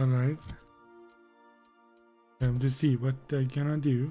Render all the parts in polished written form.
Alright. Time to see what I can do.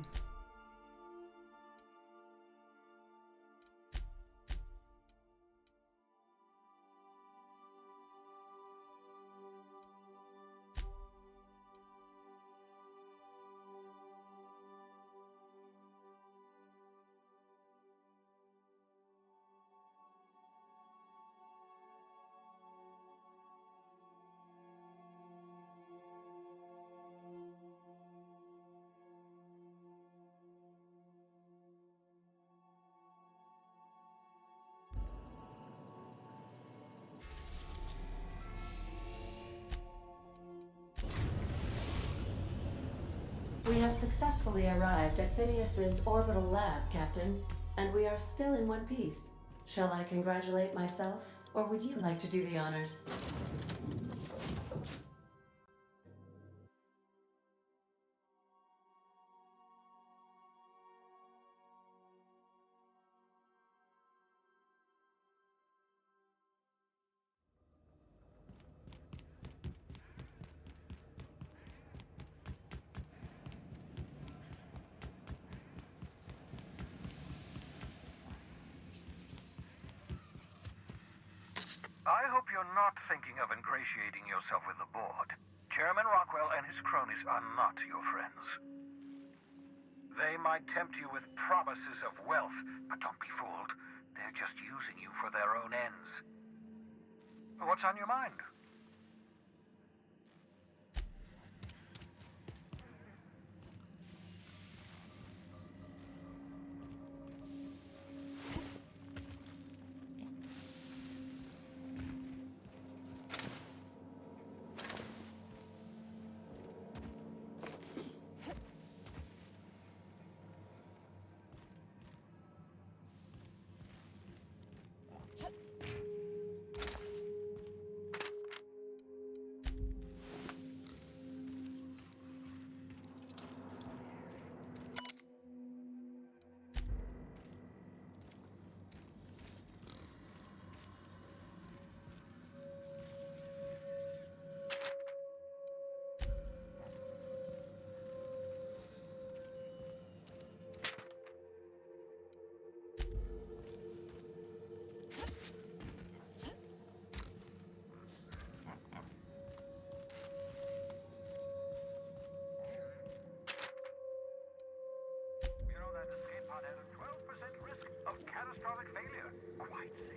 We have successfully arrived at Phineas's orbital lab, Captain, and we are still in one piece. Shall I congratulate myself, or would you like to do the honors? I hope you're not thinking of ingratiating yourself with the board. Chairman Rockwell and his cronies are not your friends. They might tempt you with promises of wealth, but don't be fooled. They're just using you for their own ends. What's on your mind? Catastrophic failure. Quite safe.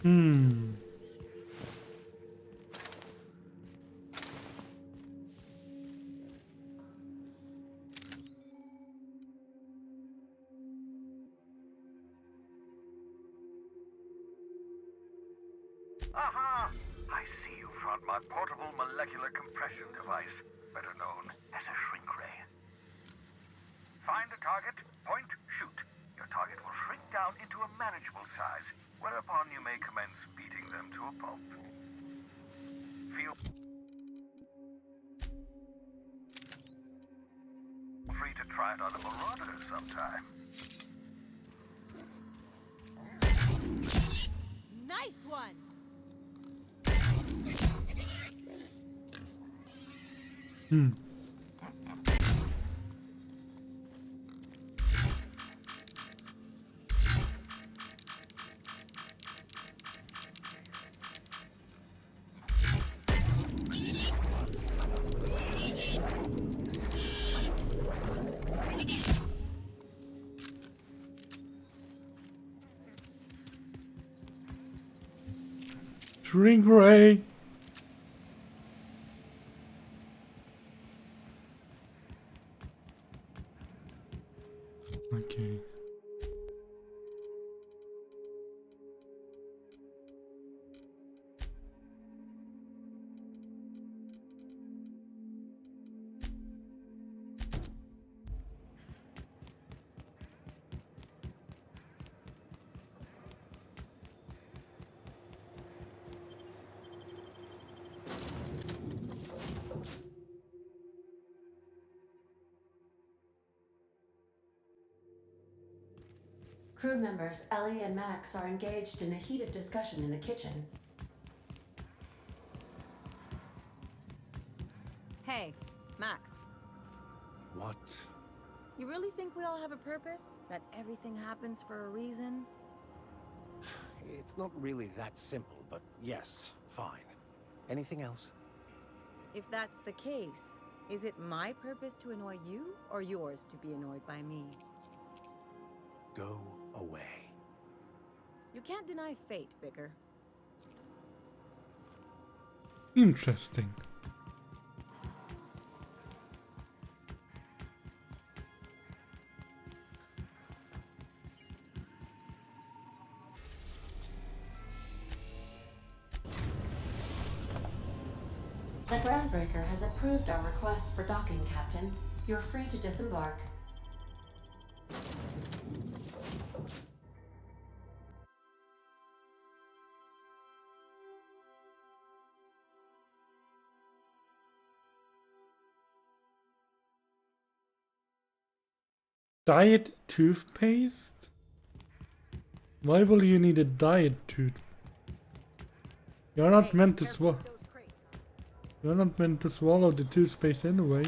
Hmm. Aha! I see you found my portable molecular compression device, better known as a shrink ray. Find a target, point, shoot. Your target will shrink down into a manageable size, whereupon you may commence beating them to a pulp. Feel free to try it on a marauder sometime. Nice one! Hmm. Shrink ray. Okay. Crew members Ellie and Max are engaged in a heated discussion in the kitchen. Hey, Max. What? You really think we all have a purpose? That everything happens for a reason? It's not really that simple, but yes, fine. Anything else? If that's the case, is it my purpose to annoy you, or yours to be annoyed by me? Go away. You can't deny fate, Vicar. Interesting. The groundbreaker has approved our request for docking, Captain. You're free to disembark. Diet toothpaste? Why will you need a diet tooth? You're not meant to swallow. You're not meant to swallow the toothpaste anyway.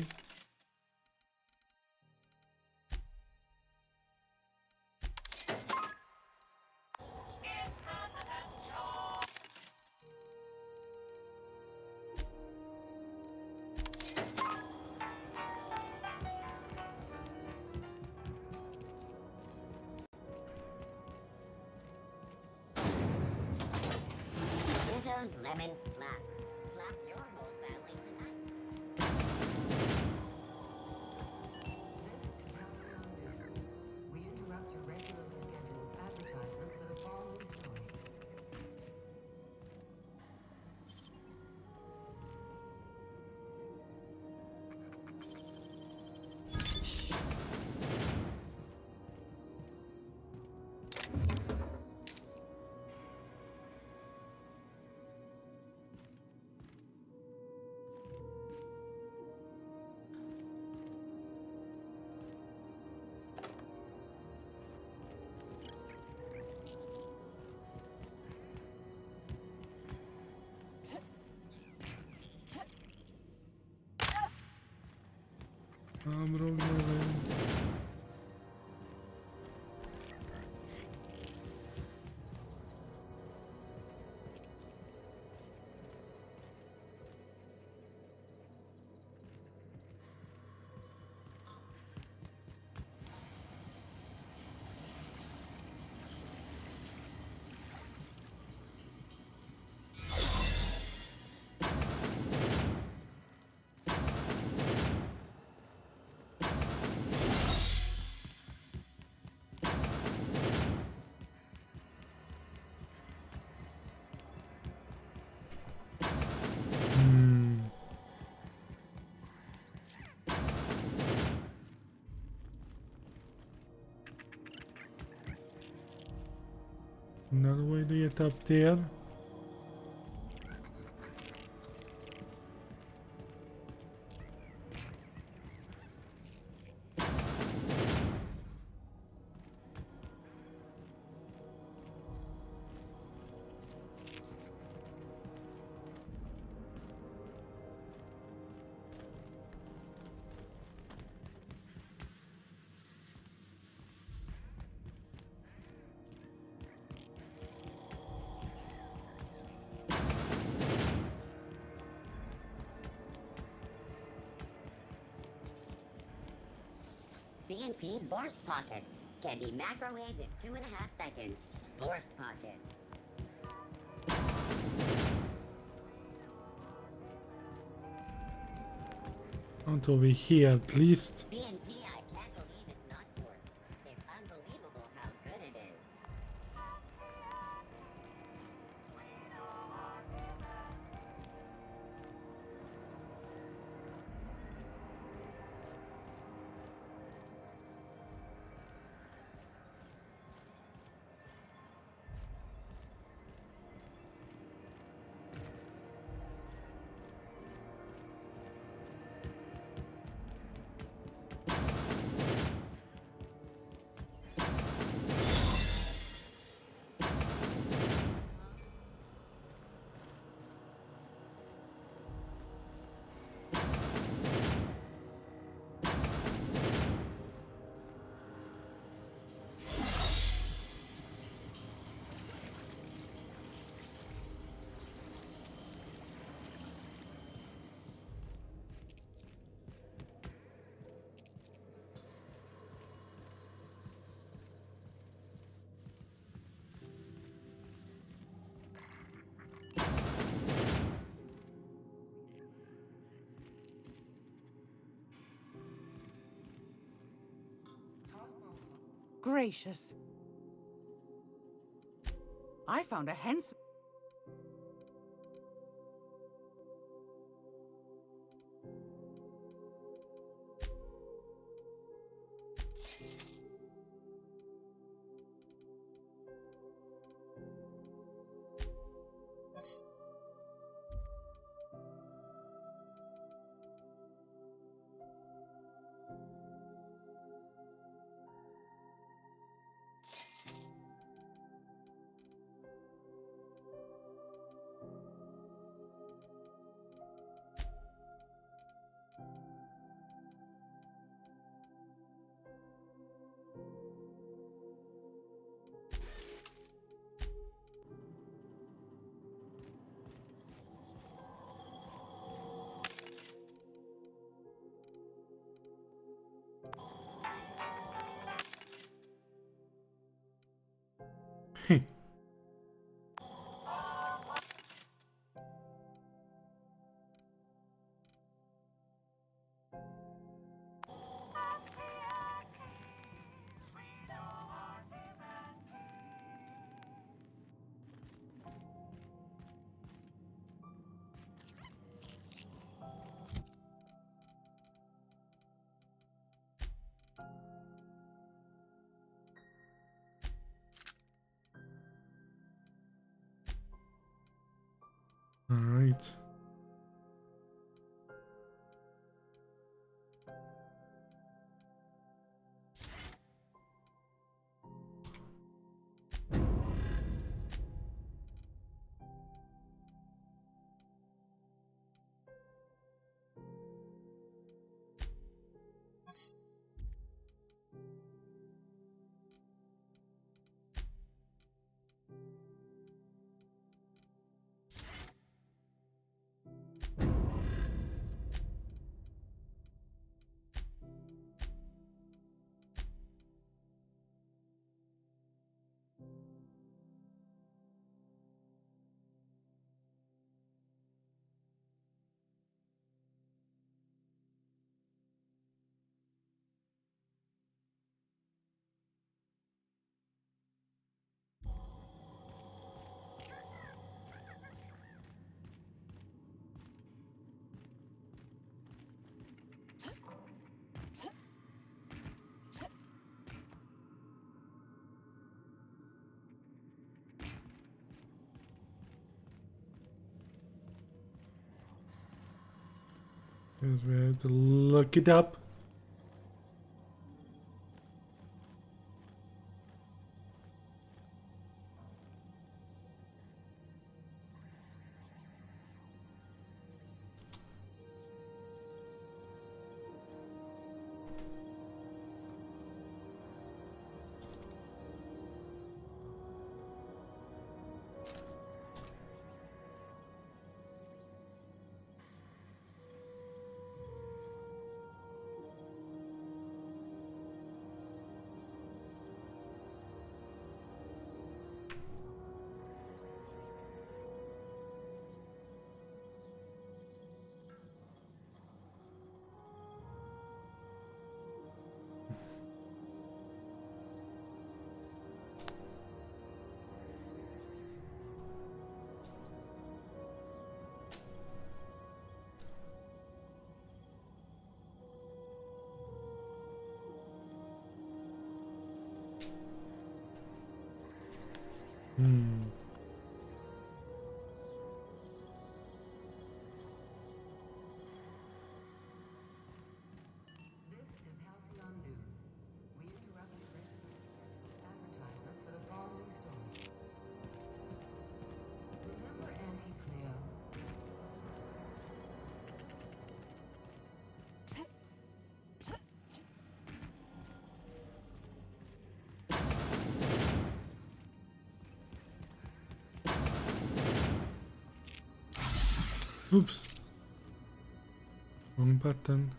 Rizzo's lemon slap. Slap your whole family tonight. We interrupt your regularly scheduled advertisement for the following story. I'm rolling away. Another way to get up there. CNP burst pockets can be microwaved in 2.5 seconds. Burst pockets. Not over here, at least. CNP, I can't believe it's not forced. It's unbelievable how good it is. Gracious. I found a handsome... All right. Because we have to look it up. This is Halcyon News. We interrupt the advertisement for the following story. Remember Auntie Cleo? Oops. Wrong button.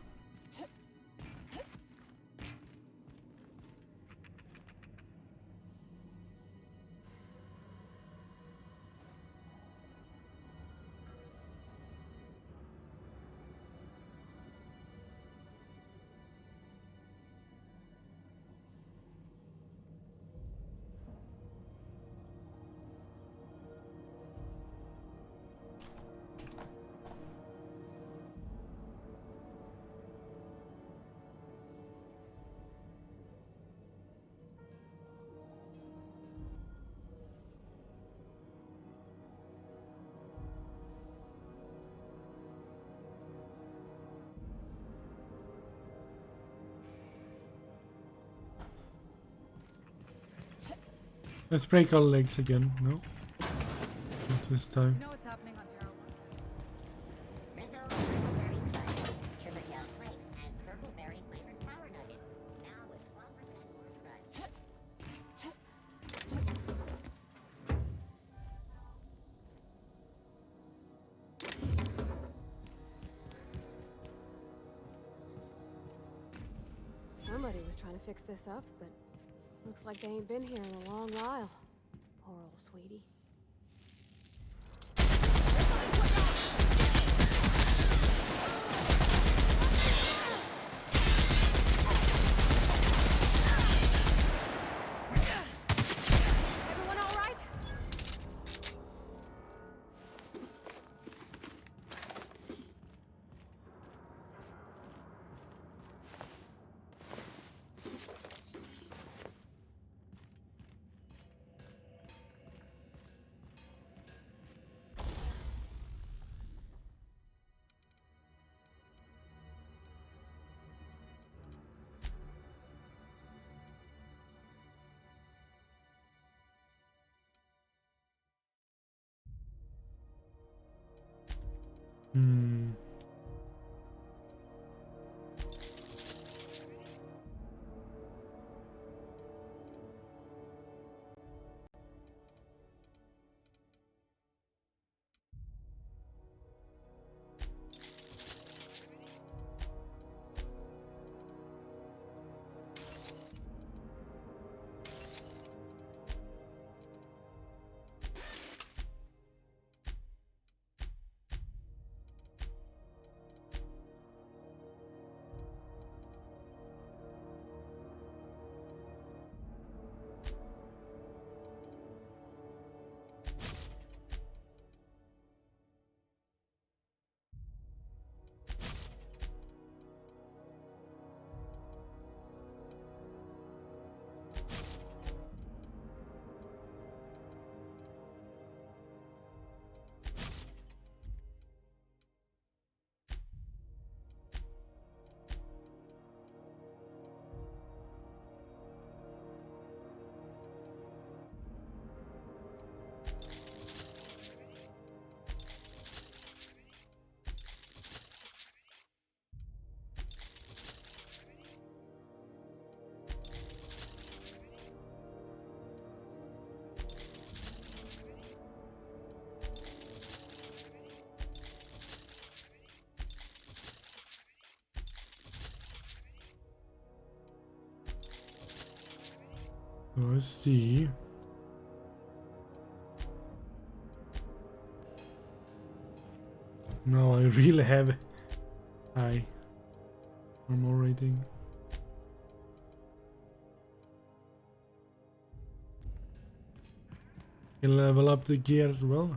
Let's break our legs again. No? Not this time. You know what's happening on Terra 1? Rizzo, Raspberry Crunch, Sugartail Flakes, and Purple Berry flavored Power Nuggets. Now with 12% more crunch. Somebody was trying to fix this up, but looks like they ain't been here in a long while. Poor old sweetie. Everyone all right? Hmm. So I see. Now I really have high armor rating. Can level up the gear as well.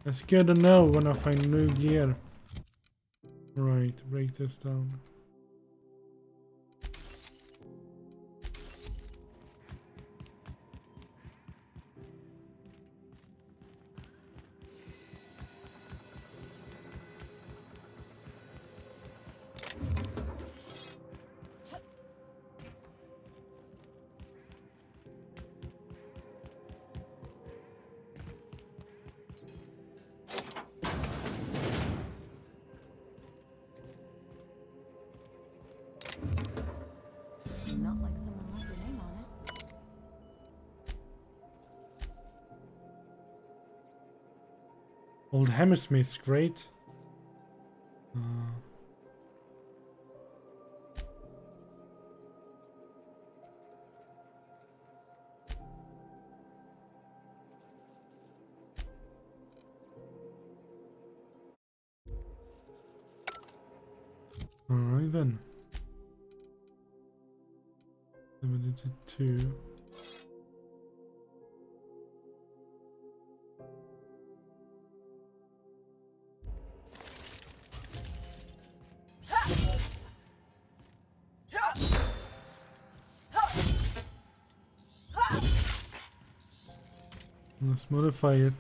That's good to know when I find new gear. Right, break this down. Not like someone left their name on it. Old Hammersmith's great. Alright then. 72. Let's modify it.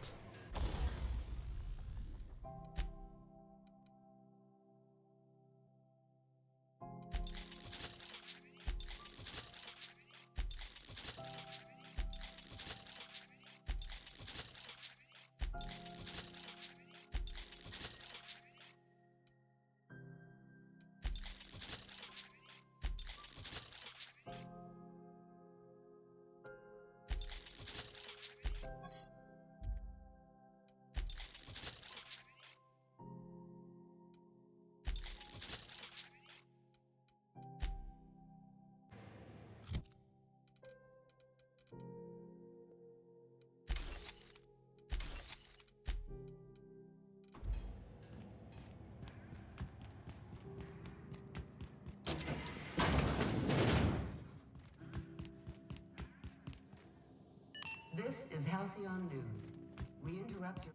This is Halcyon News. We interrupt your...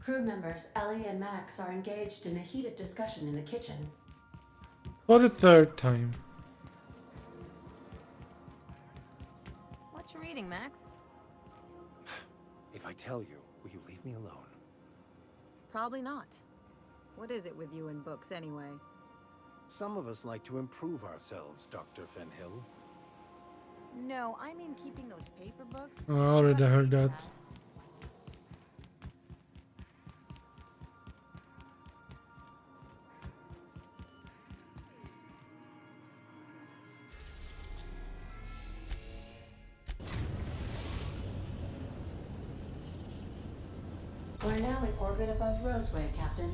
Crew members Ellie and Max are engaged in a heated discussion in the kitchen. For the third time. What you reading, Max? If I tell you, will you leave me alone? Probably not. What is it with you and books, anyway? Some of us like to improve ourselves, Dr. Fenhill. No, I mean keeping those paper books. I already heard that. We're now in orbit above Roseway, Captain.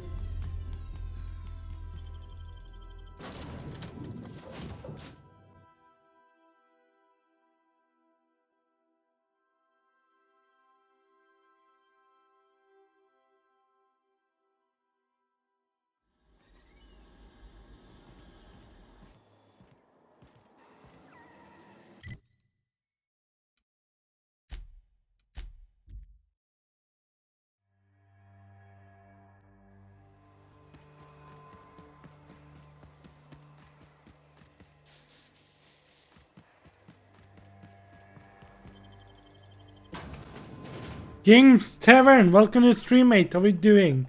Games Tavern, welcome to the stream, mate. How are you doing?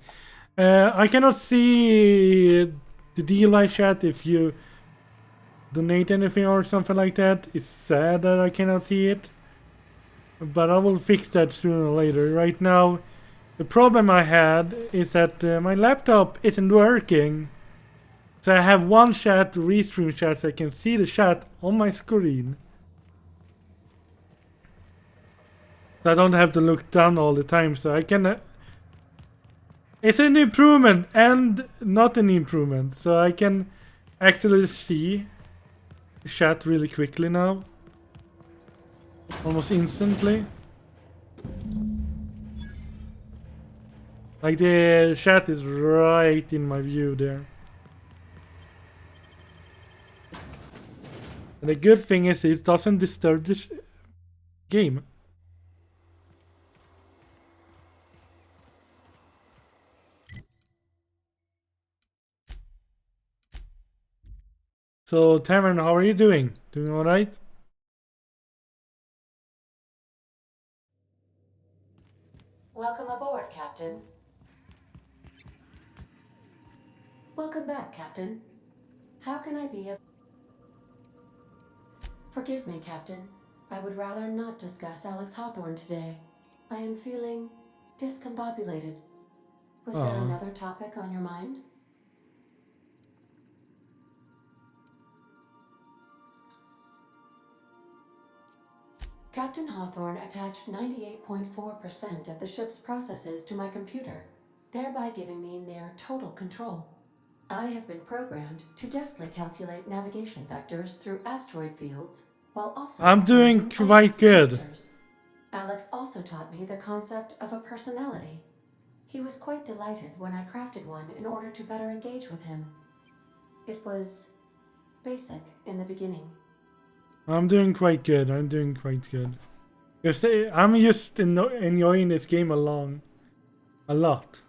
I cannot see the DLI chat if you donate anything or something like that. It's sad that I cannot see it, but I will fix that sooner or later. Right now, the problem I had is that my laptop isn't working. So I have one chat, restream chat, so I can see the chat on my screen. So I don't have to look down all the time, so I can... it's an improvement and not an improvement. So I can actually see the chat really quickly now. Almost instantly. Like the chat is right in my view there. And the good thing is it doesn't disturb the game. So Tavern, how are you doing? Doing alright? Welcome aboard, Captain. Welcome back, Captain. How can I be of... Forgive me, Captain. I would rather not discuss Alex Hawthorne today. I am feeling discombobulated. Was there another topic on your mind? Captain Hawthorne attached 98.4% of the ship's processes to my computer, thereby giving me near total control. I have been programmed to deftly calculate navigation vectors through asteroid fields, while also... I'm doing quite good. Clusters. Alex also taught me the concept of a personality. He was quite delighted when I crafted one in order to better engage with him. It was basic in the beginning. I'm doing quite good. I'm doing quite good. I'm just enjoying this game a lot.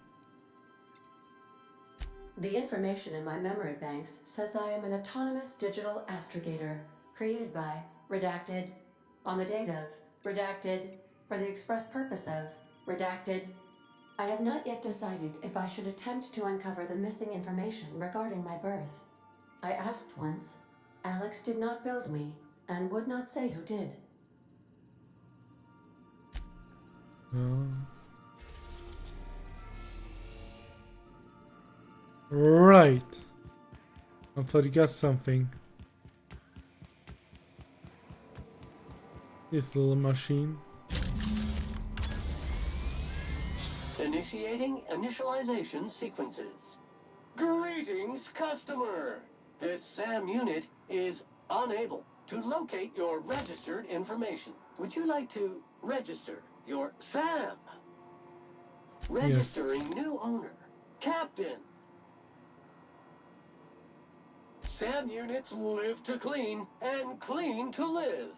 The information in my memory banks says I am an autonomous digital astrogator, created by, redacted, on the date of, redacted, for the express purpose of, redacted. I have not yet decided if I should attempt to uncover the missing information regarding my birth. I asked once. Alex did not build me, and would not say who did. Right. I thought you got something. This little machine. Initiating initialization sequences. Greetings, customer! This SAM unit is unable to locate your registered information. Would you like to register your SAM? Registering new owner. Captain. SAM units live to clean and clean to live.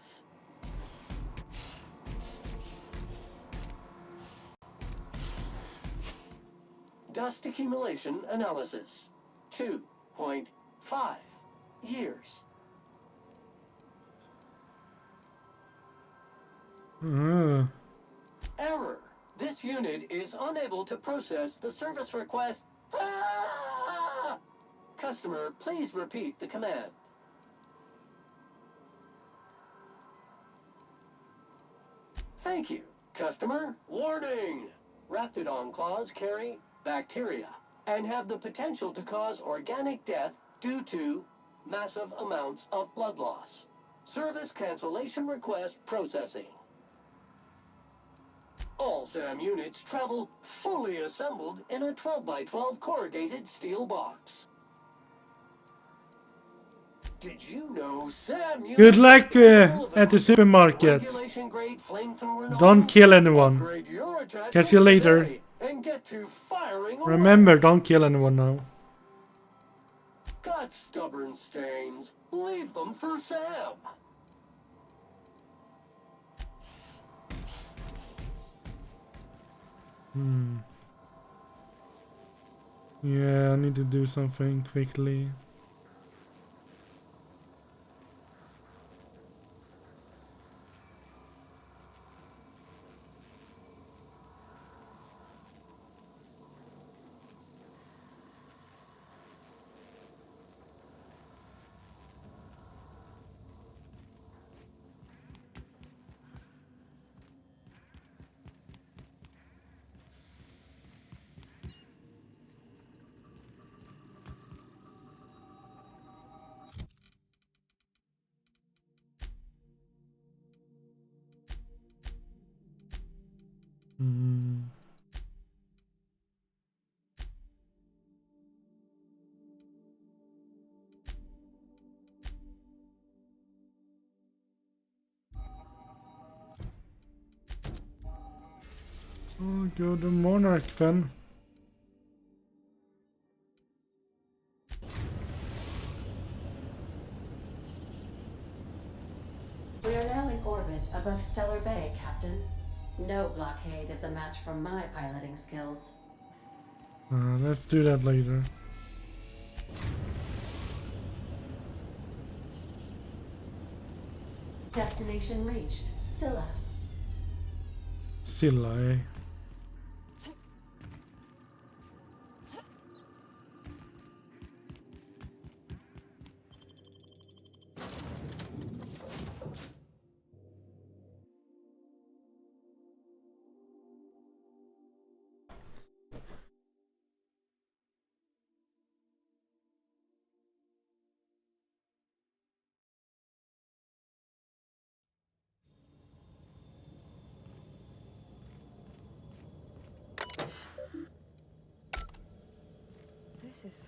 Dust accumulation analysis. 2.5 years. Error. This unit is unable to process the service request. Ah! Customer, please repeat the command. Thank you. Customer, warning! Raptidon claws carry bacteria and have the potential to cause organic death due to massive amounts of blood loss. Service cancellation request processing. All SAM units travel fully assembled in a 12x12 corrugated steel box. Did you know SAM units... Good luck at the supermarket. Don't kill anyone. Catch you later. And get to firing away. Remember, don't kill anyone now. Got stubborn stains. Leave them for Sam. Yeah, I need to do something quickly. I'll go the Monarch then. We are now in orbit above Stellar Bay, Captain. No blockade is a match for my piloting skills. Let's do that later. Destination reached. Scylla. Scylla, eh? This is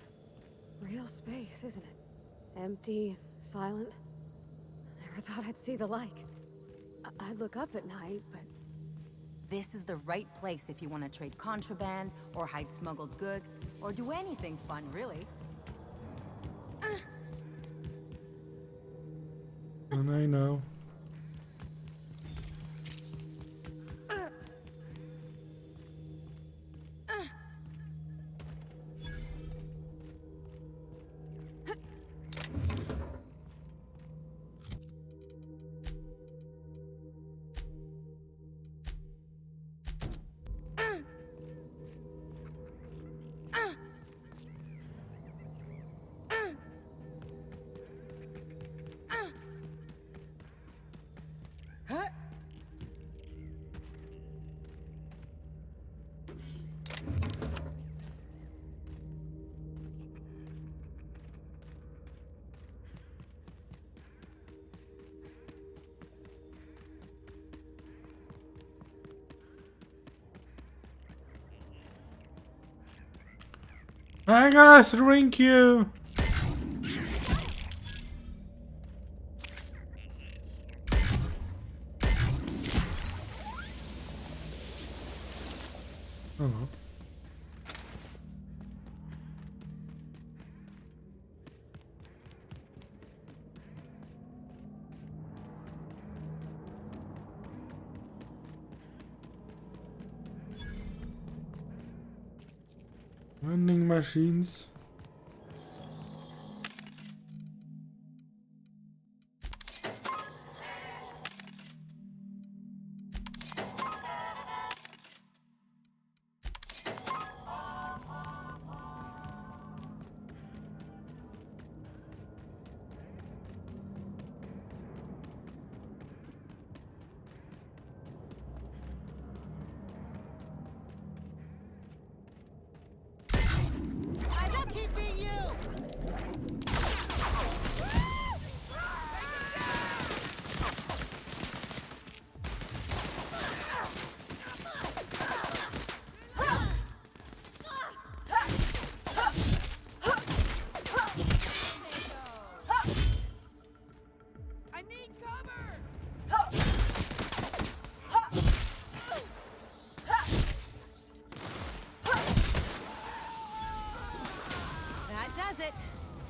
real space, isn't it? Empty and silent. I never thought I'd see the like. I'd look up at night, but This is the right place if you want to trade contraband, or hide smuggled goods, or do anything fun, really. And I know. I gotta shrink you! Oh no. Vending machines.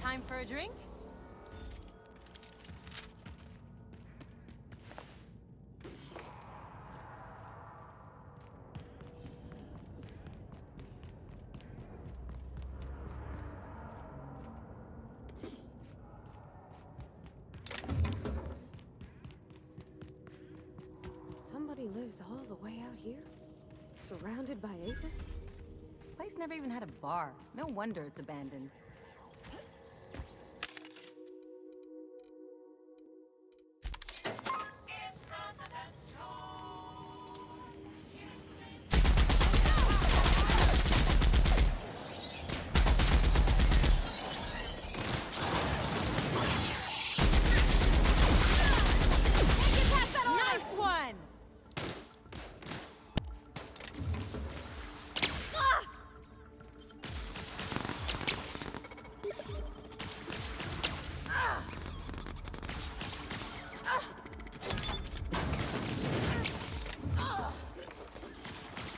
Time for a drink? somebody lives all the way out here? Surrounded by acres? Place never even had a bar. No wonder it's abandoned.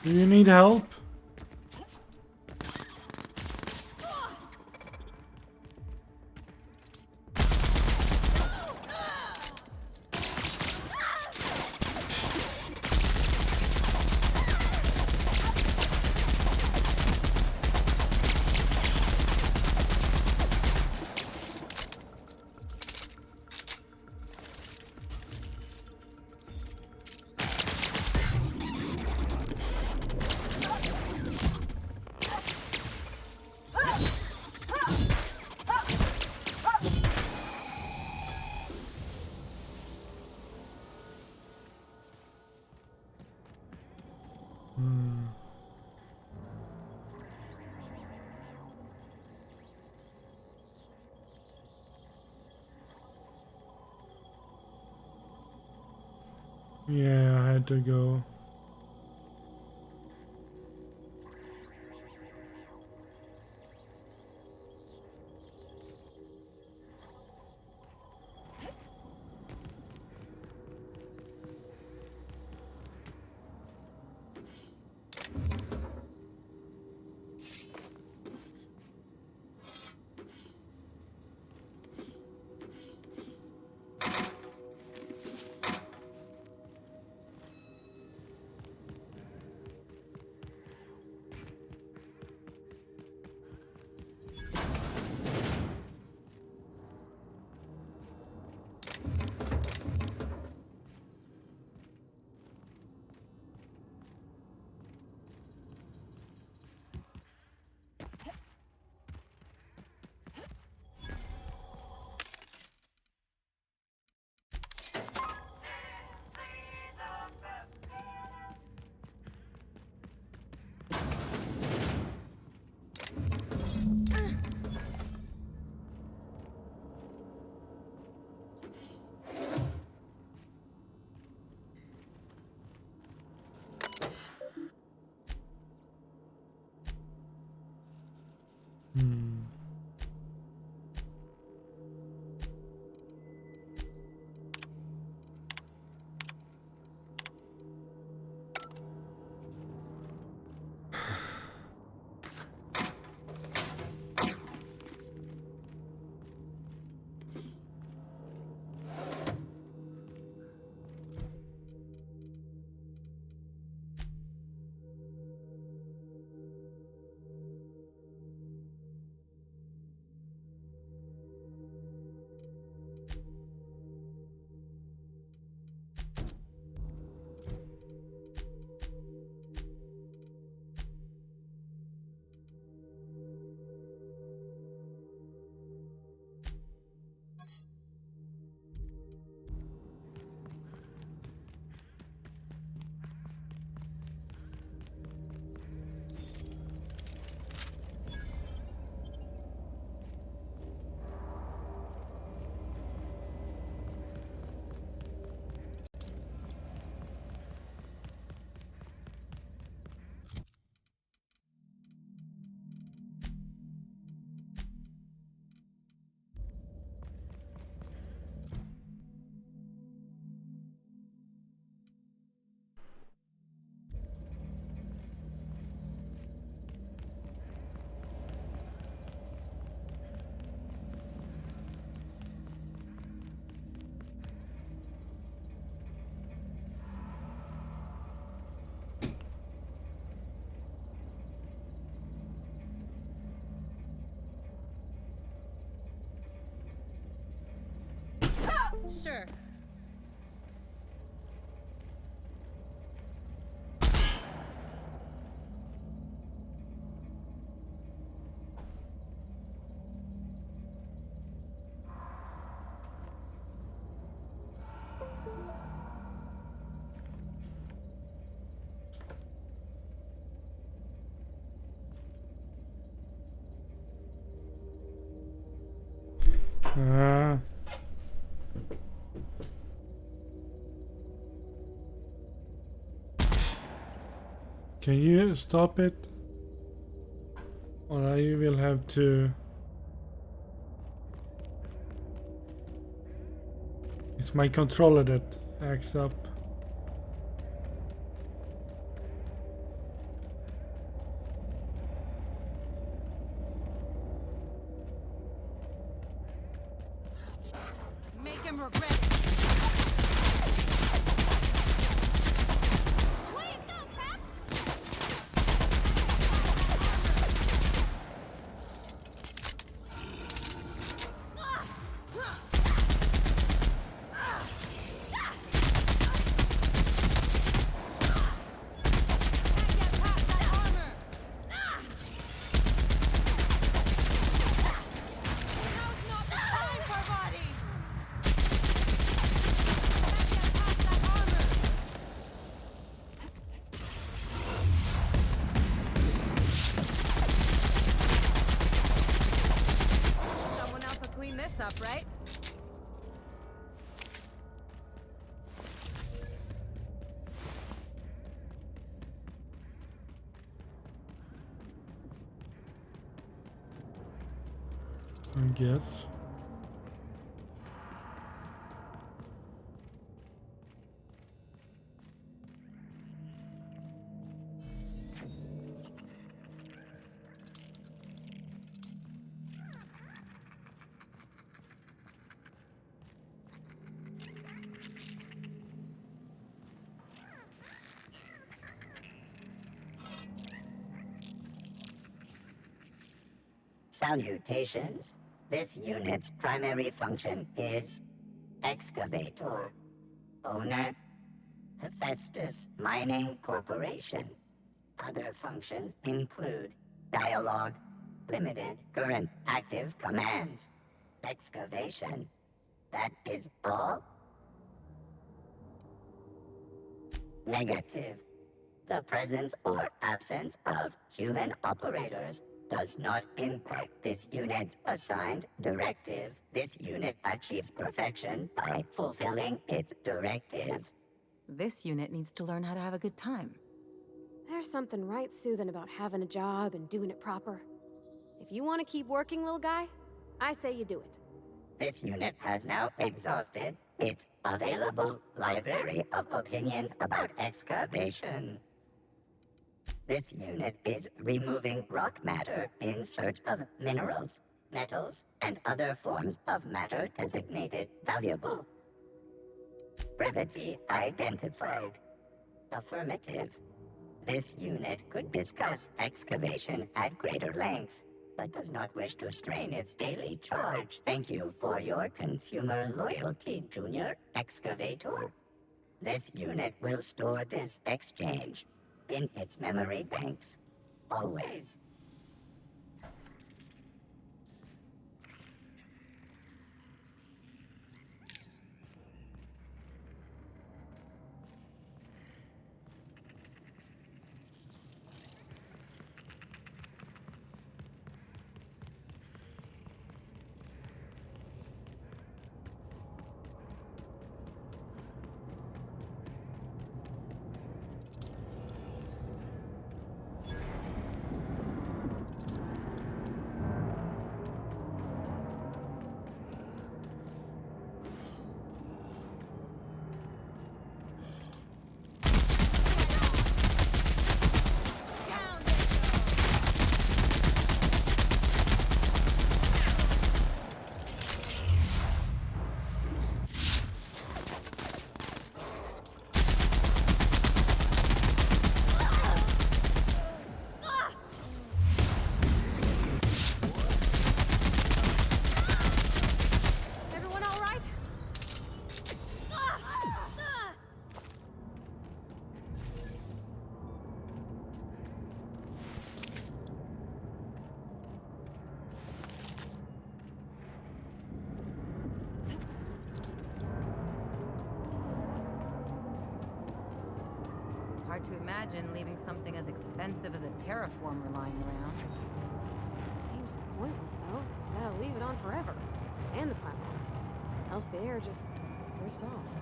Do you need help? Yeah, I had to go. Sure. Can you stop it? Or I will have to... It's my controller that acts up. Framework ready. Way to go, Cap! Can't get past that armor. Now's not the time for body. Can't get past that armor. Someone else will clean this up, right? I guess. Salutations. This unit's primary function is excavator. Owner, Hephaestus Mining Corporation. Other functions include dialogue, limited current active commands, excavation. That is all? Negative. The presence or absence of human operators does not impact this unit's assigned directive. This unit achieves perfection by fulfilling its directive. This unit needs to learn how to have a good time. There's something right soothing about having a job and doing it proper. If you want to keep working, little guy, I say you do it. This unit has now exhausted its available library of opinions about excavation. This unit is removing rock matter in search of minerals, metals, and other forms of matter designated valuable. Brevity identified. Affirmative. This unit could discuss excavation at greater length, but does not wish to strain its daily charge. Thank you for your consumer loyalty, Junior Excavator. This unit will store this exchange in its memory banks, always. Hard to imagine leaving something as expensive as a terraformer lying around. Seems pointless, though. Gotta leave it on forever. And the pylons. Else the air just drifts off.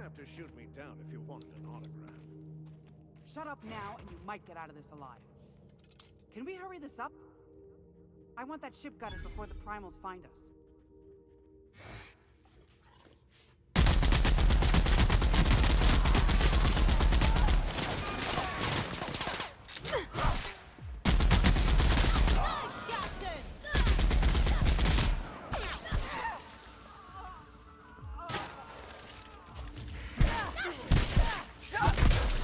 have to shoot me down if you wanted an autograph. Shut up now, and you might get out of this alive. Can we hurry this up? I want that ship gutted before the primals find us.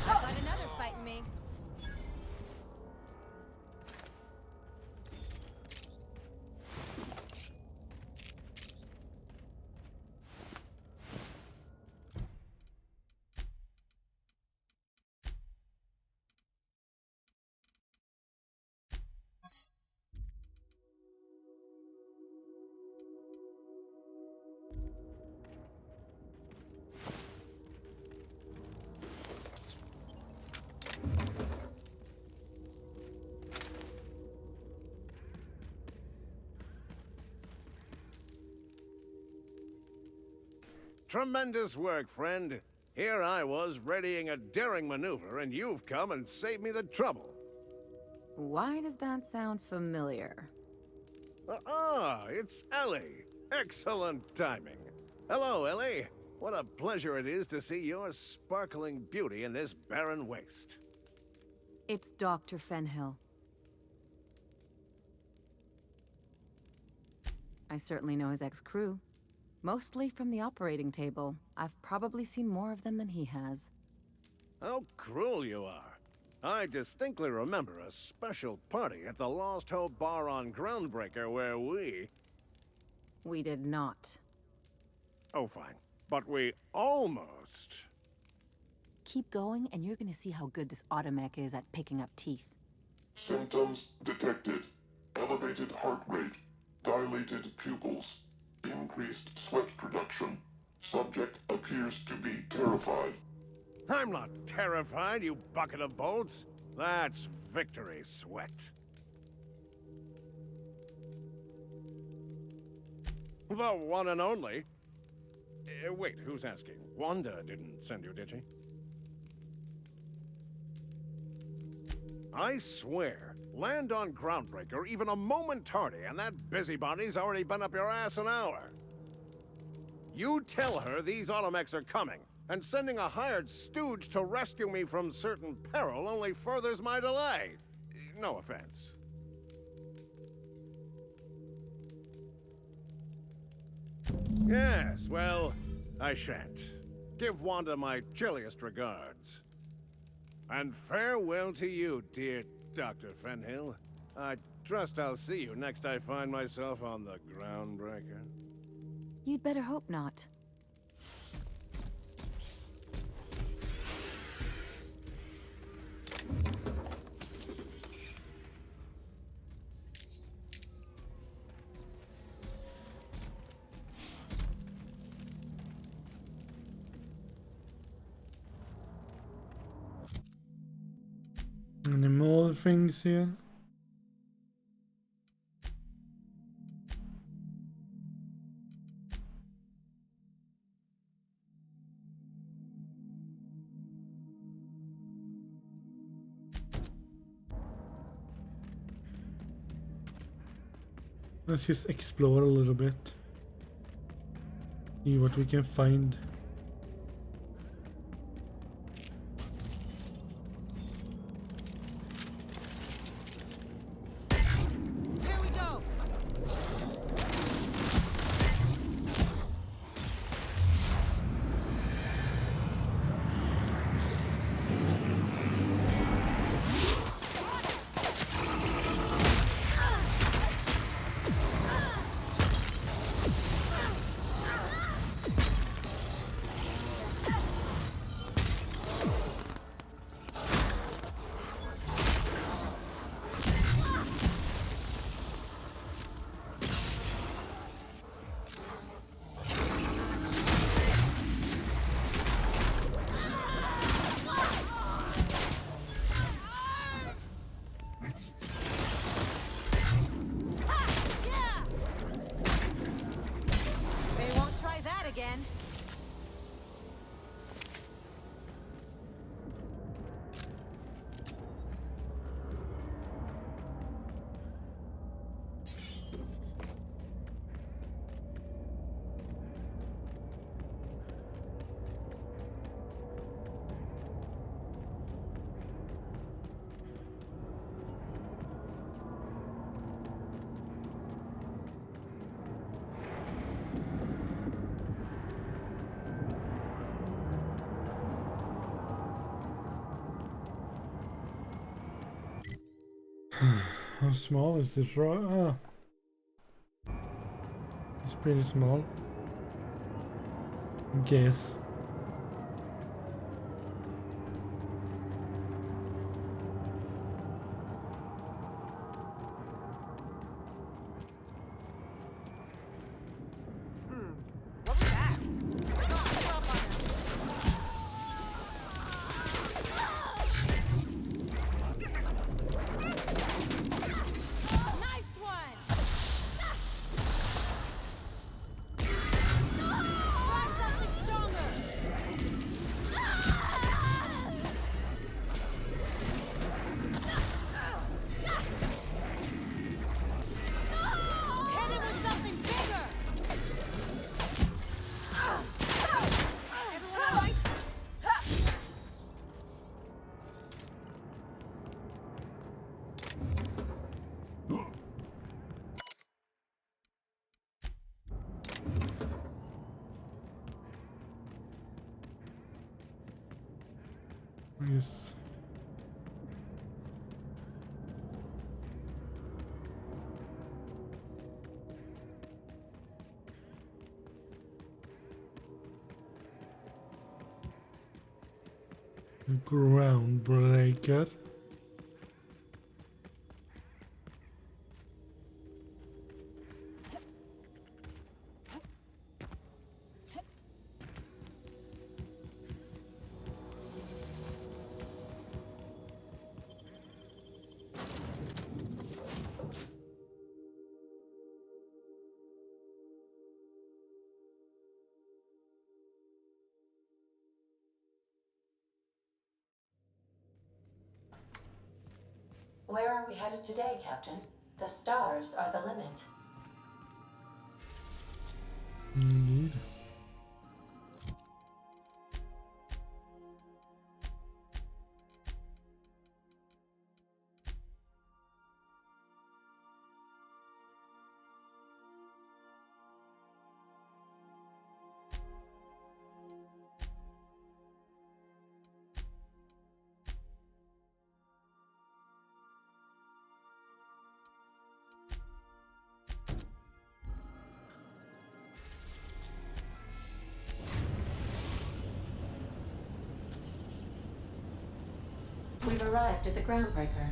I've got another fighting me. Tremendous work, friend. Here I was readying a daring maneuver, and you've come and saved me the trouble. Why does that sound familiar? It's Ellie. Excellent timing. Hello, Ellie. What a pleasure it is to see your sparkling beauty in this barren waste. It's Dr. Fenhill. I certainly know his ex-crew. Mostly from the operating table. I've probably seen more of them than he has. How cruel you are. I distinctly remember a special party at the Lost Hope Bar on Groundbreaker where We did not. Oh, fine. But we almost... Keep going, and you're gonna see how good this automech is at picking up teeth. Symptoms detected. Elevated heart rate. Dilated pupils. Increased sweat production. Subject appears to be terrified. I'm not terrified, you bucket of bolts. That's victory sweat. The one and only. Wait, who's asking? Wanda didn't send you, did she? I swear, land on Groundbreaker even a moment tardy, and that busybody's already been up your ass an hour. You tell her these automechs are coming, and sending a hired stooge to rescue me from certain peril only furthers my delay. No offense. Yes, well, I shan't. Give Wanda my chilliest regards. And farewell to you, dear Dr. Fenhill. I trust I'll see you next I find myself on the Groundbreaker. You'd better hope not. Any more things here? Let's just explore a little bit. See what we can find. Here we go. How small is this rock? Ah, it's pretty small. Guess. What was that? Nice one! Try something stronger! Hit it with something bigger! Everyone all right? Yes. Groundbreaker. Where are we headed today, Captain? The stars are the limit. Indeed. We've arrived at the groundbreaker.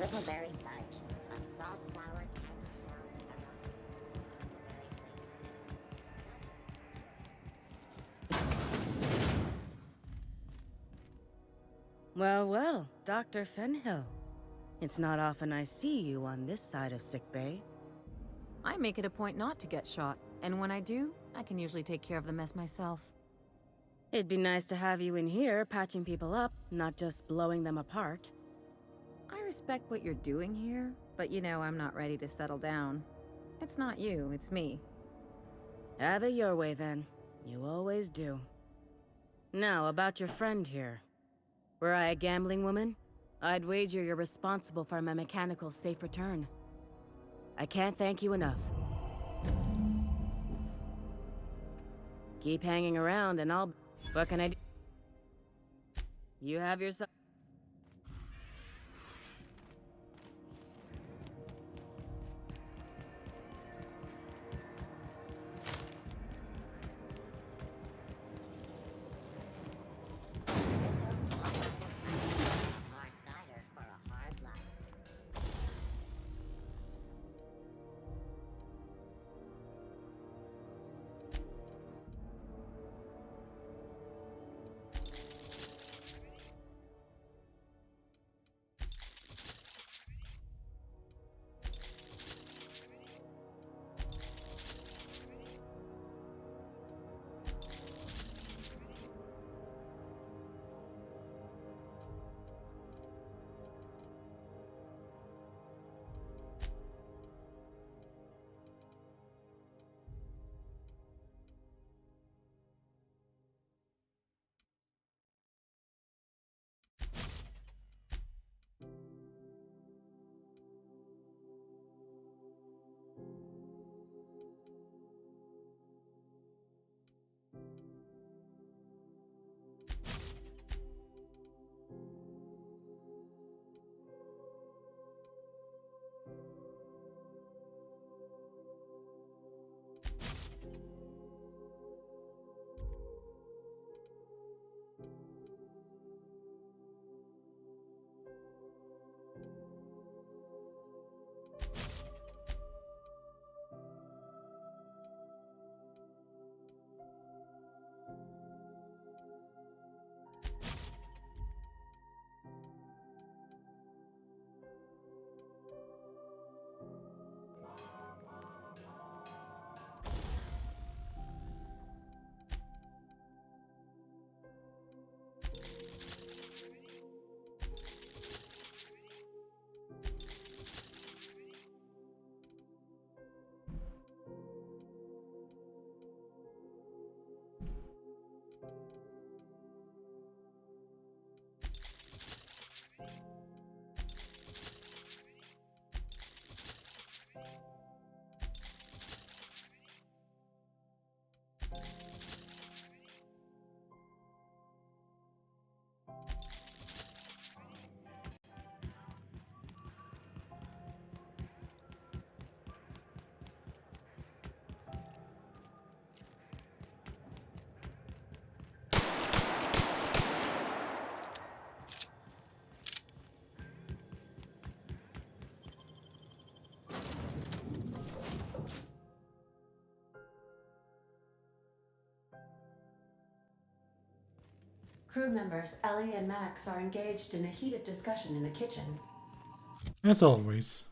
purple-berry fudge, a salt flour candy shell caramel. Well, well, Dr. Fenhill. It's not often I see you on this side of sickbay. I make it a point not to get shot, and when I do, I can usually take care of the mess myself. It'd be nice to have you in here patching people up, not just blowing them apart. I respect what you're doing here, but you know I'm not ready to settle down. It's not you, it's me. Have it your way then. You always do. Now, about your friend here. Were I a gambling woman, I'd wager you're responsible for my mechanical safe return. I can't thank you enough. Keep hanging around and I'll... What can I do? You have yourself... Hard cider for a hard life. Crew members Ellie and Max are engaged in a heated discussion in the kitchen. As always.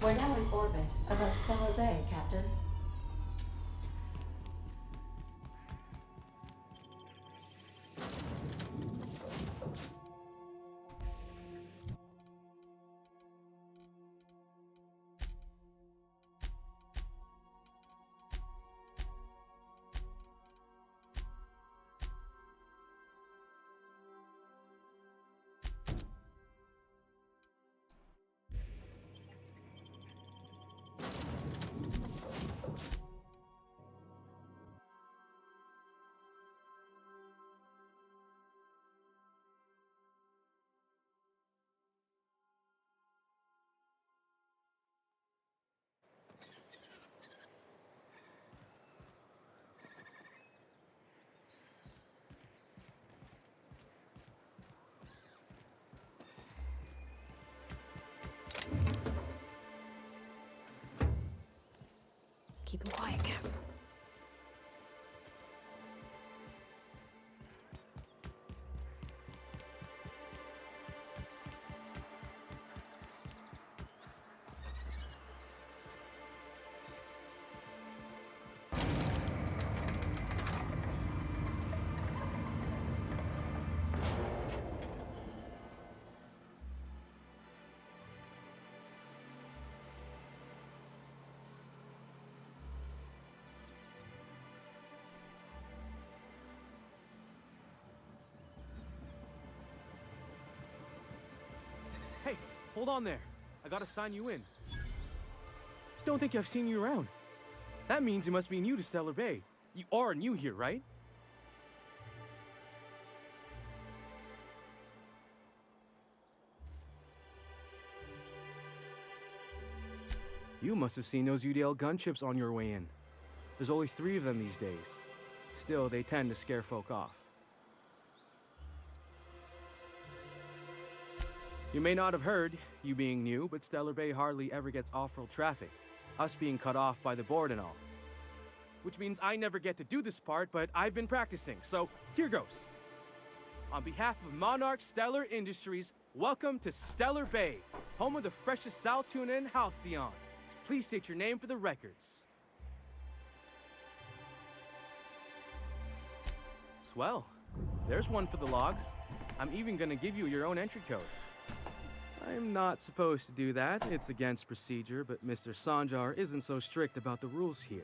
We're now in orbit above Stellar Bay, Captain. Keep him quiet, Cap. Hey, hold on there. I gotta sign you in. Don't think I've seen you around. That means you must be new to Stellar Bay. You are new here, right? You must have seen those UDL gunships on your way in. There's only 3 of them these days. Still, they tend to scare folk off. You may not have heard, you being new, but Stellar Bay hardly ever gets off-road traffic, us being cut off by the board and all. Which means I never get to do this part, but I've been practicing, so here goes. On behalf of Monarch Stellar Industries, welcome to Stellar Bay, home of the freshest sal tuna in Halcyon. Please state your name for the records. Swell. There's one for the logs. I'm even gonna give you your own entry code. I'm not supposed to do that. It's against procedure, but Mr. Sanjar isn't so strict about the rules here.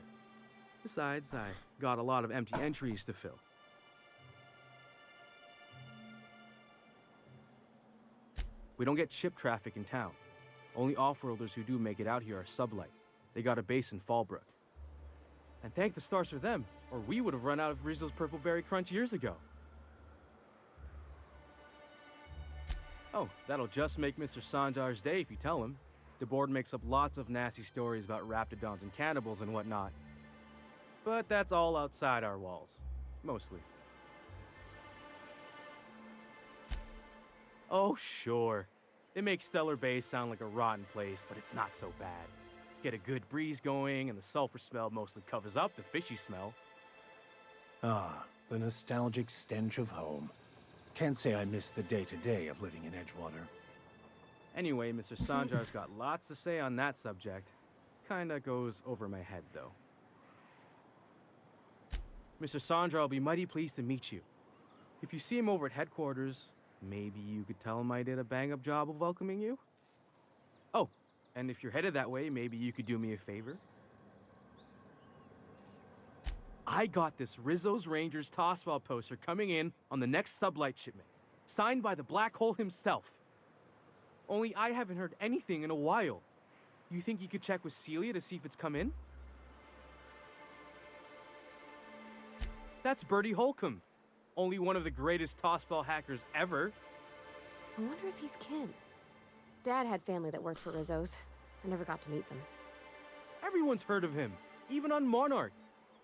Besides, I got a lot of empty entries to fill. We don't get ship traffic in town. Only off-worlders who do make it out here are sublight. They got a base in Fallbrook. And thank the stars for them, or we would have run out of Rizzo's Purple Berry Crunch years ago. Oh, that'll just make Mr. Sanjar's day if you tell him. The board makes up lots of nasty stories about raptidons and cannibals and whatnot. But that's all outside our walls. Mostly. Oh, sure. They make Stellar Bay sound like a rotten place, but it's not so bad. Get a good breeze going, and the sulfur smell mostly covers up the fishy smell. Ah, the nostalgic stench of home. Can't say I miss the day-to-day of living in Edgewater. Anyway, Mr. Sanjar's got lots to say on that subject. Kinda goes over my head, though. Mr. Sanjar will be mighty pleased to meet you. If you see him over at headquarters, maybe you could tell him I did a bang-up job of welcoming you? Oh, and if you're headed that way, maybe you could do me a favor? I got this Rizzo's Rangers tossball poster coming in on the next sublight shipment, signed by the Black Hole himself. Only I haven't heard anything in a while. You think you could check with Celia to see if it's come in? That's Bertie Holcomb, only one of the greatest tossball hackers ever. I wonder if he's kin. Dad had family that worked for Rizzo's. I never got to meet them. Everyone's heard of him, even on Monarch.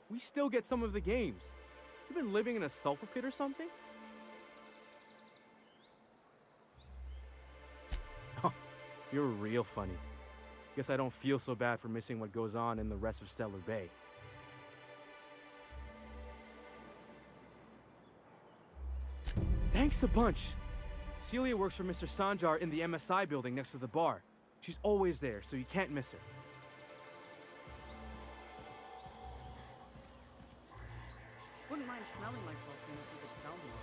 We still get some of the games. You been living in a sulfur pit or something? Oh, you're real funny. Guess I don't feel so bad for missing what goes on in the rest of Stellar Bay. Thanks a bunch. Celia works for Mr. Sanjar in the MSI building next to the bar. She's always there, so you can't miss her. Wouldn't mind smelling like saltine if you could sell me one.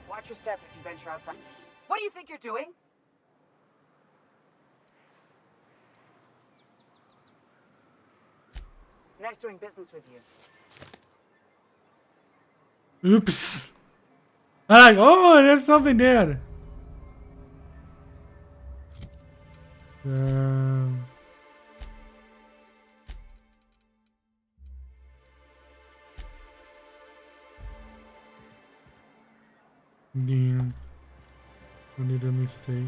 Watch your step if you venture outside. What do you think you're doing? Nice doing business with you. Oops. I'm like, oh, there's something there. Damn. I did a mistake.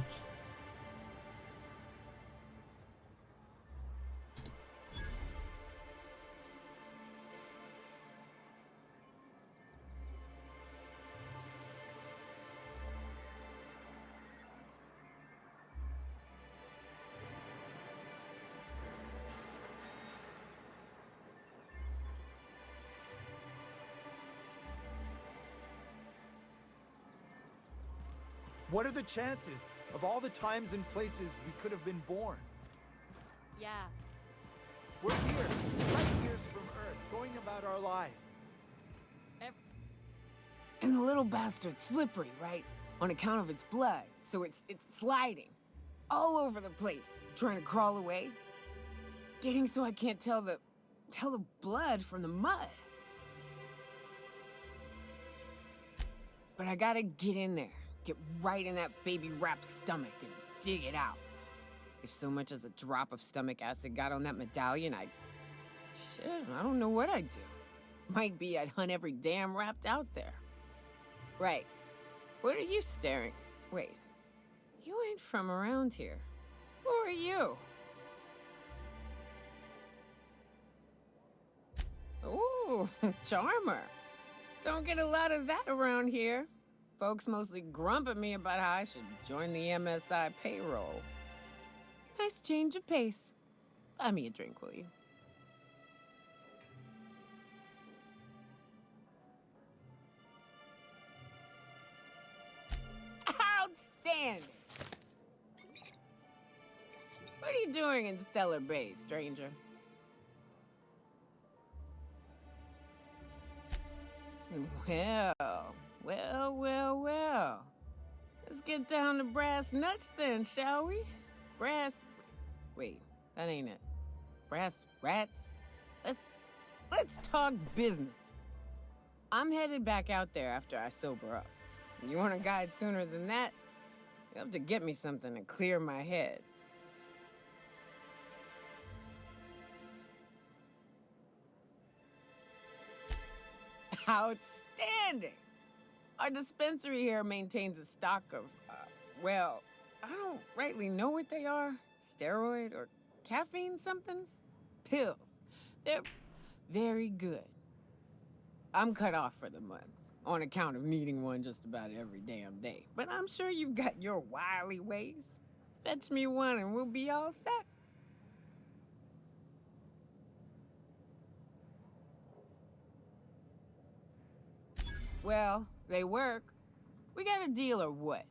What are the chances of all the times and places we could have been born? Yeah. We're here, light years from Earth, going about our lives. And the little bastard's slippery, right? On account of its blood, so it's sliding. All over the place, trying to crawl away. Getting so I can't tell the blood from the mud. But I gotta get in there. Get right in that baby rap's stomach and dig it out. If so much as a drop of stomach acid got on that medallion, shit, I don't know what I'd do. Might be I'd hunt every damn rapt out there. Right. What are you staring? Wait. You ain't from around here. Who are you? Ooh, charmer. Don't get a lot of that around here. Folks mostly grump at me about how I should join the MSI payroll. Nice change of pace. Buy me a drink, will you? Outstanding! What are you doing in Stellar Bay, stranger? Well. Let's get down to brass nuts then, shall we? Wait, that ain't it. Brass rats? Let's talk business. I'm headed back out there after I sober up. You want a guide sooner than that? You'll have to get me something to clear my head. Outstanding! Our dispensary here maintains a stock of, I don't rightly know what they are. Steroid or caffeine somethings? Pills. They're very good. I'm cut off for the month, on account of needing one just about every damn day. But I'm sure you've got your wily ways. Fetch me one and we'll be all set. Well, they work. We got a deal or what?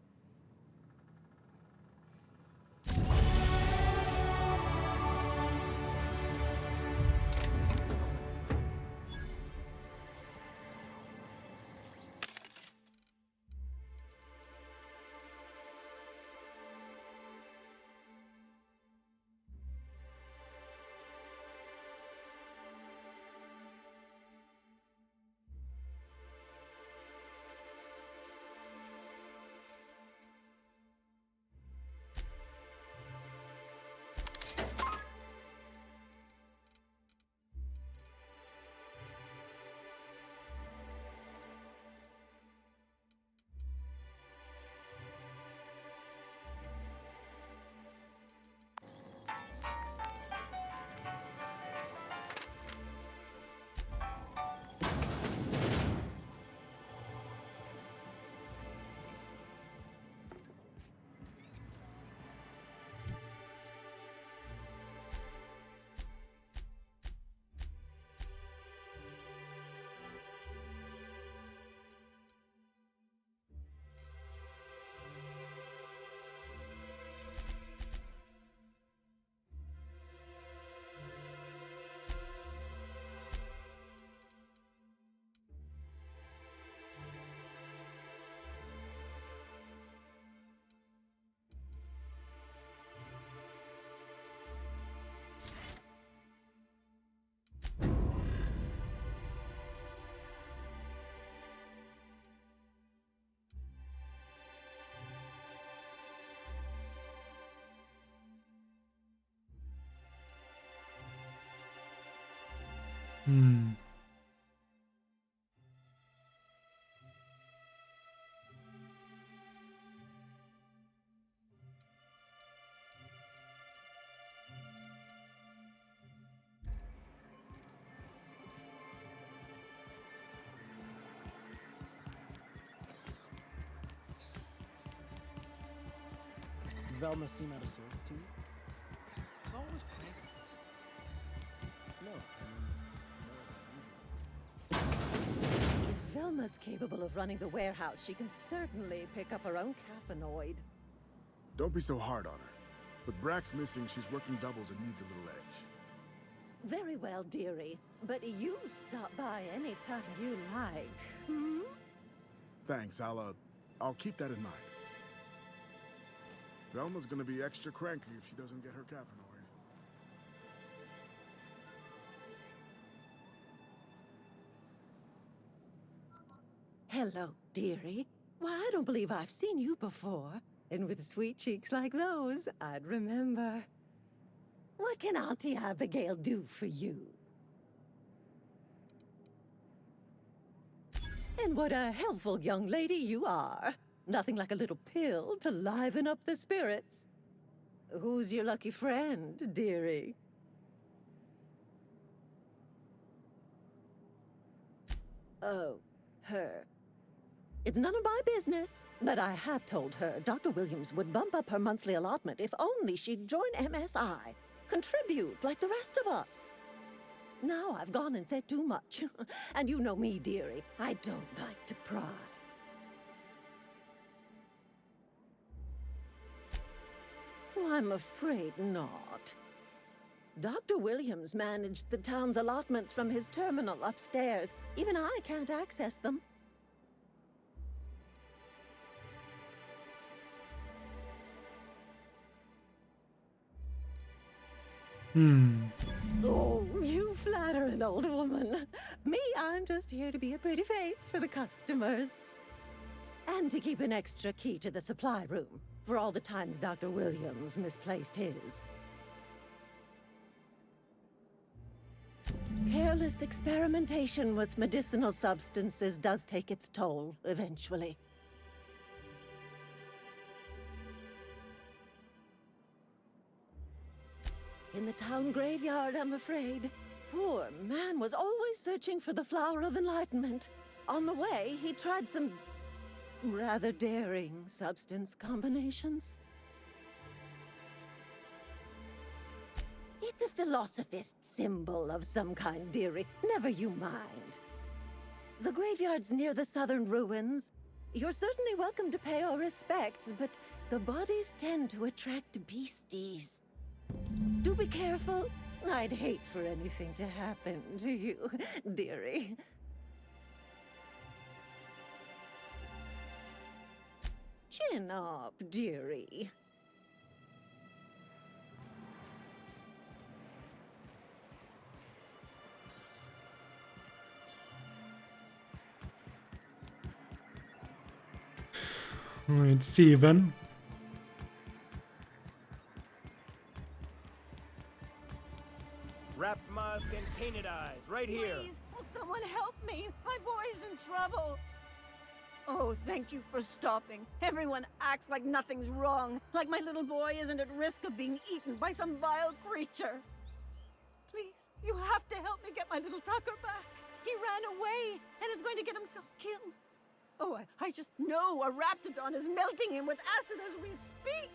Velma seem out of sorts to you? It's always cranky. No, I mean, If Velma's capable of running the warehouse, she can certainly pick up her own caffeinoid. Don't be so hard on her. With Brack's missing, she's working doubles and needs a little edge. Very well, dearie. But you stop by anytime you like. Hmm? Thanks, I'll keep that in mind. Velma's gonna be extra cranky if she doesn't get her caffeinoid. Hello, dearie. Why, I don't believe I've seen you before. And with sweet cheeks like those, I'd remember. What can Auntie Abigail do for you? And what a helpful young lady you are. Nothing like a little pill to liven up the spirits. Who's your lucky friend, dearie? Oh, her. It's none of my business, but I have told her Dr. Williams would bump up her monthly allotment if only she'd join MSI. Contribute like the rest of us. Now I've gone and said too much. And you know me, dearie. I don't like to pry. Well, I'm afraid not. Dr. Williams managed the town's allotments from his terminal upstairs. Even I can't access them. Oh, you flatter an old woman. Me, I'm just here to be a pretty face for the customers. And to keep an extra key to the supply room, for all the times Dr. Williams misplaced his. Careless experimentation with medicinal substances does take its toll, eventually. In the town graveyard, I'm afraid. Poor man was always searching for the flower of enlightenment. On the way, he tried some rather daring substance combinations. It's a philosophist symbol of some kind, dearie. Never you mind. The graveyard's near the southern ruins. You're certainly welcome to pay our respects, but the bodies tend to attract beasties. Do be careful. I'd hate for anything to happen to you, dearie. Chin up, dearie. Alright, Steven. wrapped mask and painted eyes, right here. Please, will someone help me? My boy's in trouble. Oh, thank you for stopping. Everyone acts like nothing's wrong, like my little boy isn't at risk of being eaten by some vile creature. Please, you have to help me get my little Tucker back. He ran away and is going to get himself killed. Oh, I just know a raptidon is melting him with acid as we speak.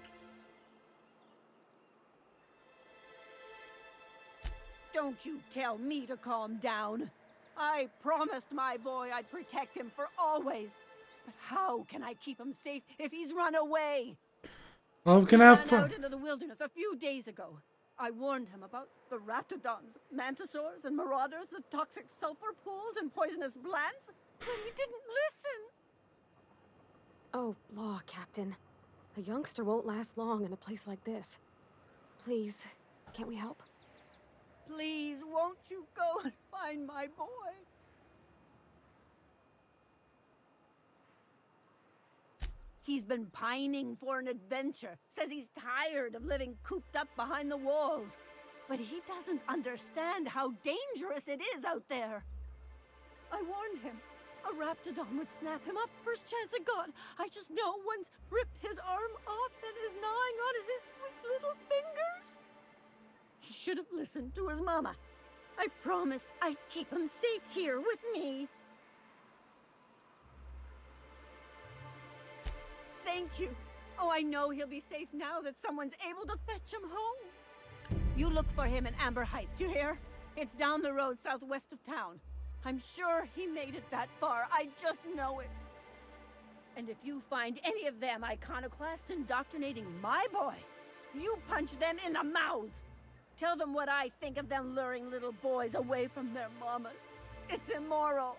Don't you tell me to calm down. I promised my boy I'd protect him for always. But how can I keep him safe if he's run away? Well, we can have He fun. ran out into the wilderness a few days ago. I warned him about the raptidons, mantisaurs, and marauders, the toxic sulfur pools, and poisonous plants, but he didn't listen. Oh, law, Captain. A youngster won't last long in a place like this. Please, can't we help? Please, won't you go and find my boy? He's been pining for an adventure. Says he's tired of living cooped up behind the walls. But he doesn't understand how dangerous it is out there. I warned him. A raptidon would snap him up first chance it got. I just know one's ripped his arm off and is gnawing on his sweet little fingers. He should have listened to his mama. I promised I'd keep him safe here with me. Thank you. Oh, I know he'll be safe now that someone's able to fetch him home. You look for him in Amber Heights, you hear? It's down the road southwest of town. I'm sure he made it that far. I just know it. And if you find any of them iconoclasts indoctrinating my boy, you punch them in the mouths. Tell them what I think of them luring little boys away from their mamas. It's immoral.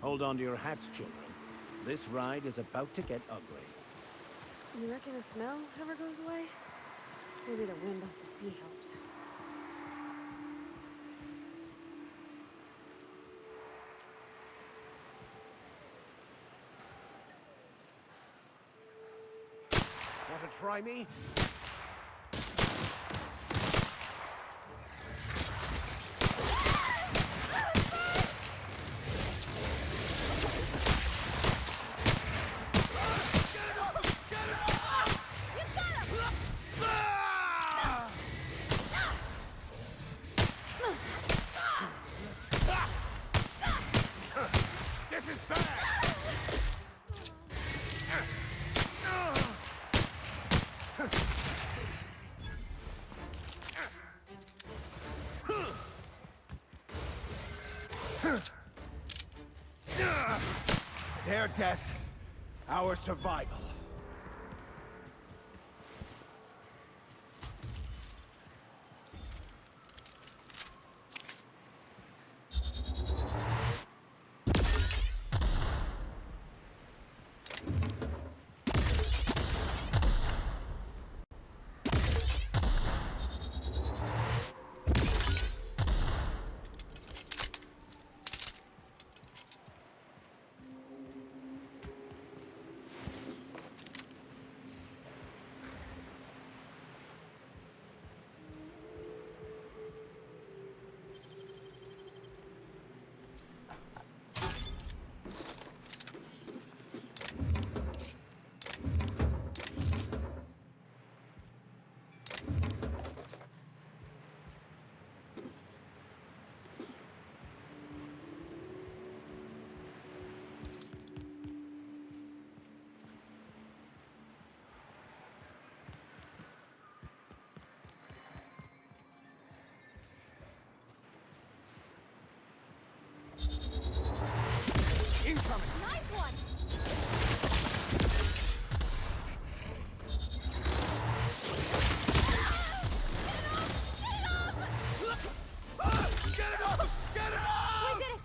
Hold on to your hats, children. This ride is about to get ugly. You reckon the smell ever goes away? Maybe the wind off the sea helps. Want to try me? This is bad! Their death, our survival. Incoming! Nice one! Get it off! Get it off! We did it!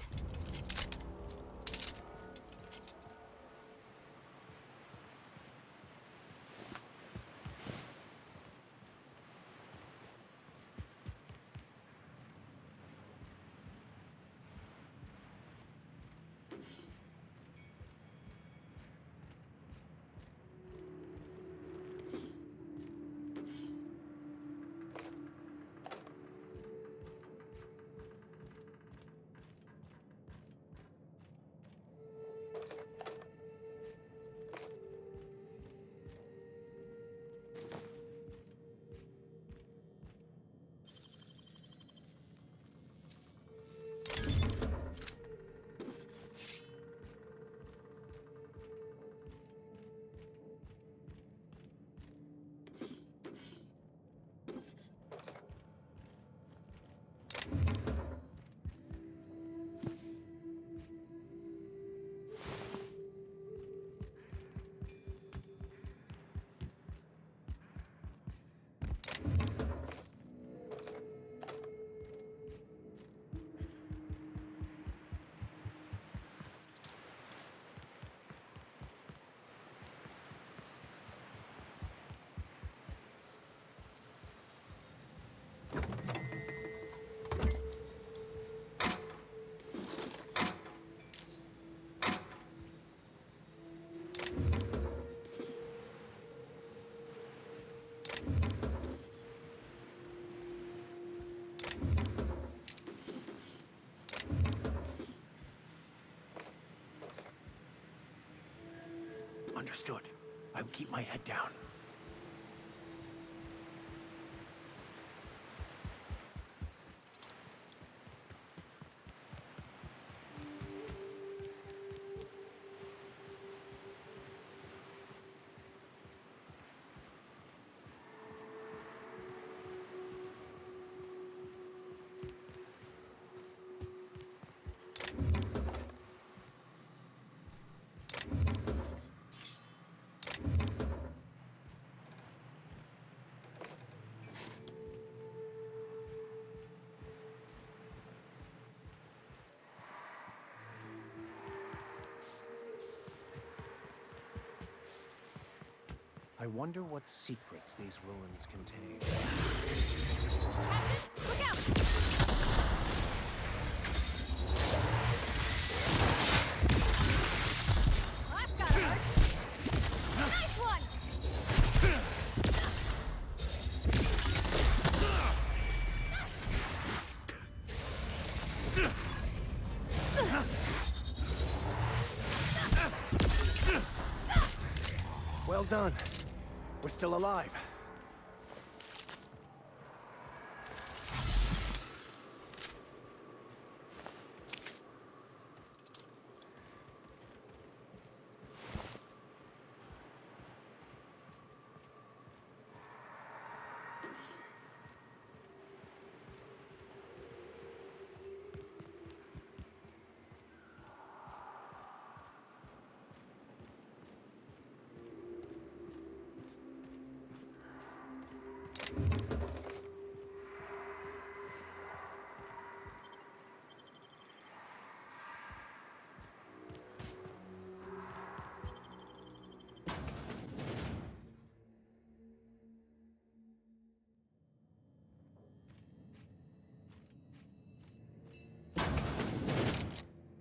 Understood. I'll keep my head down. I wonder what secrets these ruins contain. Look out! Well, that's gotta hurt. Nice one! Well done. We're still alive.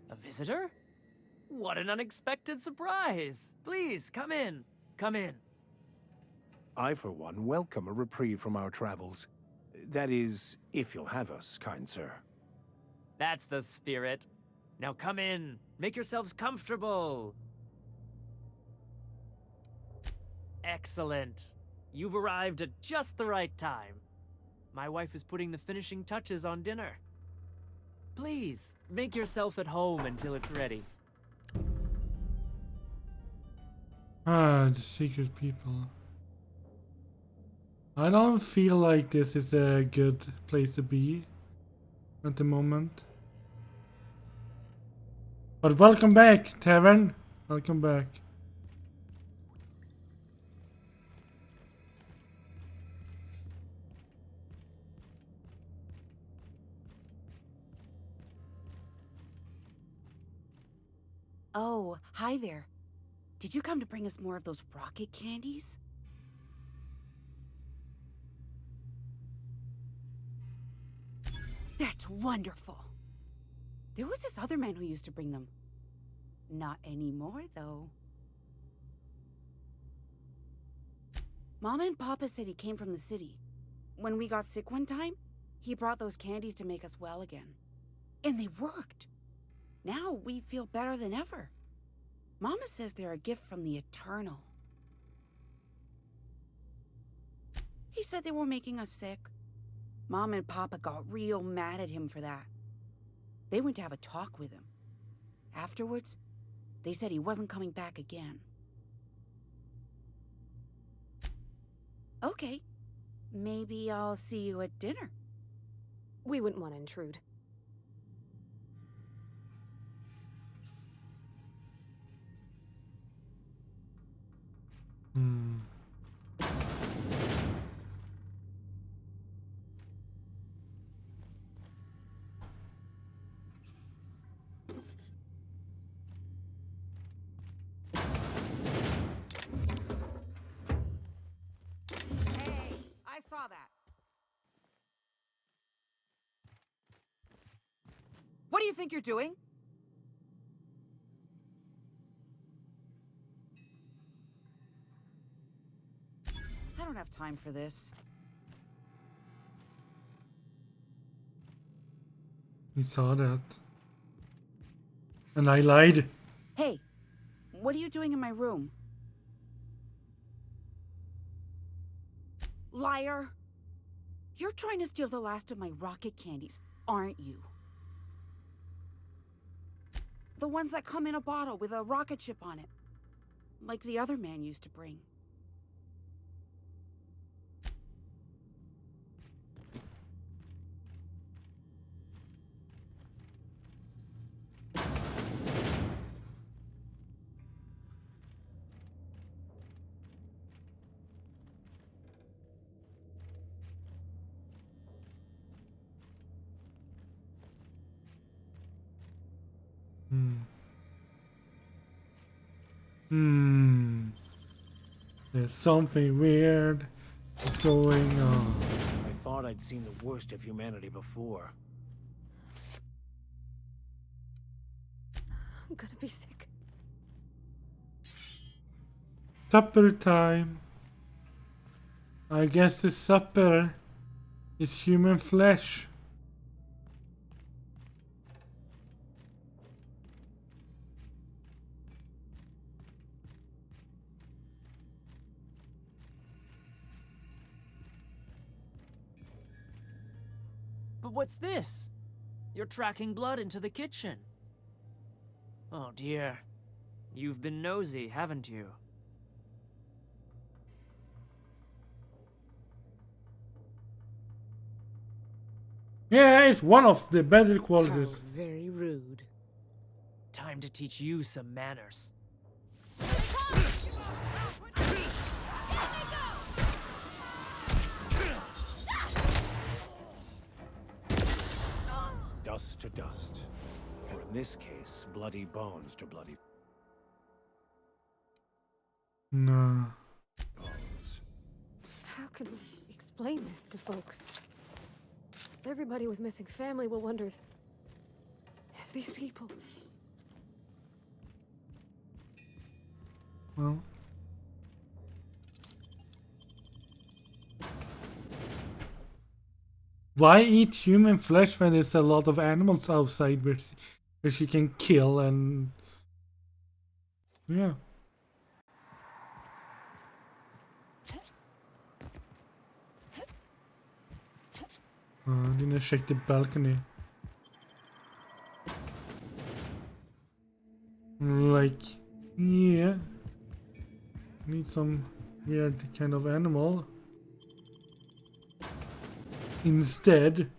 A visitor? What an unexpected surprise! Please, come in. Come in. I, for one, welcome a reprieve from our travels. That is, if you'll have us, kind sir. That's the spirit. Now come in. Make yourselves comfortable. Excellent. You've arrived at just the right time. My wife is putting the finishing touches on dinner. Please, make yourself at home until it's ready. Ah, the secret people. I don't feel like this is a good place to be at the moment. But welcome back, Tavern. Welcome back. Oh, hi there. Did you come to bring us more of those rocket candies? That's wonderful. There was this other man who used to bring them. Not anymore, though. Mama and Papa said he came from the city. When we got sick one time, he brought those candies to make us well again. And they worked. Now we feel better than ever. Mama says they're a gift from the Eternal. He said they were making us sick. Mom and Papa got real mad at him for that. They went to have a talk with him. Afterwards, they said he wasn't coming back again. Okay, maybe I'll see you at dinner. We wouldn't want to intrude. I saw that. What do you think you're doing? I don't have time for this. We saw that. And I lied. Hey, what are you doing in my room? Liar! You're trying to steal the last of my rocket candies, aren't you? The ones that come in a bottle with a rocket ship on it. Like the other man used to bring. There's something weird going on. I thought I'd seen the worst of humanity before. I'm gonna be sick. Supper time. I guess the supper is human flesh. But what's this? You're tracking blood into the kitchen. Oh dear. You've been nosy, haven't you? Yeah, it's one of the better qualities. How very rude. Time to teach you some manners. Dust to dust. Or in this case, bloody bones to bloody No. bones. How can we explain this to folks? Everybody with missing family will wonder if these people... Well. Why eat human flesh when there's a lot of animals outside which you can kill and... Yeah. Didn't check the balcony. Like, yeah. Need some weird kind of animal. Instead.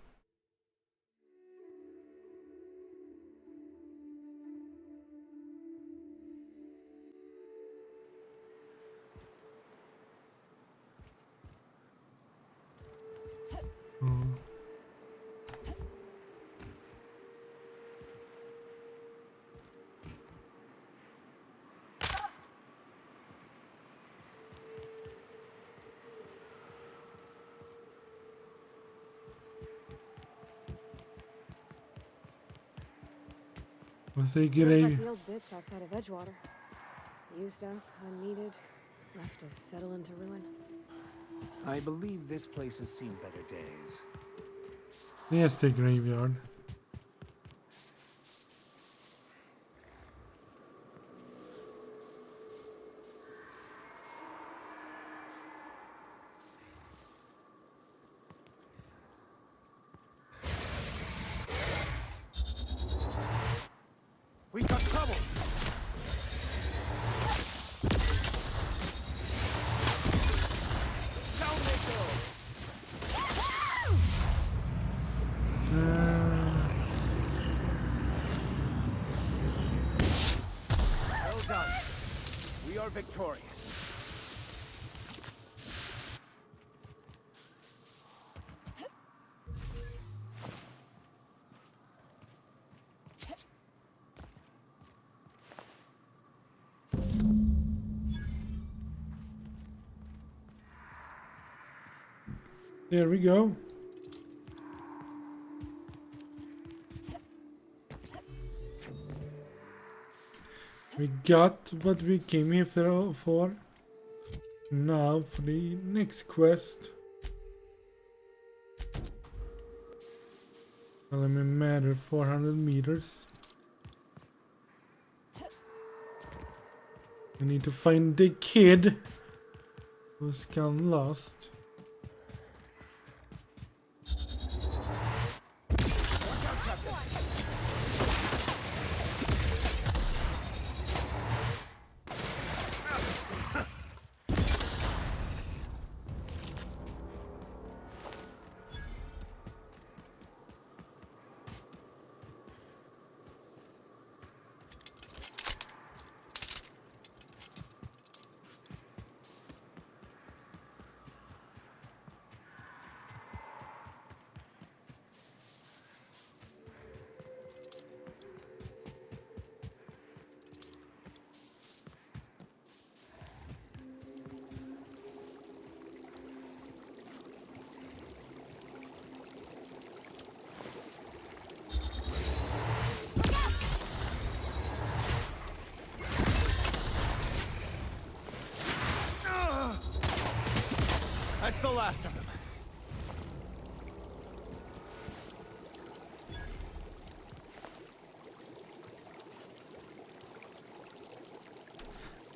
Was they Feels grave? like the old bits outside of Edgewater. Used up, unneeded, left to settle into ruin. I believe this place has seen better days. There's the graveyard. We've got trouble! Down they go! Well done. We are victorious. There we go. We got what we came here for. Now for the next quest. Element matter 400 meters. We need to find the kid who's gone lost. That's the last of them.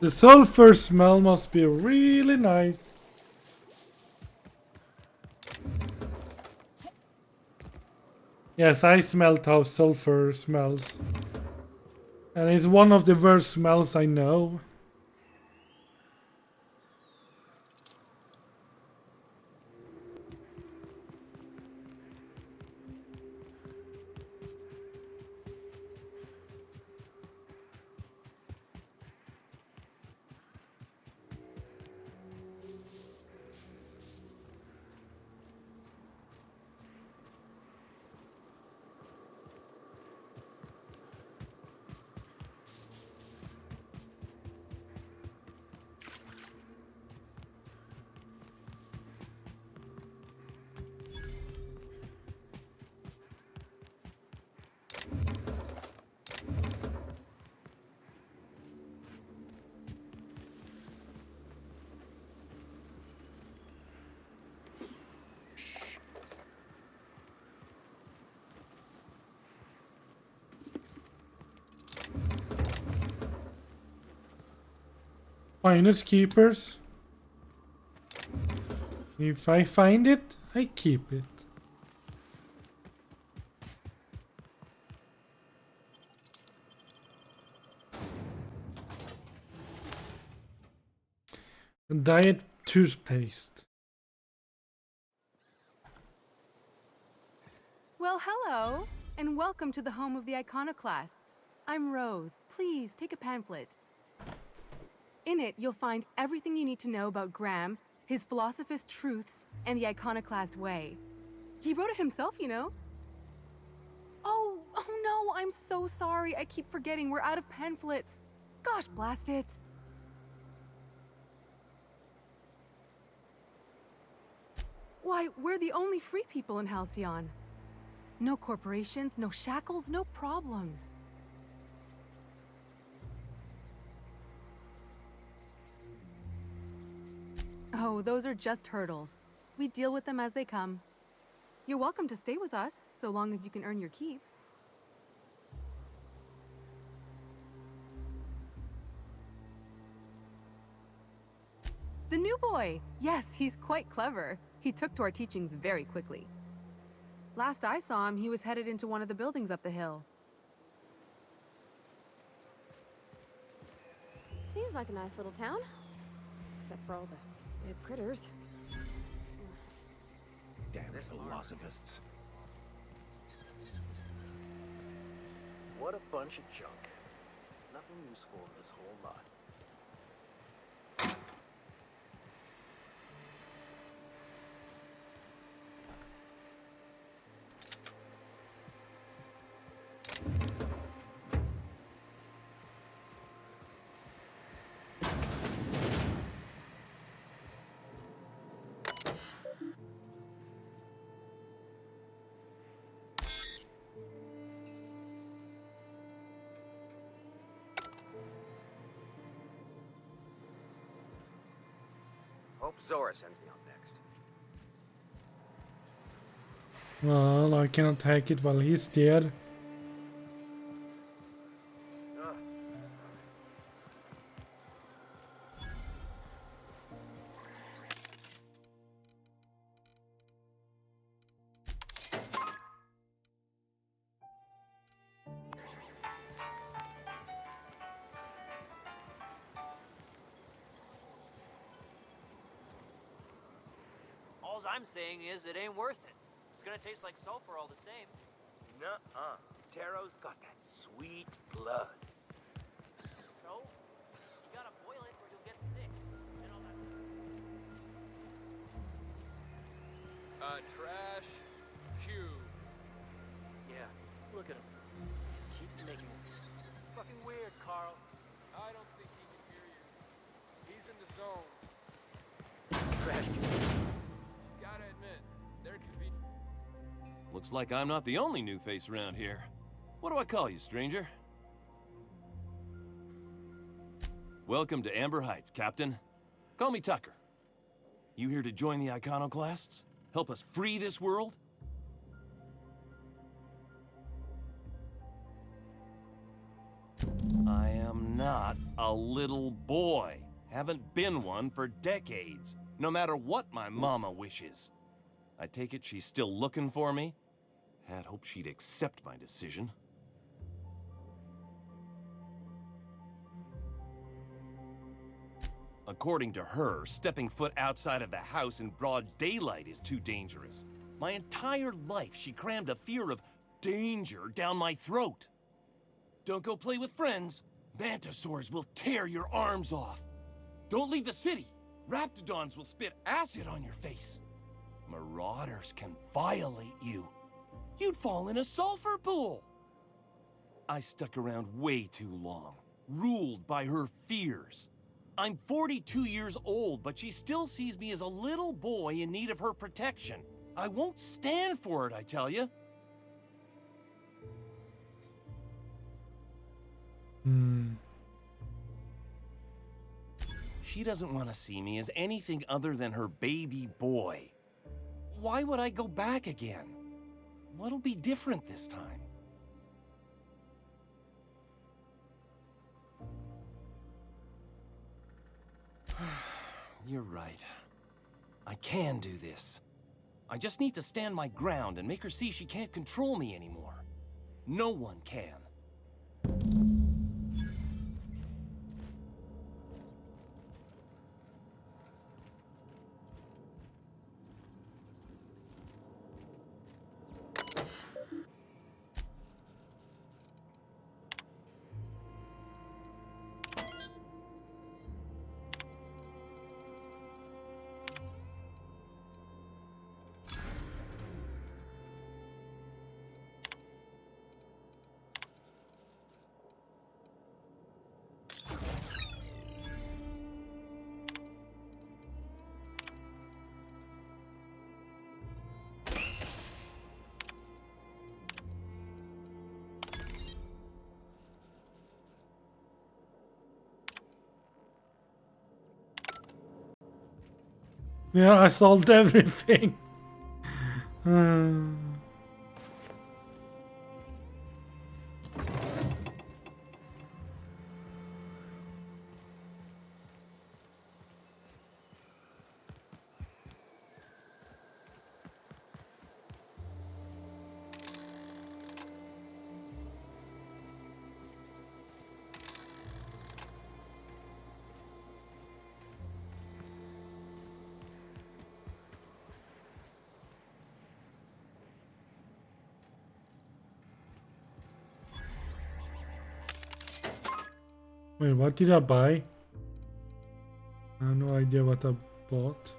The sulfur smell must be really nice. Yes, I smelled how sulfur smells. And it's one of the worst smells I know. Finest keepers. If I find it, I keep it. Diet toothpaste. Well, hello, and welcome to the home of the iconoclasts. I'm Rose. Please take a pamphlet. In it, you'll find everything you need to know about Graham, his philosophist truths, and the iconoclast way. He wrote it himself, you know. Oh no, I'm so sorry. I keep forgetting we're out of pamphlets. Gosh, blast it. Why, we're the only free people in Halcyon. No corporations, no shackles, no problems. Oh, those are just hurdles. We deal with them as they come. You're welcome to stay with us, so long as you can earn your keep. The new boy! Yes, he's quite clever. He took to our teachings very quickly. Last I saw him, he was headed into one of the buildings up the hill. Seems like a nice little town. Except for all the dead critters. Damn philosophists. What a bunch of junk. Nothing useful in this whole lot. Hope Zora sends me on next. Well, I cannot take it while he's dead. All I'm saying is it ain't worth it. It's gonna taste like sulfur all the same. Nuh-uh. Taro's got that sweet blood. So, you gotta boil it or you'll get sick. And all that. Trash cube. Yeah, look at him. He just keeps making it. Fucking weird, Carl. I don't think he can hear you. He's in the zone. Trash cube. Gotta admit, they're convenient. Looks like I'm not the only new face around here. What do I call you, stranger? Welcome to Amber Heights, Captain. Call me Tucker. You here to join the iconoclasts? Help us free this world? I am not a little boy. Haven't been one for decades, no matter what my mama wishes. I take it she's still looking for me? Had hoped she'd accept my decision. According to her, stepping foot outside of the house in broad daylight is too dangerous. My entire life, she crammed a fear of danger down my throat. Don't go play with friends. Mantisaurs will tear your arms off. Don't leave the city. Raptidons will spit acid on your face. Marauders can violate you. You'd fall in a sulfur pool. I stuck around way too long, ruled by her fears. I'm 42 years old, but she still sees me as a little boy in need of her protection. I won't stand for it, I tell you. She doesn't want to see me as anything other than her baby boy. Why would I go back again? What'll be different this time? You're right. I can do this. I just need to stand my ground and make her see she can't control me anymore. No one can. Yeah, I solved everything. Wait, what did I buy? I have no idea what I bought.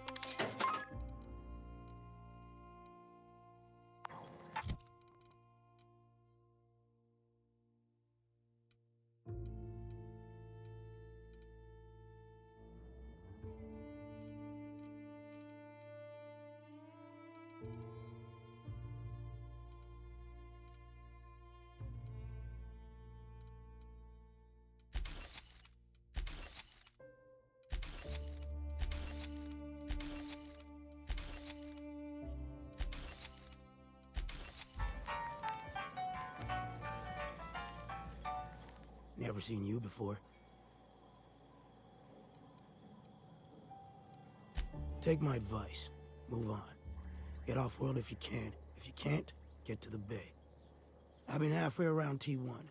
Never seen you before. Take my advice. Move on. Get off-world if you can. If you can't, get to the bay. I've been halfway around T1.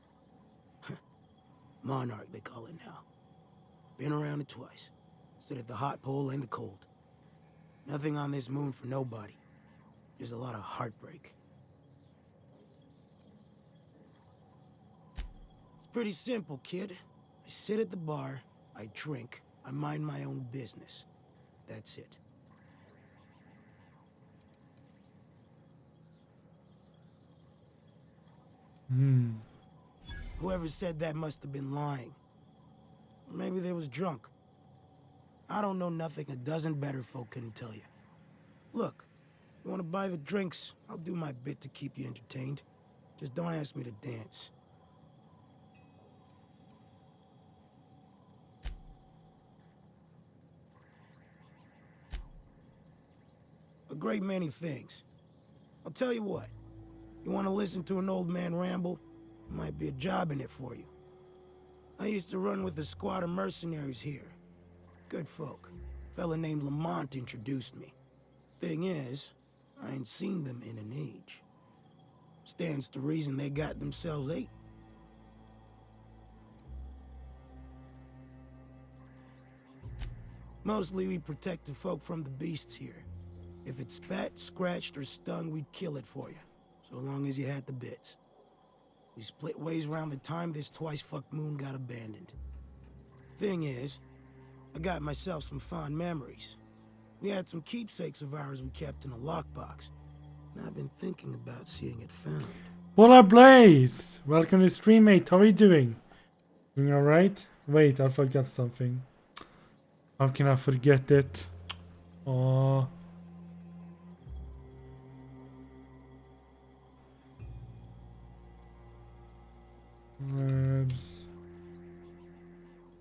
Monarch, they call it now. Been around it twice. Stood at the hot pole and the cold. Nothing on this moon for nobody. Just a lot of heartbreak. Pretty simple, kid. I sit at the bar, I drink, I mind my own business. That's it. Whoever said that must have been lying. Or maybe they was drunk. I don't know nothing a dozen better folk couldn't tell you. Look, you want to buy the drinks, I'll do my bit to keep you entertained. Just don't ask me to dance. A great many things. I'll tell you what. You want to listen to an old man ramble? There might be a job in it for you. I used to run with a squad of mercenaries here. Good folk. A fella named Lamont introduced me. Thing is, I ain't seen them in an age. Stands to reason they got themselves ate. Mostly we protected folk from the beasts here. If it spat, scratched, or stung, we'd kill it for you. So long as you had the bits. We split ways around the time this twice-fucked moon got abandoned. Thing is, I got myself some fond memories. We had some keepsakes of ours we kept in a lockbox. And I've been thinking about seeing it found. Polar Blaze! Welcome to stream, mate. How are you doing? Doing alright? Wait, I forgot something. How can I forget it? Oh.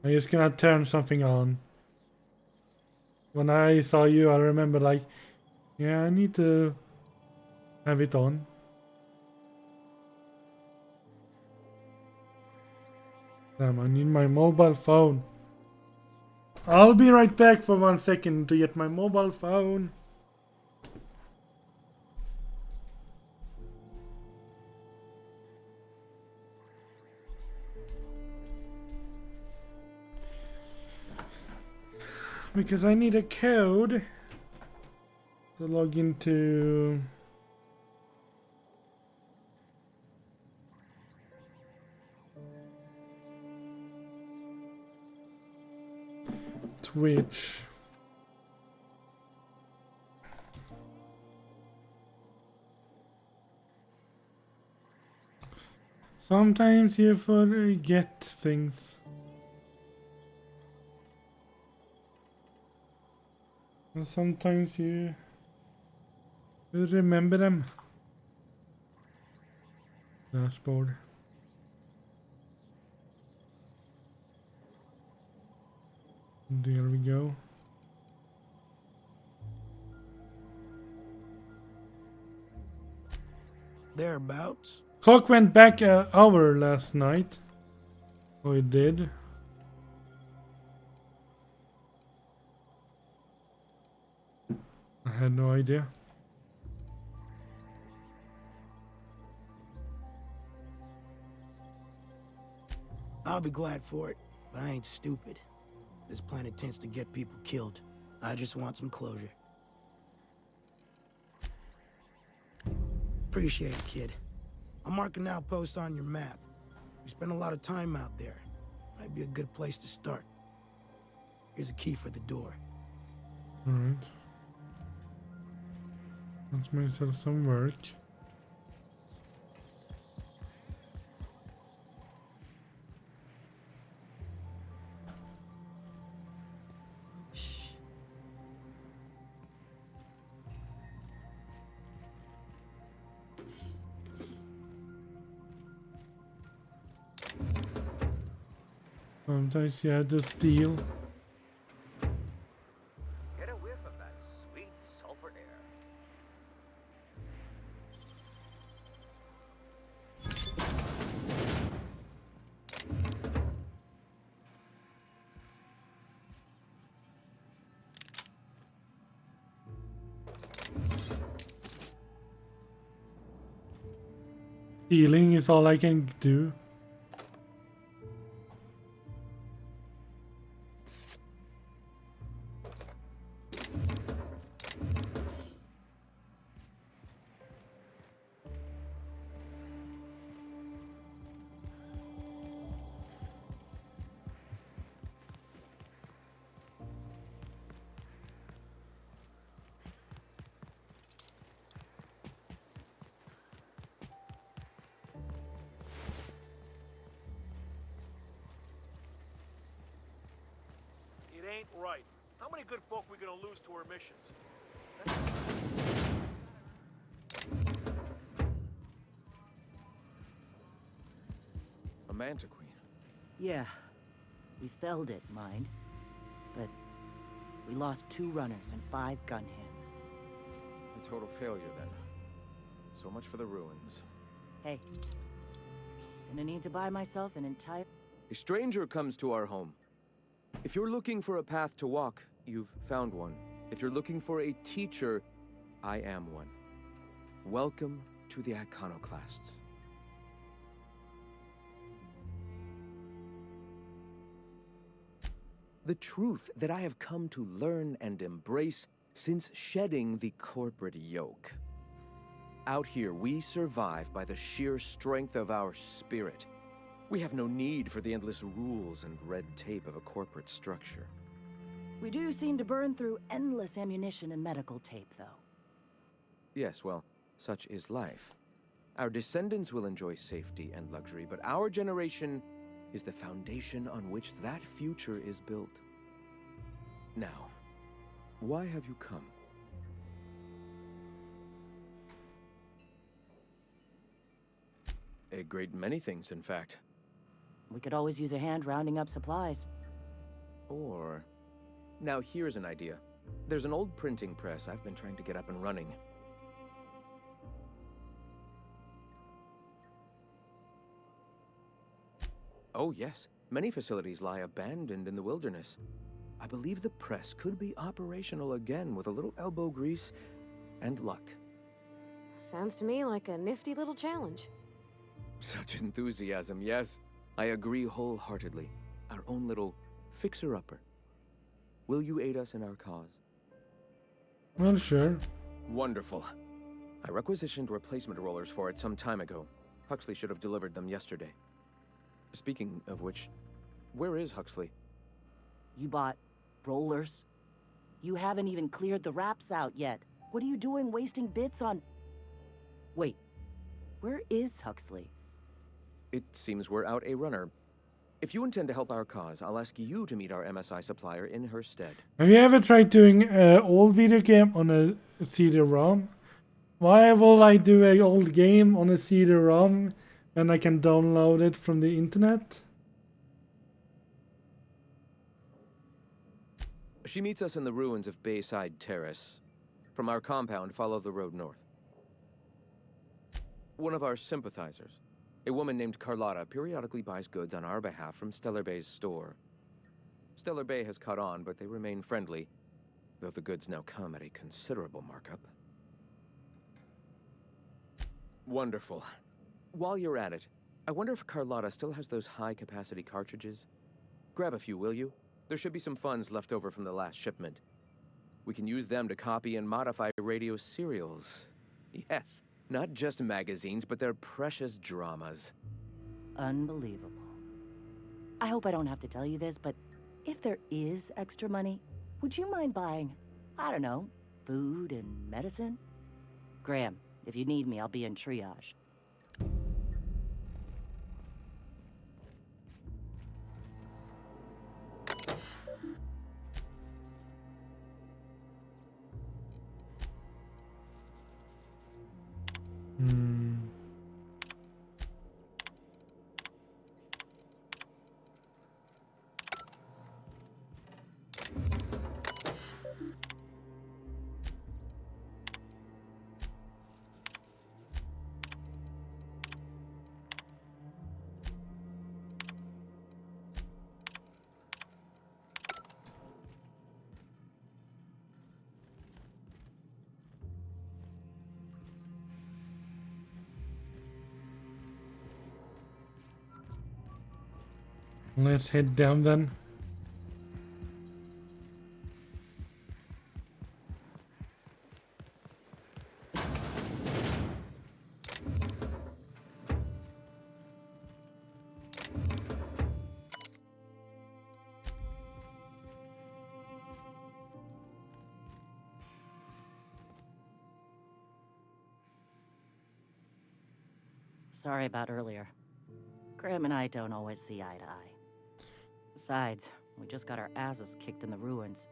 I'm just gonna turn something on. When I saw you, I remember like, yeah, I need to have it on. Damn, I need my mobile phone. I'll be right back for 1 second to get my mobile phone. Because I need a code to log into Twitch. Sometimes you forget things. And sometimes you remember them. Dashboard. There we go. Thereabouts. Clock went back an hour last night. Oh, it did. I had no idea. I'll be glad for it, but I ain't stupid. This planet tends to get people killed. I just want some closure. Appreciate it, kid. I'll mark an outpost on your map. We spend a lot of time out there. Might be a good place to start. Here's a key for the door. Alright. Let's myself some work. Sometimes you have to steal. Get a whiff of that sweet sulfur air. Stealing is all I can do. It ain't right. How many good folk we gonna lose to our missions? A Manta Queen. Yeah. We felled it, mind. But we lost 2 runners and 5 gun hands. A total failure, then. So much for the ruins. Hey. Gonna need to buy myself an entire... A stranger comes to our home. If you're looking for a path to walk, you've found one. If you're looking for a teacher, I am one. Welcome to the Iconoclasts. The truth that I have come to learn and embrace since shedding the corporate yoke. Out here, we survive by the sheer strength of our spirit. We have no need for the endless rules and red tape of a corporate structure. We do seem to burn through endless ammunition and medical tape, though. Yes, well, such is life. Our descendants will enjoy safety and luxury, but our generation is the foundation on which that future is built. Now, why have you come? A great many things, in fact. We could always use a hand rounding up supplies. Or... Now here's an idea. There's an old printing press I've been trying to get up and running. Oh yes, many facilities lie abandoned in the wilderness. I believe the press could be operational again with a little elbow grease and luck. Sounds to me like a nifty little challenge. Such enthusiasm, yes. I agree wholeheartedly. Our own little fixer-upper. Will you aid us in our cause? Well, sure. Wonderful. I requisitioned replacement rollers for it some time ago. Huxley should have delivered them yesterday. Speaking of which, where is Huxley? You bought rollers? You haven't even cleared the wraps out yet. What are you doing wasting bits on... Wait, where is Huxley? It seems we're out a runner. If you intend to help our cause, I'll ask you to meet our MSI supplier in her stead. Have you ever tried doing an old video game on a CD-ROM? Why will I do an old game on a CD-ROM when I can download it from the internet? She meets us in the ruins of Bayside Terrace. From our compound, follow the road north. One of our sympathizers, a woman named Carlotta, periodically buys goods on our behalf from Stellar Bay's store. Stellar Bay has caught on, but they remain friendly, though the goods now come at a considerable markup. Wonderful. While you're at it, I wonder if Carlotta still has those high-capacity cartridges? Grab a few, will you? There should be some funds left over from the last shipment. We can use them to copy and modify radio serials. Yes, not just magazines, but their precious dramas. Unbelievable. I hope I don't have to tell you this, but if there is extra money, would you mind buying, I don't know, food and medicine? Graham, if you need me, I'll be in triage. Let's head down then. Sorry about earlier. Graham and I don't always see eye to eye. Besides, we just got our asses kicked in the ruins.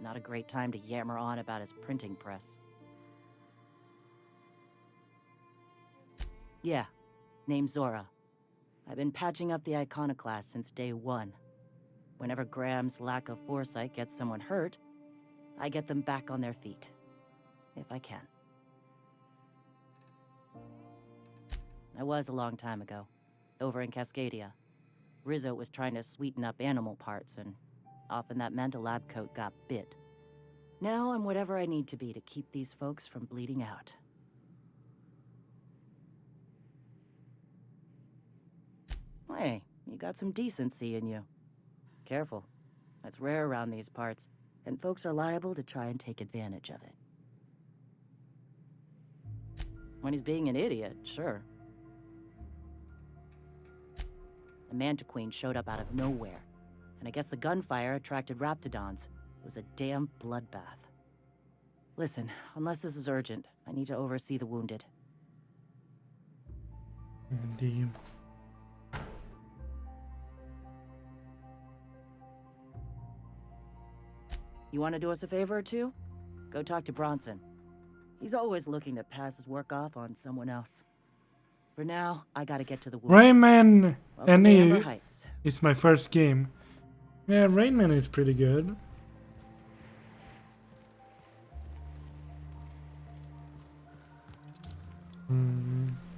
Not a great time to yammer on about his printing press. Yeah, name's Zora. I've been patching up the Iconoclast since day one. Whenever Graham's lack of foresight gets someone hurt, I get them back on their feet. If I can. I was a long time ago, over in Cascadia. Rizzo was trying to sweeten up animal parts, and often that meant a lab coat got bit. Now I'm whatever I need to be to keep these folks from bleeding out. Hey, you got some decency in you. Careful. That's rare around these parts, and folks are liable to try and take advantage of it. When he's being an idiot, sure. The Mantiqueen showed up out of nowhere, and I guess the gunfire attracted raptidons. It was a damn bloodbath. Listen, unless this is urgent, I need to oversee the wounded. Indeed. You want to do us a favor or two? Go talk to Bronson. He's always looking to pass his work off on someone else. For now, I gotta get to the wounded. Rayman Amber NE Heights. is my first game. Yeah, Rayman is pretty good.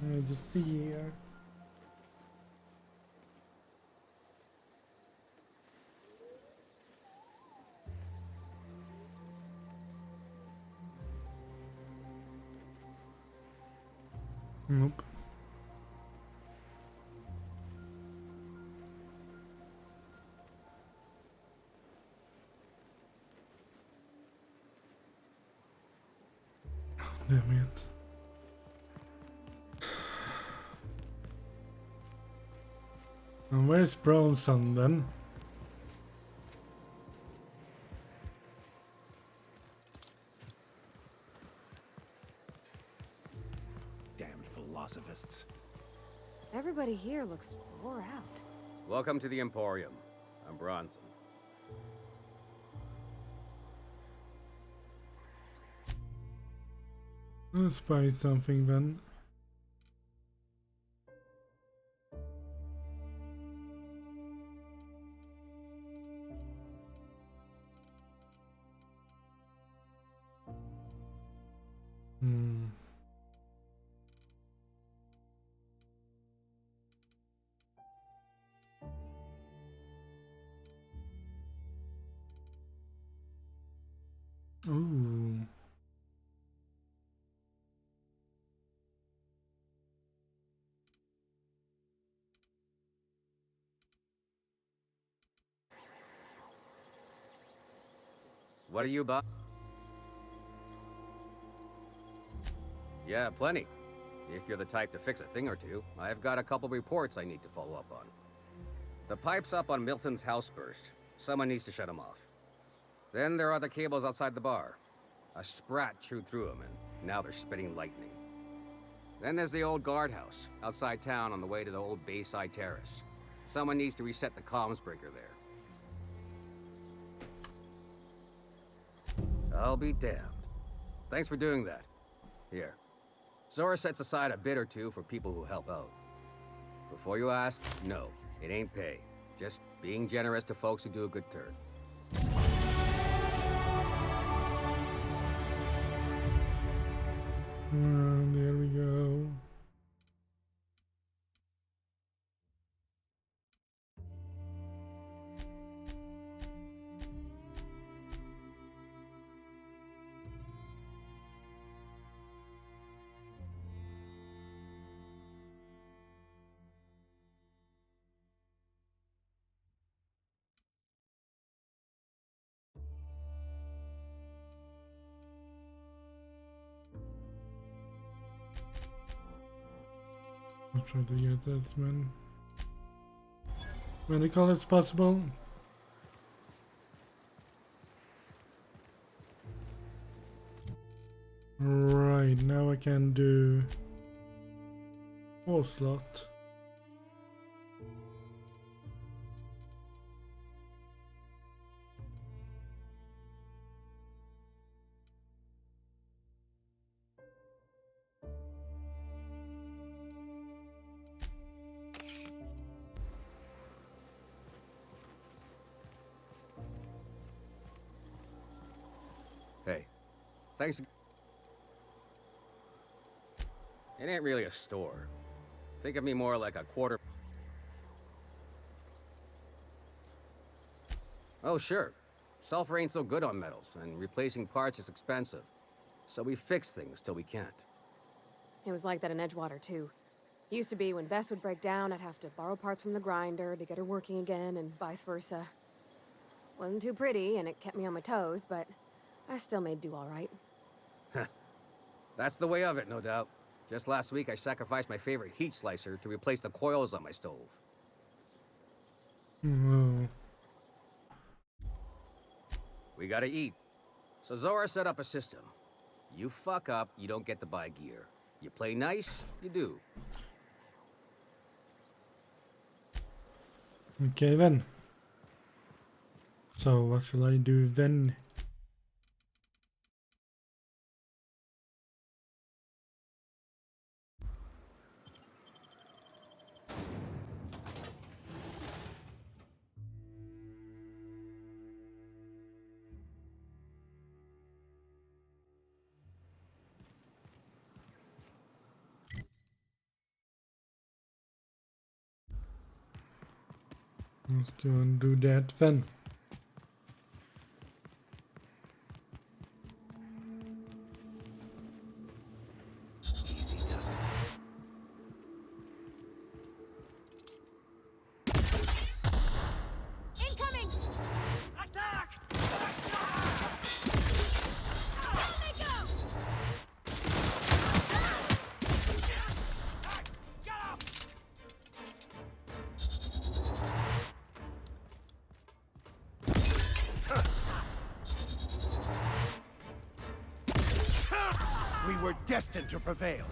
Let's just see here. Nope. Damn it. And where's Bronson then? Damned philosophists. Everybody here looks wore out. Welcome to the Emporium. I'm Bronson. Let's buy something then. Ooh. What are you about? Yeah, plenty. If you're the type to fix a thing or two, I've got a couple reports I need to follow up on. The pipes up on Milton's house burst. Someone needs to shut them off. Then there are the cables outside the bar. A sprat chewed through them, and now they're spitting lightning. Then there's the old guardhouse, outside town on the way to the old Bayside Terrace. Someone needs to reset the comms breaker there. I'll be damned. Thanks for doing that. Here. Zora sets aside a bit or two for people who help out. Before you ask, no, it ain't pay. Just being generous to folks who do a good turn. There we go. I'll try to get as medical as possible. Right, now I can do 4 slot. Hey, thanks. It ain't really a store. Think of me more like a quarter. Oh, sure. Sulfur ain't so good on metals, and replacing parts is expensive. So we fix things till we can't. It was like that in Edgewater, too. Used to be when Bess would break down, I'd have to borrow parts from the grinder to get her working again, and vice versa. Wasn't too pretty, and it kept me on my toes, but I still made do all right. That's the way of it, no doubt. Just last week, I sacrificed my favorite heat slicer to replace the coils on my stove. We gotta eat. So Zora set up a system. You fuck up, you don't get to buy gear. You play nice, you do. Okay then. So what shall I do then? Let's go and do that then. Incoming! Attack! Down they go! Get up! We were destined to prevail.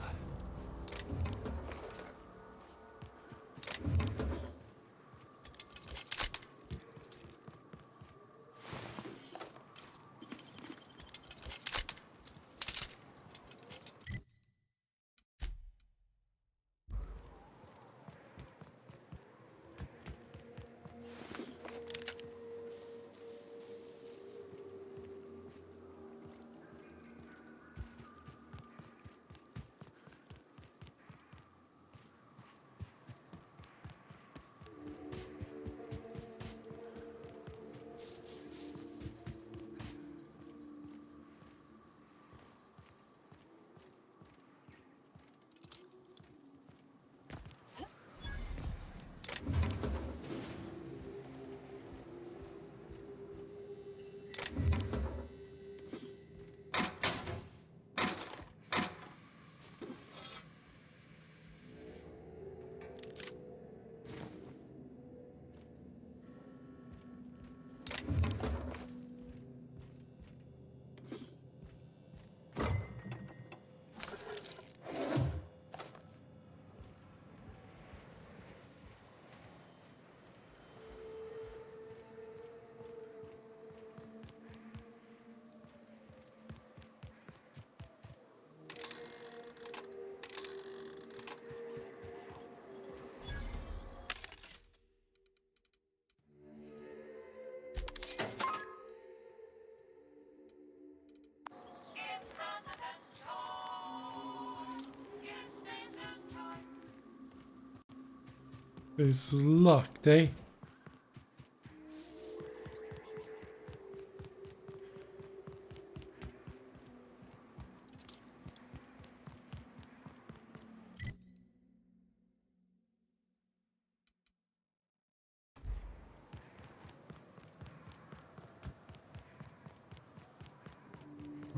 It's locked, eh?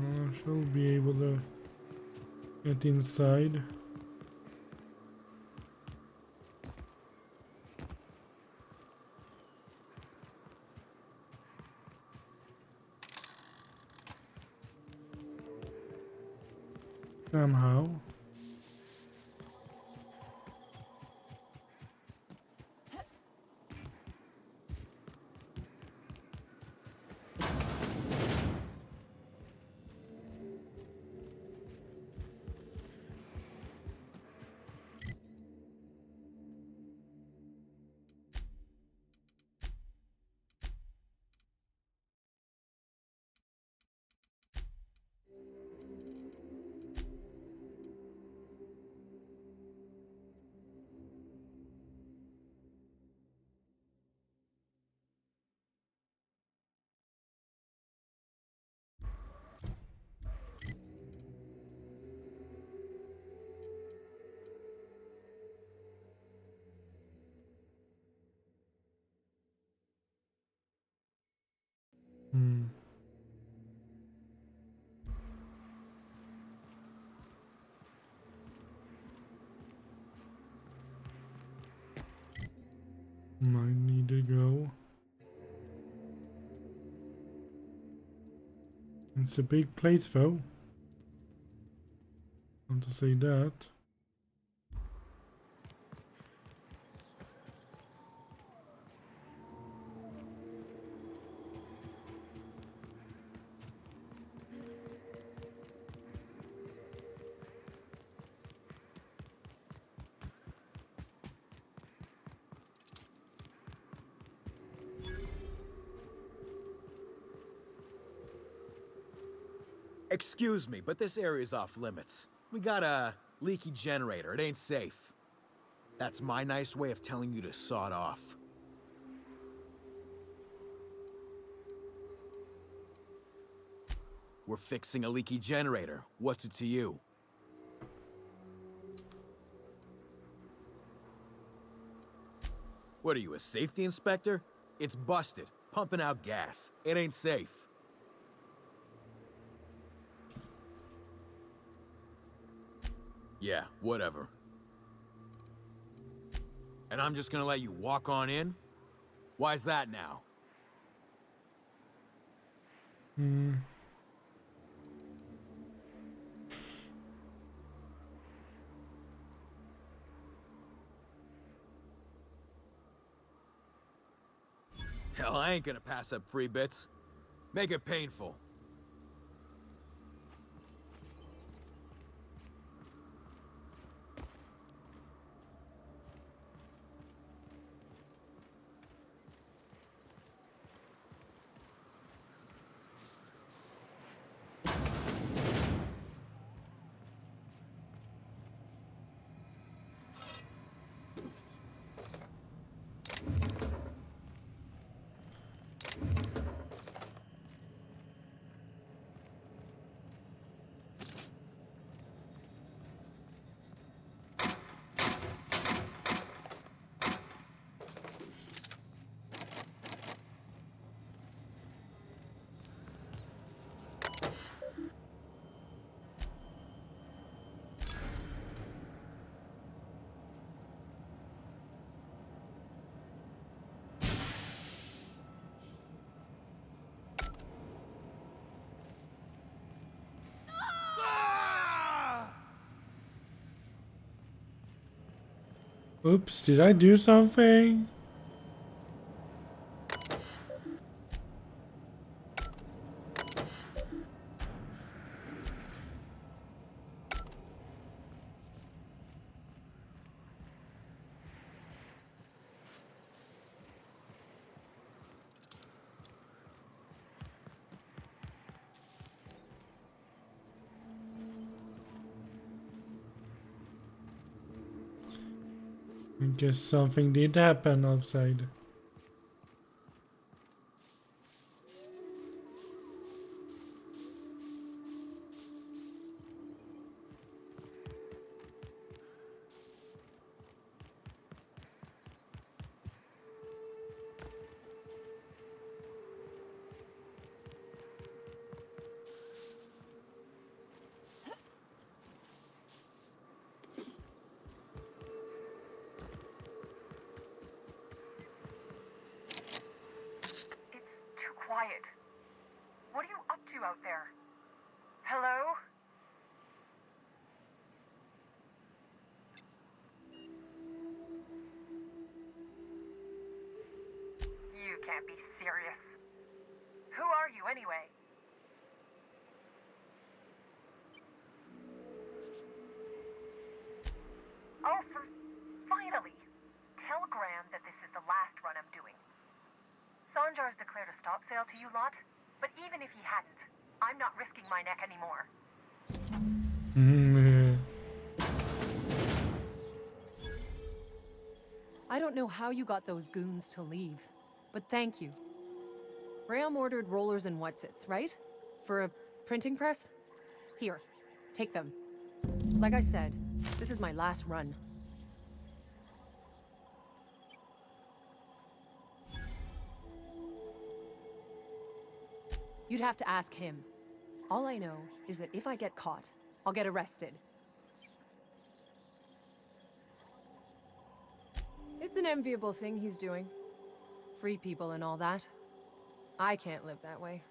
I shall be able to get inside. Somehow. It's a big place though. Want to say that. Excuse me, but this area's off limits. We got a leaky generator. It ain't safe. That's my nice way of telling you to sod off. We're fixing a leaky generator. What's it to you? What are you, a safety inspector? It's busted, pumping out gas. It ain't safe. Yeah, whatever. And I'm just gonna let you walk on in? Why's that now? Hell, I ain't gonna pass up free bits. Make it painful. Oops, did I do something? I guess something did happen outside. Quiet. What are you up to out there? Hello? You can't be serious. Who are you anyway? Oh, finally! Tell Graham that this is the last run I'm doing. Sanjar's declared a stop sale to you lot, but even if he hadn't, I'm not risking my neck anymore. I don't know how you got those goons to leave, but thank you. Graham ordered rollers and whatsits, right? For a printing press? Here, take them. Like I said, this is my last run. You'd have to ask him. All I know is that if I get caught, I'll get arrested. It's an enviable thing he's doing. Free people and all that. I can't live that way.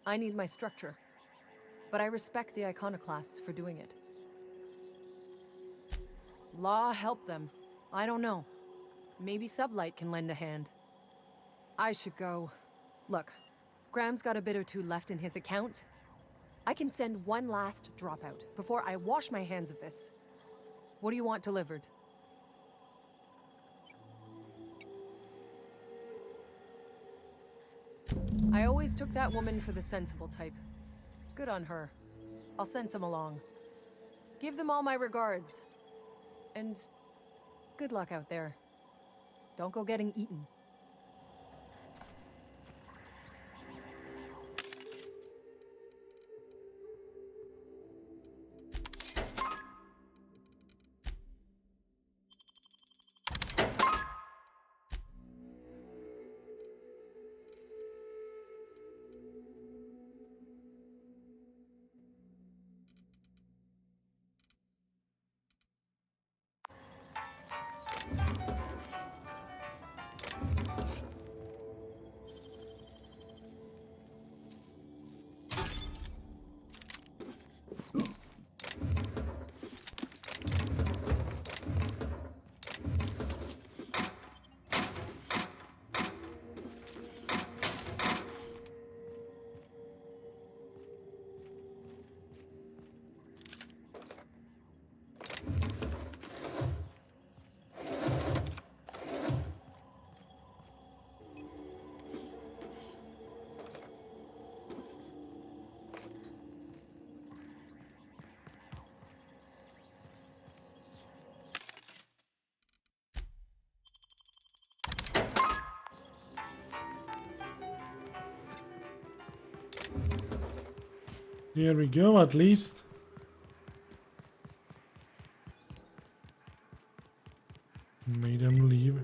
I need my structure. but I respect the iconoclasts for doing it. Law help them. I don't know. Maybe Sublight can lend a hand. I should go. Look, Graham's got a bit or two left in his account. I can send one last dropout before I wash my hands of this. What do you want delivered? I always took that woman for the sensible type. Good on her. I'll send some along. Give them all my regards. And good luck out there. Don't go getting eaten. Here we go, at least. Made them leave.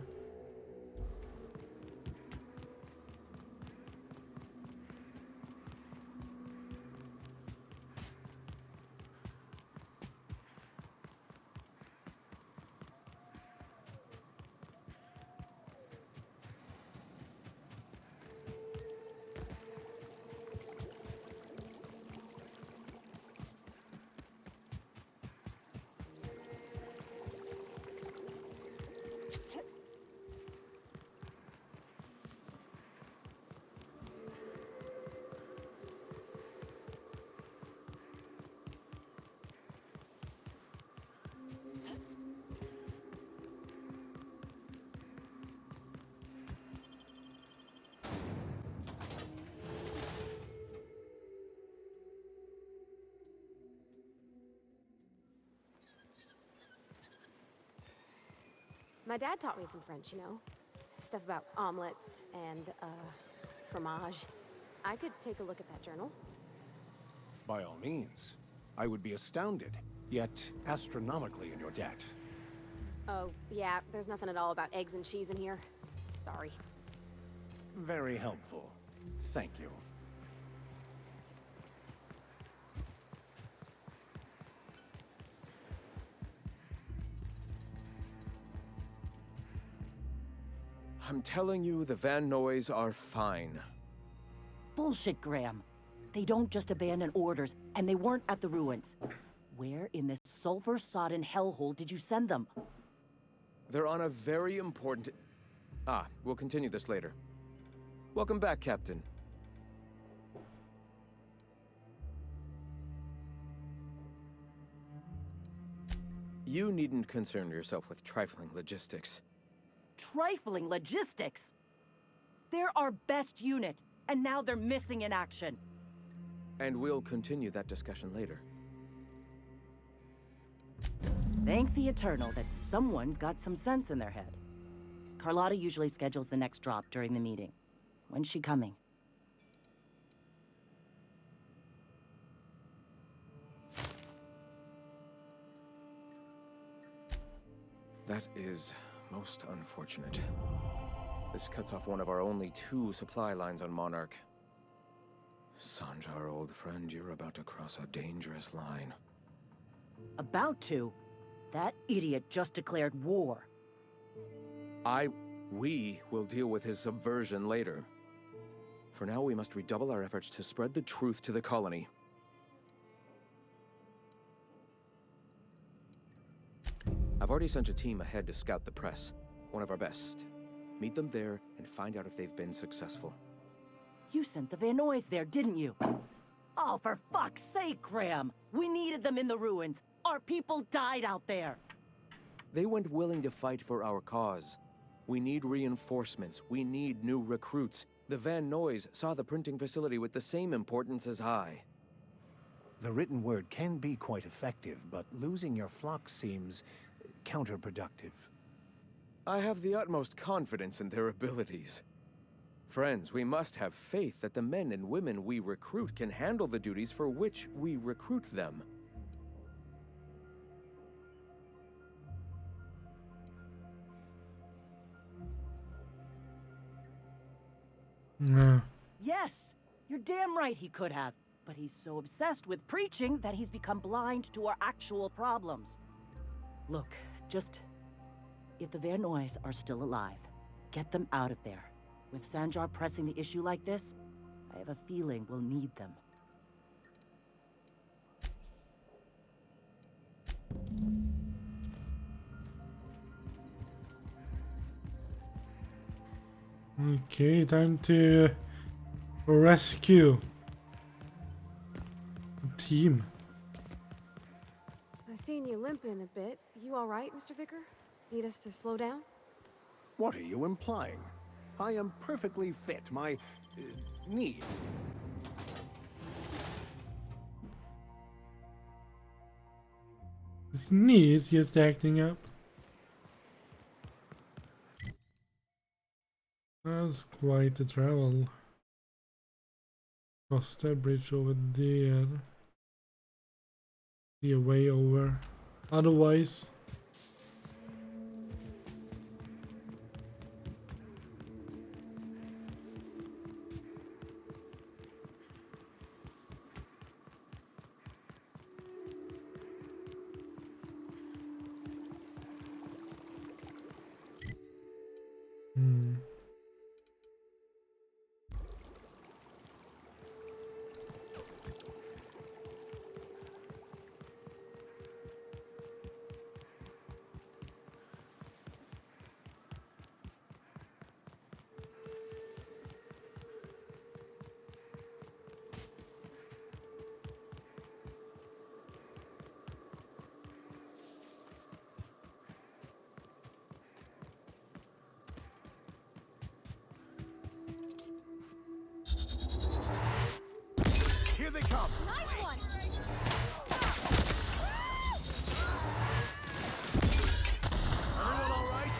My dad taught me some French, you know? Stuff about omelets and, fromage. I could take a look at that journal. By all means. I would be astounded, yet astronomically in your debt. Oh, yeah, there's nothing at all about eggs and cheese in here. Sorry. Very helpful. Thank you. I'm telling you, the Van Noys are fine. Bullshit, Graham. They don't just abandon orders, and they weren't at the ruins. Where in this sulfur-sodden hellhole did you send them? They're on a very important... Ah, we'll continue this later. Welcome back, Captain. You needn't concern yourself with trifling logistics. Trifling logistics? They're our best unit, and now they're missing in action. And we'll continue that discussion later. Thank the Eternal that someone's got some sense in their head. Carlotta usually schedules the next drop during the meeting. When's she coming? That is most unfortunate. This cuts off one of our only 2 supply lines on Monarch. Sanjar, old friend, you're about to cross a dangerous line. About to? That idiot just declared war. We will deal with his subversion later. For now, we must redouble our efforts to spread the truth to the colony. I've already sent a team ahead to scout the press. One of our best. Meet them there and find out if they've been successful. You sent the Van Noys there, didn't you? Oh, for fuck's sake, Graham! We needed them in the ruins. Our people died out there. They went willing to fight for our cause. We need reinforcements. We need new recruits. The Van Noys saw the printing facility with the same importance as I. The written word can be quite effective, but losing your flock seems counterproductive. I have the utmost confidence in their abilities. Friends, we must have faith that the men and women we recruit can handle the duties for which we recruit them. No. Yes, you're damn right he could have. But he's so obsessed with preaching that he's become blind to our actual problems. Look, just... if the Van Noys are still alive, get them out of there. With Sanjar pressing the issue like this, I have a feeling we'll need them. Okay, time to rescue the team. I've seen you limping a bit. You all right, Mr. Vicker? Need us to slow down? What are you implying? I am perfectly fit. My knee. His knee is just acting up. That's quite a travel. Cross that bridge over there. The way over. Otherwise. Here they come! Nice one! Everyone all right?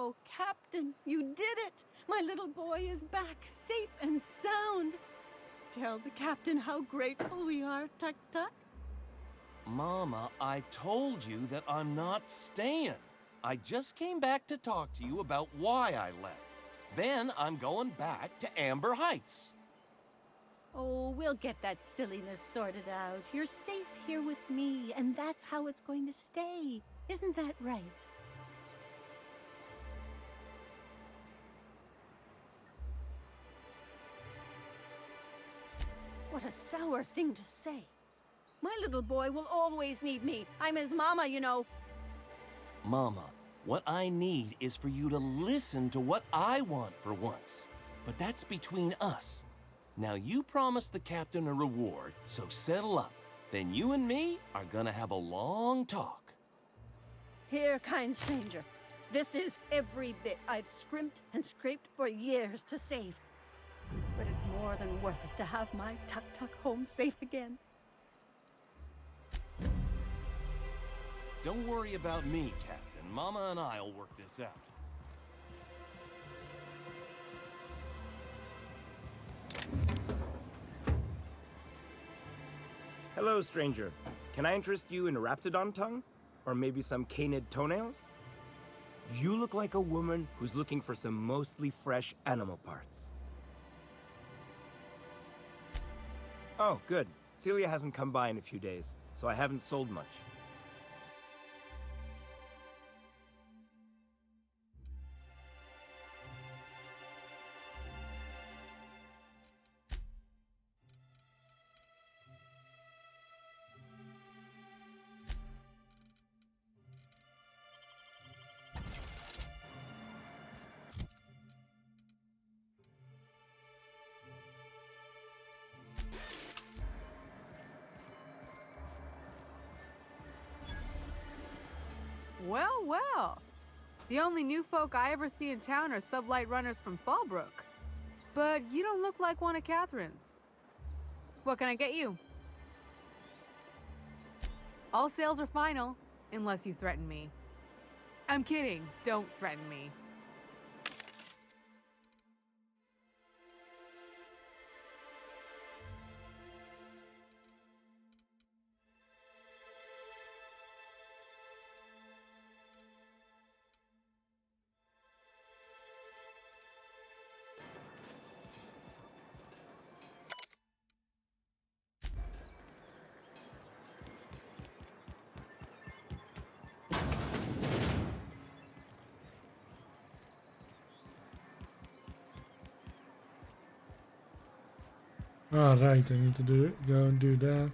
Oh, Captain, you did it! My little boy is back, safe and sound. Tell the captain how grateful we are, Tuk Tuk. Mama, I told you that I'm not staying. I just came back to talk to you about why I left. Then I'm going back to Amber Heights. Oh, we'll get that silliness sorted out. You're safe here with me, and that's how it's going to stay. Isn't that right? What a sour thing to say. My little boy will always need me. I'm his mama, you know. Mama, what I need is for you to listen to what I want for once. But that's between us. Now you promised the captain a reward, so settle up. Then you and me are gonna have a long talk. Here, kind stranger. This is every bit I've scrimped and scraped for years to save. But it's more than worth it to have my Tuk Tuk home safe again. Don't worry about me, Captain. Mama and I'll work this out. Hello, stranger. Can I interest you in Raptidon tongue? Or maybe some canid toenails? You look like a woman who's looking for some mostly fresh animal parts. Oh, good. Celia hasn't come by in a few days, so I haven't sold much. Well, well. The only new folk I ever see in town are sublight runners from Fallbrook. But you don't look like one of Catherine's. What can I get you? All sales are final, unless you threaten me. I'm kidding. Don't threaten me. Alright, I need to go and do that.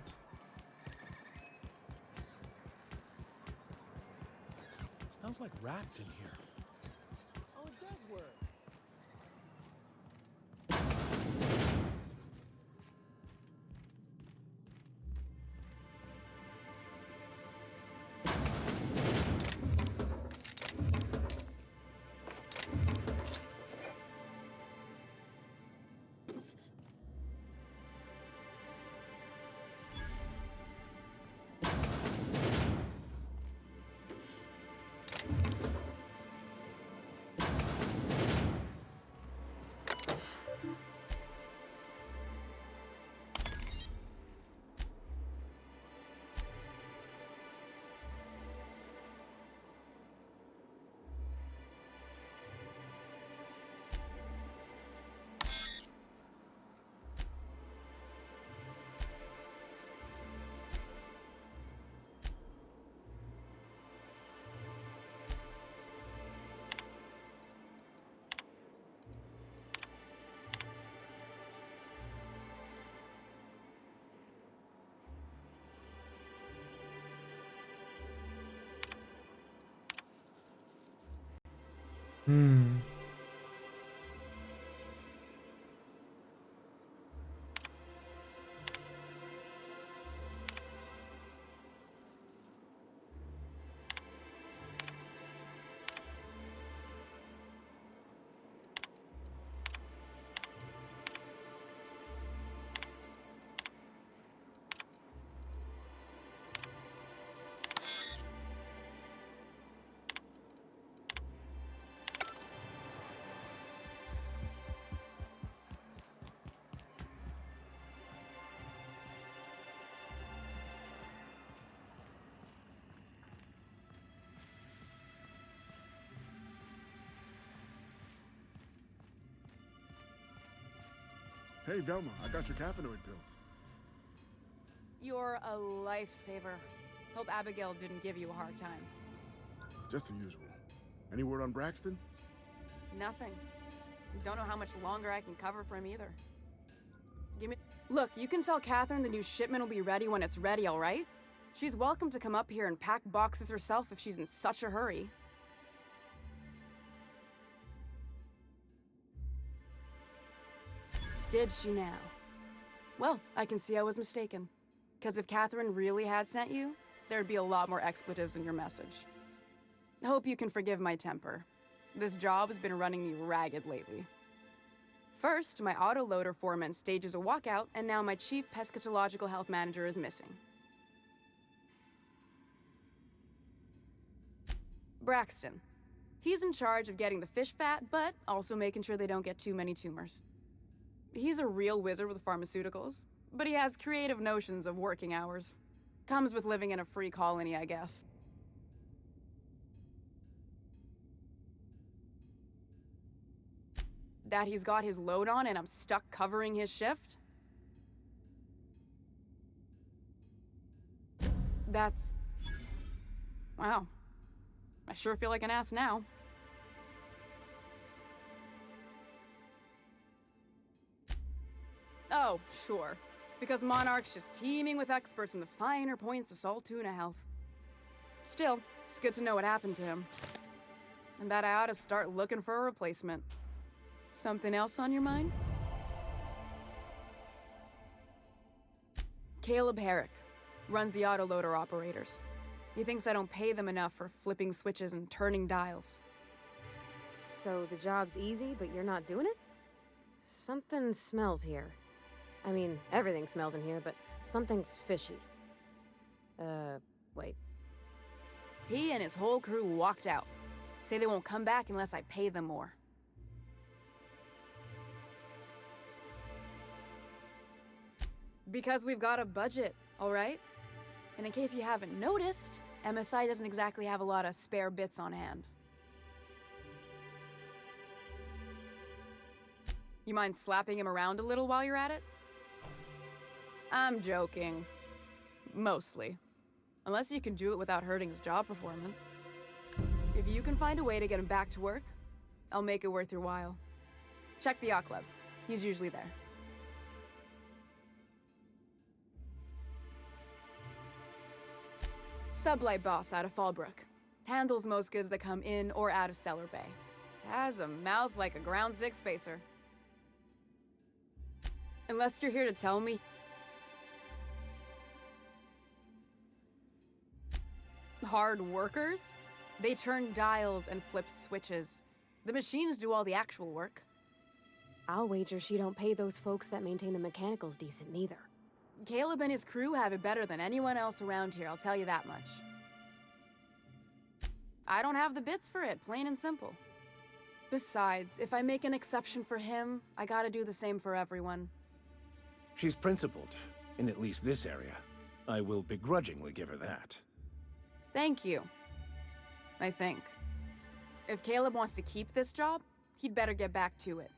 Smells like wrapped in here. Oh, it does work. Hmm. Hey, Velma, I got your caffeinoid pills. You're a lifesaver. Hope Abigail didn't give you a hard time. Just the usual. Any word on Braxton? Nothing. Don't know how much longer I can cover for him either. Look, you can tell Catherine the new shipment will be ready when it's ready, all right? She's welcome to come up here and pack boxes herself if she's in such a hurry. Did she now? Well, I can see I was mistaken. Because if Catherine really had sent you, there'd be a lot more expletives in your message. Hope you can forgive my temper. This job has been running me ragged lately. First, my autoloader foreman stages a walkout, and now my chief pescatological health manager is missing. Braxton. He's in charge of getting the fish fat, but also making sure they don't get too many tumors. He's a real wizard with pharmaceuticals, but he has creative notions of working hours. Comes with living in a free colony, I guess. That he's got his load on and I'm stuck covering his shift? That's... wow. I sure feel like an ass now. Oh, sure. Because Monarch's just teeming with experts in the finer points of salt tuna health. Still, it's good to know what happened to him. And that I ought to start looking for a replacement. Something else on your mind? Caleb Herrick runs the autoloader operators. He thinks I don't pay them enough for flipping switches and turning dials. So the job's easy, but you're not doing it? Something smells here. I mean, everything smells in here, but something's fishy. Wait. He and his whole crew walked out. Say they won't come back unless I pay them more. Because we've got a budget, all right? And in case you haven't noticed, MSI doesn't exactly have a lot of spare bits on hand. You mind slapping him around a little while you're at it? I'm joking. Mostly. Unless you can do it without hurting his job performance. If you can find a way to get him back to work, I'll make it worth your while. Check the yacht club. He's usually there. Sublight boss out of Fallbrook. Handles most goods that come in or out of Stellar Bay. Has a mouth like a ground six spacer. Unless you're here to tell me... hard workers? They turn dials and flip switches. The machines do all the actual work. I'll wager she don't pay those folks that maintain the mechanicals decent neither. Caleb and his crew have it better than anyone else around here, I'll tell you that much. I don't have the bits for it, plain and simple. Besides, if I make an exception for him, I gotta do the same for everyone. She's principled, in at least this area. I will begrudgingly give her that. Thank you. I think. If Caleb wants to keep this job, he'd better get back to it.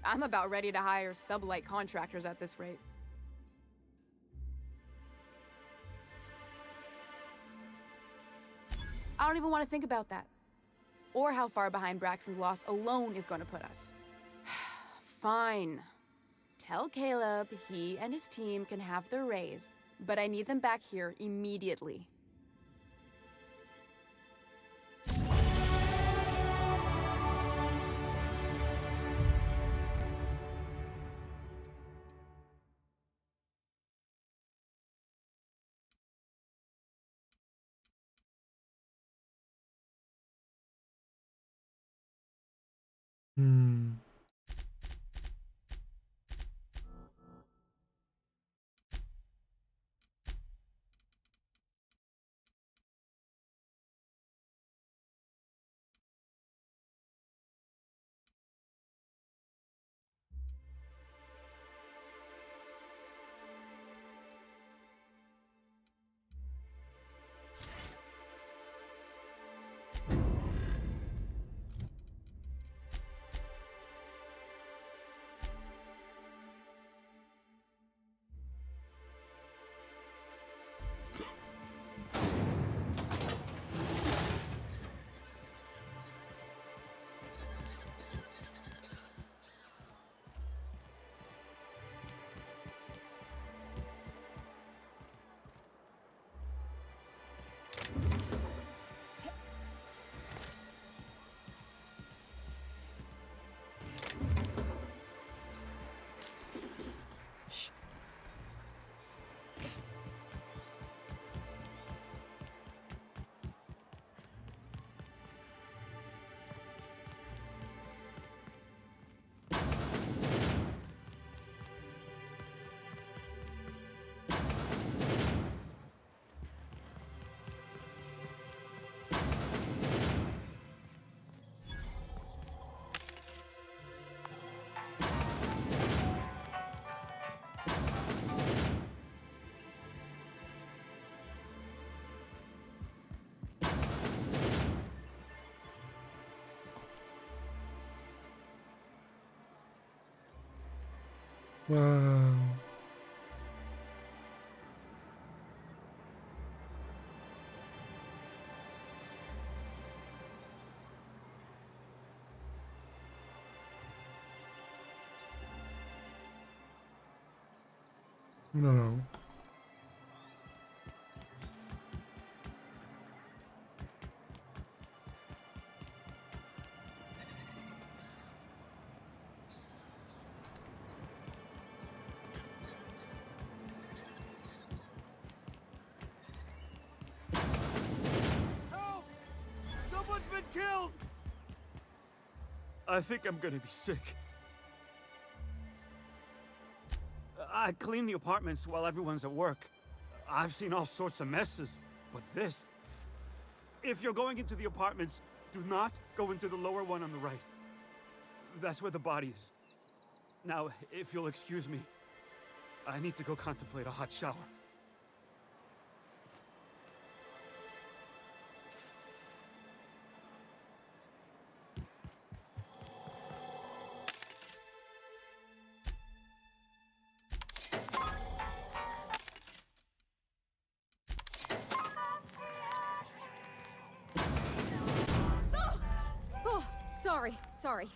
I'm about ready to hire sublight contractors at this rate. I don't even want to think about that. Or how far behind Braxton's loss alone is going to put us. Fine. Tell Caleb he and his team can have their raise, but I need them back here immediately. Wow. I don't know. Help! Someone's been killed! I think I'm gonna be sick. I clean the apartments while everyone's at work. I've seen all sorts of messes, but this... If you're going into the apartments, do not go into the lower one on the right. That's where the body is. Now, if you'll excuse me, I need to go contemplate a hot shower. Oh, sorry.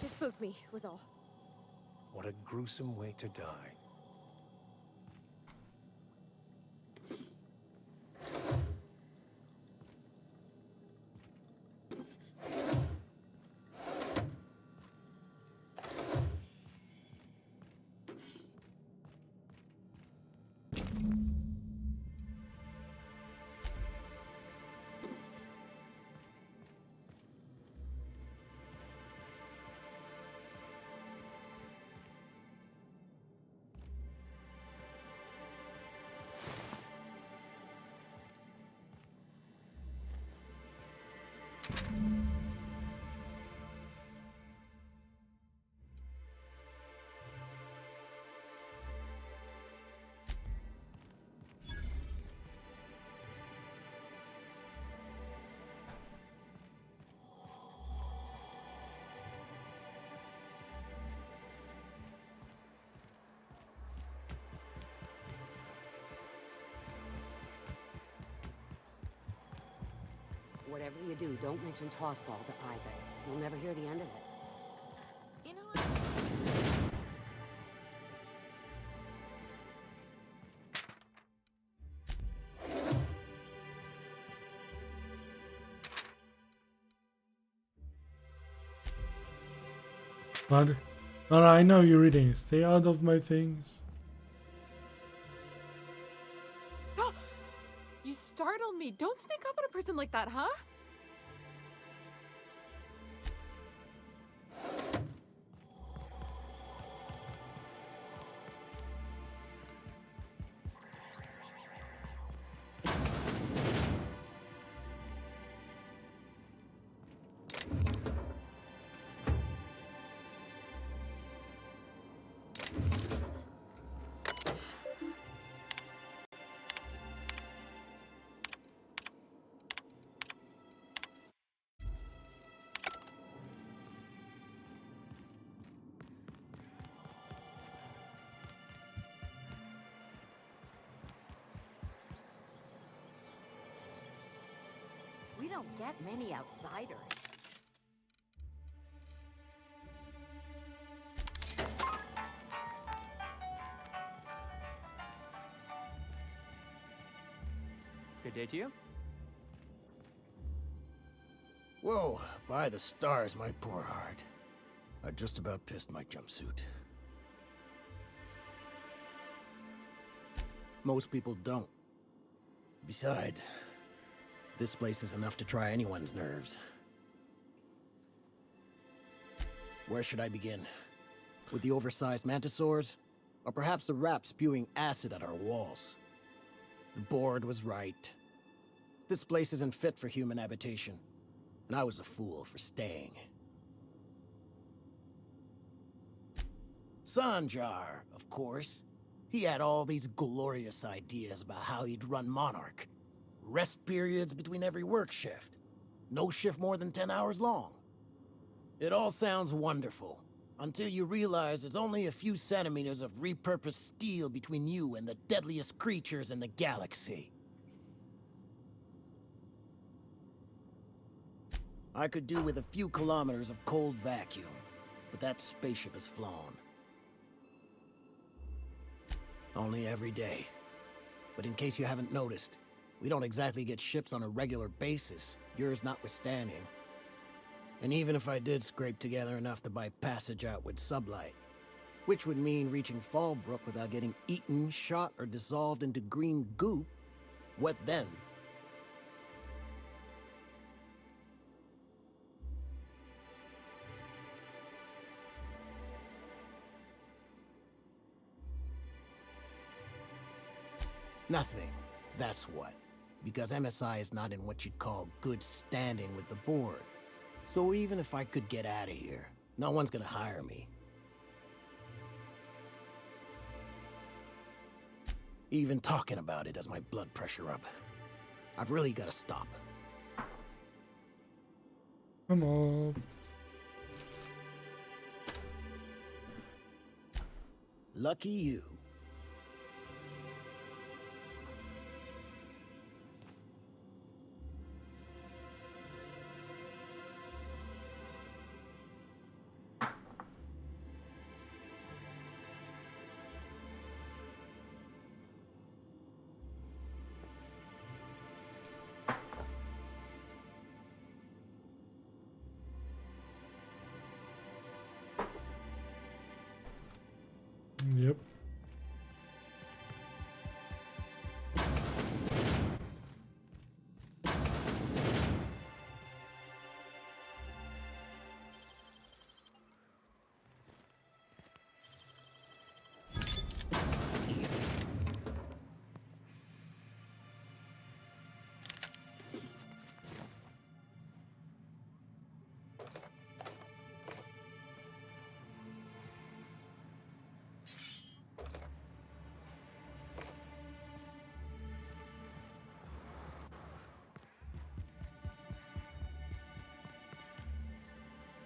Just spooked me, was all. What a gruesome way to die. Whatever you do, don't mention tossball to Isaac. You'll never hear the end of it. You know what? What? Alright, I know you're reading. Stay out of my things. You startled me. Don't sneak up on a person like that, huh? We don't get many outsiders. Good day to you. Whoa, by the stars, my poor heart. I just about pissed my jumpsuit. Most people don't. Besides, this place is enough to try anyone's nerves. Where should I begin? With the oversized mantisaurs? Or perhaps the rats spewing acid at our walls? The board was right. This place isn't fit for human habitation, and I was a fool for staying. Sanjar, of course. He had all these glorious ideas about how he'd run Monarch. Rest periods between every work shift. No shift more than 10 hours long. It all sounds wonderful, Until you realize there's only a few centimeters of repurposed steel between you and the deadliest creatures in the galaxy. I could do with a few kilometers of cold vacuum, but that spaceship has flown. Only every day. But in case you haven't noticed, we don't exactly get ships on a regular basis, yours notwithstanding. And even if I did scrape together enough to buy passage out with sublight, which would mean reaching Fallbrook without getting eaten, shot, or dissolved into green goop, what then? Nothing, that's what. Because MSI is not in what you'd call good standing with the board. So even if I could get out of here, no one's gonna hire me. Even talking about it has my blood pressure up. I've really gotta stop. Come on. Lucky you. Yep.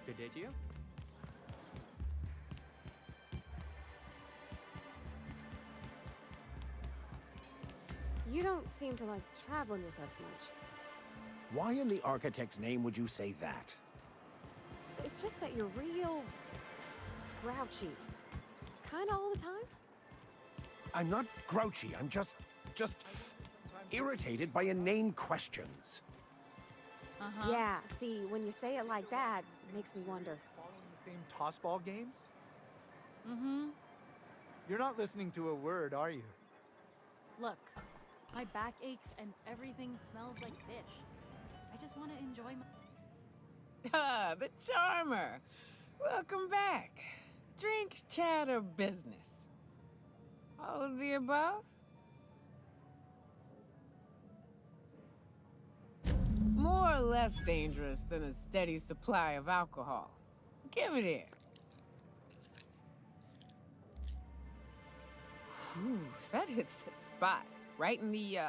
Good day to you. You don't seem to like traveling with us much. Why in the architect's name would you say that? It's just that you're real grouchy. Kinda all the time. I'm not grouchy, I'm just irritated by inane questions. Yeah, see, when you say it like that, it makes me wonder. Following the same tossball games? Mm-hmm. You're not listening to a word, are you? Look, my back aches and everything smells like fish. I just want to enjoy my... Ah, the charmer. Welcome back. Drink, chat, or business? All of the above? More or less dangerous than a steady supply of alcohol. Give it here. Whew, that hits the spot. Right in the,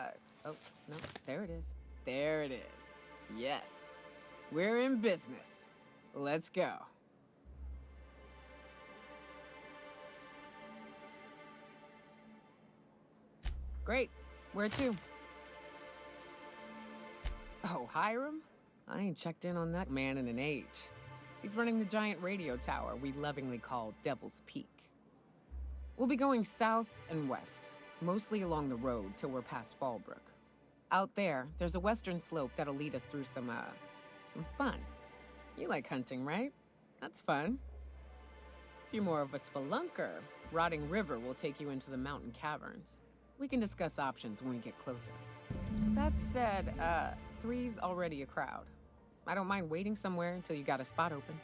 oh, no, there it is. There it is. Yes. We're in business. Let's go. Great. Where to? Oh, Hiram? I ain't checked in on that man in an age. He's running the giant radio tower we lovingly call Devil's Peak. We'll be going south and west, mostly along the road till we're past Fallbrook. Out there, there's a western slope that'll lead us through some fun. You like hunting, right? That's fun. If you're more of a spelunker, Rotting River will take you into the mountain caverns. We can discuss options when we get closer. That said, 3's already a crowd. I don't mind waiting somewhere until you got a spot open.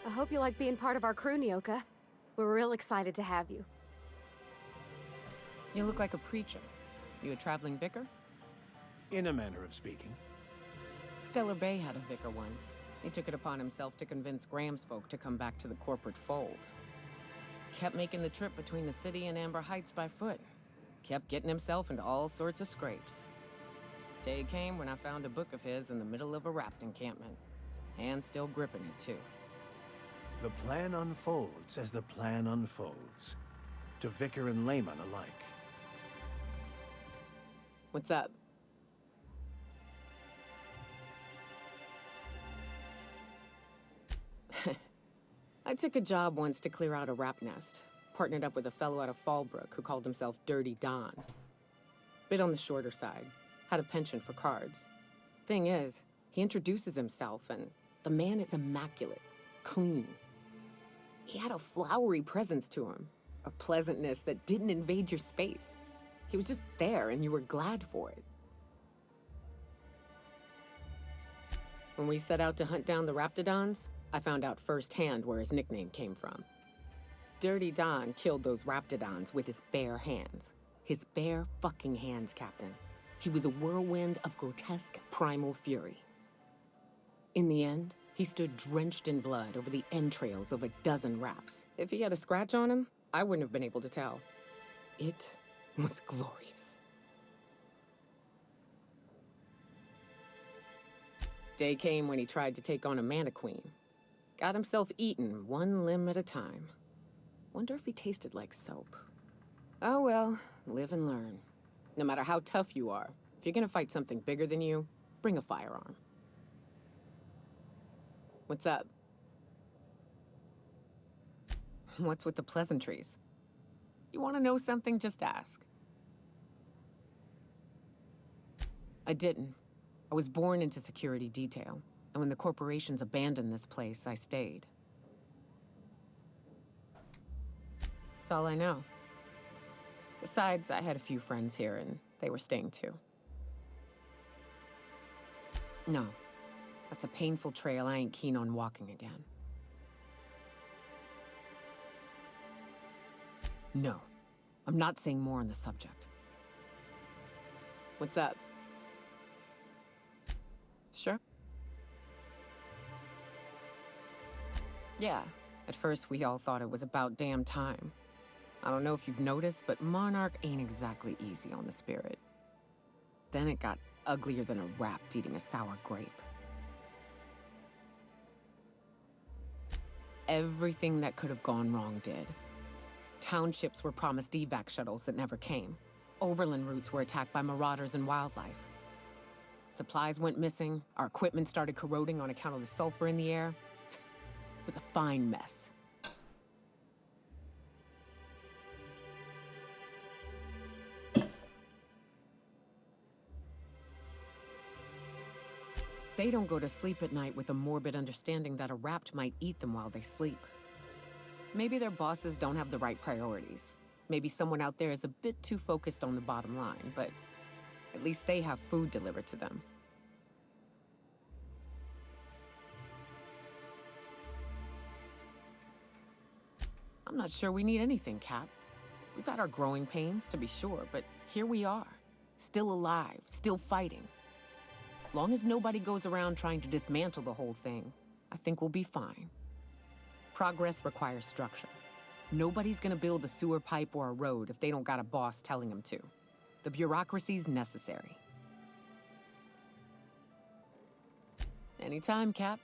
I hope you like being part of our crew, Nyoka. We're real excited to have you. You look like a preacher. You a traveling vicar? In a manner of speaking. Stellar Bay had a vicar once. He took it upon himself to convince Graham's folk to come back to the corporate fold. Kept making the trip between the city and Amber Heights by foot. Kept getting himself into all sorts of scrapes. Day came when I found a book of his in the middle of a rapt encampment. Hand still gripping it, too. The plan unfolds as the plan unfolds. To vicar and layman alike. What's up? I took a job once to clear out a rap nest. Partnered up with a fellow out of Fallbrook who called himself Dirty Don. Bit on the shorter side. Had a penchant for cards. Thing is, he introduces himself and the man is immaculate. Clean. He had a flowery presence to him. A pleasantness that didn't invade your space. He was just there and you were glad for it. When we set out to hunt down the Raptidons, I found out firsthand where his nickname came from. Dirty Don killed those Raptidons with his bare hands. His bare fucking hands, Captain. He was a whirlwind of grotesque primal fury. In the end, he stood drenched in blood over the entrails of a dozen raps. If he had a scratch on him, I wouldn't have been able to tell. It was glorious. Day came when he tried to take on a mana queen. Got himself eaten one limb at a time. Wonder if he tasted like soap. Oh well, live and learn. No matter how tough you are, if you're gonna fight something bigger than you, bring a firearm. What's up? What's with the pleasantries? You want to know something? Just ask. I didn't. I was born into security detail, and when the corporations abandoned this place, I stayed. That's all I know. Besides, I had a few friends here, and they were staying too. No, that's a painful trail I ain't keen on walking again. No, I'm not saying more on the subject. What's up? Sure. Yeah, at first we all thought it was about damn time. I don't know if you've noticed, but Monarch ain't exactly easy on the spirit. Then it got uglier than a rat eating a sour grape. Everything that could have gone wrong did. Townships were promised evac shuttles that never came. Overland routes were attacked by marauders and wildlife. Supplies went missing, our equipment started corroding on account of the sulfur in the air. It was a fine mess. They don't go to sleep at night with a morbid understanding that a rapt might eat them while they sleep. Maybe their bosses don't have the right priorities. Maybe someone out there is a bit too focused on the bottom line, but at least they have food delivered to them. I'm not sure we need anything, Cap. We've had our growing pains, to be sure, but here we are. Still alive, still fighting. Long as nobody goes around trying to dismantle the whole thing, I think we'll be fine. Progress requires structure. Nobody's gonna build a sewer pipe or a road if they don't got a boss telling them to. The bureaucracy's necessary. Anytime, Cap.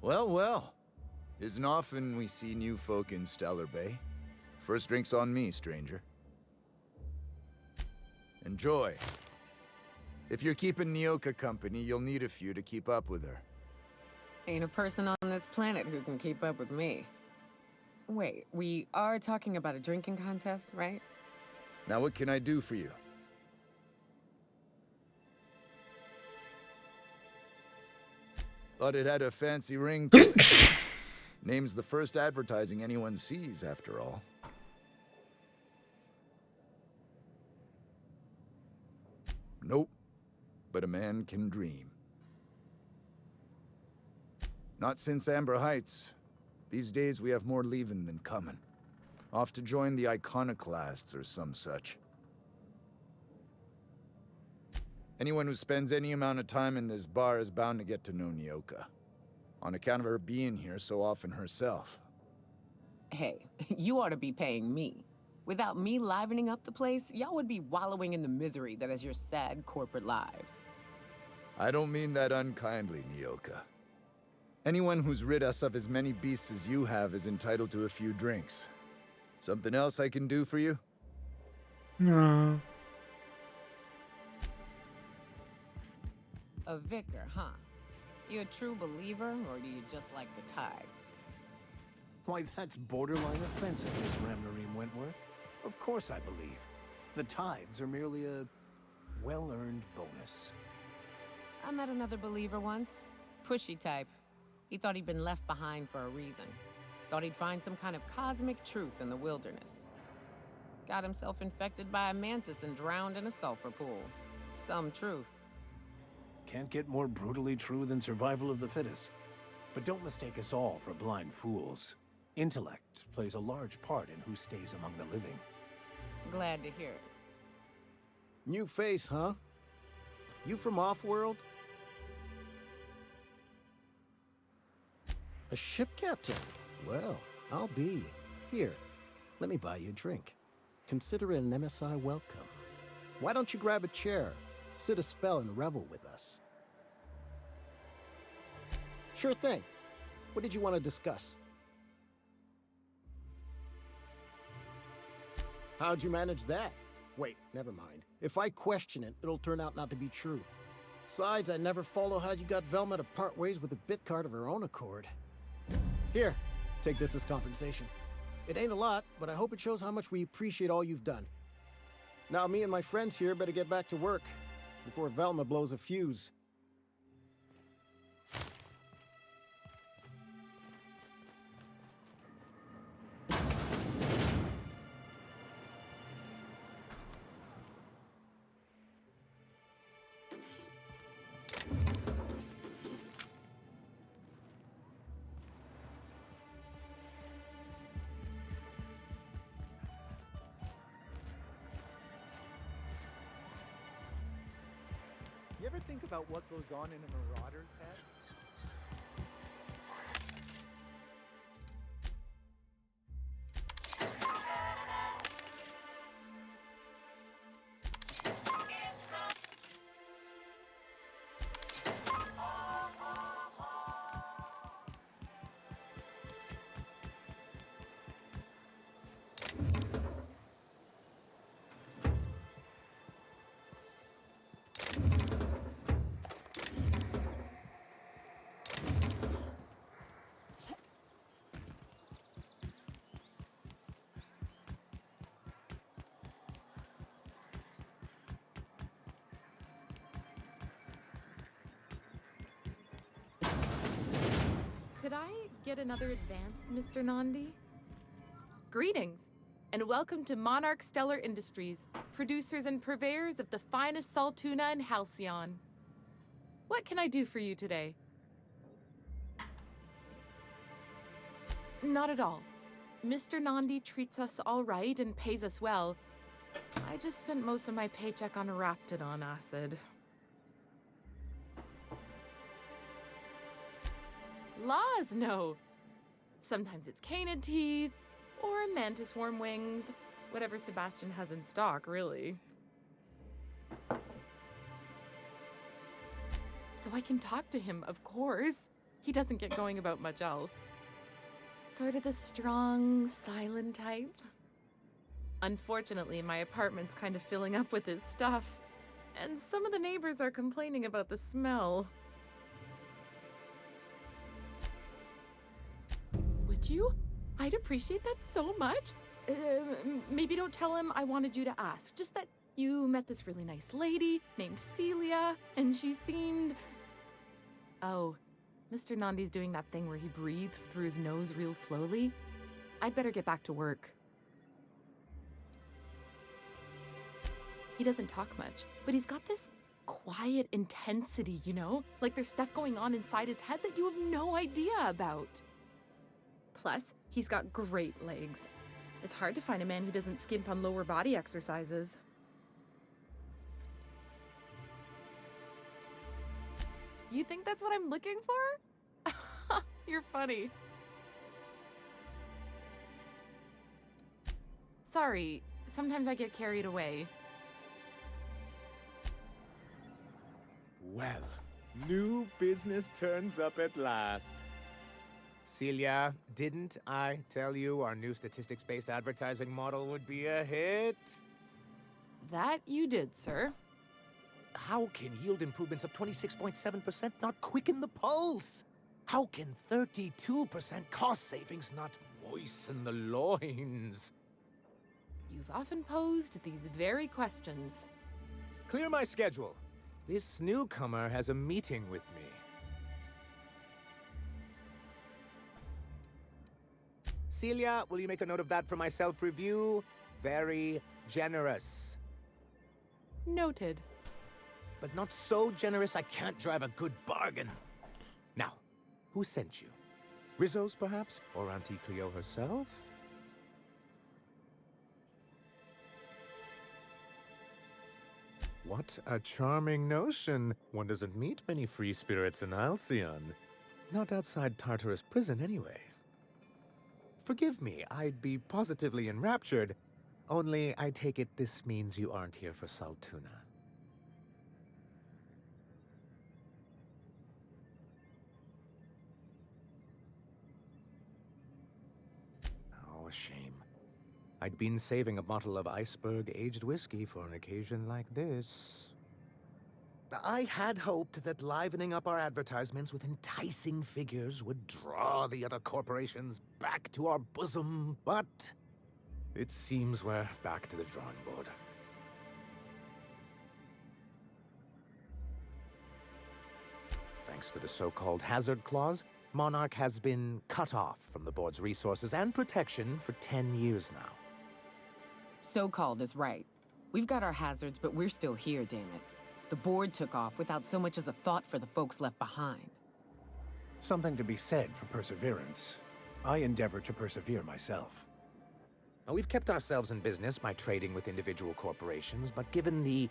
Well, well. Isn't often we see new folk in Stellar Bay. First drink's on me, stranger. Enjoy. If you're keeping Nyoka company, you'll need a few to keep up with her. Ain't a person on this planet who can keep up with me. Wait, we are talking about a drinking contest, right? Now what can I do for you? Thought it had a fancy ring to it. Name's the first advertising anyone sees, after all. Nope. But a man can dream. Not since Amber Heights. These days we have more leaving than coming. Off to join the iconoclasts or some such. Anyone who spends any amount of time in this bar is bound to get to know Nyoka. On account of her being here so often herself. Hey, you ought to be paying me. Without me livening up the place, y'all would be wallowing in the misery that is your sad corporate lives. I don't mean that unkindly, Nyoka. Anyone who's rid us of as many beasts as you have is entitled to a few drinks. Something else I can do for you? No. A vicar, huh? You a true believer, or do you just like the tithes? Why, that's borderline offensive, Miss Ramnarine Wentworth. Of course I believe. The tithes are merely a well-earned bonus. I met another believer once. Pushy type. He thought he'd been left behind for a reason. Thought he'd find some kind of cosmic truth in the wilderness. Got himself infected by a mantis and drowned in a sulfur pool. Some truth. Can't get more brutally true than survival of the fittest. But don't mistake us all for blind fools. Intellect plays a large part in who stays among the living. Glad to hear it. New face, huh? You from off-world? A ship captain? Well, I'll be. Here, let me buy you a drink. Consider it an MSI welcome. Why don't you grab a chair, sit a spell, and revel with us? Sure thing. What did you want to discuss? How'd you manage that? Wait, never mind. If I question it, it'll turn out not to be true. Besides, I never follow how you got Velma to part ways with the bit card of her own accord. Here, take this as compensation. It ain't a lot, but I hope it shows how much we appreciate all you've done. Now me and my friends here better get back to work before Velma blows a fuse. You ever think about what goes on in a marauder's head? Could I get another advance, Mr. Nandi? Greetings, and welcome to Monarch Stellar Industries, producers and purveyors of the finest salt tuna in Halcyon. What can I do for you today? Not at all. Mr. Nandi treats us all right and pays us well. I just spent most of my paycheck on Raptidon acid. Laws, no. Sometimes it's canid teeth, or mantis worm wings, whatever Sebastian has in stock, really. So I can talk to him, of course. He doesn't get going about much else. Sort of the strong, silent type. Unfortunately, my apartment's kind of filling up with his stuff, and some of the neighbors are complaining about the smell. Would you? I'd appreciate that so much. Maybe don't tell him I wanted you to ask. Just that you met this really nice lady named Celia, and she seemed... Oh, Mr. Nandi's doing that thing where he breathes through his nose real slowly. I'd better get back to work. He doesn't talk much, but he's got this quiet intensity, you know? Like there's stuff going on inside his head that you have no idea about. Plus, he's got great legs. It's hard to find a man who doesn't skimp on lower body exercises. You think that's what I'm looking for? You're funny. Sorry, sometimes I get carried away. Well, new business turns up at last. Celia, didn't I tell you our new statistics-based advertising model would be a hit? That you did, sir. How can yield improvements of 26.7% not quicken the pulse? How can 32% cost savings not moisten the loins? You've often posed these very questions. Clear my schedule. This newcomer has a meeting with me. Celia, will you make a note of that for my self-review? Very generous. Noted. But not so generous I can't drive a good bargain. Now, who sent you? Rizzo's, perhaps? Or Auntie Cleo herself? What a charming notion. One doesn't meet many free spirits in Halcyon. Not outside Tartarus prison, anyway. Forgive me, I'd be positively enraptured. Only, I take it this means you aren't here for Saltuna. Oh, a shame. I'd been saving a bottle of iceberg-aged whiskey for an occasion like this. I had hoped that livening up our advertisements with enticing figures would draw the other corporations back to our bosom, but it seems we're back to the drawing board. Thanks to the so-called hazard clause, Monarch has been cut off from the board's resources and protection for 10 years now. So-called is right. We've got our hazards, but we're still here, damn it. The board took off without so much as a thought for the folks left behind. Something to be said for perseverance. I endeavor to persevere myself. Now, we've kept ourselves in business by trading with individual corporations, but given the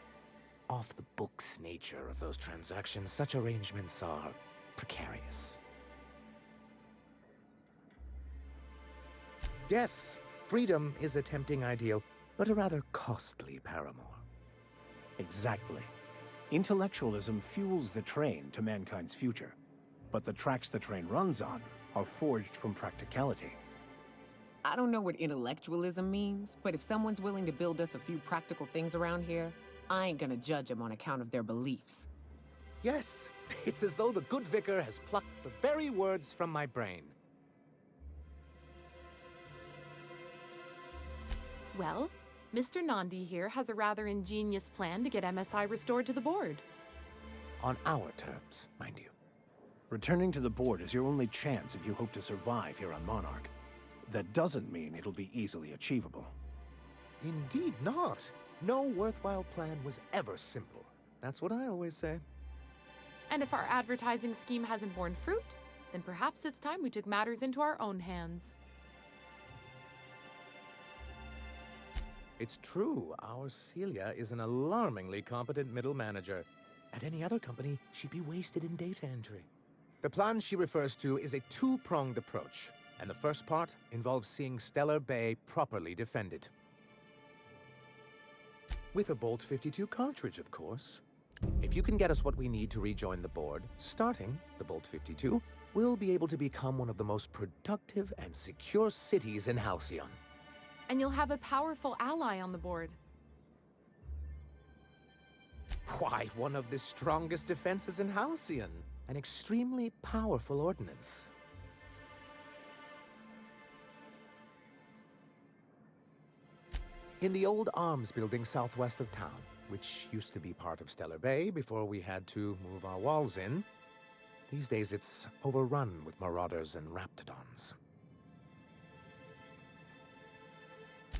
off-the-books nature of those transactions, such arrangements are precarious. Yes, freedom is a tempting ideal, but a rather costly paramour. Exactly. Intellectualism fuels the train to mankind's future, but the tracks the train runs on are forged from practicality. I don't know what intellectualism means, but if someone's willing to build us a few practical things around here, I ain't gonna judge them on account of their beliefs. Yes, it's as though the good vicar has plucked the very words from my brain. Well, Mr. Nandi here has a rather ingenious plan to get MSI restored to the board. On our terms, mind you. Returning to the board is your only chance if you hope to survive here on Monarch. That doesn't mean it'll be easily achievable. Indeed not. No worthwhile plan was ever simple. That's what I always say. And if our advertising scheme hasn't borne fruit, then perhaps it's time we took matters into our own hands. It's true, our Celia is an alarmingly competent middle manager. At any other company, she'd be wasted in data entry. The plan she refers to is a two-pronged approach, and the first part involves seeing Stellar Bay properly defended. With a Bolt 52 cartridge, of course. If you can get us what we need to rejoin the board, starting the Bolt 52, we'll be able to become one of the most productive and secure cities in Halcyon. And you'll have a powerful ally on the board. Why, one of the strongest defenses in Halcyon. An extremely powerful ordnance. In the old arms building southwest of town, which used to be part of Stellar Bay before we had to move our walls in, these days it's overrun with marauders and raptidons.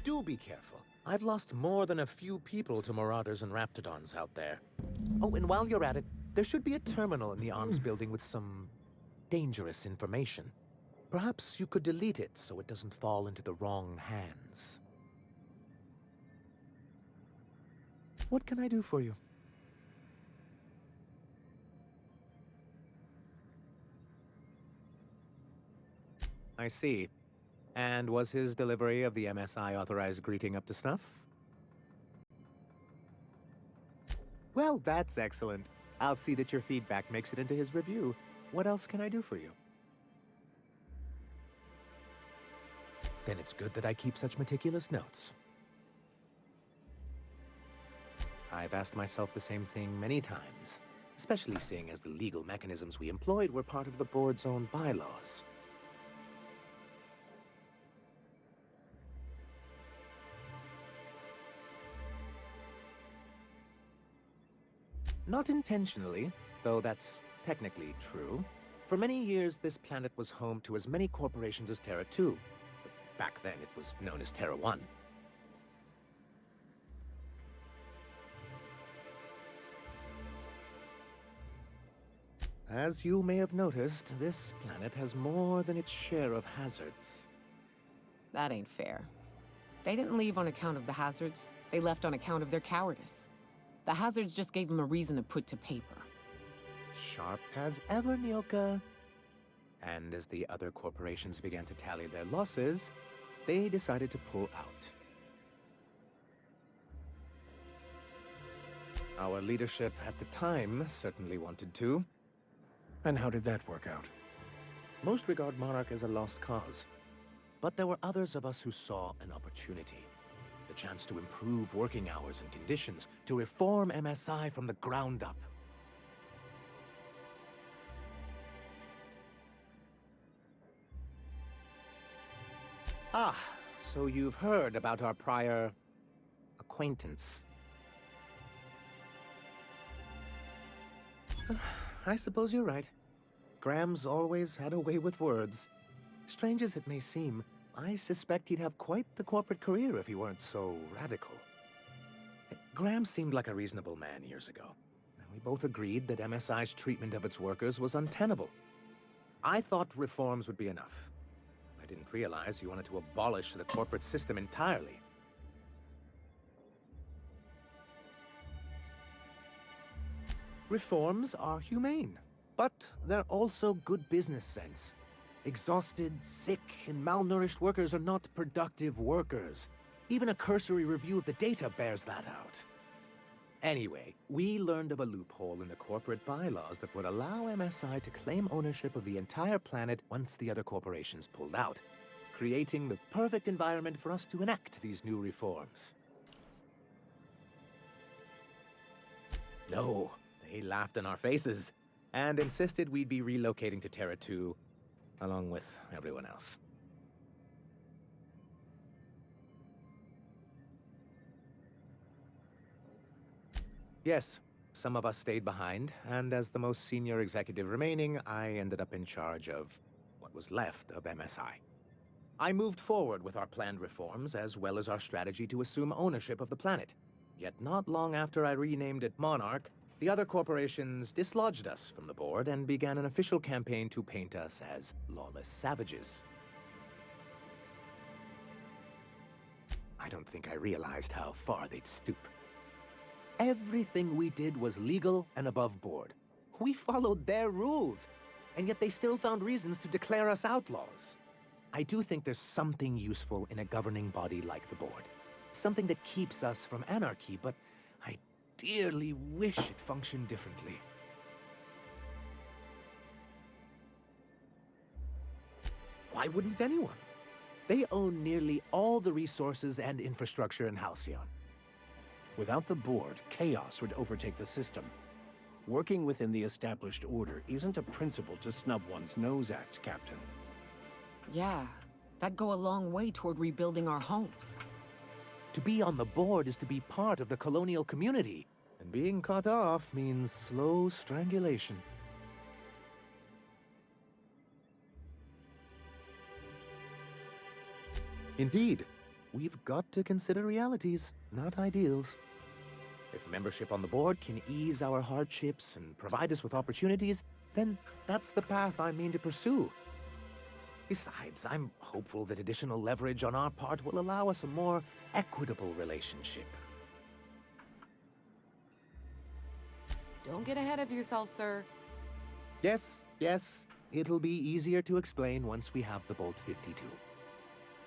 Do be careful. I've lost more than a few people to marauders and raptidons out there. Oh, and while you're at it, there should be a terminal in the arms building with some dangerous information. Perhaps you could delete it so it doesn't fall into the wrong hands. What can I do for you? I see. And was his delivery of the MSI authorized greeting up to snuff? Well, that's excellent. I'll see that your feedback makes it into his review. What else can I do for you? Then it's good that I keep such meticulous notes. I've asked myself the same thing many times, especially seeing as the legal mechanisms we employed were part of the board's own bylaws. Not intentionally, though that's technically true. For many years, this planet was home to as many corporations as Terra 2. But back then, it was known as Terra 1. As you may have noticed, this planet has more than its share of hazards. That ain't fair. They didn't leave on account of the hazards. They left on account of their cowardice. The hazards just gave them a reason to put to paper. Sharp as ever, Nyoka. And as the other corporations began to tally their losses, they decided to pull out. Our leadership at the time certainly wanted to. And how did that work out? Most regard Monarch as a lost cause. But there were others of us who saw an opportunity. The chance to improve working hours and conditions, to reform MSI from the ground up. Ah, so you've heard about our prior acquaintance. I suppose you're right. Graham's always had a way with words. Strange as it may seem, I suspect he'd have quite the corporate career if he weren't so radical. Graham seemed like a reasonable man years ago. We both agreed that MSI's treatment of its workers was untenable. I thought reforms would be enough. I didn't realize you wanted to abolish the corporate system entirely. Reforms are humane, but they're also good business sense. Exhausted, sick, and malnourished workers are not productive workers. Even a cursory review of the data bears that out. Anyway, we learned of a loophole in the corporate bylaws that would allow MSI to claim ownership of the entire planet once the other corporations pulled out, creating the perfect environment for us to enact these new reforms. No, they laughed in our faces and insisted we'd be relocating to Terra 2 along with everyone else. Yes, some of us stayed behind, and as the most senior executive remaining, I ended up in charge of what was left of MSI. I moved forward with our planned reforms, as well as our strategy to assume ownership of the planet. Yet not long after I renamed it Monarch, the other corporations dislodged us from the board and began an official campaign to paint us as lawless savages. I don't think I realized how far they'd stoop. Everything we did was legal and above board. We followed their rules, and yet they still found reasons to declare us outlaws. I do think there's something useful in a governing body like the board. Something that keeps us from anarchy, but I dearly wish it functioned differently. Why wouldn't anyone? They own nearly all the resources and infrastructure in Halcyon. Without the board, chaos would overtake the system. Working within the established order isn't a principle to snub one's nose at, Captain. Yeah, that'd go a long way toward rebuilding our homes. To be on the board is to be part of the colonial community, and being cut off means slow strangulation. Indeed, we've got to consider realities, not ideals. If membership on the board can ease our hardships and provide us with opportunities, then that's the path I mean to pursue. Besides, I'm hopeful that additional leverage on our part will allow us a more equitable relationship. Don't get ahead of yourself, sir. Yes, it'll be easier to explain once we have the Bolt 52.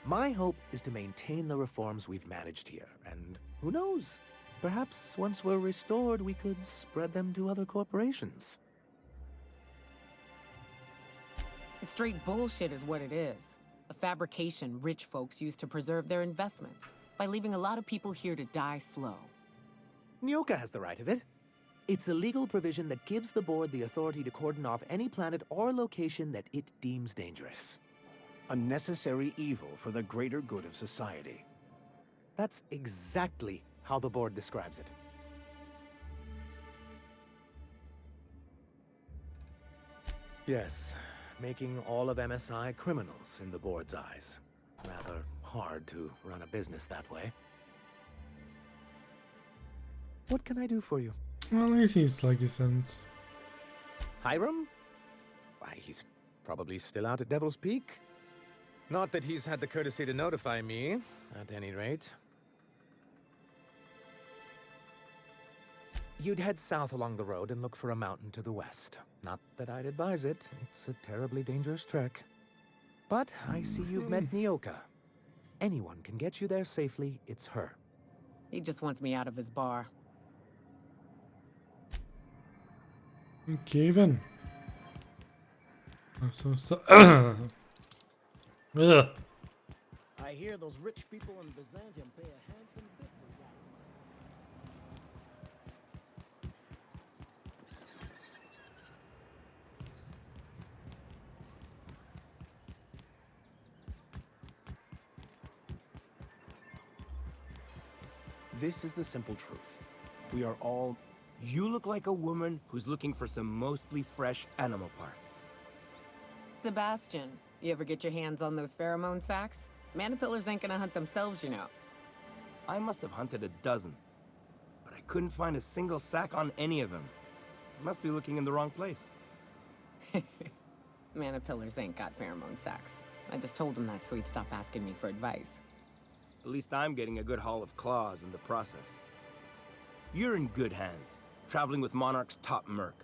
My hope is to maintain the reforms we've managed here, and who knows? Perhaps once we're restored, we could spread them to other corporations. It's straight bullshit is what it is. A fabrication rich folks use to preserve their investments by leaving a lot of people here to die slow. Nyoka has the right of it. It's a legal provision that gives the board the authority to cordon off any planet or location that it deems dangerous. A necessary evil for the greater good of society. That's exactly how the board describes it. Yes, making all of MSI criminals in the board's eyes. Rather hard to run a business that way. What can I do for you? Well, he seems like he sends. Hiram? Why, he's probably still out at Devil's Peak. Not that he's had the courtesy to notify me, at any rate. You'd head south along the road and look for a mountain to the west. Not that I'd advise it. It's a terribly dangerous trek. But I see you've met Nyoka. Anyone can get you there safely, it's her. He just wants me out of his bar. Okay then. Ugh. I hear those rich people in Byzantium pay a handsome bit for riding This is the simple truth. We are all... You look like a woman who's looking for some mostly fresh animal parts. Sebastian, you ever get your hands on those pheromone sacs? Manipillars ain't gonna hunt themselves, you know. I must have hunted a dozen, but I couldn't find a single sack on any of them. Must be looking in the wrong place. Manipillars ain't got pheromone sacs. I just told him that so he'd stop asking me for advice. At least I'm getting a good haul of claws in the process. You're in good hands, traveling with Monarch's top merc.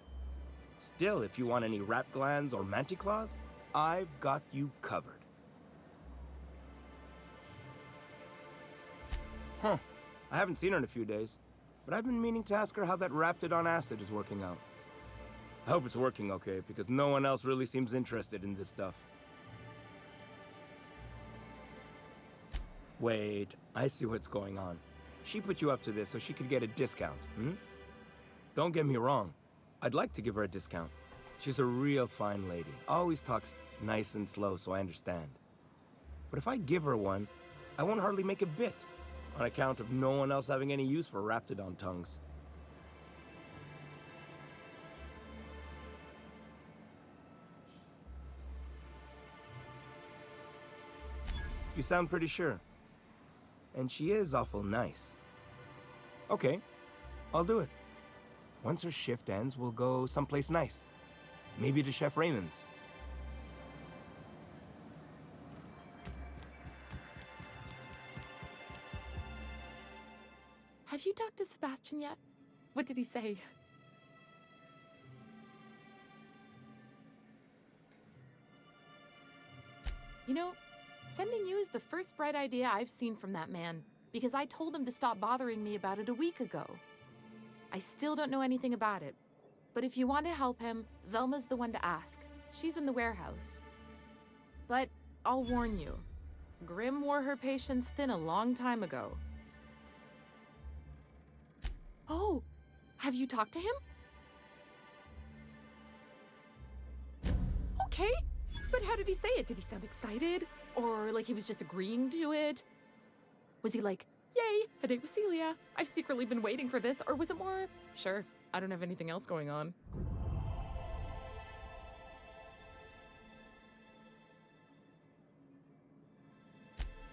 Still, if you want any rat glands or manticlaws, I've got you covered. Huh. I haven't seen her in a few days, but I've been meaning to ask her how that Raptidon acid is working out. I hope it's working okay, because no one else really seems interested in this stuff. Wait, I see what's going on. She put you up to this so she could get a discount, hmm? Don't get me wrong. I'd like to give her a discount. She's a real fine lady. Always talks nice and slow, so I understand. But if I give her one, I won't hardly make a bit, on account of no one else having any use for Raptidon tongues. You sound pretty sure. And she is awful nice. Okay, I'll do it. Once her shift ends, we'll go someplace nice. Maybe to Chef Raymond's. Have you talked to Sebastian yet? What did he say? You know, sending you is the first bright idea I've seen from that man, because I told him to stop bothering me about it a week ago. I still don't know anything about it, but if you want to help him, Velma's the one to ask. She's in the warehouse. But I'll warn you, Grim wore her patience thin a long time ago. Oh, have you talked to him? Okay, but how did he say it? Did he sound excited? Or like he was just agreeing to it? Was he like, yay, a date with Celia. I've secretly been waiting for this. Or was it more, sure, I don't have anything else going on.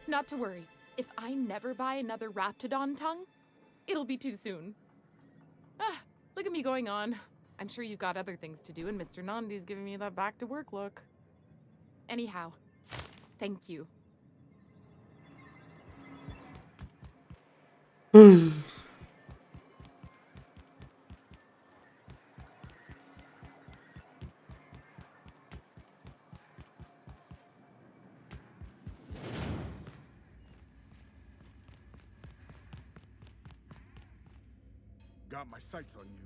Not to worry. If I never buy another Raptidon tongue, it'll be too soon. Ah, look at me going on. I'm sure you've got other things to do, and Mr. Nandi's giving me that back-to-work look. Anyhow, thank you. Got my sights on you.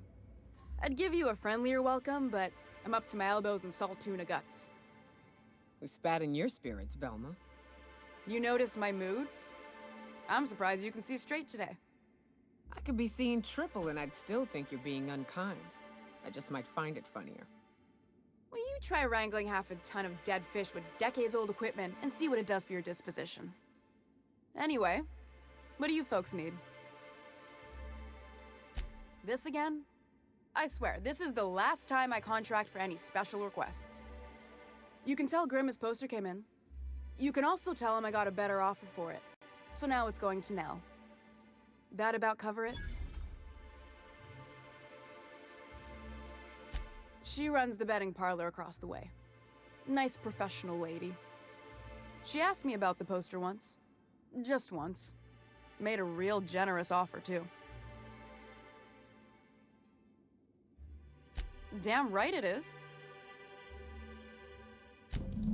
I'd give you a friendlier welcome, but I'm up to my elbows in salt tuna guts. Who spat in your spirits, Velma? You noticed my mood? I'm surprised you can see straight today. I could be seeing triple and I'd still think you're being unkind. I just might find it funnier. Will you try wrangling half a ton of dead fish with decades-old equipment and see what it does for your disposition? Anyway, what do you folks need? This again? I swear, this is the last time I contract for any special requests. You can tell Grimm his poster came in. You can also tell him I got a better offer for it. So now it's going to Nell. That about cover it? She runs the betting parlor across the way. Nice professional lady. She asked me about the poster once. Just once. Made a real generous offer, too. Damn right it is.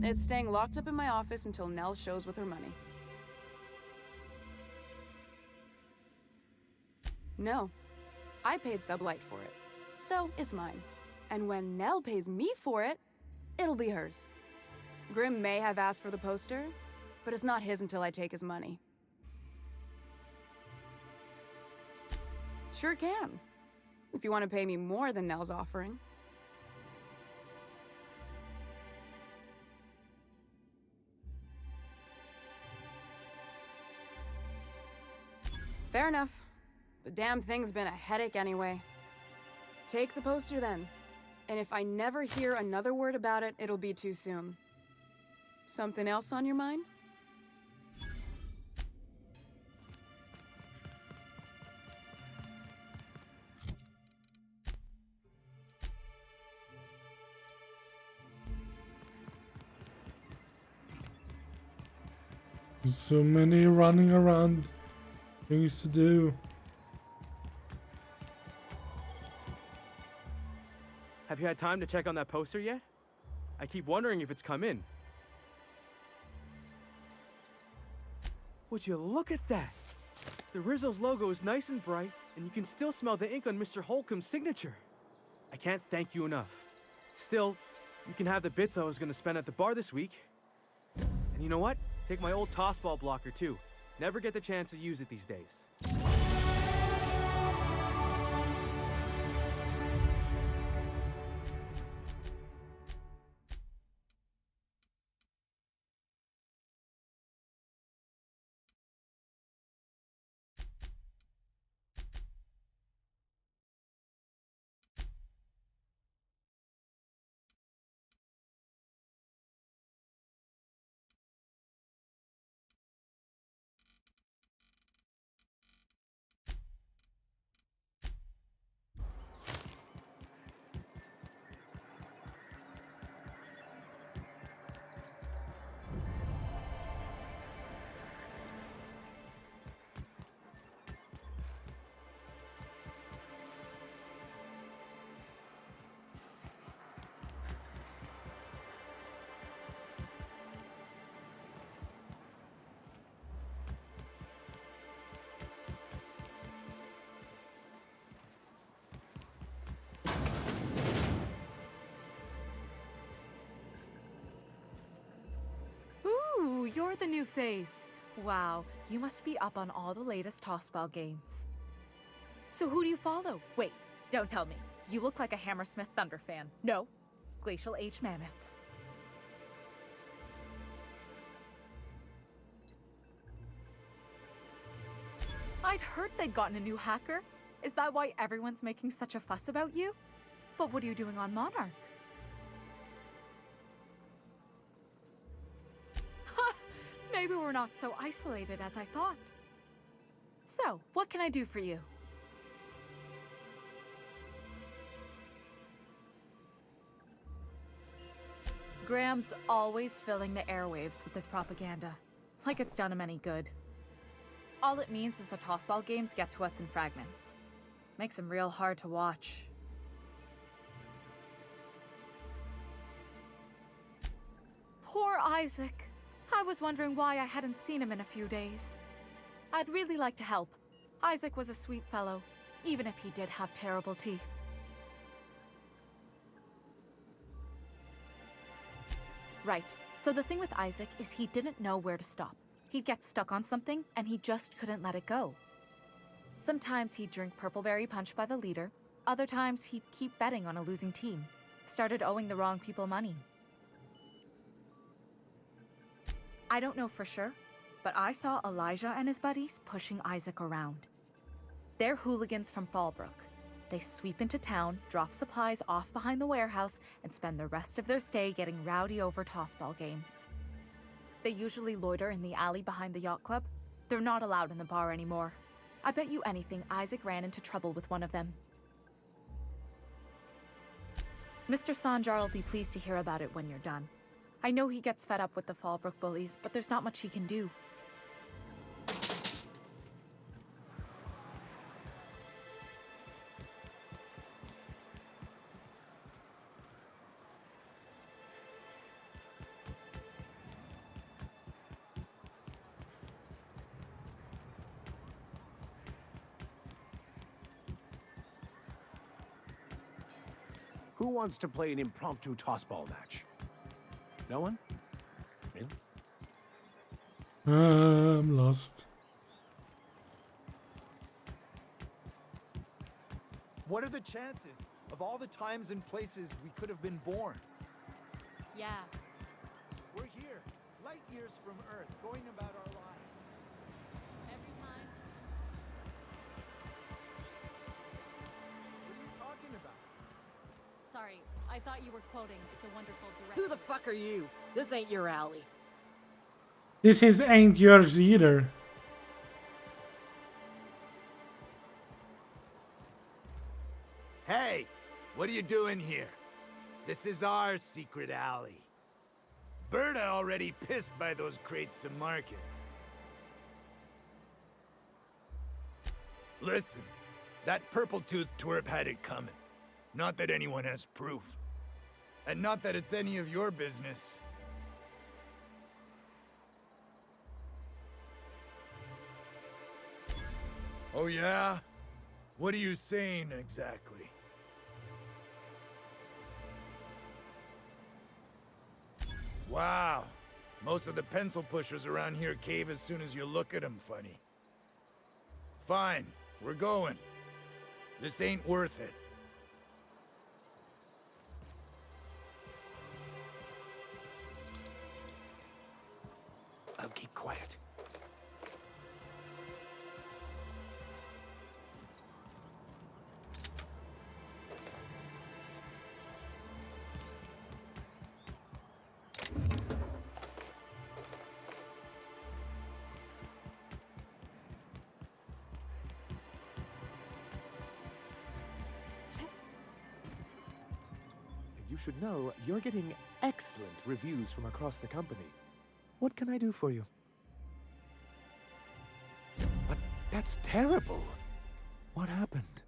It's staying locked up in my office until Nell shows with her money. No. I paid Sublight for it. So, it's mine. And when Nell pays me for it, it'll be hers. Grimm may have asked for the poster, but it's not his until I take his money. Sure can. If you want to pay me more than Nell's offering. Fair enough. The damn thing's been a headache anyway. Take the poster then. And if I never hear another word about it, it'll be too soon. Something else on your mind? So many running around things to do. Have you had time to check on that poster yet? I keep wondering if it's come in. Would you look at that? The Rizzo's logo is nice and bright, and you can still smell the ink on Mr. Holcomb's signature. I can't thank you enough. Still, you can have the bits I was going to spend at the bar this week. And you know what? Take my old tossball blocker too. Never get the chance to use it these days. Ooh, you're the new face. Wow, you must be up on all the latest tossball games. So who do you follow? Wait, don't tell me. You look like a Hammersmith Thunder fan. No, Glacial Age Mammoths. I'd heard they'd gotten a new hacker. Is that why everyone's making such a fuss about you? But what are you doing on Monarch? Maybe we're not so isolated as I thought. So, what can I do for you? Graham's always filling the airwaves with this propaganda, like it's done him any good. All it means is the tossball games get to us in fragments. Makes them real hard to watch. Poor Isaac. I was wondering why I hadn't seen him in a few days. I'd really like to help. Isaac was a sweet fellow. even if he did have terrible teeth. Right, so the thing with Isaac is he didn't know where to stop. He'd get stuck on something, and he just couldn't let it go. Sometimes he'd drink Purpleberry Punch by the liter, other times he'd keep betting on a losing team. Started owing the wrong people money. I don't know for sure, but I saw Elijah and his buddies pushing Isaac around. They're hooligans from Fallbrook. They sweep into town, drop supplies off behind the warehouse, and spend the rest of their stay getting rowdy over tossball games. They usually loiter in the alley behind the yacht club. They're not allowed in the bar anymore. I bet you anything Isaac ran into trouble with one of them. Mr. Sanjar will be pleased to hear about it when you're done. I know he gets fed up with the Fallbrook bullies, but there's not much he can do. Who wants to play an impromptu tossball match? No one? Really? I'm lost. What are the chances of all the times and places we could have been born? Yeah. We're here, light years from Earth, going about our lives. Every time. What are you talking about? Sorry, I thought you were quoting It's a Wonderful Direct. Who the fuck are you? This ain't your alley. This is ain't yours either. Hey, what are you doing here? This is our secret alley. Berta already pissed by those crates to market. Listen, that purple-toothed twerp had it coming. Not that anyone has proof. And not that it's any of your business. Oh yeah? What are you saying exactly? Wow. Most of the pencil pushers around here cave as soon as you look at them funny. Fine, we're going. This ain't worth it. I'll keep quiet. You should know you're getting excellent reviews from across the company. What can I do for you? But that's terrible. What happened?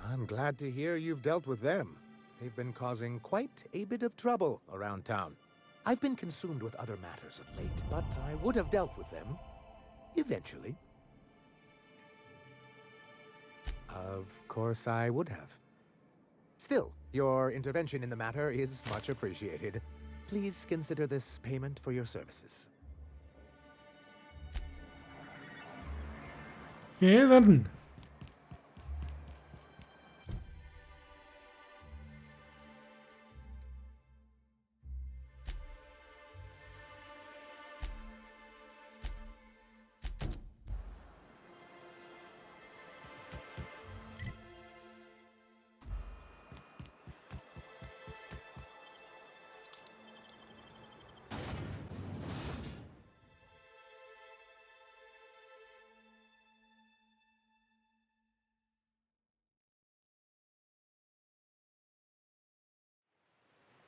I'm glad to hear you've dealt with them. They've been causing quite a bit of trouble around town. I've been consumed with other matters of late, but I would have dealt with them eventually. Of course I would have. Still, your intervention in the matter is much appreciated. Please consider this payment for your services. Okay then.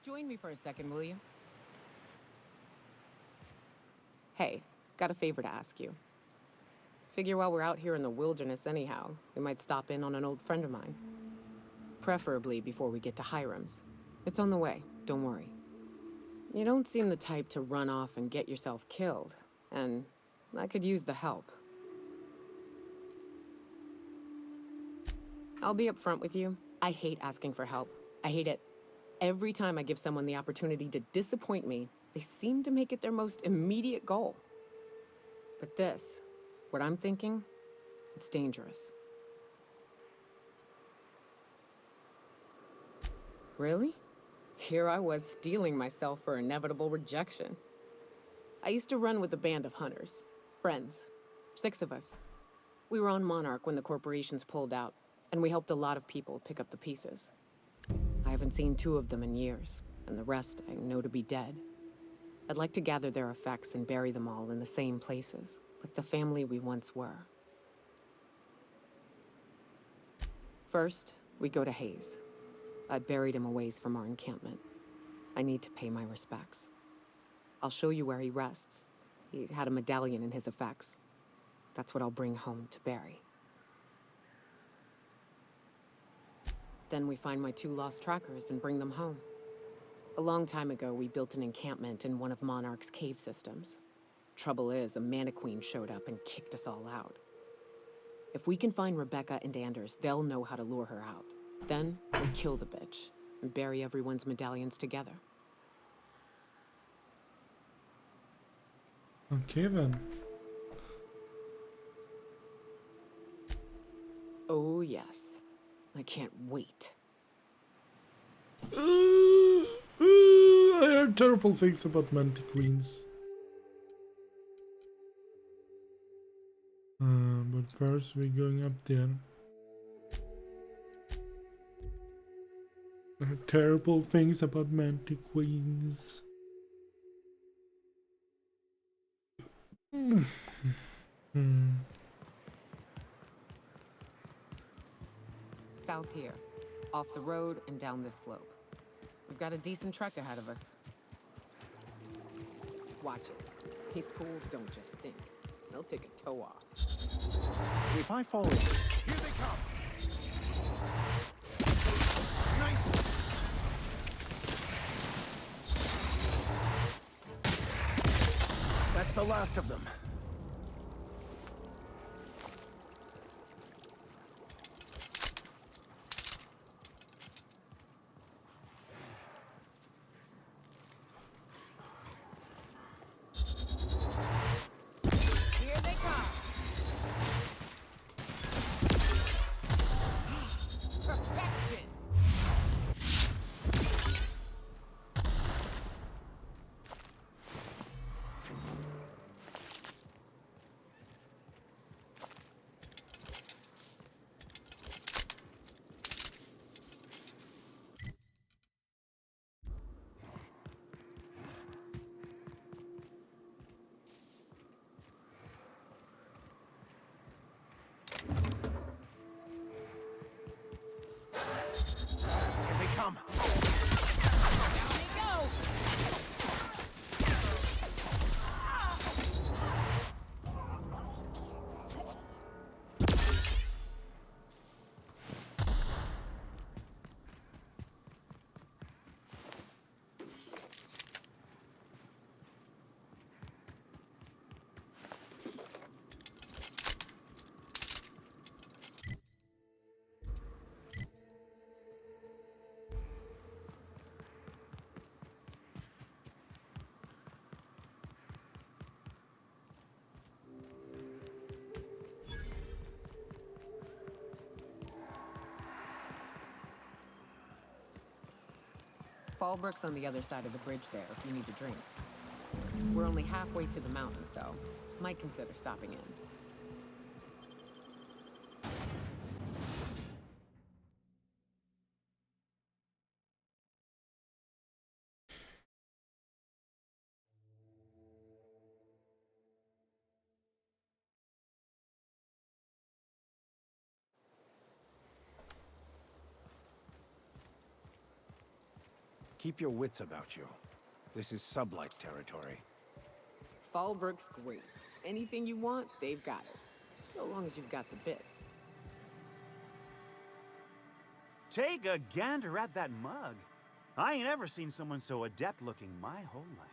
Join me for a second, will you? Hey, got a favor to ask you. Figure while we're out here in the wilderness anyhow, we might stop in on an old friend of mine. Preferably before we get to Hiram's. It's on the way, don't worry. You don't seem the type to run off and get yourself killed, and I could use the help. I'll be upfront with you. I hate asking for help. I hate it. Every time I give someone the opportunity to disappoint me, they seem to make it their most immediate goal. But this, what I'm thinking, it's dangerous. Really? Here I was steeling myself for inevitable rejection. I used to run with a band of hunters. Friends. 6 of us. We were on Monarch when the corporations pulled out, and we helped a lot of people pick up the pieces. I haven't seen 2 of them in years, and the rest I know to be dead. I'd like to gather their effects and bury them all in the same places, like the family we once were. First, we go to Hayes. I buried him a ways from our encampment. I need to pay my respects. I'll show you where he rests. He had a medallion in his effects. That's what I'll bring home to Barry. Then we find my 2 lost trackers and bring them home. A long time ago, we built an encampment in one of Monarch's cave systems. Trouble is, a Mantiqueen showed up and kicked us all out. If we can find Rebecca and Anders, they'll know how to lure her out. Then, we'll kill the bitch and bury everyone's medallions together. Okay then. Oh yes. I can't wait. I heard terrible things about Mantiqueens. But first we're going up there. I heard terrible things about Mantiqueens. South here. Off the road and down this slope. We've got a decent trek ahead of us. Watch it. These pools don't just stink. They'll take a toe off. If I fall in... Here they come! Nice! That's the last of them. Here they come. Perfection. Here they come. Down they go. Fallbrook's on the other side of the bridge there if you need a drink. We're only halfway to the mountain, so might consider stopping in. Keep your wits about you. This is sublight territory. Fallbrook's great. Anything you want, they've got it. So long as you've got the bits. Take a gander at that mug. I ain't ever seen someone so adept looking my whole life.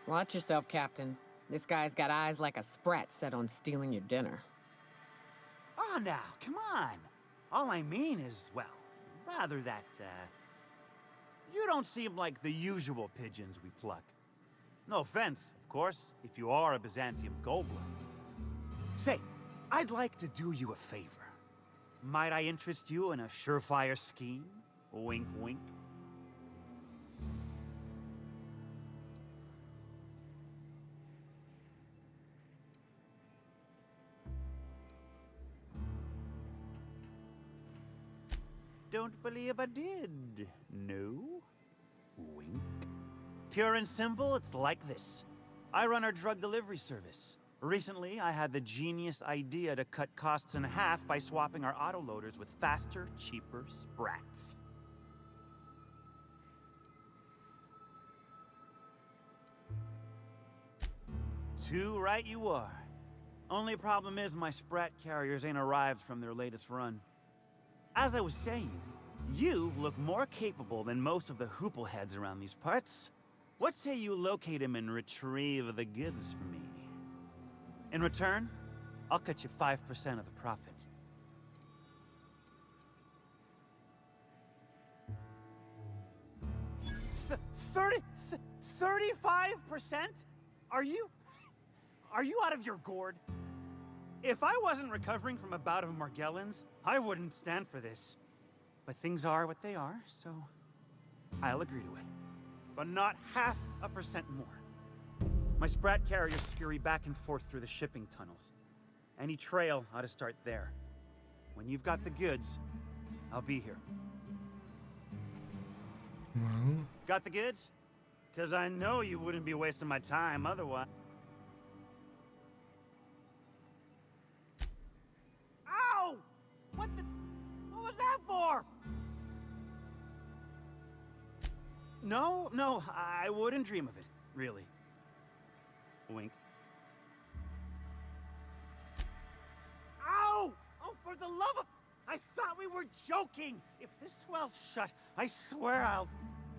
Watch yourself, Captain. This guy's got eyes like a sprat set on stealing your dinner. Ah, now, come on. All I mean is, well, rather that, you don't seem like the usual pigeons we pluck. No offense, of course, if you are a Byzantium goldblood. Say, I'd like to do you a favor. Might I interest you in a surefire scheme? Wink, wink. Don't believe I did. No? Wink. Pure and simple, it's like this. I run our drug delivery service. Recently, I had the genius idea to cut costs in half by swapping our autoloaders with faster, cheaper sprats. Too right you are. Only problem is my sprat carriers ain't arrived from their latest run. As I was saying, you look more capable than most of the hoople heads around these parts. What say you locate him and retrieve the goods for me? In return, I'll cut you 5% of the profit. 35%? Are you out of your gourd? If I wasn't recovering from a bout of Morgellons, I wouldn't stand for this. But things are what they are, so I'll agree to it. But not 0.5% more. My sprat carriers scurry back and forth through the shipping tunnels. Any trail ought to start there. When you've got the goods, I'll be here. Well. Got the goods? 'Cause I know you wouldn't be wasting my time otherwise. Ow! What was that for? No, I wouldn't dream of it, really. Wink. Ow! Oh, for the love of... I thought we were joking! If this swell's shut, I swear I'll...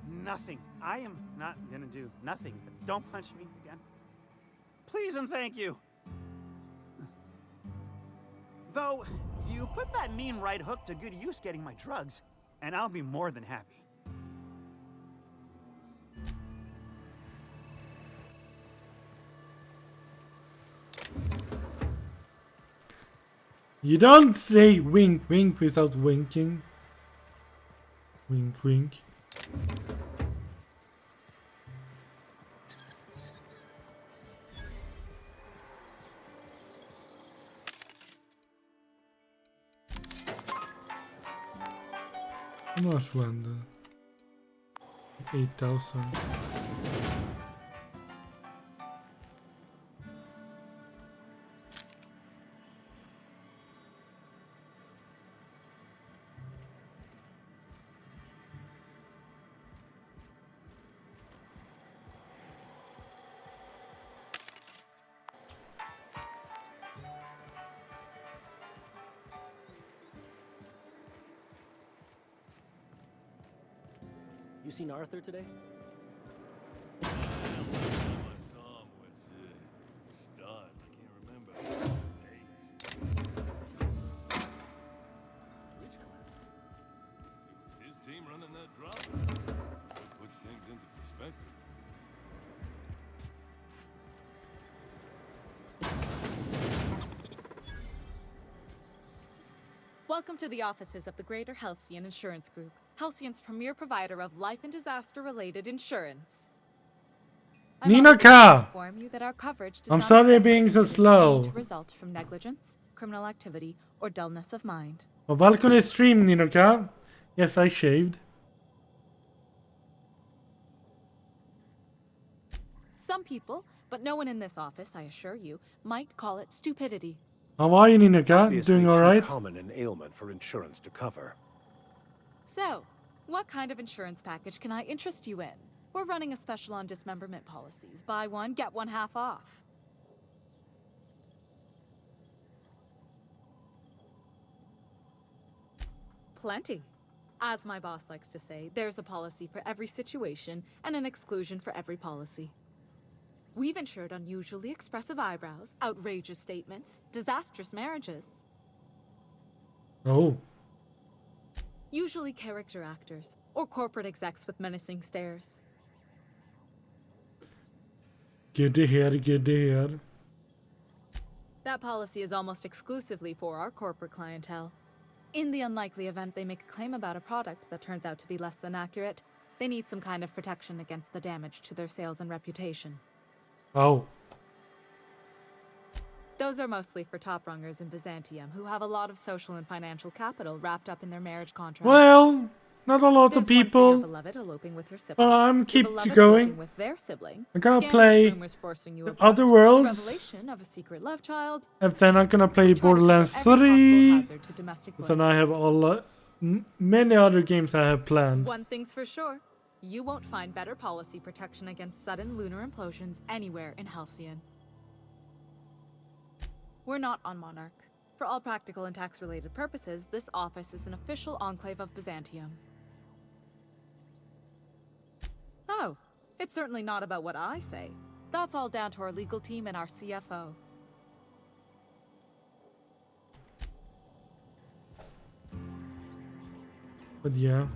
Nothing. I am not gonna do nothing. Don't punch me again. Please and thank you. Though, you put that mean right hook to good use getting my drugs, and I'll be more than happy. You don't say wink wink without winking. Wink wink. How much went 8,000. You seen Arthur today? I saw him with stars. I can't remember. Which collapse? It was his team running that drop. It puts things into perspective. Welcome to the offices of the Greater Halcyon Insurance Group, Halcyon's premier provider of life and disaster-related insurance. Ninoka! Inform you that our coverage does I'm not sorry extend being to so incidents slow. deemed to result from negligence, criminal activity, or dullness of mind. Oh, balcony stream, Ninoka. Yes, I shaved. Some people, but no one in this office, I assure you, might call it stupidity. How are you, Ninoka? Obviously Doing too alright? common an ailment for insurance to cover. So, what kind of insurance package can I interest you in? We're running a special on dismemberment policies. Buy one, get one half off. Plenty. As my boss likes to say, there's a policy for every situation and an exclusion for every policy. We've insured unusually expressive eyebrows, outrageous statements, disastrous marriages. Oh. Usually character actors, or corporate execs with menacing stares. Good to hear, good to hear. That policy is almost exclusively for our corporate clientele. In the unlikely event they make a claim about a product that turns out to be less than accurate, they need some kind of protection against the damage to their sales and reputation. Oh. Those are mostly for top-rungers in Byzantium who have a lot of social and financial capital wrapped up in their marriage contract. Well, not a lot of people. Beloved eloping with her sibling. I'm keep Your beloved going. eloping with their sibling. I'm gonna Scandalous play rumors forcing you the apart. Other Worlds. The revelation of a secret love child. And then I'm gonna play Borderlands 3. Then I have many other games I have planned. One thing's for sure. You won't find better policy protection against sudden lunar implosions anywhere in Halcyon. We're not on Monarch. For all practical and tax-related purposes, this office is an official enclave of Byzantium. Oh, it's certainly not about what I say. That's all down to our legal team and our CFO. But yeah.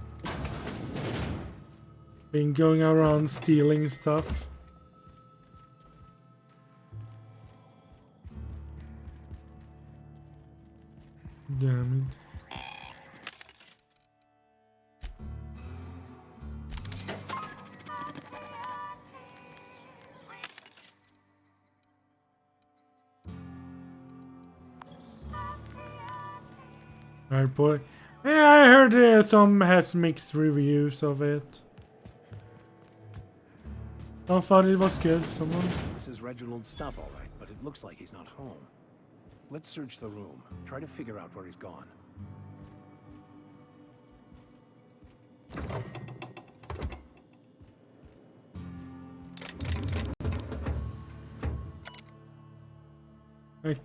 Been going around stealing stuff. Damn it. Alright, boy. Yeah, I heard some has mixed reviews of it. Some thought it was good, someone. This is Reginald's stuff, all right, but it looks like he's not home. Let's search the room. Try to figure out where he's gone. I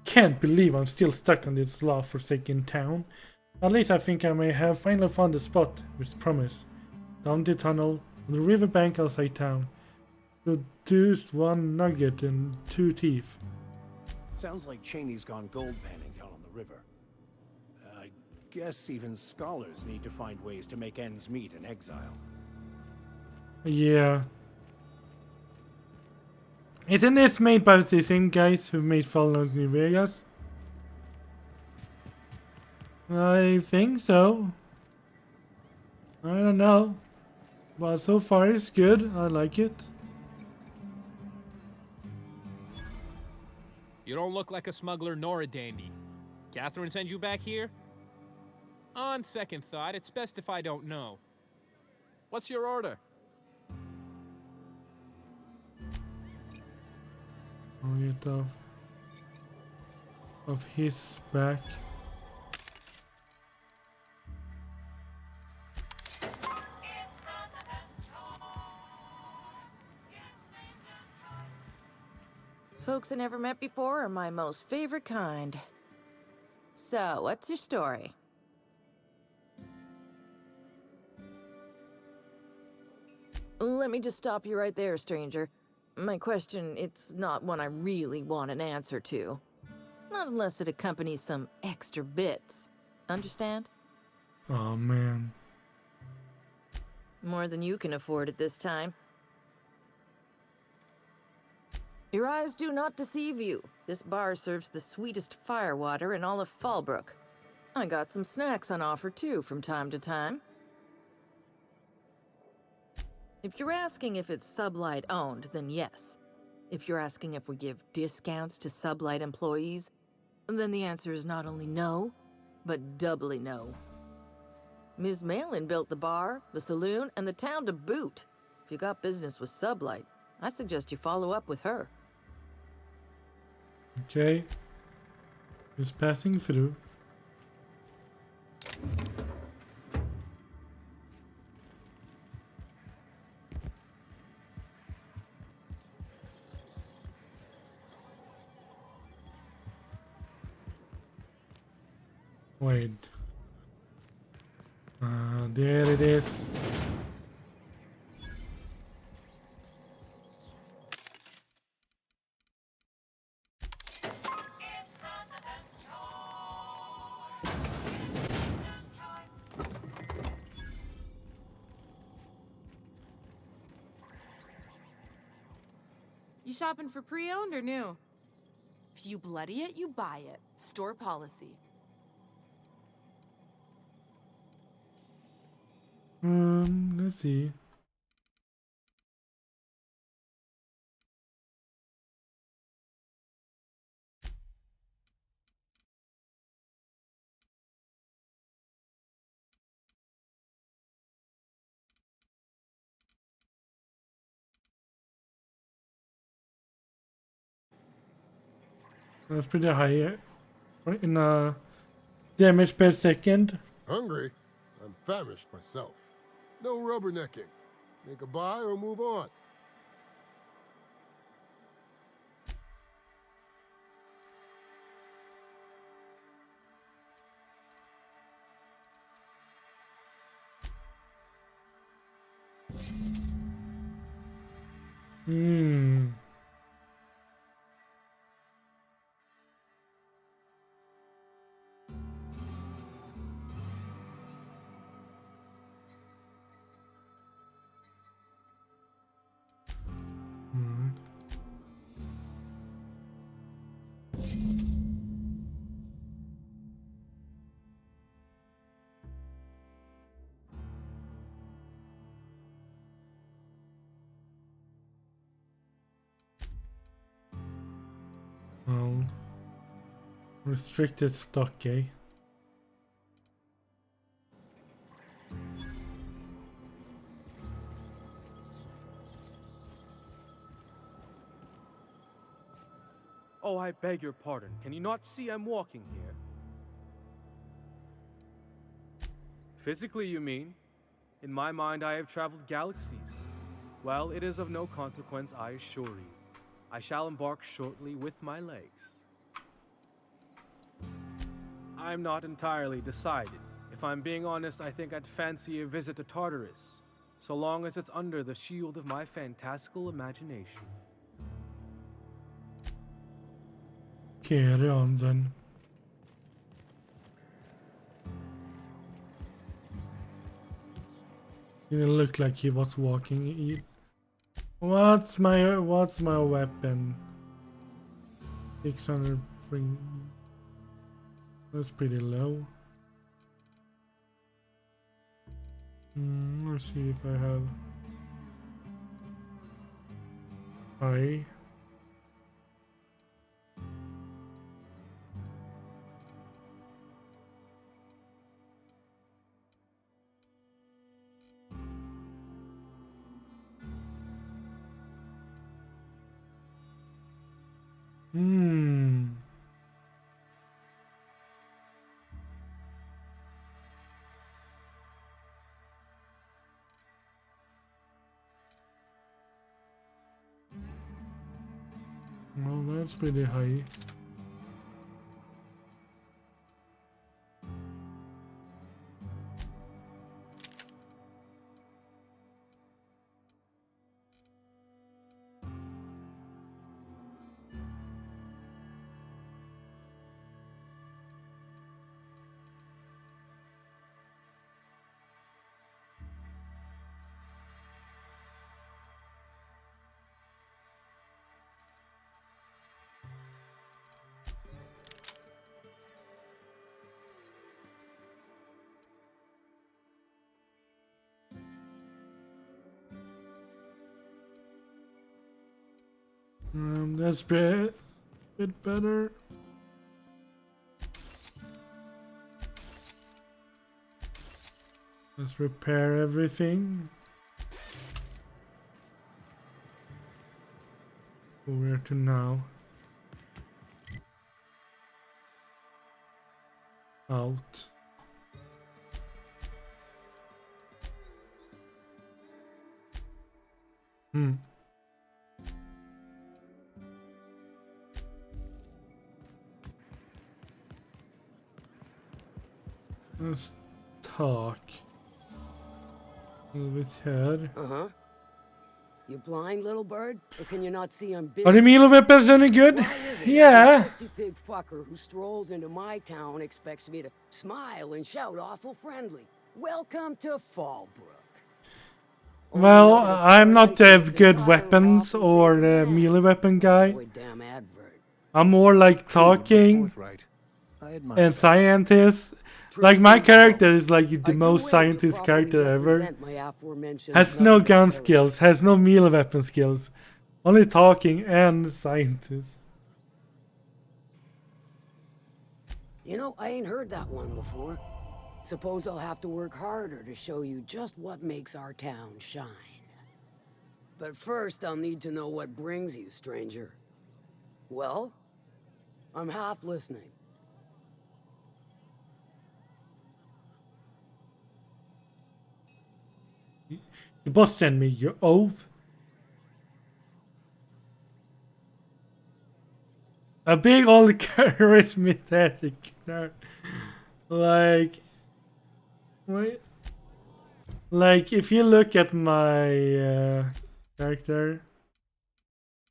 can't believe I'm still stuck on this law-forsaken town. At least I think I may have finally found the spot, with promise. Down the tunnel, on the riverbank outside town. Produce 1 nugget and 2 teeth. Sounds like Cheney's gone gold panning down on the river. I guess even scholars need to find ways to make ends meet in exile. Yeah. Isn't this made by the same guys who made Fallout New Vegas? I think so. I don't know. But so far it's good. I like it. You don't look like a smuggler nor a dandy. Catherine send you back here? On second thought, it's best if I don't know. What's your order? I'll get off of his back. Folks I never met before are my most favorite kind. So, what's your story? Let me just stop you right there, stranger. My question, it's not one I really want an answer to. Not unless it accompanies some extra bits. Understand? Oh man. More than you can afford at this time. Your eyes do not deceive you. This bar serves the sweetest firewater in all of Fallbrook. I got some snacks on offer too from time to time. If you're asking if it's Sublight owned, then yes. If you're asking if we give discounts to Sublight employees, then the answer is not only no, but doubly no. Ms. Malin built the bar, the saloon, and the town to boot. If you got business with Sublight, I suggest you follow up with her. Okay. Just passing through. Wait. There it is. You shopping for pre-owned or new? If you bloody it, you buy it. Store policy. Let's see. That's pretty high in damage per second. Hungry? I'm famished myself. No rubbernecking. Make a buy or move on. Oh. Restricted stock, eh? Oh, I beg your pardon. Can you not see I'm walking here? Physically, you mean? In my mind, I have traveled galaxies. Well, it is of no consequence, I assure you. I shall embark shortly with my legs. I'm not entirely decided. If I'm being honest, I think I'd fancy a visit to Tartarus, so long as it's under the shield of my fantastical imagination. Carry on then. Didn't look like he was walking. What's my weapon? 600 spring. That's pretty low. Let's see if I have high. Well, that's pretty high. That's a bit better. Let's repair everything. Where to now? Out. Let's talk. A little bit here. Uh-huh. You blind, little bird? Or can you not see I'm busy? Are the meal weapons any good? Why is it Yeah. This pig fucker who strolls into my town expects me to smile and shout awful friendly. Welcome to Fallbrook. Well, I'm not the good weapons or the melee weapon guy. I'm more like talking and scientist. Like my character is like the most scientist character ever. Has no gun skills, has no melee weapon skills. Only talking and scientist. You know, I ain't heard that one before. Suppose I'll have to work harder to show you just what makes our town shine. But first, I'll need to know what brings you, stranger. Well, I'm half listening. The boss sent me your oath. A big old charismatic nerd. Wait. Like, if you look at my character.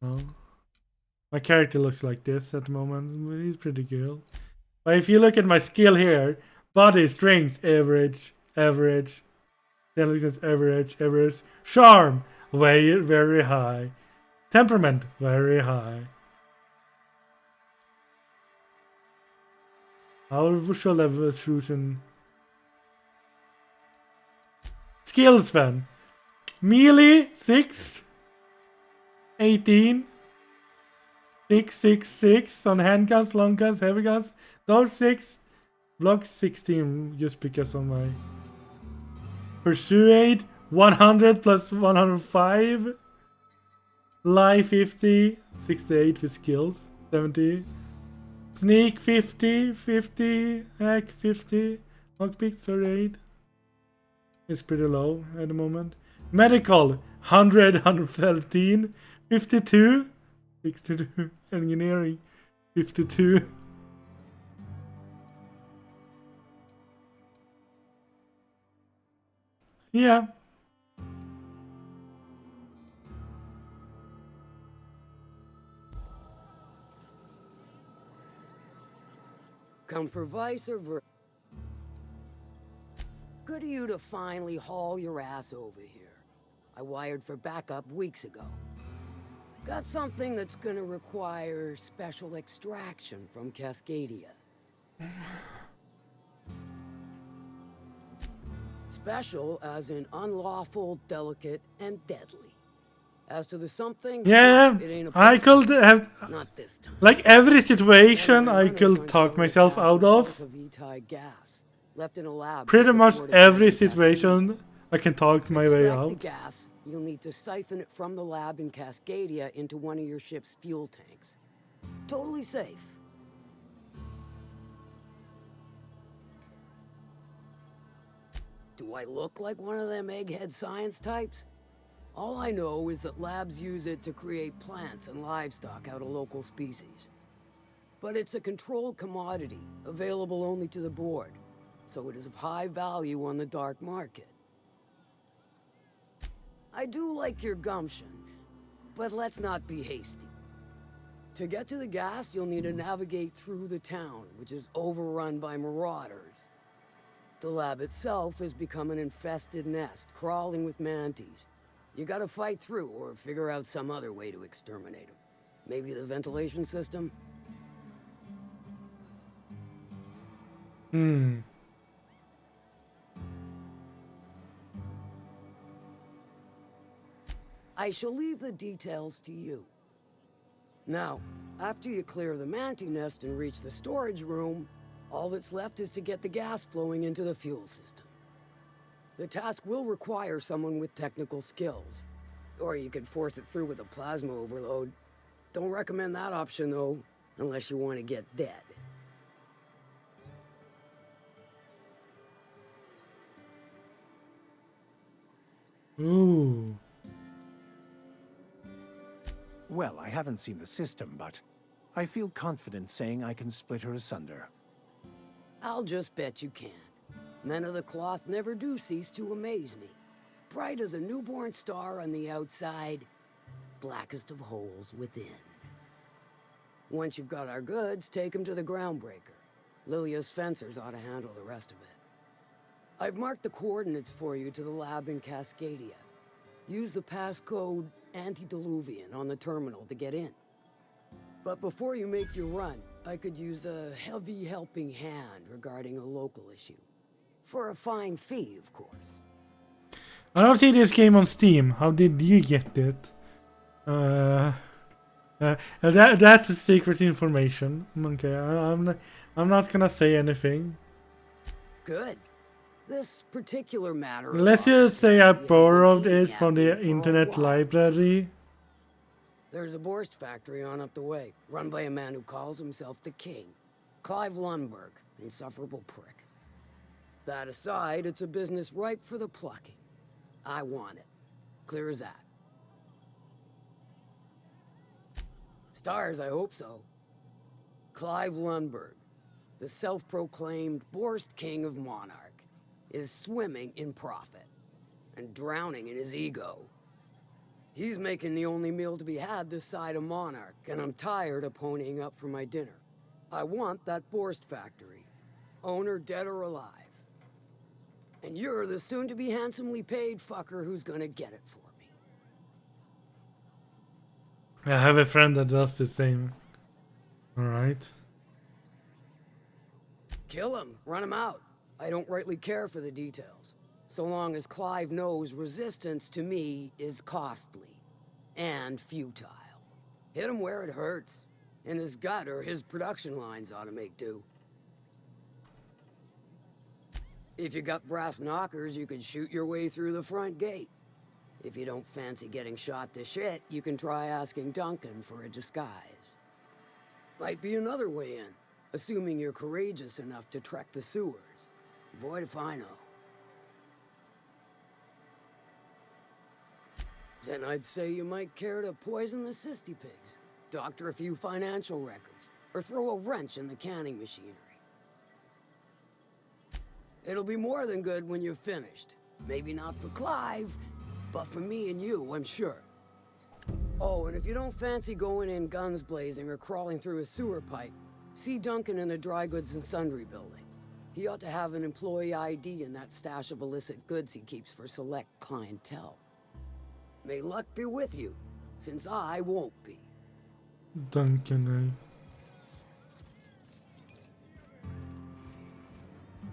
Oh. My character looks like this at the moment. He's pretty cool. But if you look at my skill here, body, strength, average. Intelligence, average. Charm, very high. Temperament, very high. Our visual evolution. Skills then. Melee 6. 18. 6 on handguns, long guns, heavy guns. Dodge 6. Block 16 just because of my Persuade 100 plus 105. Lie 50. 68 with skills. 70. Sneak 50. Hack 50. Lockpick 38. It's pretty low at the moment. Medical 100, 113. 52. 62. Engineering 52. Yeah. Come for vice or ver... Good of you to finally haul your ass over here. I wired for backup weeks ago. Got something that's gonna require special extraction from Cascadia. Special as in unlawful, delicate, and deadly. As to the something, yeah, it ain't a I could have, not this time. like every situation I could talk myself out of. Gas, left in a lab Pretty much every situation I can talk my way extract the out. gas, you'll need to siphon it from the lab in Cascadia into one of your ship's fuel tanks. Totally safe. Do I look like one of them egghead science types? All I know is that labs use it to create plants and livestock out of local species. But it's a controlled commodity, available only to the board, so it is of high value on the dark market. I do like your gumption, but let's not be hasty. To get to the gas, you'll need to navigate through the town, which is overrun by marauders. The lab itself has become an infested nest, crawling with mantis. You gotta fight through or figure out some other way to exterminate them. Maybe the ventilation system? I shall leave the details to you. Now, after you clear the mantis nest and reach the storage room, all that's left is to get the gas flowing into the fuel system. The task will require someone with technical skills. Or you could force it through with a plasma overload. Don't recommend that option, though, unless you want to get dead. Ooh. Well, I haven't seen the system, but I feel confident saying I can split her asunder. I'll just bet you can. Men of the cloth never do cease to amaze me. Bright as a newborn star on the outside, blackest of holes within. Once you've got our goods, take them to the groundbreaker. Lilia's fencers ought to handle the rest of it. I've marked the coordinates for you to the lab in Cascadia. Use the passcode Antediluvian on the terminal to get in. But before you make your run, I could use a heavy helping hand regarding a local issue. For a fine fee, of course. I don't see this game on Steam. How did you get it? That's a secret information. Okay, I'm not gonna say anything. Good. This particular matter... Let's just say I borrowed it from the internet library. There's a Borst factory on up the way, run by a man who calls himself the King. Clive Lundberg, insufferable prick. That aside, it's a business ripe for the plucking. I want it. Clear as that. Stars, I hope so. Clive Lundberg, the self-proclaimed Borst King of Monarch, is swimming in profit and drowning in his ego. He's making the only meal to be had this side of Monarch, and I'm tired of ponying up for my dinner. I want that Borst factory, owner dead or alive. And you're the soon-to-be handsomely paid fucker who's gonna get it for me. I have a friend that does the same. Alright. Kill him, run him out. I don't rightly care for the details. So long as Clive knows resistance to me is costly and futile. Hit him where it hurts. In his gut or his production lines ought to make do. If you got brass knockers, you can shoot your way through the front gate. If you don't fancy getting shot to shit, you can try asking Duncan for a disguise. Might be another way in, assuming you're courageous enough to trek the sewers. Void if I know. Then I'd say you might care to poison the cysty pigs, doctor a few financial records, or throw a wrench in the canning machinery. It'll be more than good when you're finished. Maybe not for Clive, but for me and you, I'm sure. Oh, and if you don't fancy going in guns blazing or crawling through a sewer pipe, see Duncan in the dry goods and sundry building. He ought to have an employee ID in that stash of illicit goods he keeps for select clientele. May luck be with you, since I won't be. Duncan,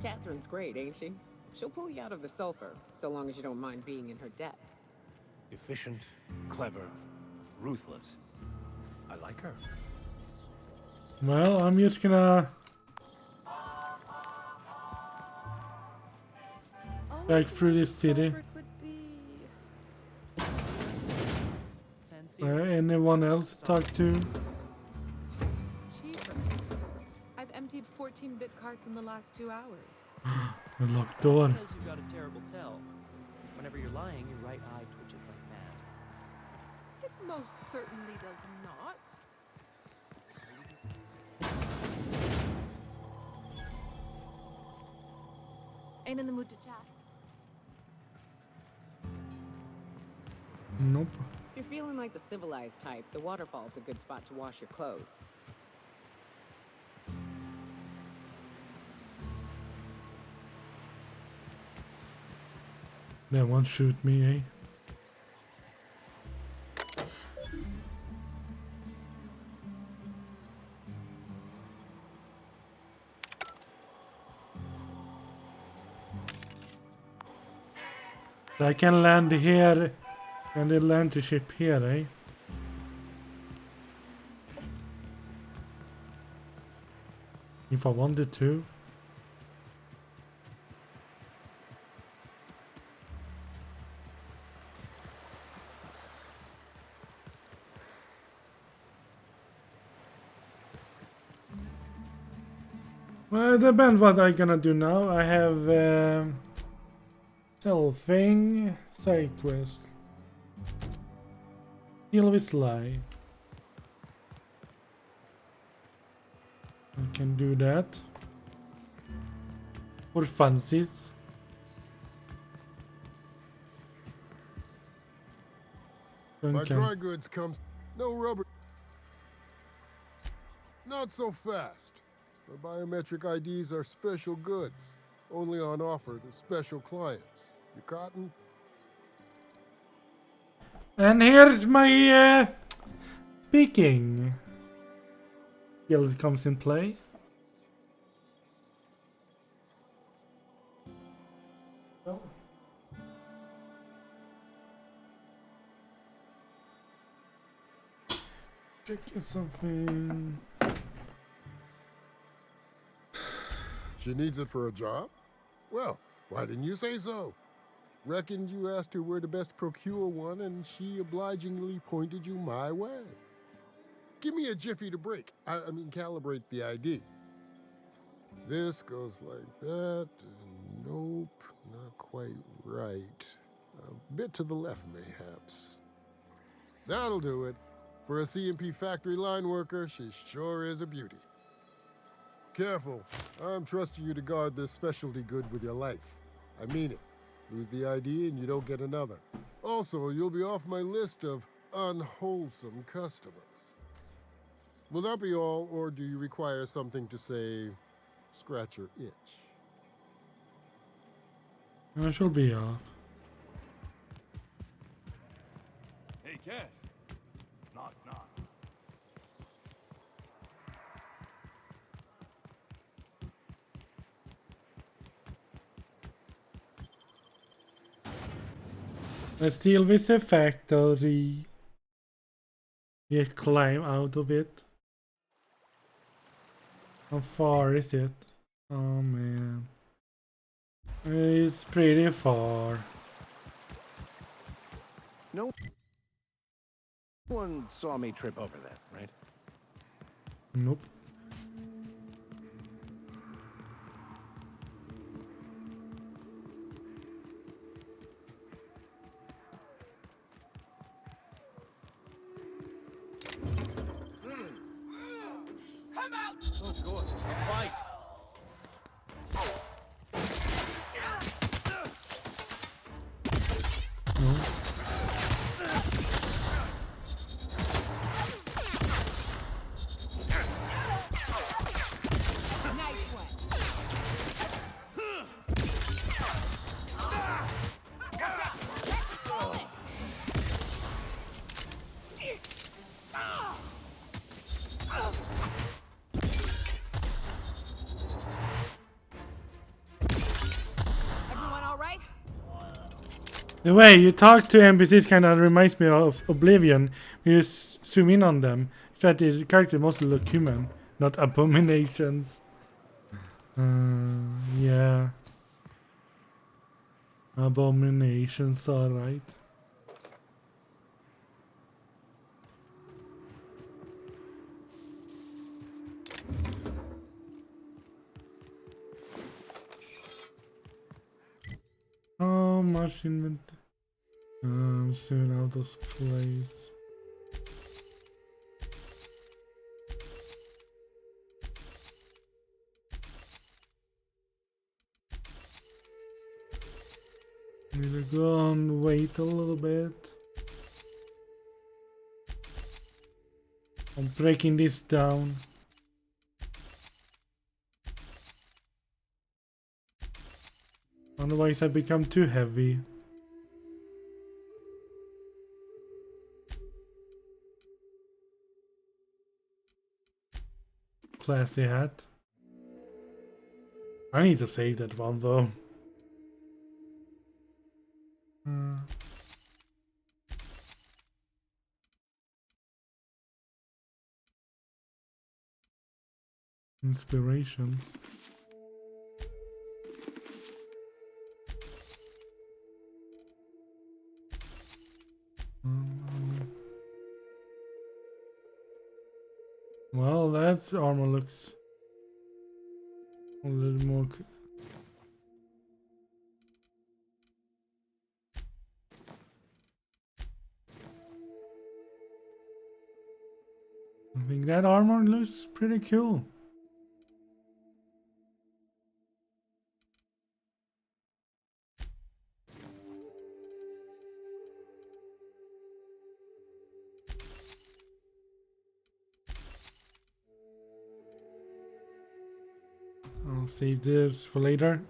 Catherine's great, ain't she? She'll pull you out of the sulfur, so long as you don't mind being in her debt. Efficient, clever, ruthless. I like her. Well, I'm just gonna back through this city. Anyone else talk to? Cheaper. I've emptied 14-bit carts in the last 2 hours. A locked door. Because you've got a terrible tell. Whenever you're lying, your right eye twitches like mad. It most certainly does not. Ain't in the mood to chat. Nope. If you're feeling like the civilized type, the waterfall's a good spot to wash your clothes. That won't shoot me, eh? I can land here and then land the ship here, eh? If I wanted to. Well, it depends what I'm gonna do now. I have selfing, side quest, deal with lie. I can do that. For funsies. My dry goods comes no rubber. Not so fast. The biometric IDs are special goods, only on offer to special clients. You cotton? And here's my speaking skills comes in play. Oh. Checking something. She needs it for a job? Well, why didn't you say so? Reckoned you asked her where to best procure one, and she obligingly pointed you my way. Give me a jiffy to break. I mean, calibrate the ID. This goes like that. Nope, not quite right. A bit to the left, mayhaps. That'll do it. For a CMP factory line worker, she sure is a beauty. Careful. I'm trusting you to guard this specialty good with your life. I mean it. Lose the ID and you don't get another. Also, you'll be off my list of unwholesome customers. Will that be all, or do you require something to say, scratch your itch? I shall be off. Hey, Cass. Knock, knock. Let's deal with the factory. You climb out of it. How far is it? Oh man. It's pretty far. No one saw me trip over that, right? Nope. Come out! Oh, good. Fight! The way you talk to NPCs kind of reminds me of Oblivion. You zoom in on them. In fact, the characters mostly look human, not abominations. Yeah. Abominations, alright. Oh, much inventory. I'm soon out of place. Need to go and wait a little bit. I'm breaking this down. Otherwise I become too heavy. Classy hat. I need to save that one though. Inspiration. Well, that armor looks a little more. I think that armor looks pretty cool. I'll save this for later.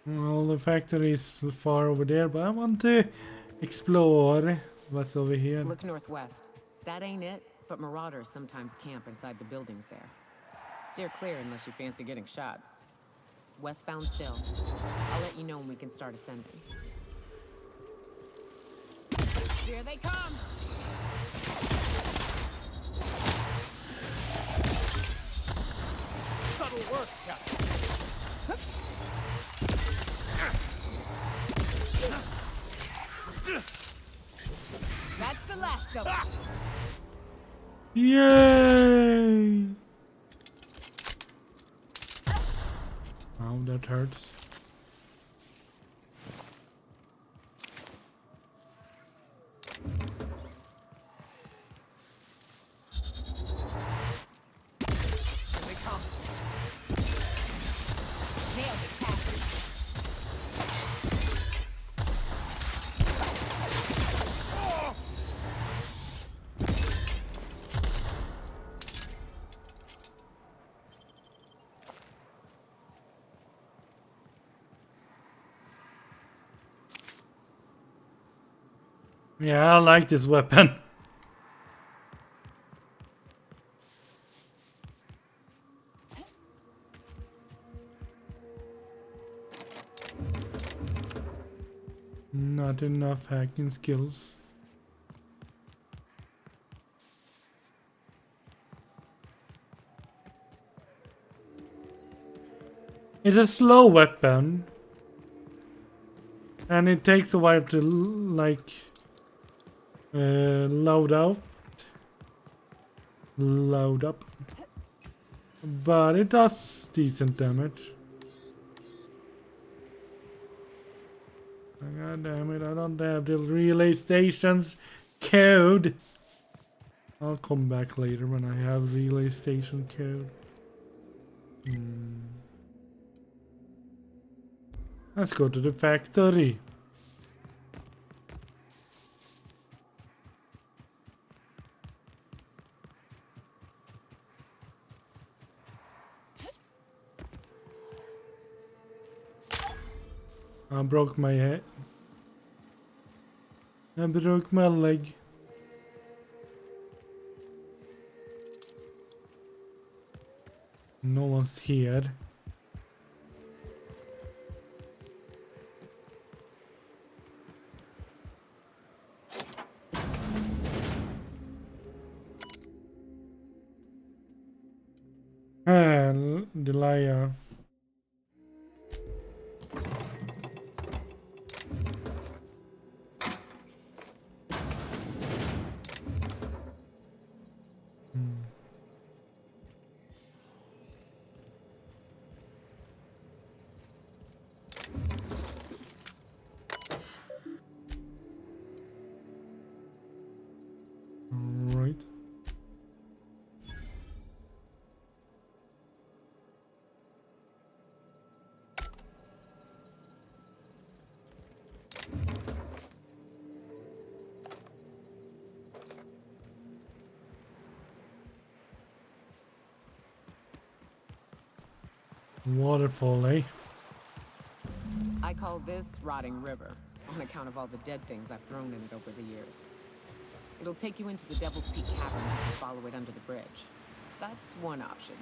Well, the factory is far over there, but I want to explore what's over here. Look northwest. That ain't it, but marauders sometimes camp inside the buildings there. Steer clear unless you fancy getting shot. Westbound still. I'll let you know when we can start ascending. Here they come! Subtle work, Captain. That's the last of them. Yay! Oh, that hurts. Here they come. Nailed it, Captain. Yeah, I like this weapon. Not enough hacking skills. It's a slow weapon. And it takes a while to like load up, but it does decent damage. God damn it, I don't have the relay stations code. I'll come back later when I have relay station code. Let's go to the factory. I broke my head. I broke my leg. No one's here. Delia. Right. Waterfall, eh? I call this Rotting River, on account of all the dead things I've thrown in it over the years. It'll take you into the Devil's Peak Caverns if you follow it under the bridge. That's one option.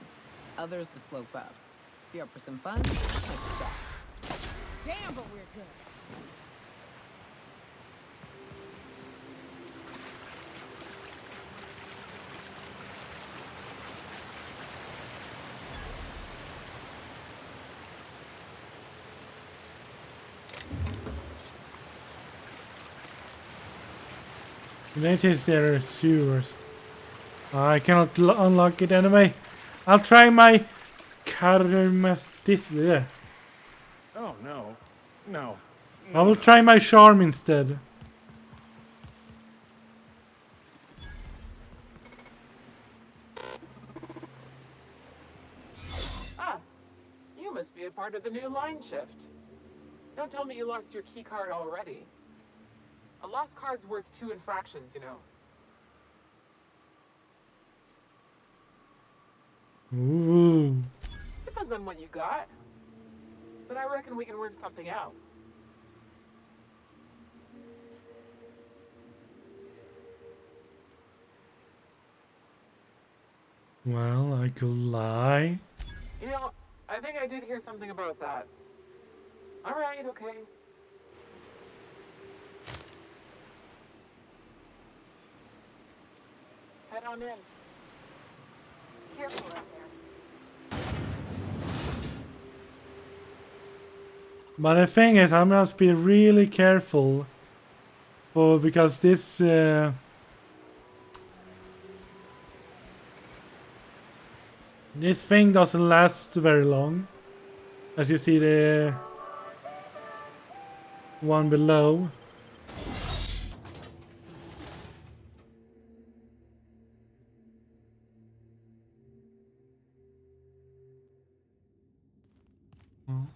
Other's the slope up. If you're up for some fun, let's chat. Damn, but we're good. This is their sewers. I cannot unlock it anyway. I'll try my charismatic. Oh no, no. I will try my charm instead. Ah, you must be a part of the new line shift. Don't tell me you lost your key card already. A lost card's worth 2 infractions, you know. Ooh. Depends on what you got. but I reckon we can work something out. Well, I could lie. You know, I think I did hear something about that. Alright, okay. Head on in. Careful out there. But the thing is, I must be really careful, because this this thing doesn't last very long. As you see the one below. Oh.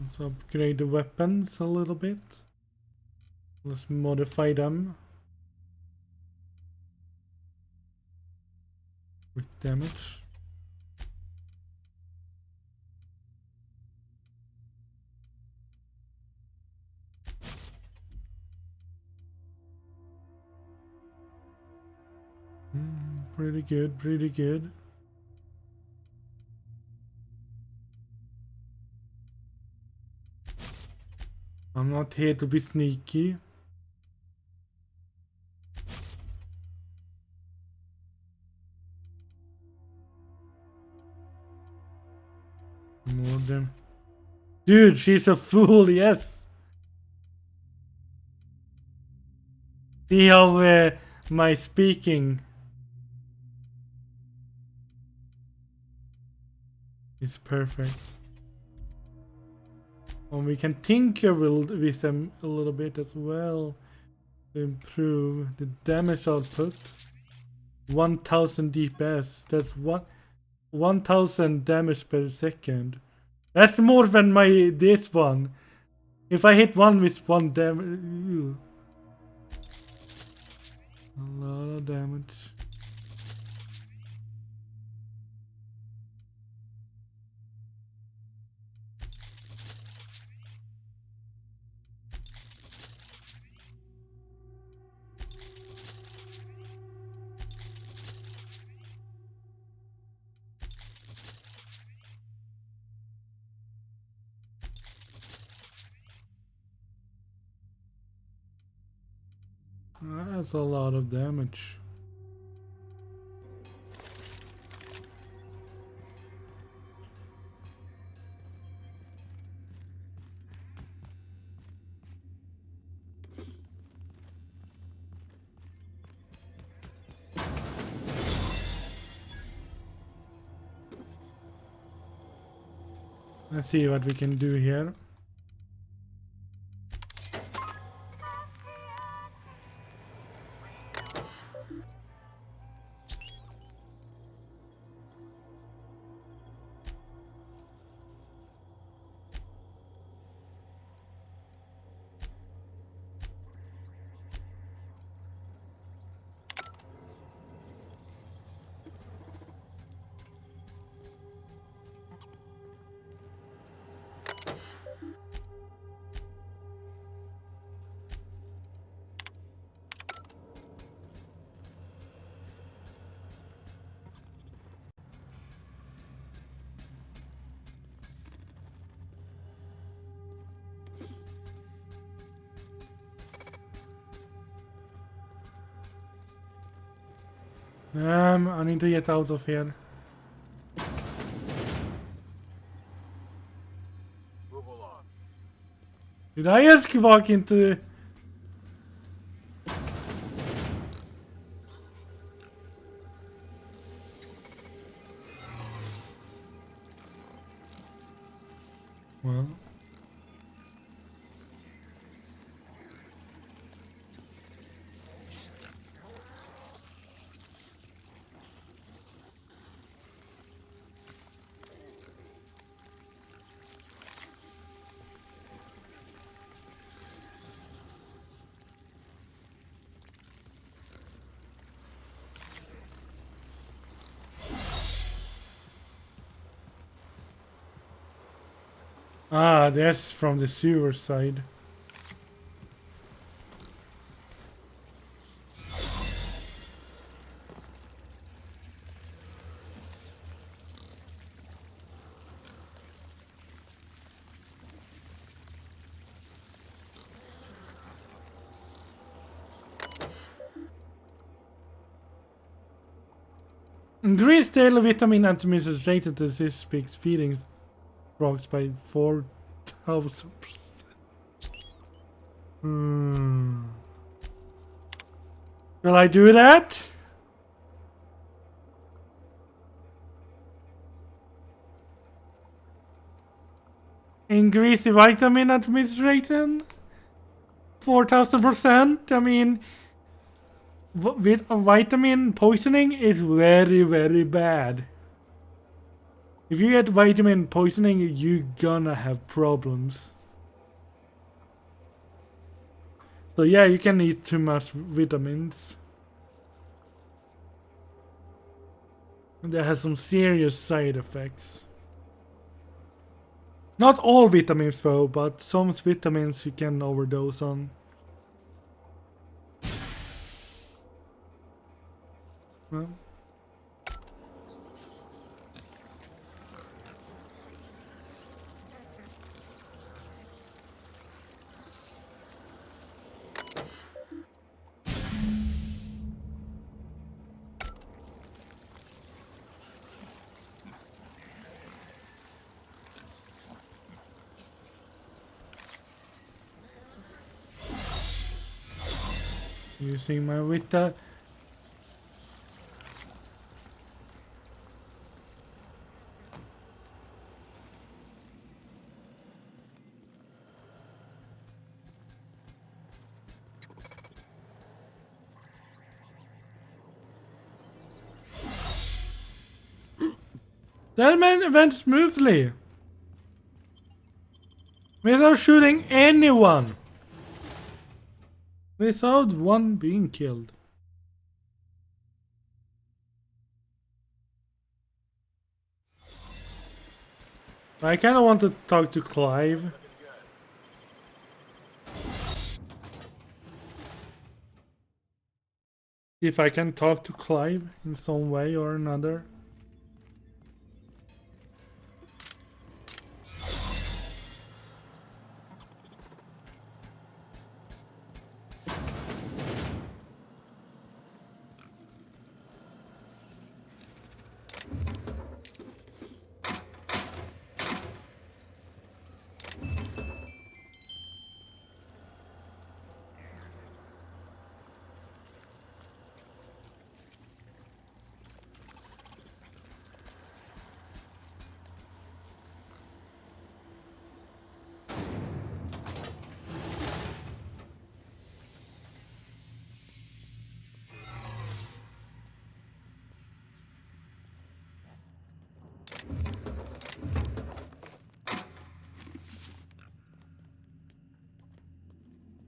Let's upgrade the weapons a little bit. Let's modify them with damage. Pretty good, pretty good. I'm not here to be sneaky. More than... Dude, she's a fool, yes! See how my speaking is perfect. And we can tinker with them a little bit as well to improve the damage output. 1000 DPS. That's 1000 damage per second. That's more than this one. If I hit one with 1 damage, a lot of damage. That's a lot of damage. Let's see what we can do here. I need to get out of here. Move along. Did I just walk into... Well... Ah, that's from the sewer side. Increased daily vitamin administration to assist pigs feeding frogs by 4,000%. Will I do that? Increase the vitamin administration? 4,000%? I mean, with vitamin poisoning is very, very bad. If you get vitamin poisoning, you're gonna have problems. So yeah, you can eat too much vitamins. That has some serious side effects. Not all vitamins though, but some vitamins you can overdose on. Well. Using my Vita. That went smoothly. Without shooting anyone. Without one being killed. I kind of want to talk to Clive. If I can talk to Clive in some way or another.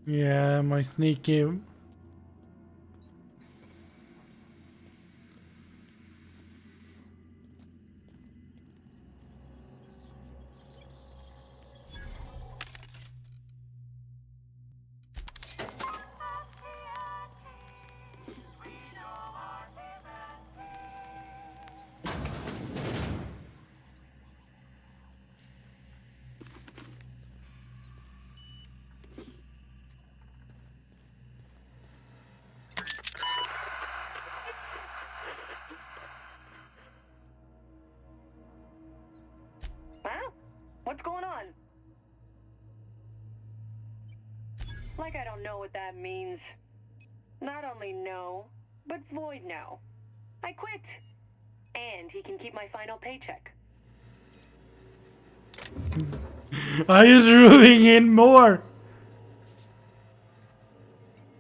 Yeah, my sneaky. What's going on? Like I don't know what that means. Not only no, but void no. I quit. And he can keep my final paycheck. I is ruling in more.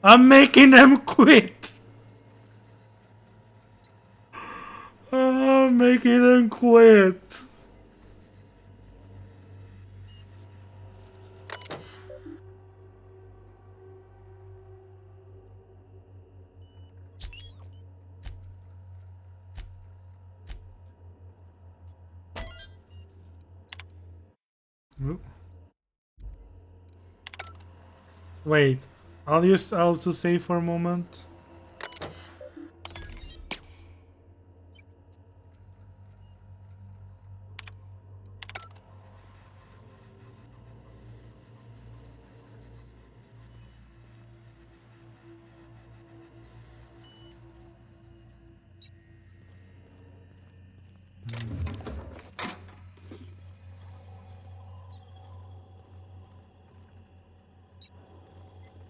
I'm making them quit. I'm making them quit. Oop. Wait, I'll use autosave for a moment.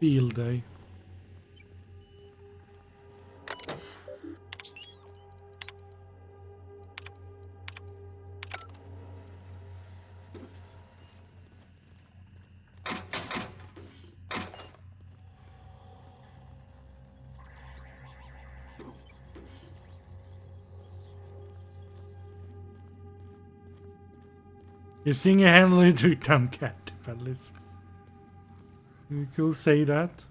Field day. You're seeing a handler to Tomcat, at least. You could say that.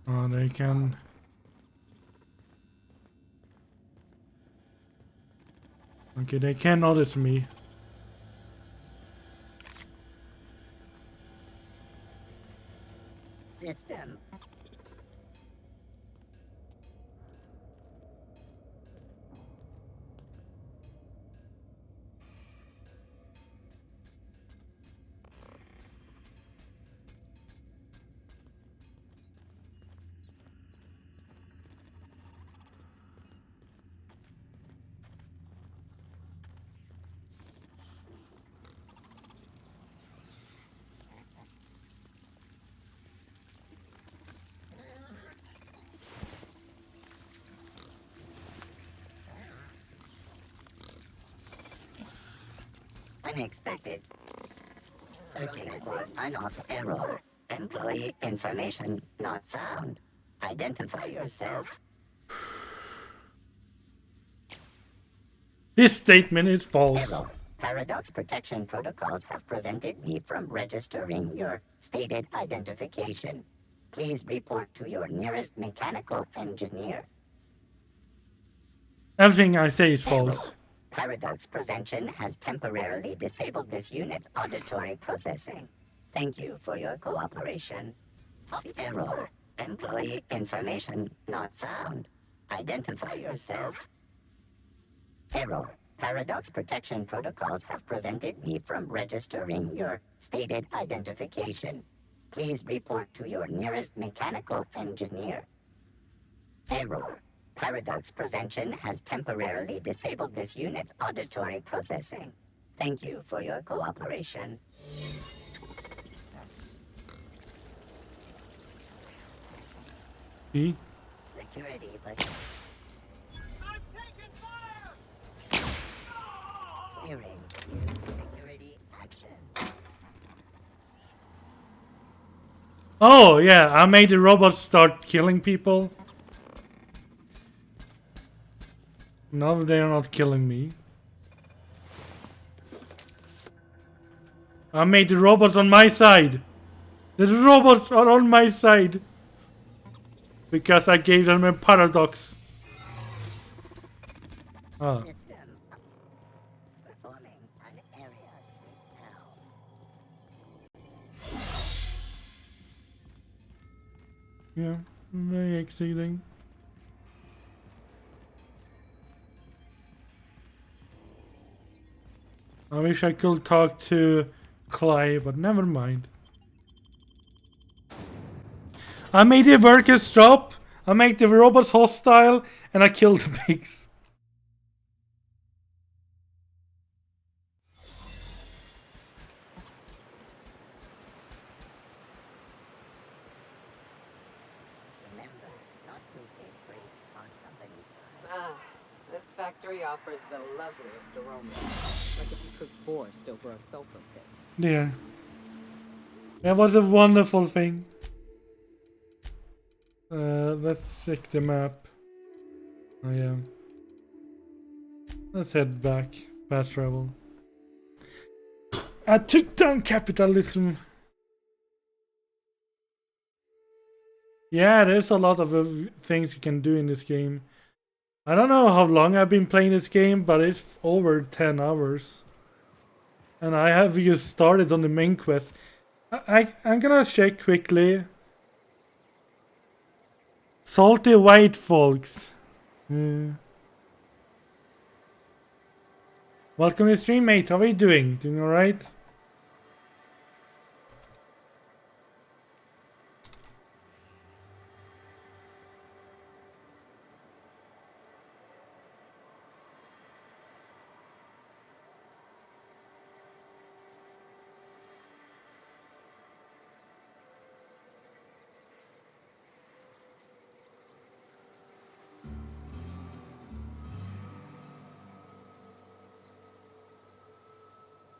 Oh, they can. Okay, they can notice me. System. Unexpected. Searching for unknown error. Employee information not found. Identify yourself. This statement is false. Error. Paradox protection protocols have prevented me from registering your stated identification. Please report to your nearest mechanical engineer. Everything I say is false. Paradox prevention has temporarily disabled this unit's auditory processing. Thank you for your cooperation. Error. Employee information not found. Identify yourself. Error. Paradox protection protocols have prevented me from registering your stated identification. Please report to your nearest mechanical engineer. Error. Paradox prevention has temporarily disabled this unit's auditory processing. Thank you for your cooperation. See? Security, but... Clearing. Security action. Oh, yeah, I made the robots start killing people. Now they are not killing me. I made the robots on my side. The robots are on my side. Because I gave them a paradox. Ah. System. Performing an area sweep now. Yeah, very exciting. I wish I could talk to Clay, but never mind. I made the workers drop, I made the robots hostile, and I killed the pigs. factory offers the loveliest aroma. Like if you cook forest over a sulfur pit. There. That was a wonderful thing. Let's check the map. Oh yeah. Let's head back. Fast travel. I took down capitalism. Yeah, there's a lot of things you can do in this game. I don't know how long I've been playing this game, but it's over 10 hours. And I have just started on the main quest. I'm gonna check quickly. Salty white folks. Welcome to the stream, mate. How are you doing? Doing alright?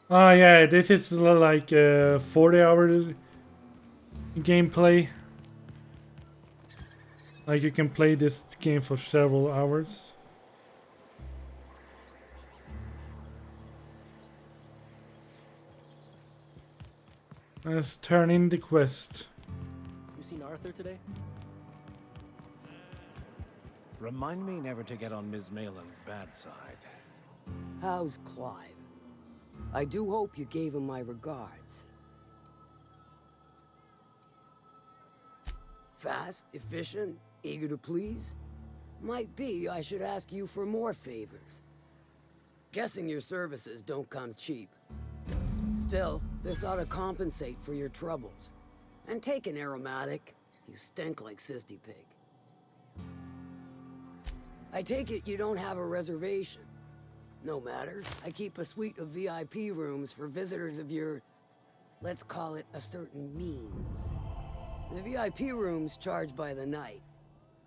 Ah, yeah, this is like 40-hour gameplay. Like you can play this game for several hours. Let's turn in the quest. You seen Arthur today? Remind me never to get on Ms. Malin's bad side. How's Clive? I do hope you gave him my regards. Fast, efficient, eager to please? Might be I should ask you for more favors. Guessing your services don't come cheap. Still, this ought to compensate for your troubles. And take an aromatic. You stink like Sisty Pig. I take it you don't have a reservation. No matter, I keep a suite of VIP rooms for visitors of your, let's call it a certain means. The VIP rooms charge by the night.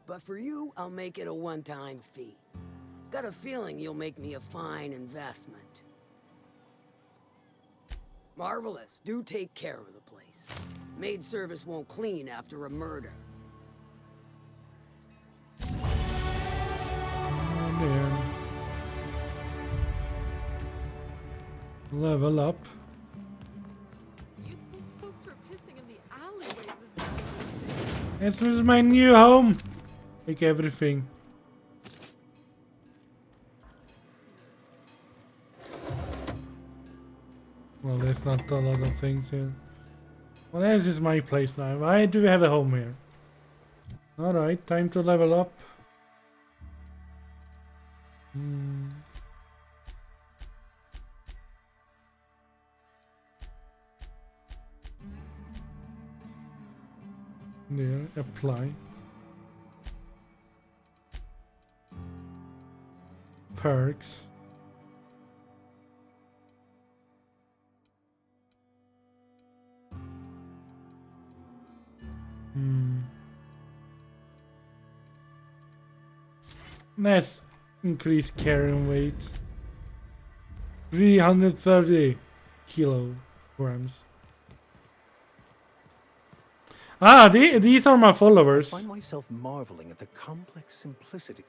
But for you, I'll make it a one-time fee. Got a feeling you'll make me a fine investment. Marvelous. Do take care of the place. Maid service won't clean after a murder. Oh, man. Level up. You'd think folks were pissing in the alleyways This is my new home. Take everything. Well, there's not a lot of things here. Well, this is my place now. I do have a home here. Alright, time to level up. There, apply. Perks. Let's increase carrying weight. 330 kilograms. Ah, these are my followers. I find myself marveling at the complex simplicity.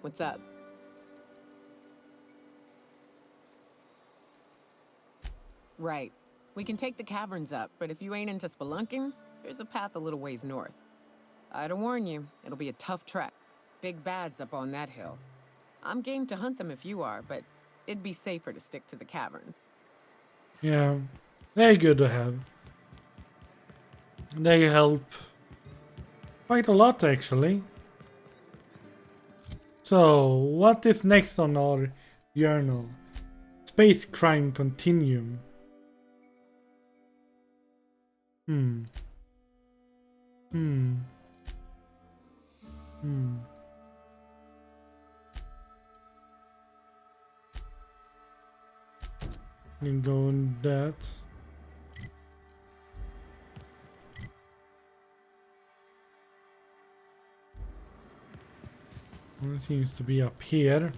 What's up? Right. We can take the caverns up, but if you ain't into spelunking, there's a path a little ways north. I'd warn you, it'll be a tough trek. Big bads up on that hill. I'm game to hunt them if you are, but it'd be safer to stick to the cavern. Yeah, they're good to have. They help quite a lot, actually. So, what is next on our journal? Space Crime Continuum. You can go on that. One seems to be up here.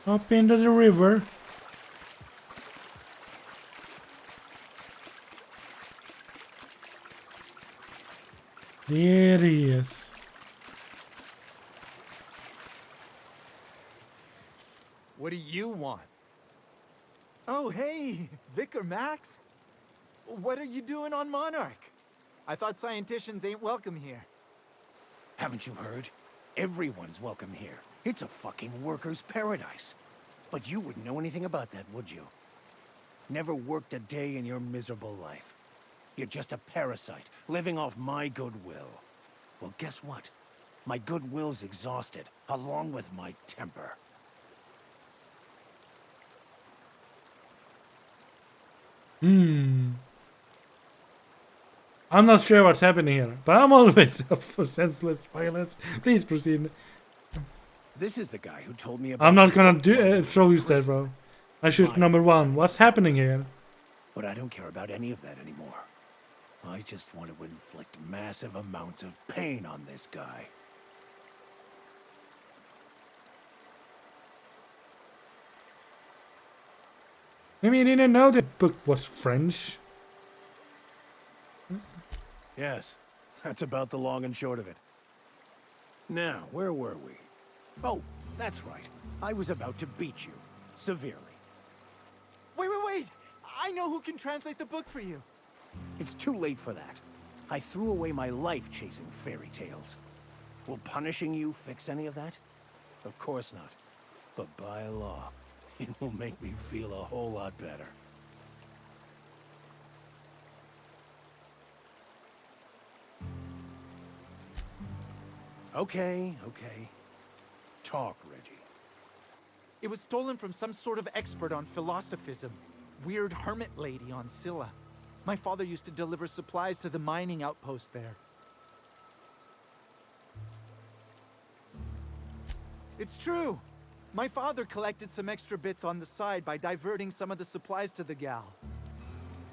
Up into the river. There he is. What do you want? Oh, hey, Vicar Max. What are you doing on Monarch? I thought scienticians ain't welcome here. Haven't you heard? Everyone's welcome here. It's a fucking worker's paradise. But you wouldn't know anything about that, would you? Never worked a day in your miserable life. You're just a parasite, living off my goodwill. Well, guess what? My goodwill's exhausted, along with my temper. I'm not sure what's happening here, but I'm always up for senseless violence. Please proceed. This is the guy who told me about. I'm not gonna show you that, bro. I shoot number one. What's happening here? But I don't care about any of that anymore. I just want to inflict massive amounts of pain on this guy. Maybe you didn't know the book was French. Yes, that's about the long and short of it. Now, where were we? Oh, that's right. I was about to beat you. Severely. Wait! I know who can translate the book for you. It's too late for that. I threw away my life chasing fairy tales. Will punishing you fix any of that? Of course not. But by law, it will make me feel a whole lot better. Okay. Talk, Reggie. It was stolen from some sort of expert on philosophism. Weird hermit lady on Scylla. My father used to deliver supplies to the mining outpost there. It's true. My father collected some extra bits on the side by diverting some of the supplies to the gal.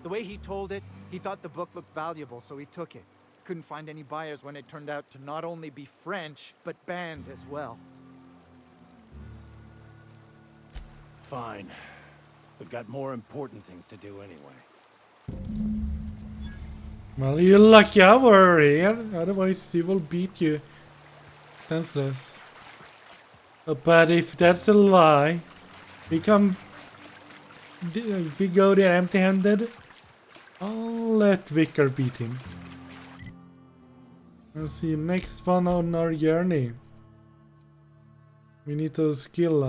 The way he told it, he thought the book looked valuable, so he took it. Couldn't find any buyers when it turned out to not only be French, but banned as well. Fine. We've got more important things to do anyway. Well, you're lucky I were here, otherwise he will beat you. Senseless. But if that's a lie, if we go there empty-handed, I'll let Vicar beat him. Let's see, next one on our journey. We need to skill,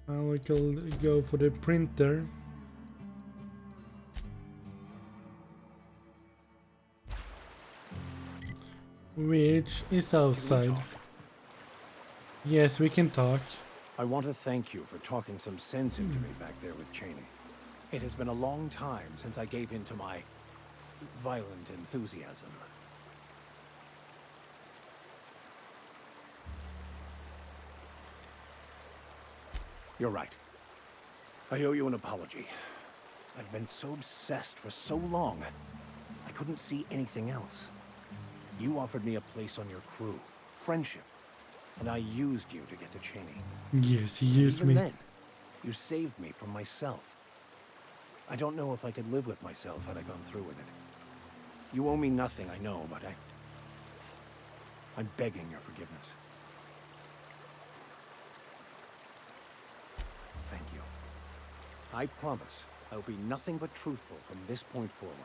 Now we can go for the printer. Which is outside. Yes, we can talk. I want to thank you for talking some sense into me back there with Cheney. It has been a long time since I gave in to my violent enthusiasm. You're right. I owe you an apology. I've been so obsessed for so long, I couldn't see anything else. You offered me a place on your crew, friendship, and I used you to get to Cheney. Yes, he used me. Even then, you saved me from myself. I don't know if I could live with myself had I gone through with it. You owe me nothing, I know, but I'm begging your forgiveness. Thank you. I promise I'll be nothing but truthful from this point forward.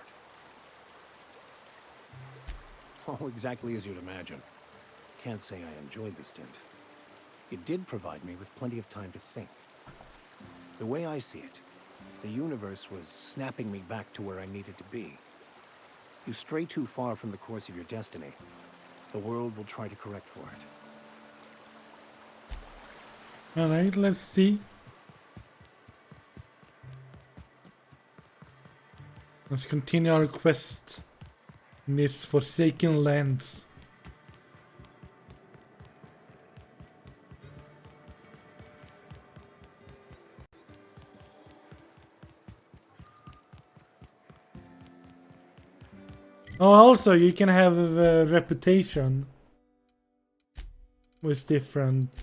Oh, exactly as you'd imagine. Can't say I enjoyed the stint. It did provide me with plenty of time to think. The way I see it, the universe was snapping me back to where I needed to be. You stray too far from the course of your destiny, the world will try to correct for it. Alright, let's see. Let's continue our quest in these forsaken lands. Oh, also you can have a reputation with different.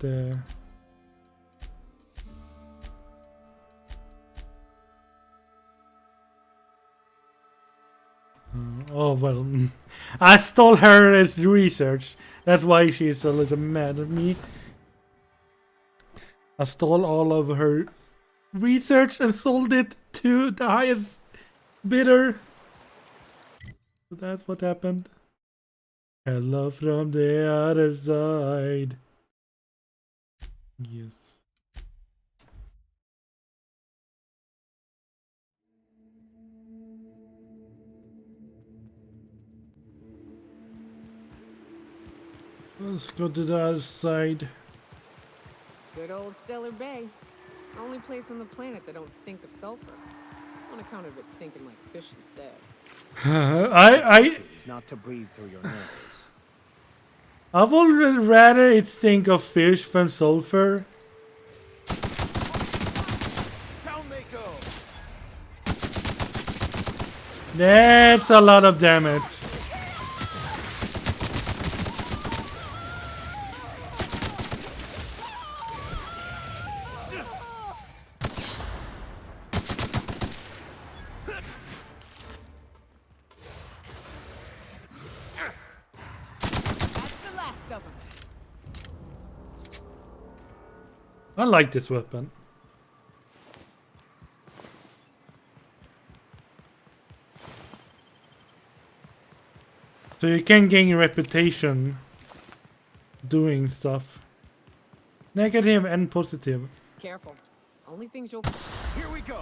Oh well, I stole her as research. That's why she's a little mad at me. I stole all of her research and sold it to the highest bidder. So that's what happened. Hello from the other side. Yes. Let's go to the other side. Good old Stellar Bay. Only place on the planet that don't stink of sulfur. On account of it stinking like fish instead. It's not to breathe through your nose. I would rather it stink of fish than sulfur. Down they go. That's a lot of damage. I like this weapon. So you can gain reputation doing stuff. Negative and positive. Careful. Only things you'll. Here we go.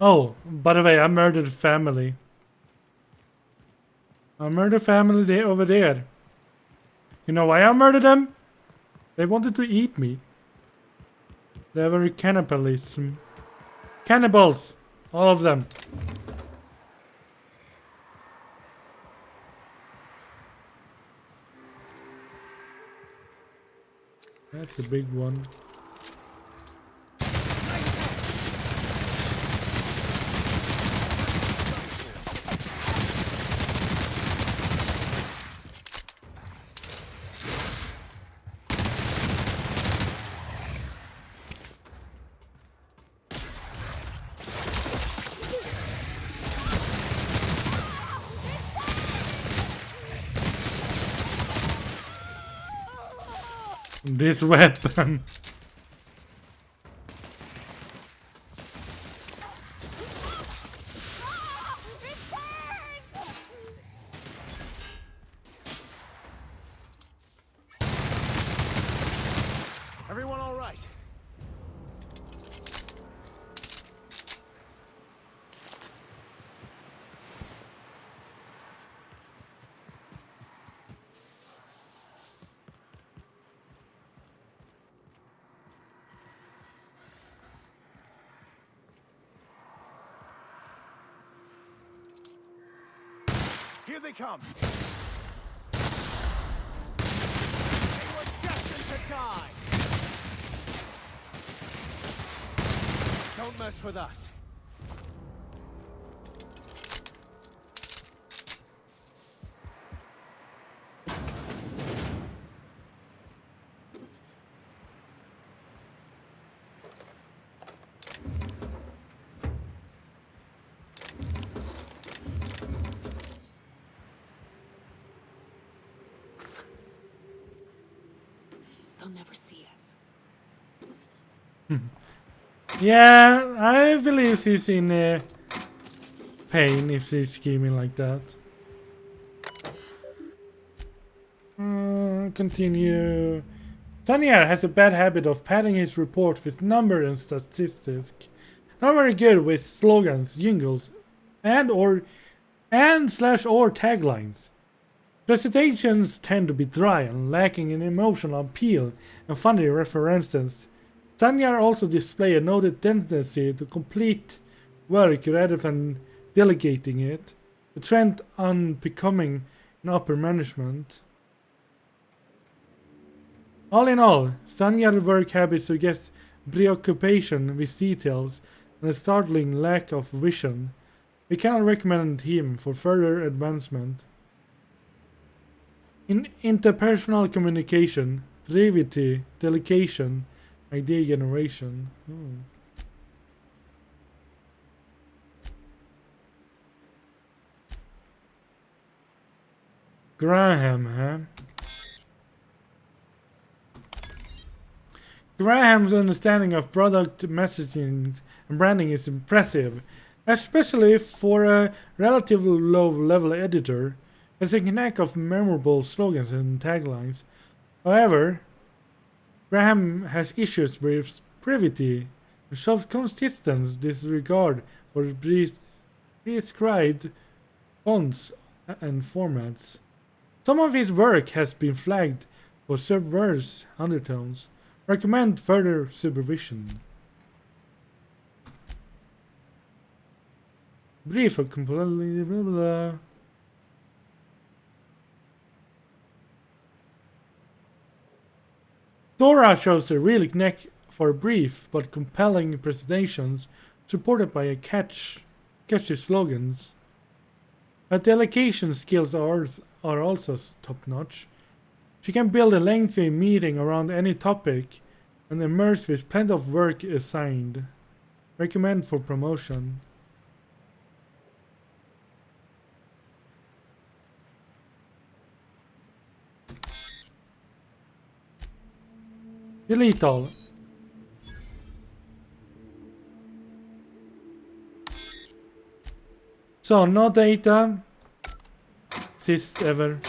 Oh, by the way, I murdered family. I murdered family over there. You know why I murdered them? They wanted to eat me. They were cannibalism. Cannibals! All of them. That's a big one. This weapon. Everyone all right? Here they come. They were destined to die. Don't mess with us. They'll never see us. Yeah, I believe she's in pain if she's screaming like that. Continue. Tanya has a bad habit of padding his reports with numbers and statistics. Not very good with slogans, jingles, and/or taglines. Presentations tend to be dry and lacking in emotional appeal and funny references Stanyar also display a noted tendency to complete work rather than delegating it, a trend unbecoming in upper management. All in all, Stanyar's work habits suggest preoccupation with details and a startling lack of vision. We cannot recommend him for further advancement. In interpersonal communication, brevity, delegation, idea generation. Graham, huh? Graham's understanding of product messaging and branding is impressive, especially for a relatively low-level editor. Has a knack of memorable slogans and taglines. However, Graham has issues with brevity and shows consistent disregard for prescribed fonts and formats. Some of his work has been flagged for subversive undertones. Recommend further supervision. Brief or completely blah blah. Dora shows a real knack for brief but compelling presentations supported by catchy slogans. Her delegation skills are also top-notch. She can build a lengthy meeting around any topic and emerge with plenty of work assigned. Recommend for promotion. Delete all. So, no data. Sys ever.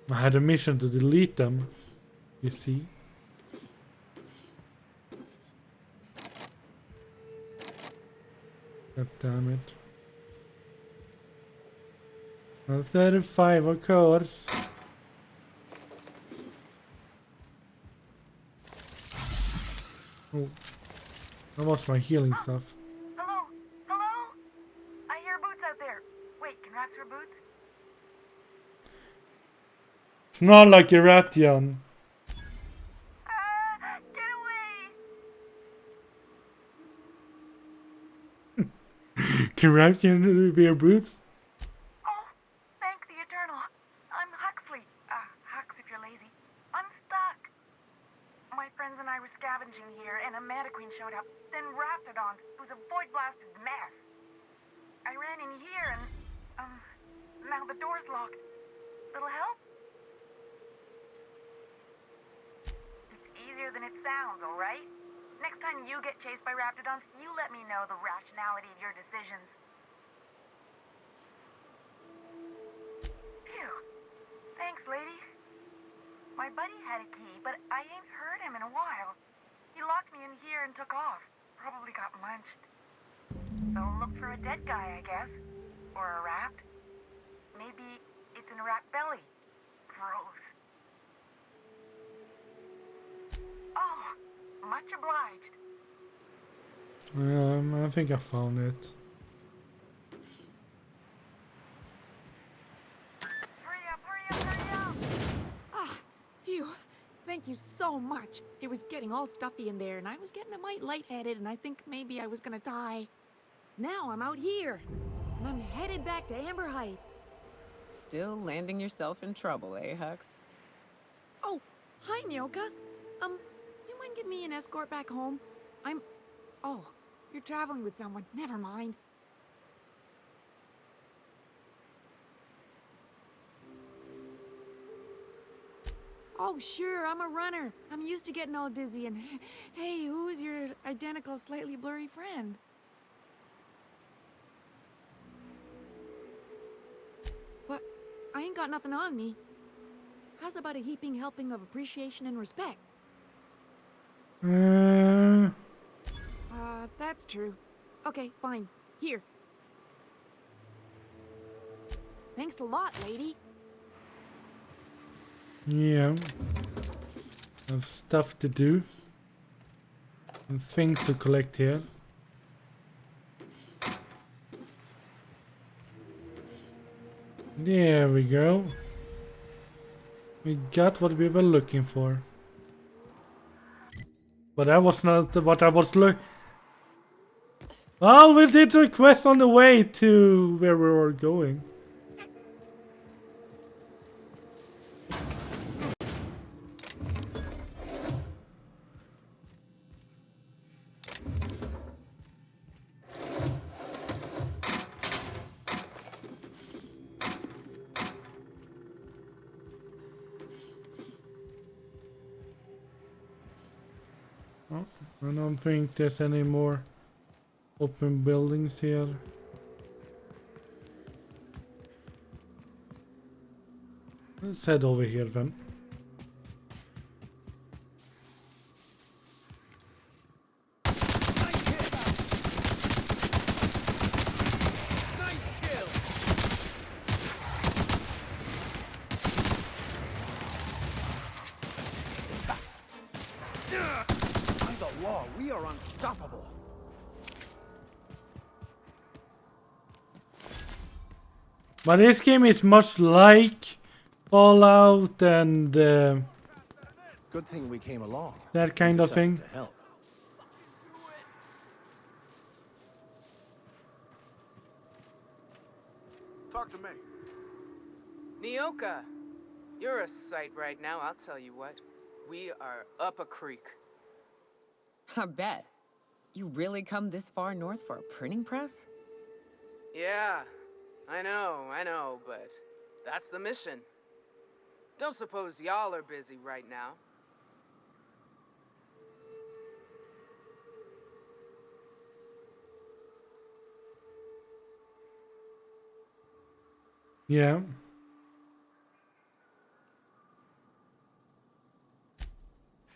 I had a mission to delete them, you see. God damn it. 35, of course. Oh, I lost my healing stuff. Hello? Hello? I hear boots out there. Wait, can rats wear boots? It's not like a Ration. Get away! Can Ration wear boots? Oh, thank the Eternal. I'm Huxley. Hux if you're lazy. I'm stuck. My friends and I were scavenging here, and a Mana Queen showed up. Then Raptidons, who's a void-blasted mess. I ran in here and, now the door's locked. Little help? It's easier than it sounds, alright? Next time you get chased by Raptidons, you let me know the rationality of your decisions. Phew. Thanks, lady. My buddy had a key, but I ain't heard him in a while. He locked me in here and took off. Probably got munched. So look for a dead guy, I guess. Or a rat. Maybe it's in a rat belly. Gross. Oh, much obliged. I think I found it. Ah, phew. Thank you so much. It was getting all stuffy in there, and I was getting a mite lightheaded, and I think maybe I was gonna die. Now I'm out here, and I'm headed back to Amber Heights. Still landing yourself in trouble, eh, Hux? Oh, hi, Nyoka. You mind giving me an escort back home? Oh, you're traveling with someone. Never mind. Oh, sure, I'm a runner. I'm used to getting all dizzy and... Hey, who's your identical, slightly blurry friend? What? I ain't got nothing on me. How's about a heaping helping of appreciation and respect? that's true. Okay, fine. Here. Thanks a lot, lady. Yeah. Have stuff to do. And things to collect here. There we go. We got what we were looking for. But that was not what I was looking. Well, we did the quest on the way to where we were going. Oh, I don't think there's any more open buildings here. Let's head over here then. By the law, we are unstoppable. But this game is much like Fallout and Good thing we came along. that kind of thing. To help. Talk to me. Nyoka, you're a sight right now, I'll tell you what. We are up a creek. I bet. You really come this far north for a printing press? Yeah, I know, but that's the mission. Don't suppose y'all are busy right now. Yeah.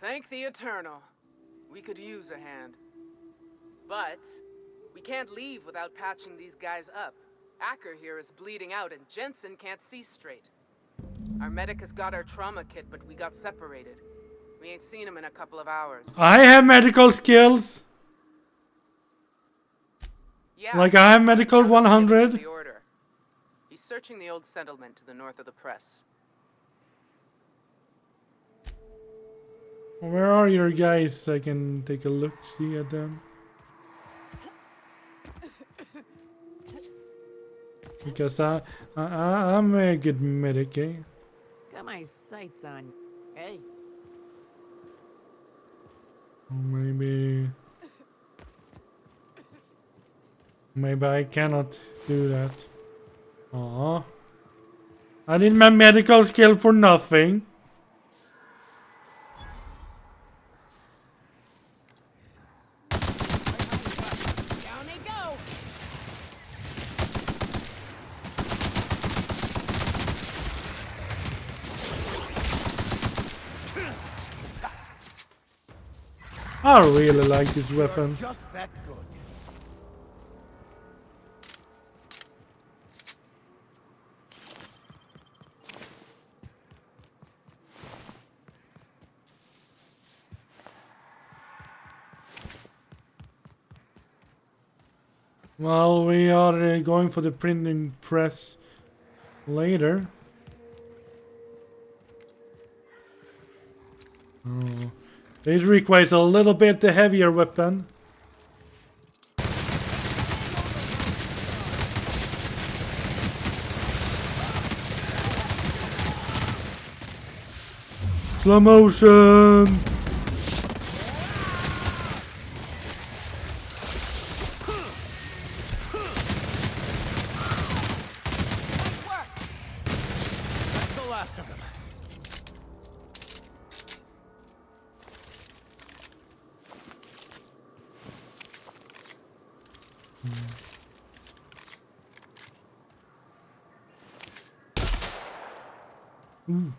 Thank the Eternal. We could use a hand. But we can't leave without patching these guys up. Acker here is bleeding out and Jensen can't see straight. Our medic has got our trauma kit, but we got separated. We ain't seen him in a couple of hours. I have medical skills. Yeah, Like I have medical 100. the order. He's searching the old settlement to the north of the press. Where are your guys? I can take a look, see at them. Because I'm a good medic, eh? Got my sights on. Hey. Or maybe I cannot do that. Aw. I need my medical skill for nothing. Down they go. I really like these weapons. Just that good. Well, we are going for the printing press later. Oh. It requires a little bit heavier weapon. Slow motion. That's the last of them. Ooh.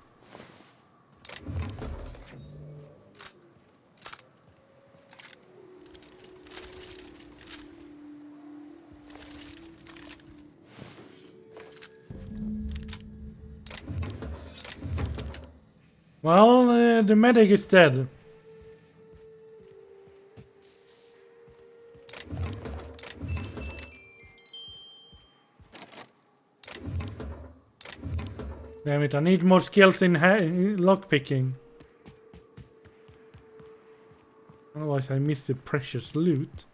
Well, the medic is dead. Damn it, I need more skills in lockpicking. Otherwise I miss the precious loot.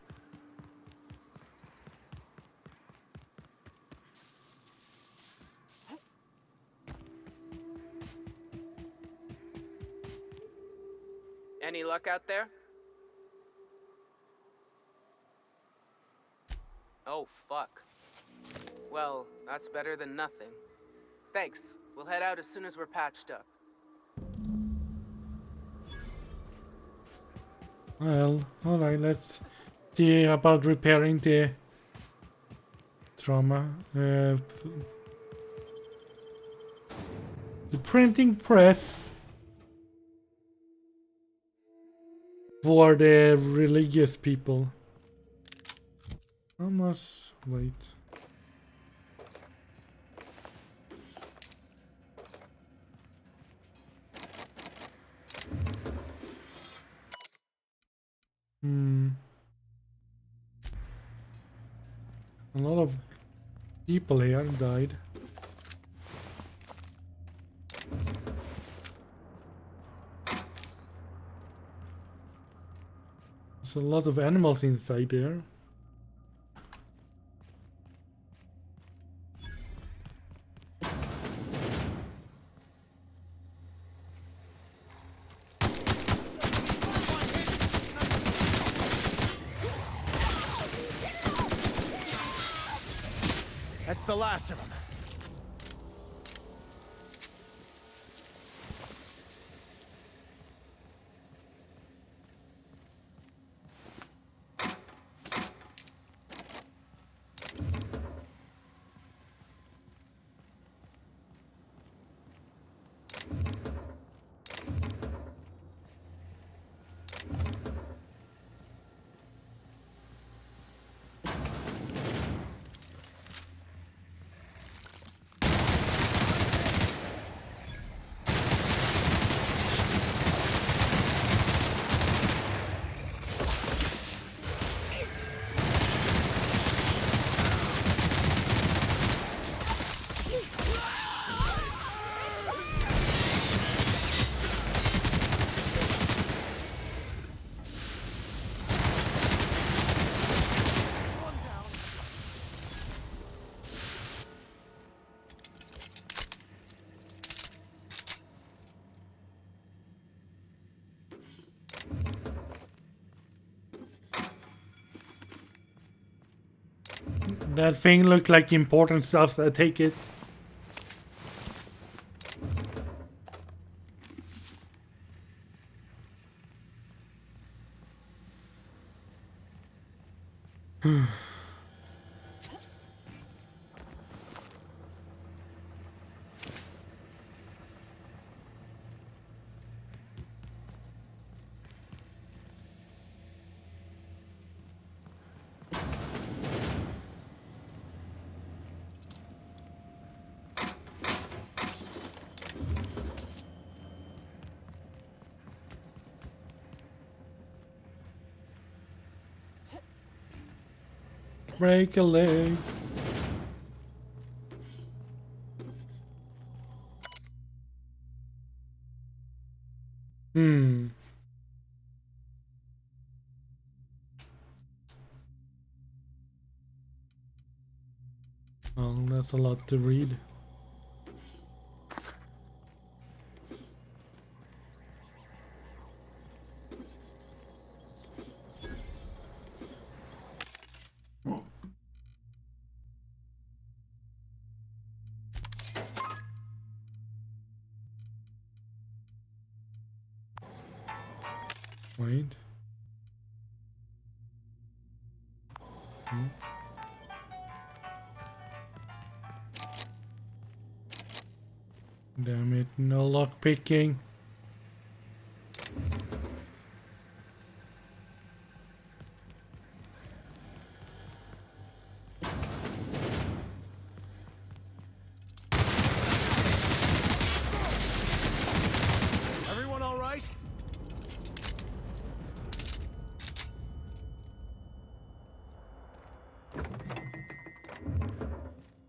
Any luck out there? Oh, fuck. Well, that's better than nothing. Thanks. We'll head out as soon as we're patched up. Well, alright, let's see about repairing the trauma. The printing press for the religious people. I must wait. A lot of people here died. There's a lot of animals inside there. That's the last of them. That thing looked like important stuff, so I take it. Break a leg. Well, that's a lot to read. Wait. Damn it, no lock picking.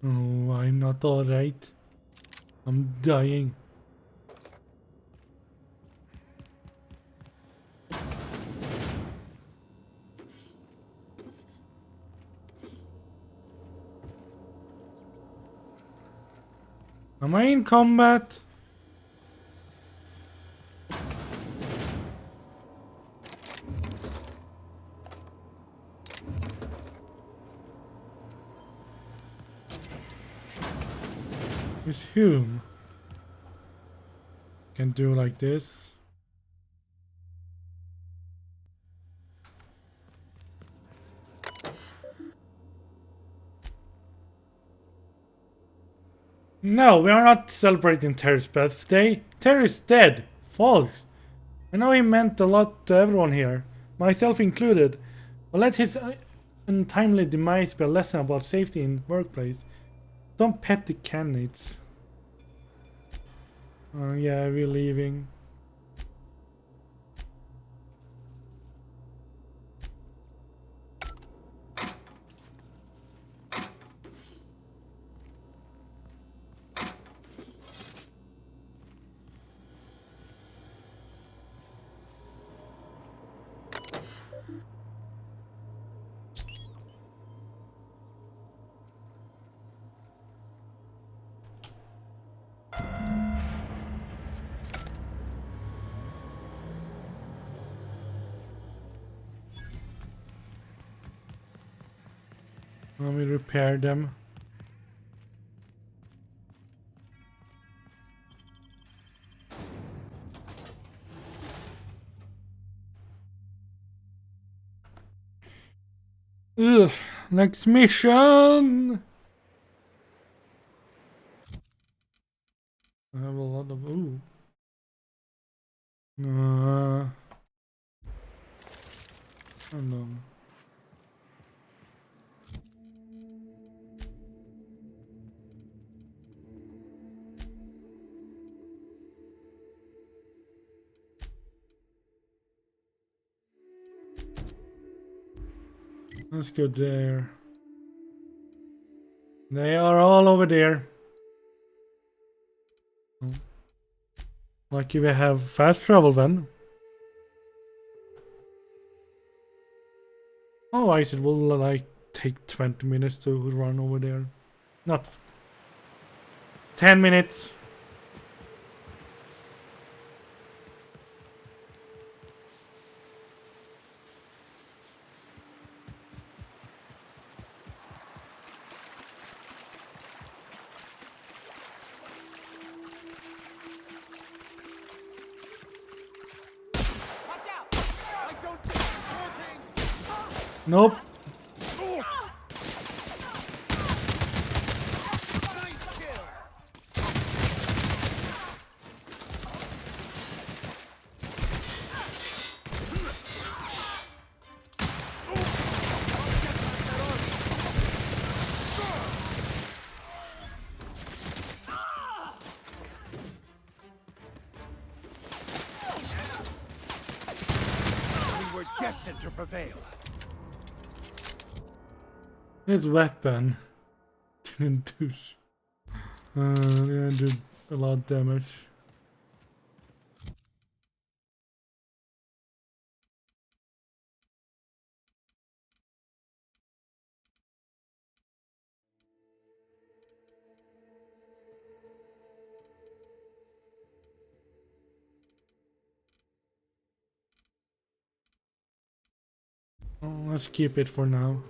Oh, I'm not alright. I'm dying. Am I in combat? With whom? Can do like this. No, we are not celebrating Terry's birthday. Terry's dead. False. I know he meant a lot to everyone here, myself included. But let his untimely demise be a lesson about safety in the workplace. Some petty candidates. Yeah, we're leaving. Let me repair them. Ugh, next mission! I have a lot of ooh. Hold on. Let's go there. They are all over there. Lucky we have fast travel then. Otherwise it will like take 20 minutes to run over there. Not 10 minutes. Nope. We were destined to prevail. His weapon didn't do did a lot of damage. Oh, let's keep it for now.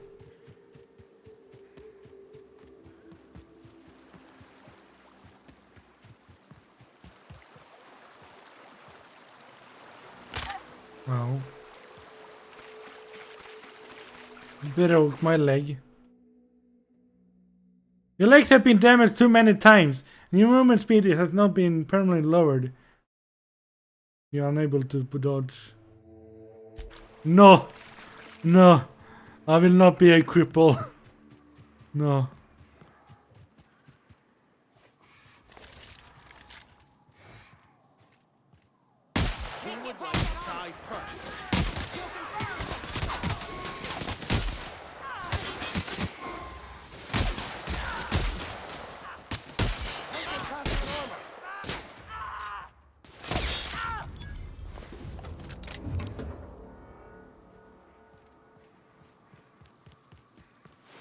Wow. Broke my leg. Your legs have been damaged too many times, and your movement speed has not been permanently lowered. You're unable to dodge. No! No! I will not be a cripple. No.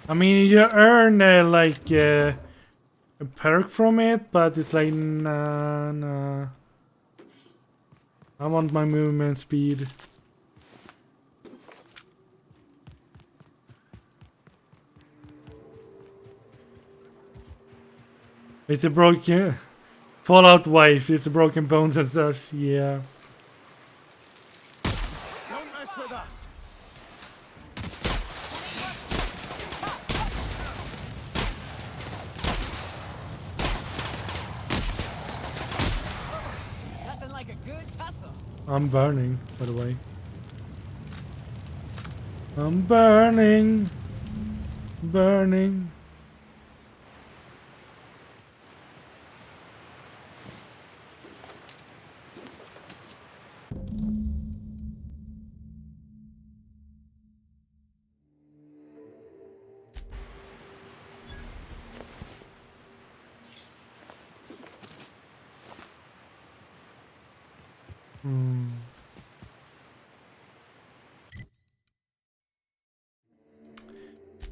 I mean, you earn like a perk from it, but it's like nah. I want my movement speed. It's a broken Fallout wife. It's a broken bones and such. Yeah. Don't mess with us. Nothing like a good tussle. I'm burning, by the way. I'm burning. Burning.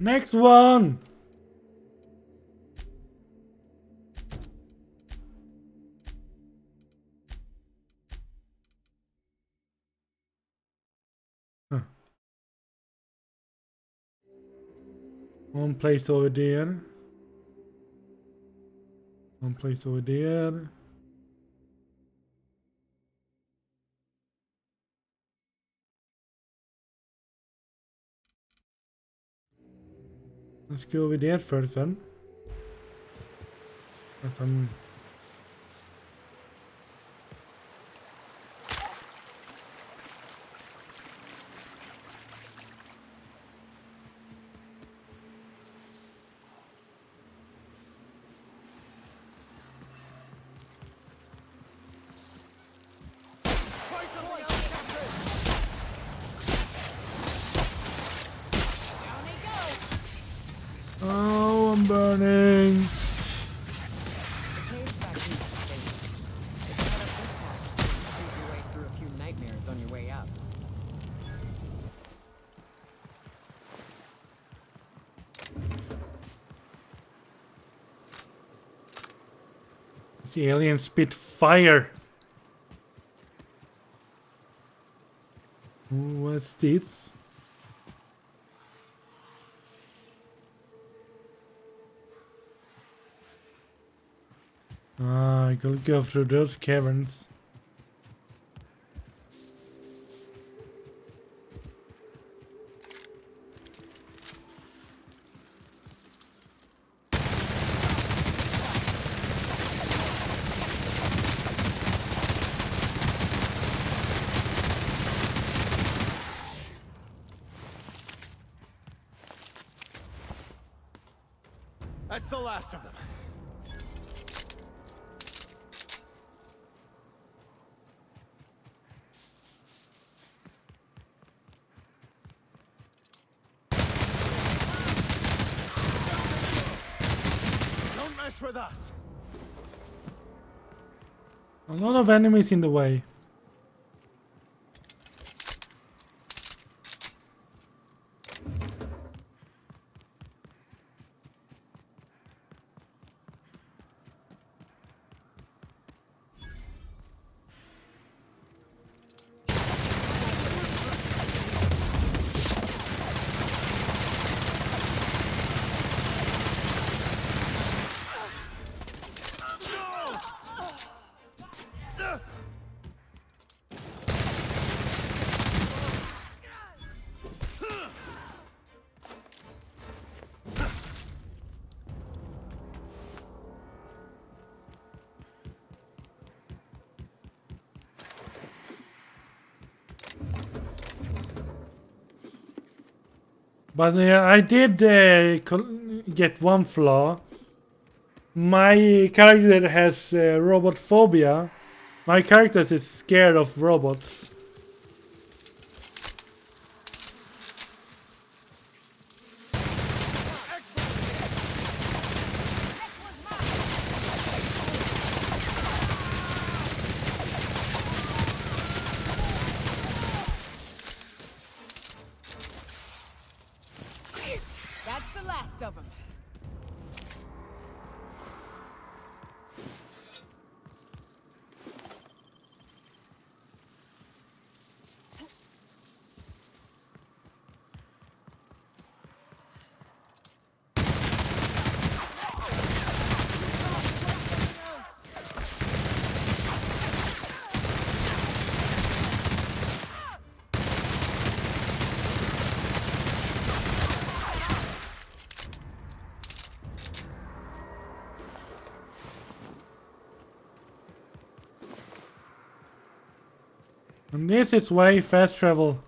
Next one. One place over there. One place over there. Let's go over there first then. That's Oh, I'm burning. Through a few nightmares on your way up. The alien spit fire. What's this? Ah, I could go through those caverns. That's the last of them. Don't mess with us. A lot of enemies in the way. But I did get one flaw. My character has robot phobia. My character is scared of robots. That's the last last of them. And this is why fast travel.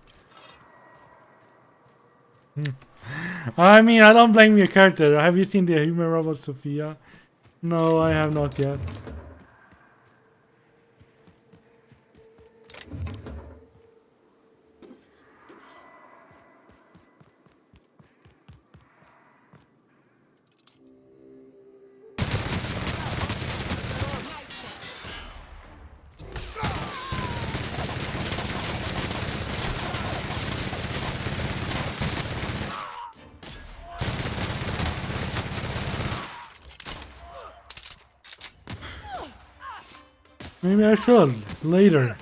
I mean, I don't blame your character. Have you seen the human robot Sophia? No, I have not yet. Maybe I should later.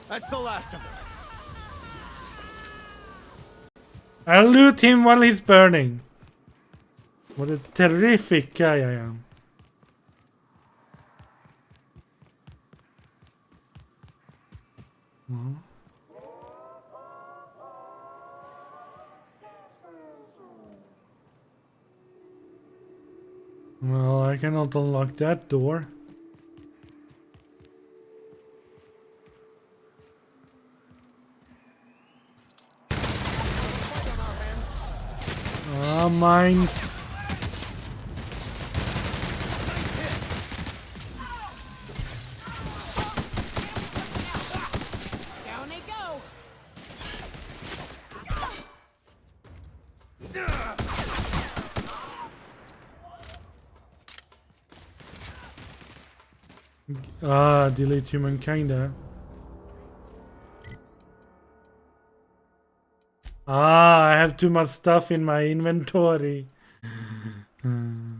That's the last of them. I'll loot him while he's burning. What a terrific guy I am. Well, I cannot unlock that door. Ah, mine. Down they go. Ah, delete humankind. Ah, I have too much stuff in my inventory. Hmm.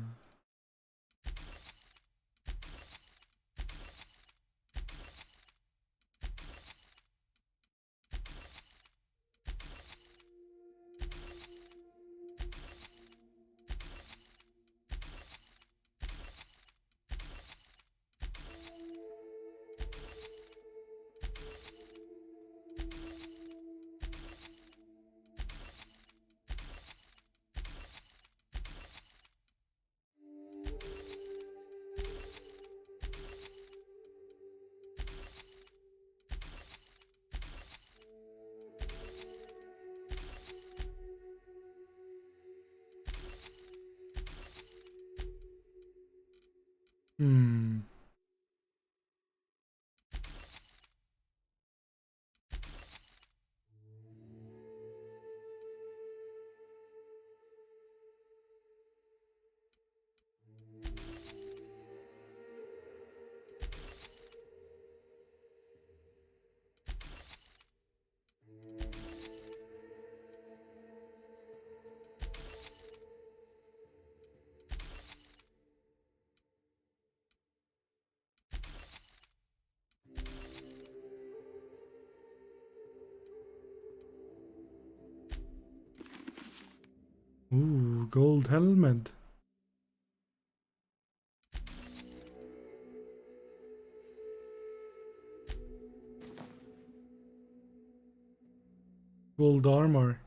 Ooh, gold helmet. Gold armor.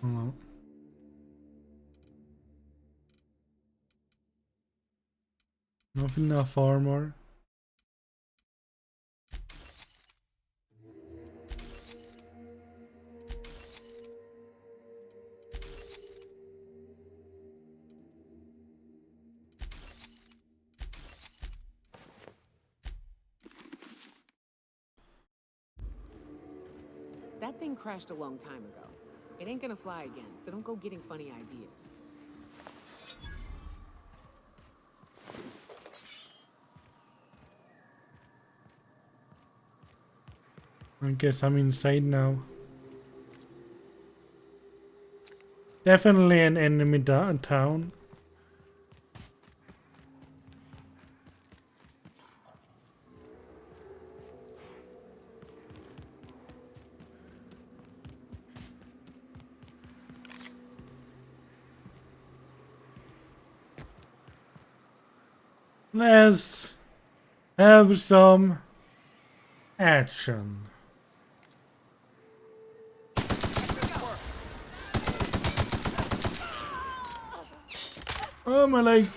Oh. Not enough armor. That thing crashed a long time ago. It ain't gonna fly again, so don't go getting funny ideas. I guess I'm inside now. Definitely an enemy town. Let's have some action. Oh my leg.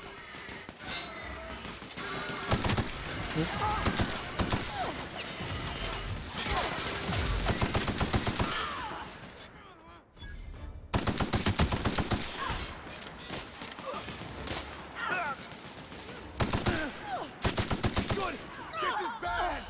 Good! This is bad!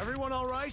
Everyone all right?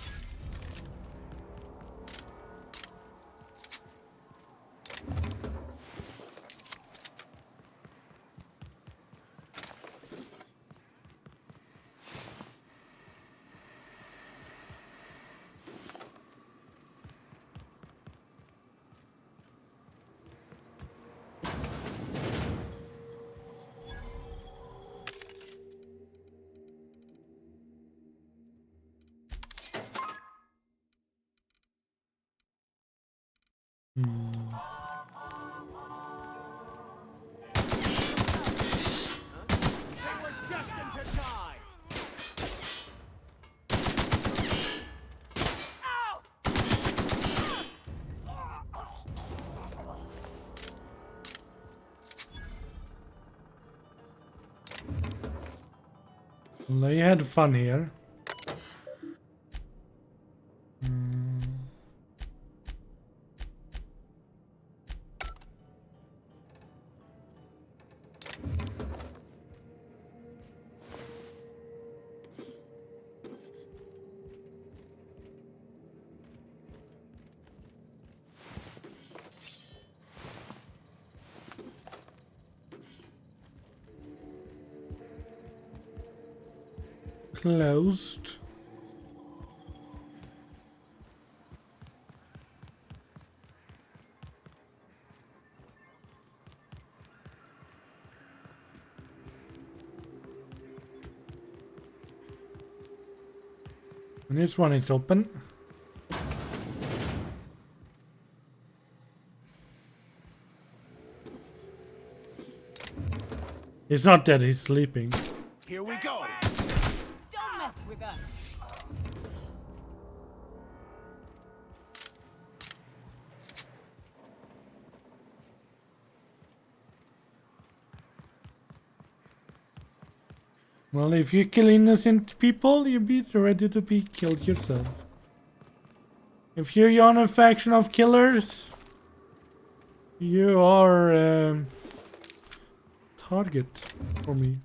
Well, you had fun here. Closed. And this one is open. He's not dead, he's sleeping. Here we go. Don't mess with us. Well, if you kill innocent people, you be ready to be killed yourself. If you're on a faction of killers, you are target for me.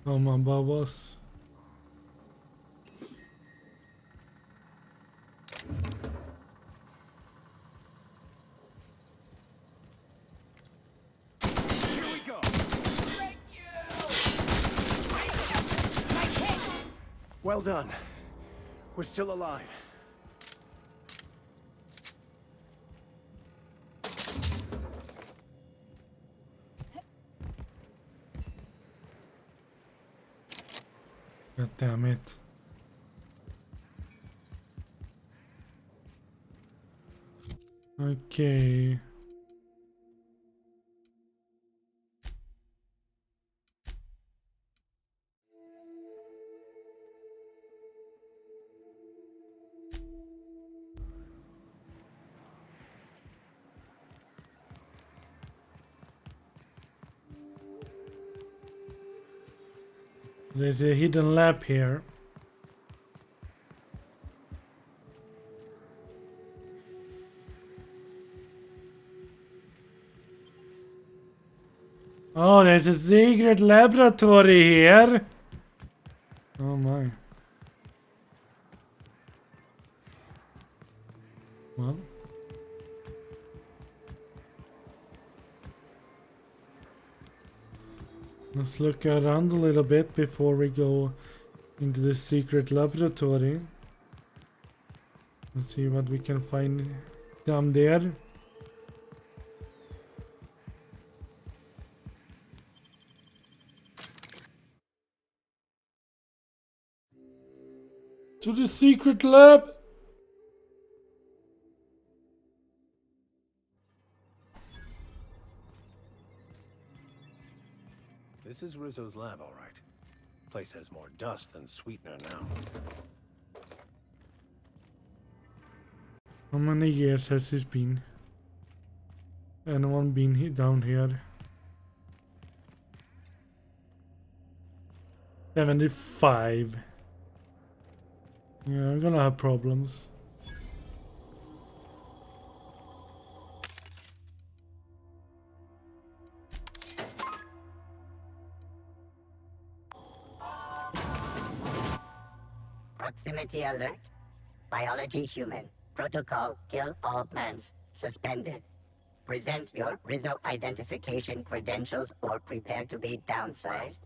Come above us. Here we go. Well done. We're still alive. God damn it. Okay. There's a hidden lab here. Oh, there's a secret laboratory here. Oh my. Well. Let's look around a little bit before we go into the secret laboratory. Let's see what we can find down there. To the secret lab. This is Rizzo's lab, all right. Place has more dust than sweetener now. How many years has this been? Anyone been down here? 75. Yeah, I'm gonna have problems. Proximity alert. Biology human. Protocol kill all plants. Suspended. Present your Rizzo identification credentials or prepare to be downsized.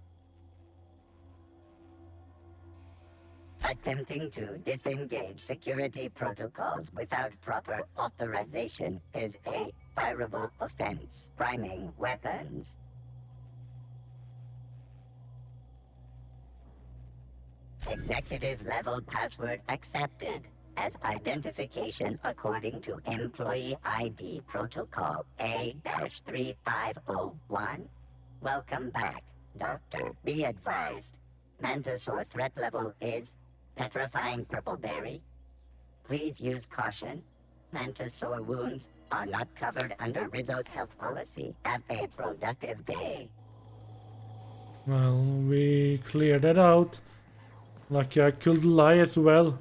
Attempting to disengage security protocols without proper authorization is a fireable offense. Priming weapons. Executive level password accepted as identification according to employee ID protocol A-3501. Welcome back, Doctor. Be advised. Mantisaur threat level is petrifying purple berry. Please use caution. Mantisaur wounds are not covered under Rizzo's health policy. Have a productive day. Well, we cleared that out. Lucky I could lie as well.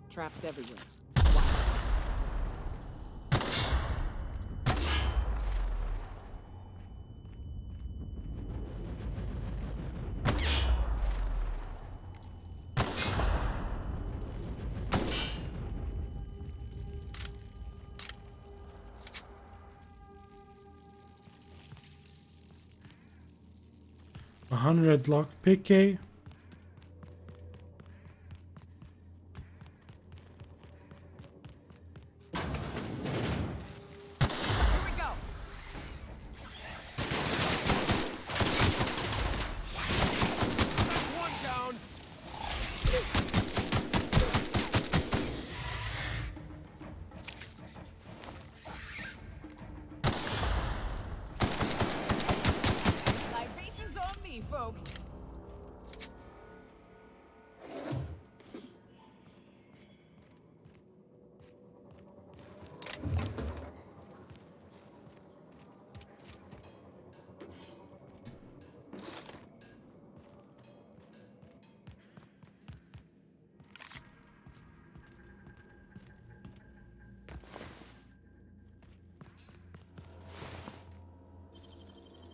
Traps everywhere. A 100 lock pick. Libations on me, folks.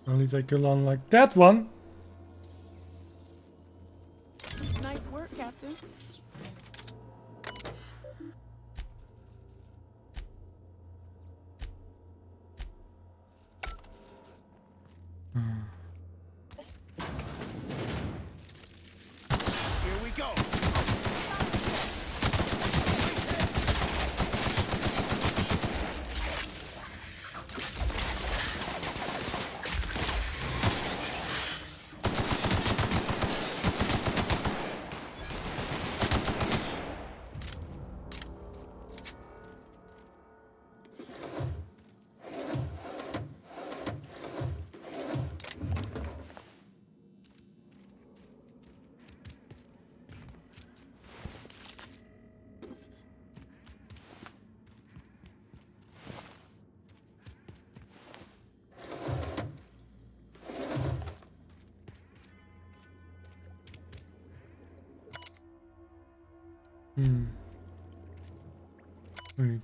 At least I could unlock that one. Nice work, Captain. Here we go. Wait.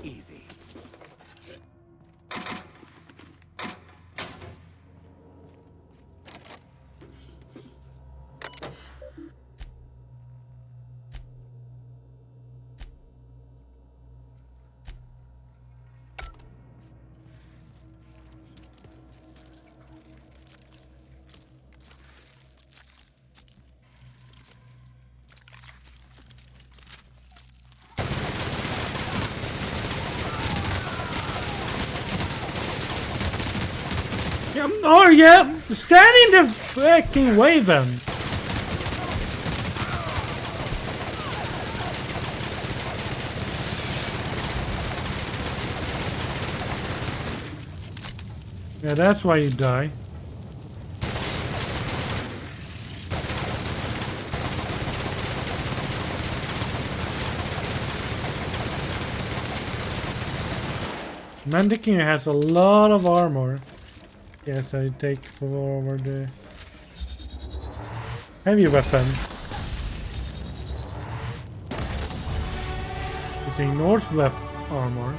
Easy. Oh yeah, stand in the fucking way then. Yeah, that's why you die. Mandakin has a lot of armor. Yes, I take forward the heavy weapon. It's a north weapon armor.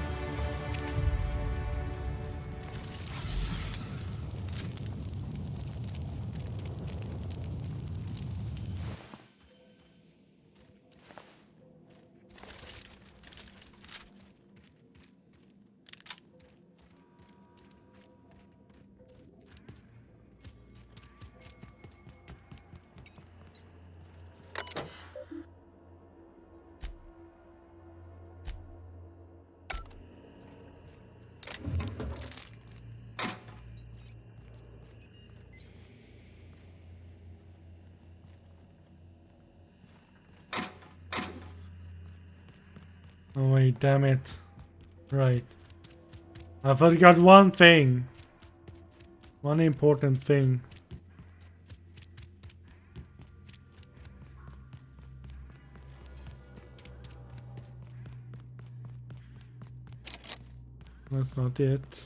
Oh wait, damn it. Right. I forgot one thing. One important thing. That's not it.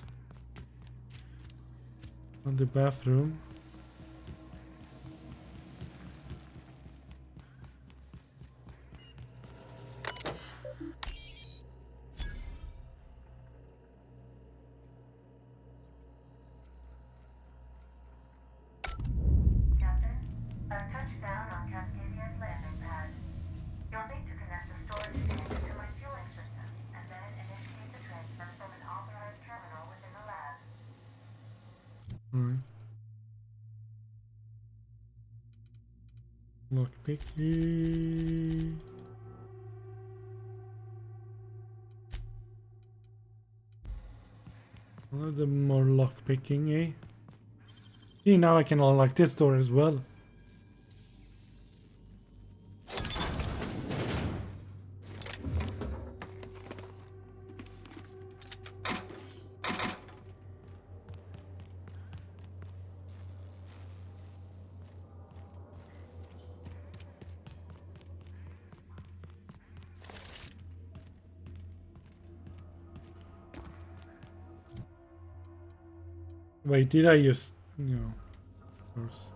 On the bathroom. Alright. Lockpicky. A little more lockpicking, eh? See, now I can unlock this door as well. Wait, did I just... No. Of course.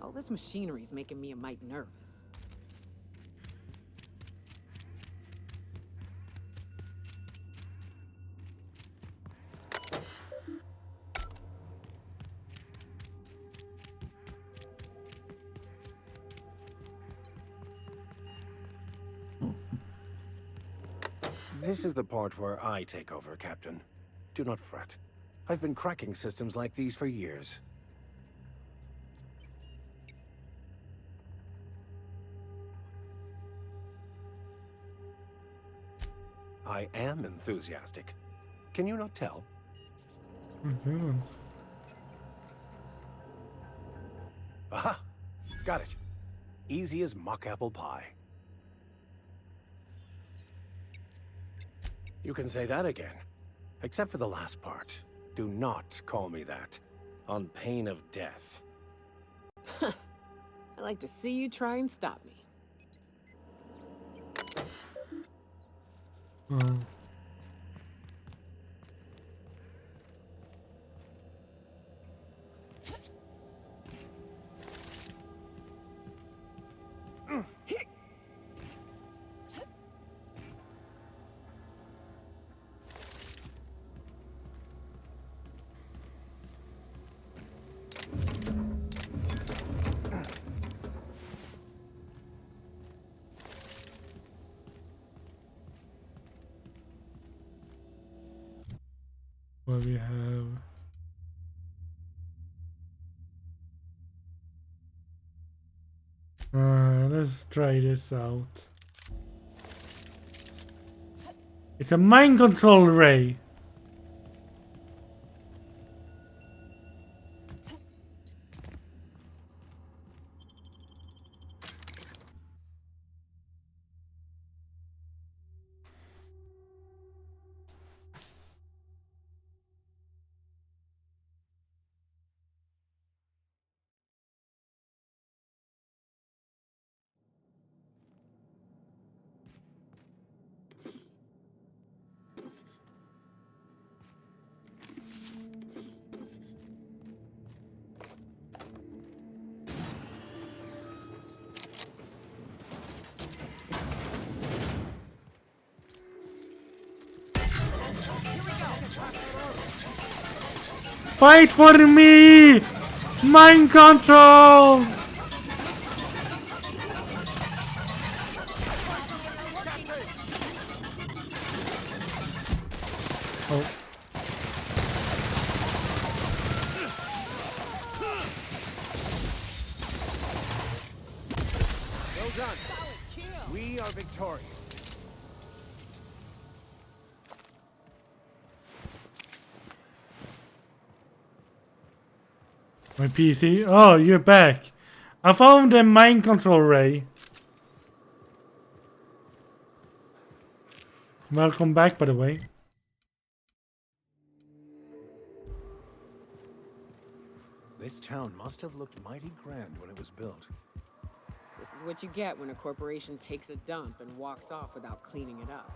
All this machinery's making me a mite nervous. This is the part where I take over, Captain. Do not fret. I've been cracking systems like these for years. I am enthusiastic. Can you not tell? Mm-hmm. Aha! Got it. Easy as mock apple pie. You can say that again. Except for the last part. Do not call me that. On pain of death. I'd like to see you try and stop me. What we have. Let's try this out. It's a mind control ray. Fight for me! Mind control! Oh. Well done. We are victorious. My PC. Oh, you're back. I found the mind control ray. Welcome back, by the way. This town must have looked mighty grand when it was built. This is what you get when a corporation takes a dump and walks off without cleaning it up.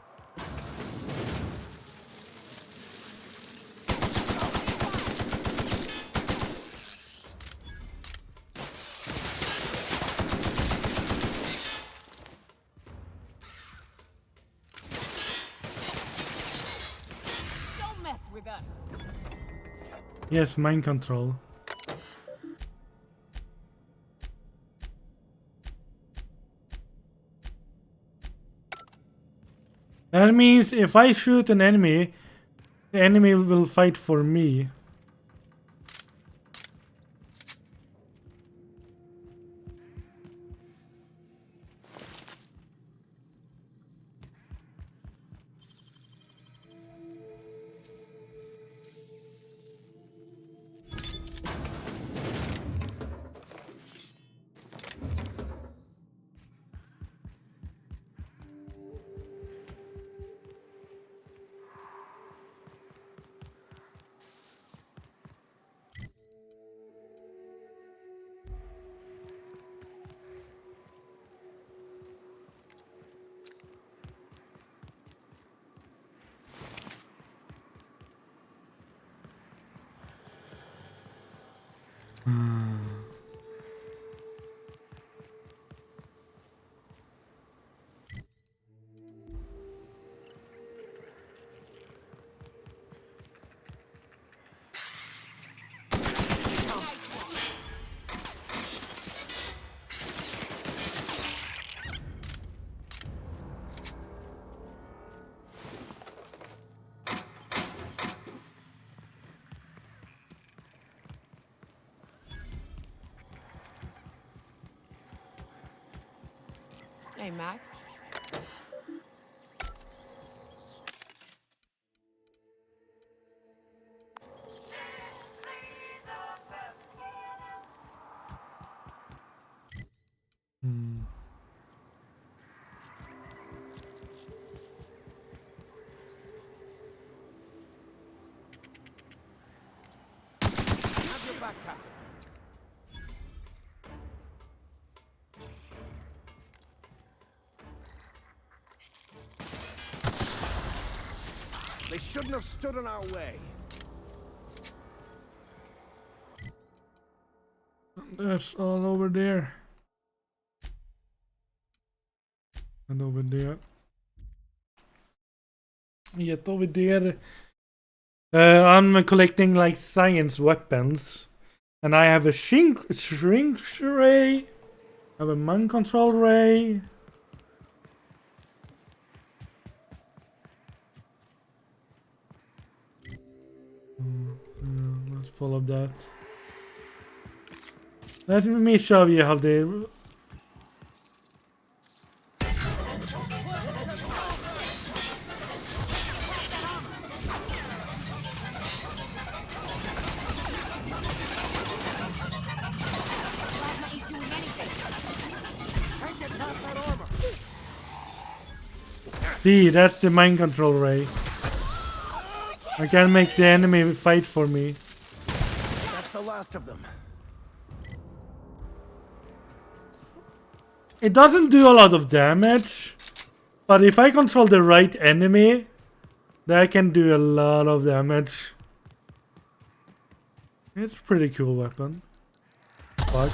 Don't mess with us! Yes, mind control. That means if I shoot an enemy, the enemy will fight for me. Hey, Max. Have your back, Captain. They shouldn't have stood in our way. That's all over there. And over there. Yet over there. I'm collecting like science weapons. And I have a shrink ray. I have a mind control ray. Let's follow that. Let me show you how they. See, that's the mind control ray. I can make the enemy fight for me. That's the last of them. It doesn't do a lot of damage, but if I control the right enemy, that can do a lot of damage. It's a pretty cool weapon. Fuck.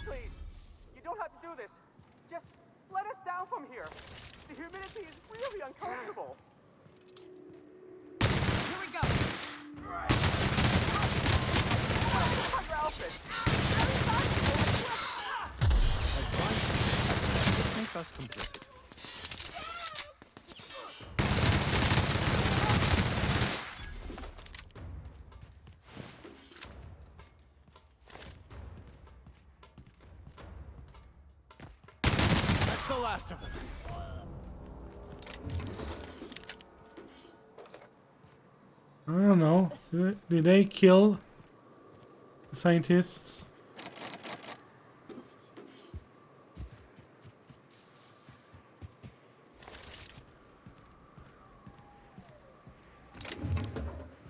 Please, you don't have to do this. Just let us down from here. The humidity is really uncomfortable. Here we go. Your outfit. Make us complicit. rest of them. I don't know. Did they kill the scientists?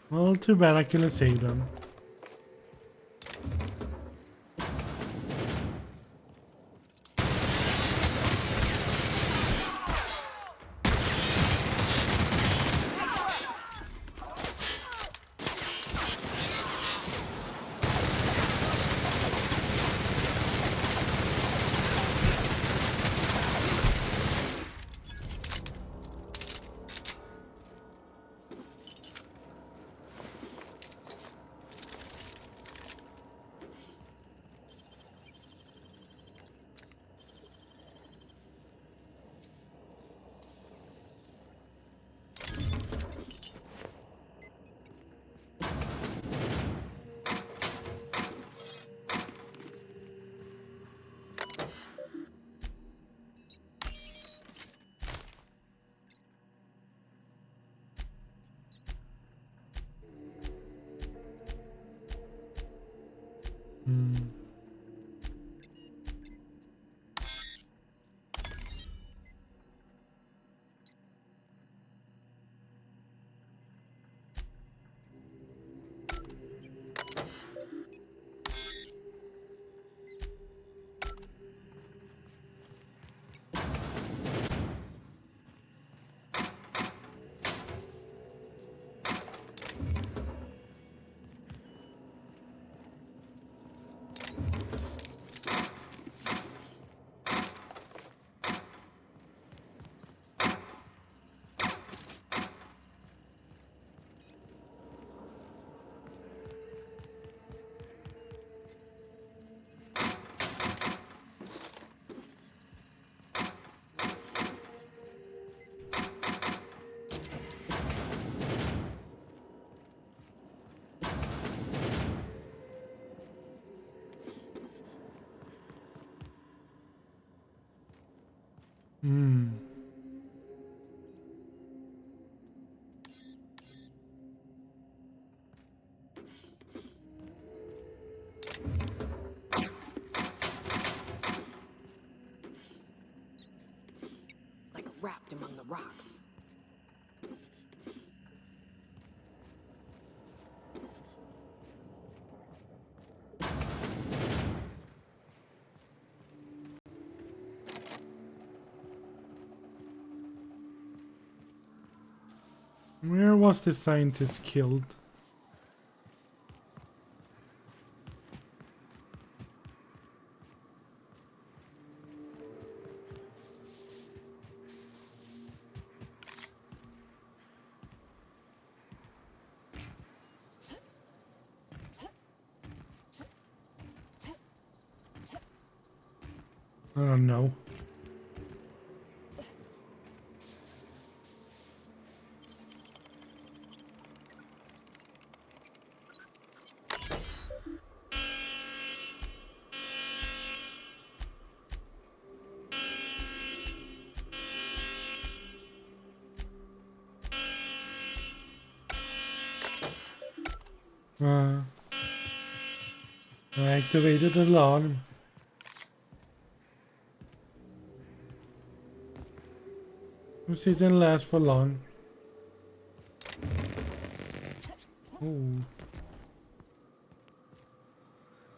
Well, too bad I couldn't save them. Like wrapped among the rocks. Where was the scientist killed? I don't know. I activated the alarm. It didn't last for long. Oh.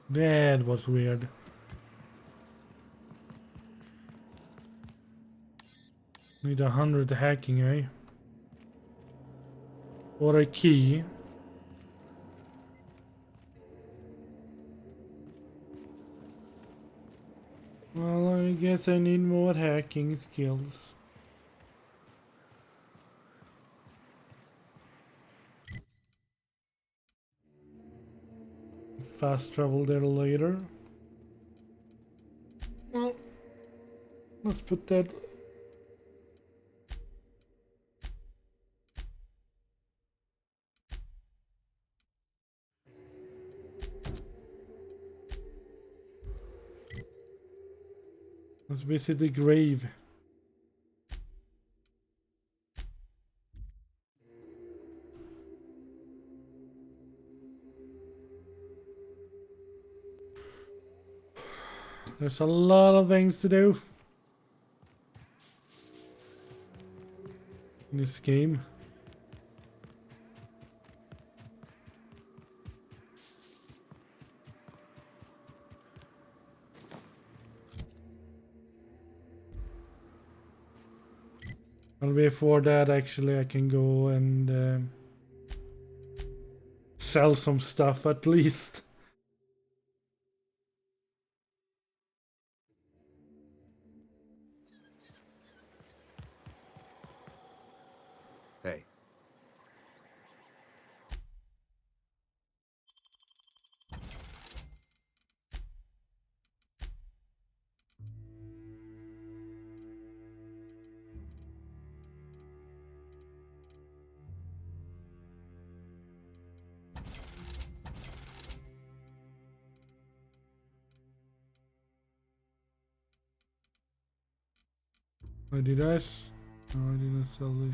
That was weird. Need 100 hacking, eh? Or a key. Well, I guess I need more hacking skills. Fast travel there later. Well, let's put that. Let's visit the grave. There's a lot of things to do in this game. And before that, actually, I can go and sell some stuff at least. Hey. Did I? No, I didn't sell the.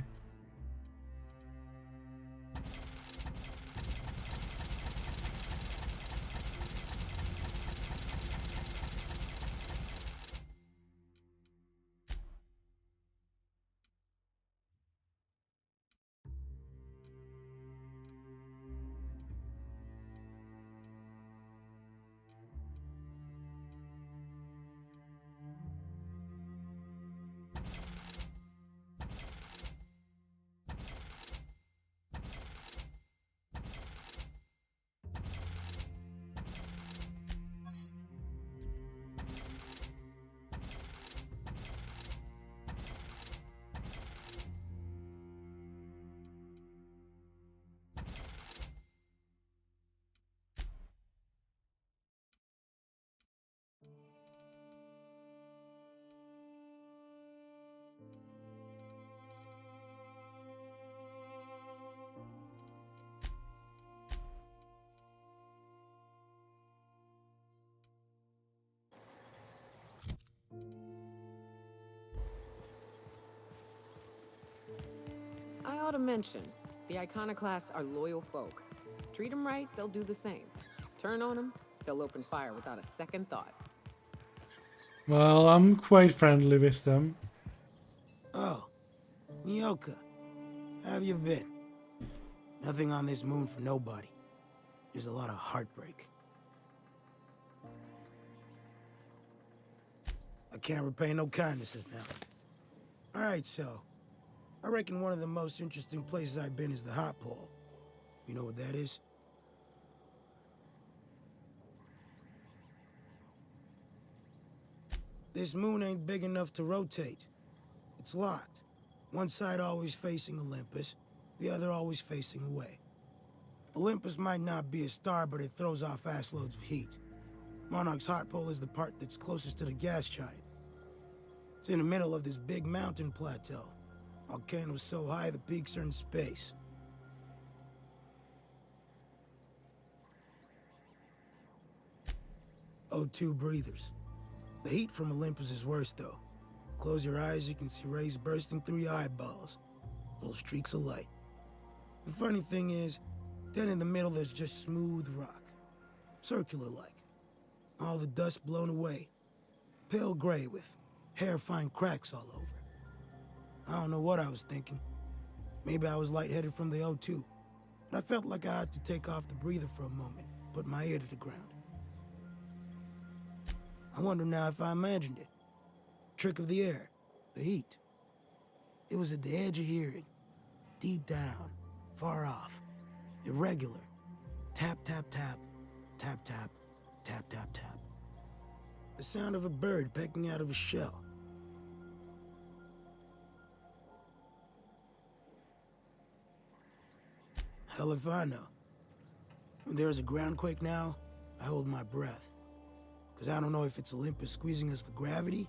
I ought to mention, the Iconoclasts are loyal folk. Treat them right, they'll do the same. Turn on them, they'll open fire without a second thought. Well, I'm quite friendly with them. Oh, Nyoka, how have you been? Nothing on this moon for nobody. There's a lot of heartbreak. I can't repay no kindnesses now. Alright, so, I reckon one of the most interesting places I've been is the Hot Pole. You know what that is? This moon ain't big enough to rotate. It's locked. One side always facing Olympus, the other always facing away. Olympus might not be a star, but it throws off assloads of heat. Monarch's hot pole is the part that's closest to the gas giant. It's in the middle of this big mountain plateau. Volcanoes so high the peaks are in space. O2 breathers. The heat from Olympus is worse, though. Close your eyes, you can see rays bursting through your eyeballs. Little streaks of light. The funny thing is, then in the middle there's just smooth rock. Circular-like. All the dust blown away. Pale gray with hair-fine cracks all over. I don't know what I was thinking. Maybe I was lightheaded from the O2. But I felt like I had to take off the breather for a moment, put my ear to the ground. I wonder now if I imagined it. Trick of the air, the heat. It was at the edge of hearing. Deep down, far off, irregular. Tap, tap, tap, tap, tap, tap, tap, tap. The sound of a bird pecking out of a shell. Hell if I know. When there's a groundquake now, I hold my breath. Because I don't know if it's Olympus squeezing us for gravity,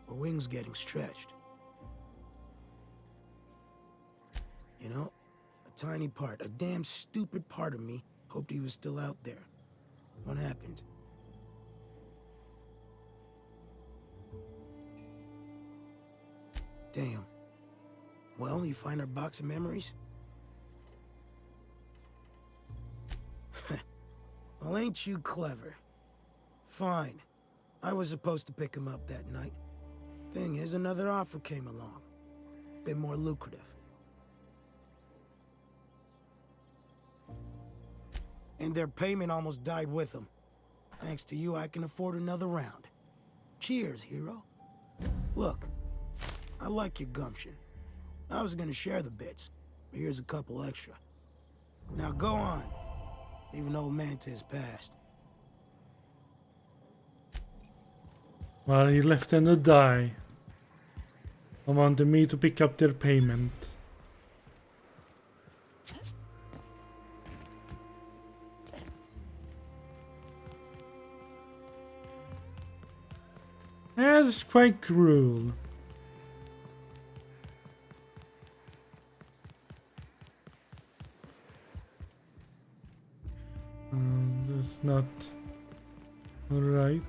or wings getting stretched. You know, a tiny part, a damn stupid part of me hoped he was still out there. What happened? Damn. Well, you find our box of memories? Well, ain't you clever? Fine. I was supposed to pick him up that night. Thing is, another offer came along. Bit more lucrative. And their payment almost died with them. Thanks to you, I can afford another round. Cheers, hero. Look, I like your gumption. I was gonna share the bits, but here's a couple extra. Now go on. Even old Mantis passed. Well, he left them to die. I wanted me to pick up their payment. That's quite cruel. That's not right.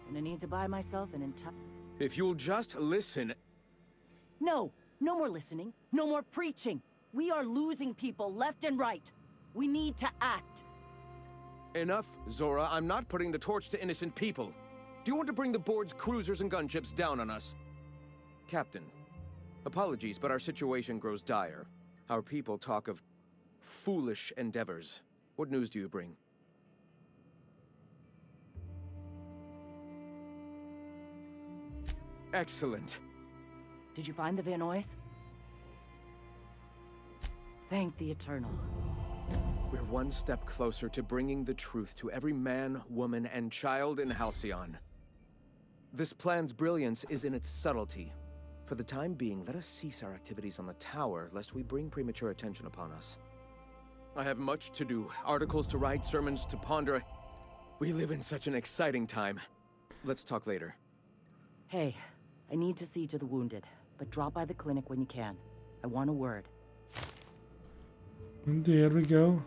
Gonna need to buy myself an entire... If you'll just listen... No! No more listening. No more preaching. We are losing people left and right. We need to act. Enough, Zora. I'm not putting the torch to innocent people. Do you want to bring the board's cruisers and gunships down on us? Captain, apologies, but our situation grows dire. Our people talk of foolish endeavors. What news do you bring? Excellent. Did you find the Vanois? Thank the Eternal. We're one step closer to bringing the truth to every man, woman, and child in Halcyon. This plan's brilliance is in its subtlety. For the time being, let us cease our activities on the tower, lest we bring premature attention upon us. I have much to do, articles to write, sermons to ponder. We live in such an exciting time. Let's talk later. Hey, I need to see to the wounded, but drop by the clinic when you can. I want a word. And there we go.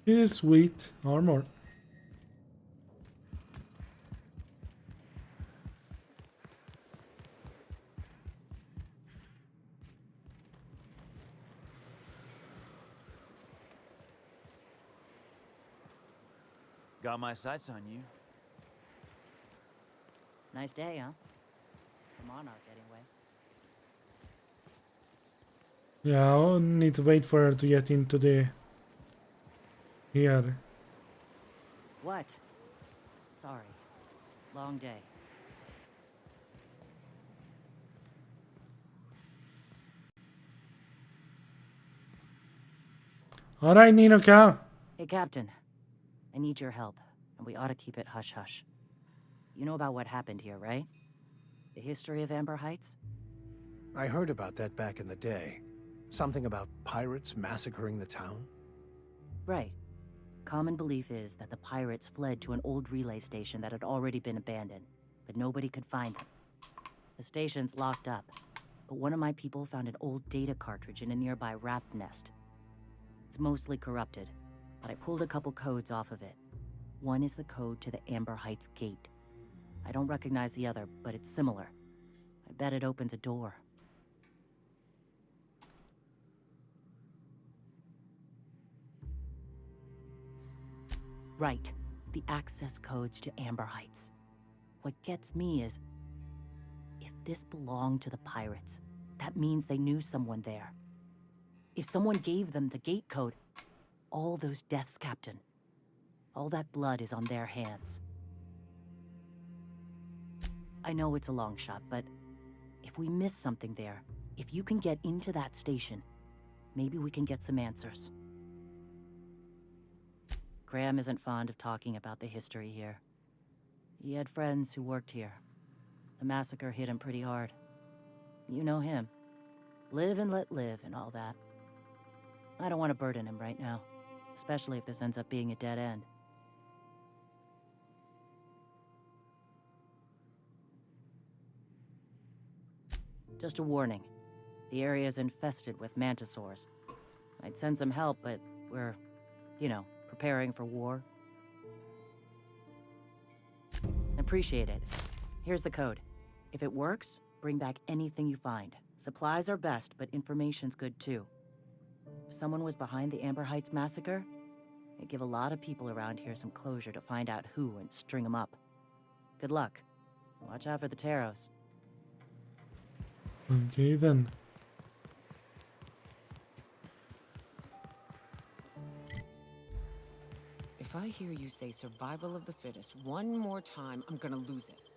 It is sweet armor. Got my sights on you. Nice day, huh? The Monarch, anyway. Yeah, I'll need to wait for her to get into the... here. What? Sorry. Long day. Alright, Ninoka. Hey, Captain. I need your help, and we ought to keep it hush-hush. You know about what happened here, right? The history of Amber Heights? I heard about that back in the day. Something about pirates massacring the town? Right. Common belief is that the pirates fled to an old relay station that had already been abandoned, but nobody could find them. The station's locked up, but one of my people found an old data cartridge in a nearby rat nest. It's mostly corrupted, but I pulled a couple codes off of it. One is the code to the Amber Heights gate. I don't recognize the other, but it's similar. I bet it opens a door. Right. The access codes to Amber Heights. What gets me is, if this belonged to the pirates, that means they knew someone there. If someone gave them the gate code, all those deaths, Captain, all that blood is on their hands. I know it's a long shot, but if we miss something there, if you can get into that station, maybe we can get some answers. Graham isn't fond of talking about the history here. He had friends who worked here. The massacre hit him pretty hard. You know him. Live and let live and all that. I don't want to burden him right now, especially if this ends up being a dead end. Just a warning. The area is infested with mantisaurs. I'd send some help, but we're, you know, preparing for war. Appreciate it. Here's the code. If it works, bring back anything you find. Supplies are best, but information's good too. If someone was behind the Amber Heights massacre, it'd give a lot of people around here some closure to find out who and string them up. Good luck. Watch out for the Taros. Okay then. If I hear you say survival of the fittest one more time, I'm gonna lose it.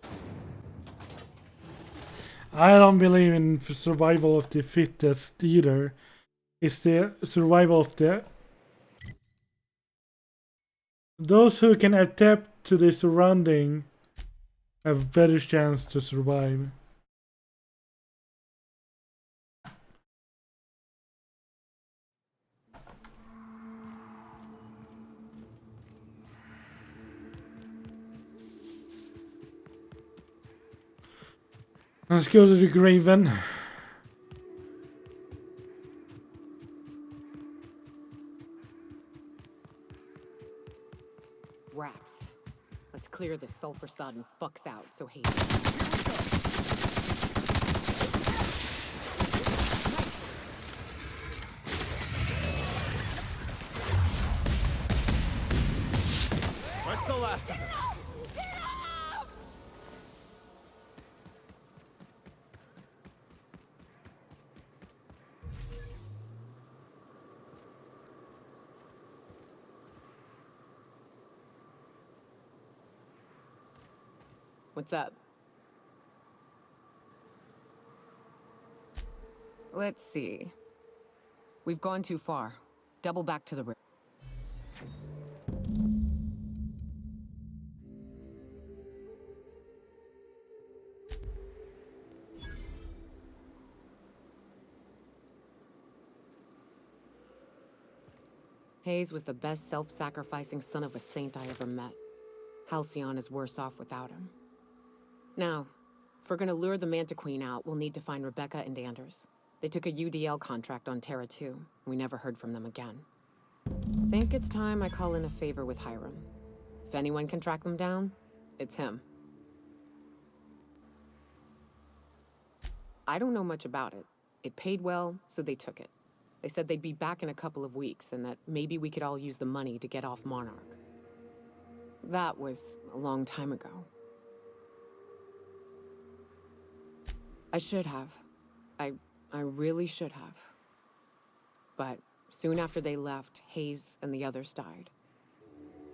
I don't believe in survival of the fittest either. It's the survival of the... Those who can adapt to the surrounding have better chance to survive. Let's go to the Graven. Wraps. Let's clear this sulfur-sodden fucks out, so hey. What's the last of it? What's up? Let's see. We've gone too far. Double back to the river. Hayes was the best self-sacrificing son of a saint I ever met. Halcyon is worse off without him. Now, if we're gonna lure the Manta Queen out, we'll need to find Rebecca and Anders. They took a UDL contract on Terra 2. We never heard from them again. Think it's time I call in a favor with Hiram. If anyone can track them down, it's him. I don't know much about it. It paid well, so they took it. They said they'd be back in a couple of weeks and that maybe we could all use the money to get off Monarch. That was a long time ago. I should have. I really should have. But soon after they left, Hayes and the others died.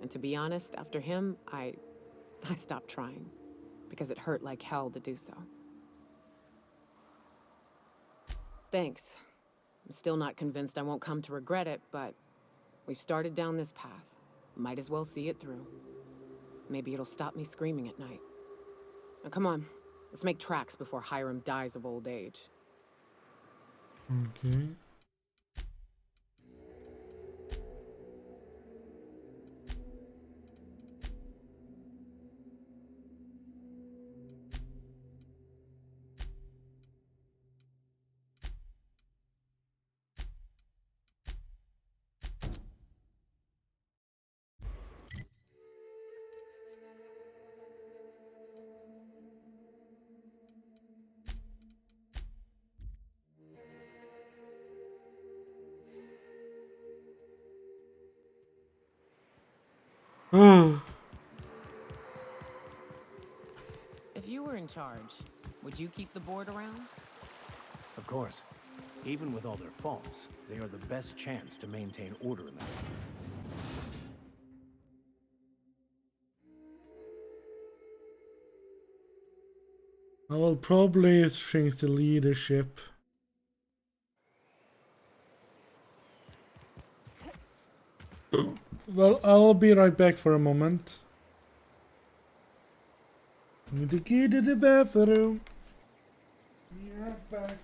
And to be honest, after him, I stopped trying. Because it hurt like hell to do so. Thanks. I'm still not convinced I won't come to regret it, but we've started down this path. Might as well see it through. Maybe it'll stop me screaming at night. Now come on. Let's make tracks before Hiram dies of old age. Okay. If you were in charge, would you keep the board around? Of course. Even with all their faults, they are the best chance to maintain order in the world. I will probably change the leadership. Well, I'll be right back for a moment. Need to get to the bathroom. Be right back.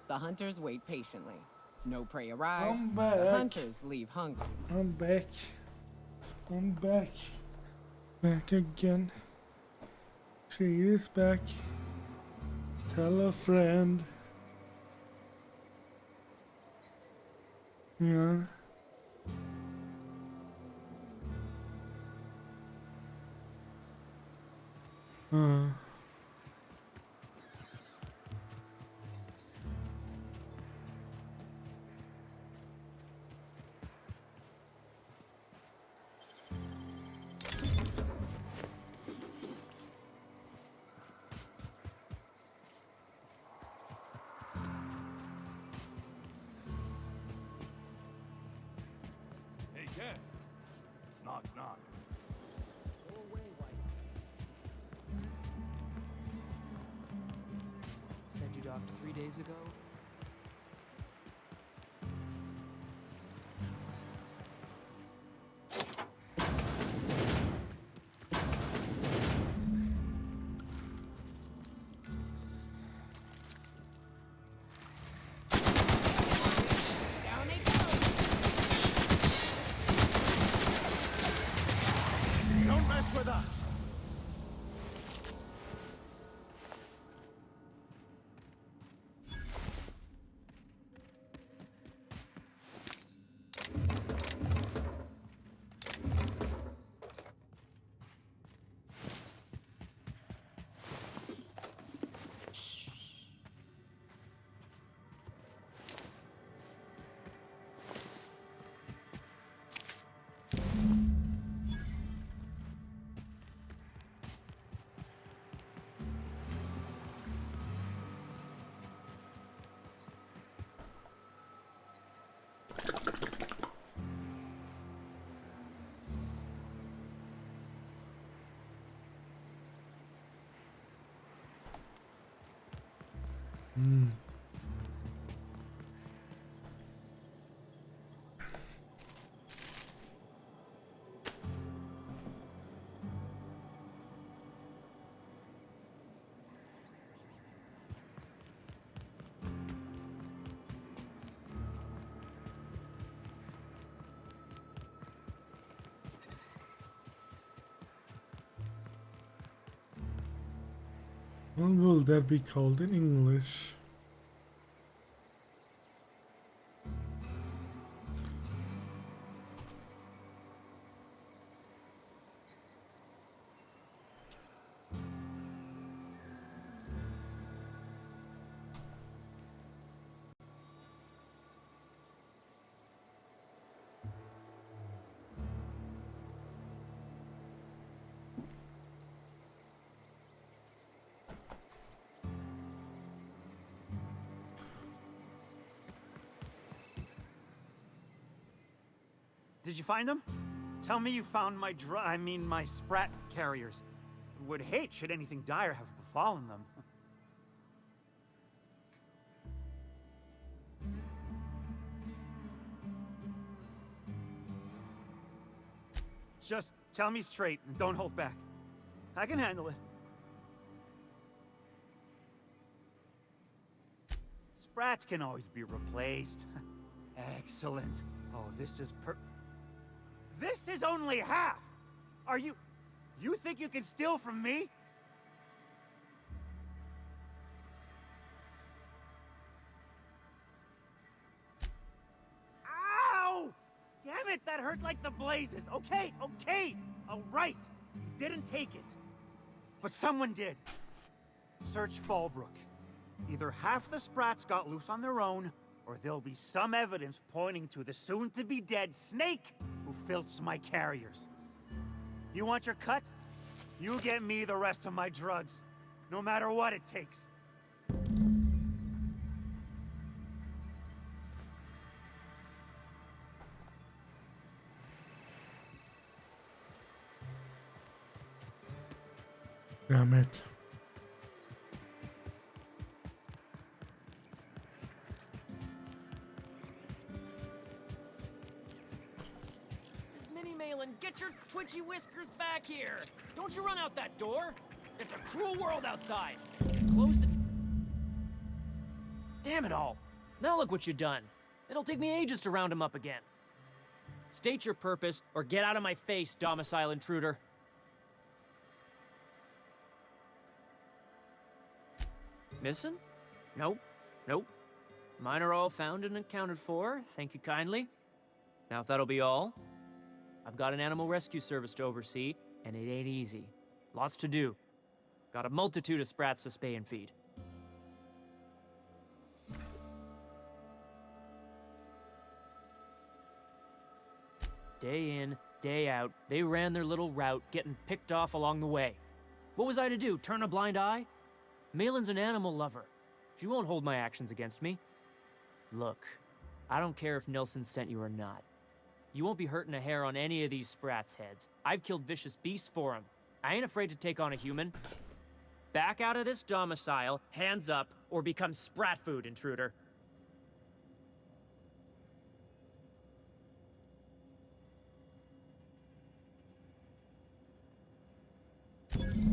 The hunters wait patiently. No prey arrives. I'm back. The hunters leave hungry. I'm back. I'm back. Back again. She is back. Tell a friend. Yeah. Hey, Cass. Knock, knock. Go away, white. Said you docked 3 days ago? Don't mess with us! What will that be called in English? Did you find them? Tell me you found my my Sprat carriers. Would hate should anything dire have befallen them. Just tell me straight and don't hold back. I can handle it. Sprats can always be replaced. Excellent. Oh, this is This is only half! Are you... You think you can steal from me? Ow! Damn it, that hurt like the blazes. Okay, all right. You didn't take it. But someone did. Search Fallbrook. Either half the Sprats got loose on their own, or there'll be some evidence pointing to the soon-to-be-dead Snake who filched my carriers. You want your cut? You get me the rest of my drugs, no matter what it takes. Damn it. Mini Malin, get your twitchy whiskers back here! Don't you run out that door! It's a cruel world outside! Close the... Damn it all! Now look what you've done. It'll take me ages to round him up again. State your purpose, or get out of my face, domicile intruder. Missing? Nope. Mine are all found and accounted for, thank you kindly. Now if that'll be all, I've got an animal rescue service to oversee, and it ain't easy. Lots to do. Got a multitude of sprats to spay and feed. Day in, day out, they ran their little route, getting picked off along the way. What was I to do, turn a blind eye? Malin's an animal lover. She won't hold my actions against me. Look, I don't care if Nelson sent you or not. You won't be hurting a hair on any of these sprats' heads. I've killed vicious beasts for them. I ain't afraid to take on a human. Back out of this domicile, hands up, or become sprat food, intruder.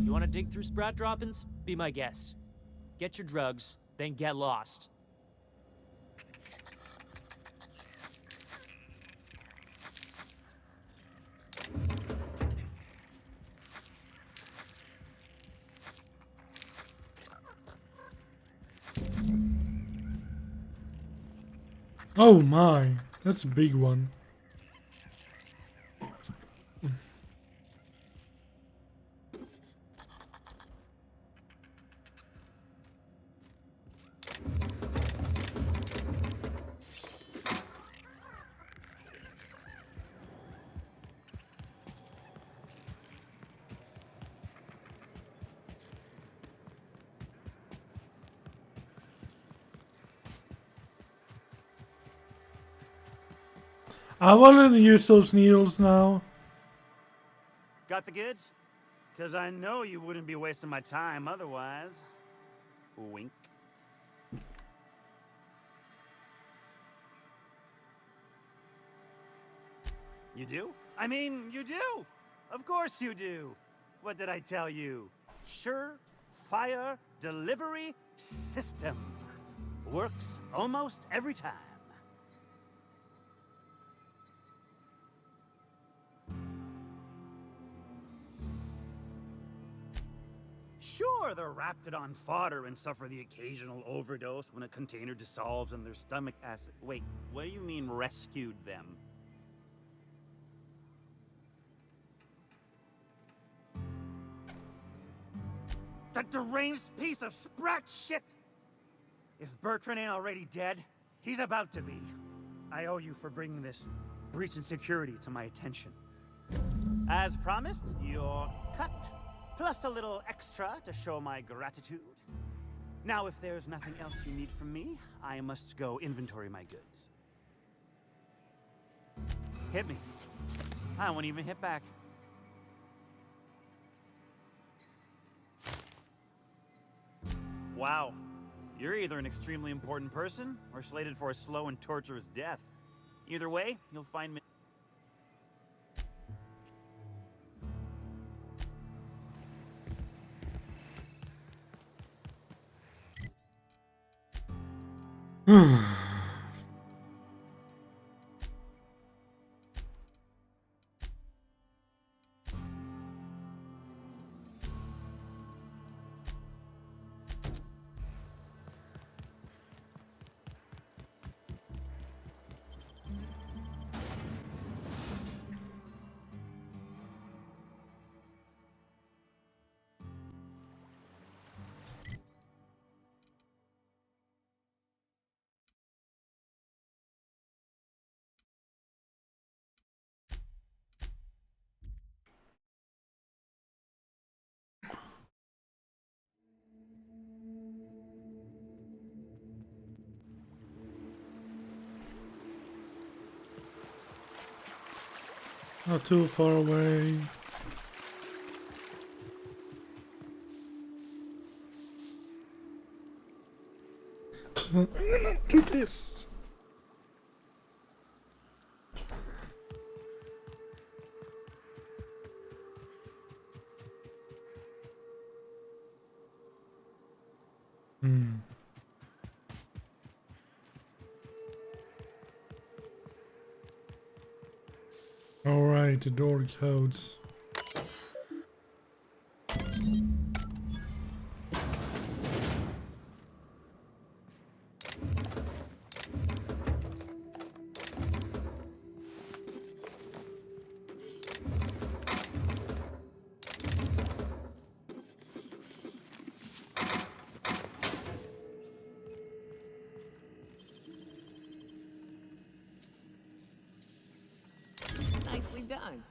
You want to dig through sprat droppings? Be my guest. Get your drugs, then get lost. Oh my, that's a big one. I wanted to use those needles now. Got the goods? Because I know you wouldn't be wasting my time otherwise. Wink. You do? I mean, you do! Of course you do! What did I tell you? Sure-fire delivery system. Works almost every time. Sure, they're Raptidon fodder and suffer the occasional overdose when a container dissolves in their stomach acid. Wait, what do you mean rescued them? That deranged piece of sprat shit! If Bertrand ain't already dead, he's about to be. I owe you for bringing this breach in security to my attention. As promised, you're cut. Plus a little extra to show my gratitude. Now, if there's nothing else you need from me, I must go inventory my goods. Hit me. I won't even hit back. Wow. You're either an extremely important person, or slated for a slow and torturous death. Either way, you'll find me... Not too far away. I'm gonna do this. Alright, the door codes. Nicely done.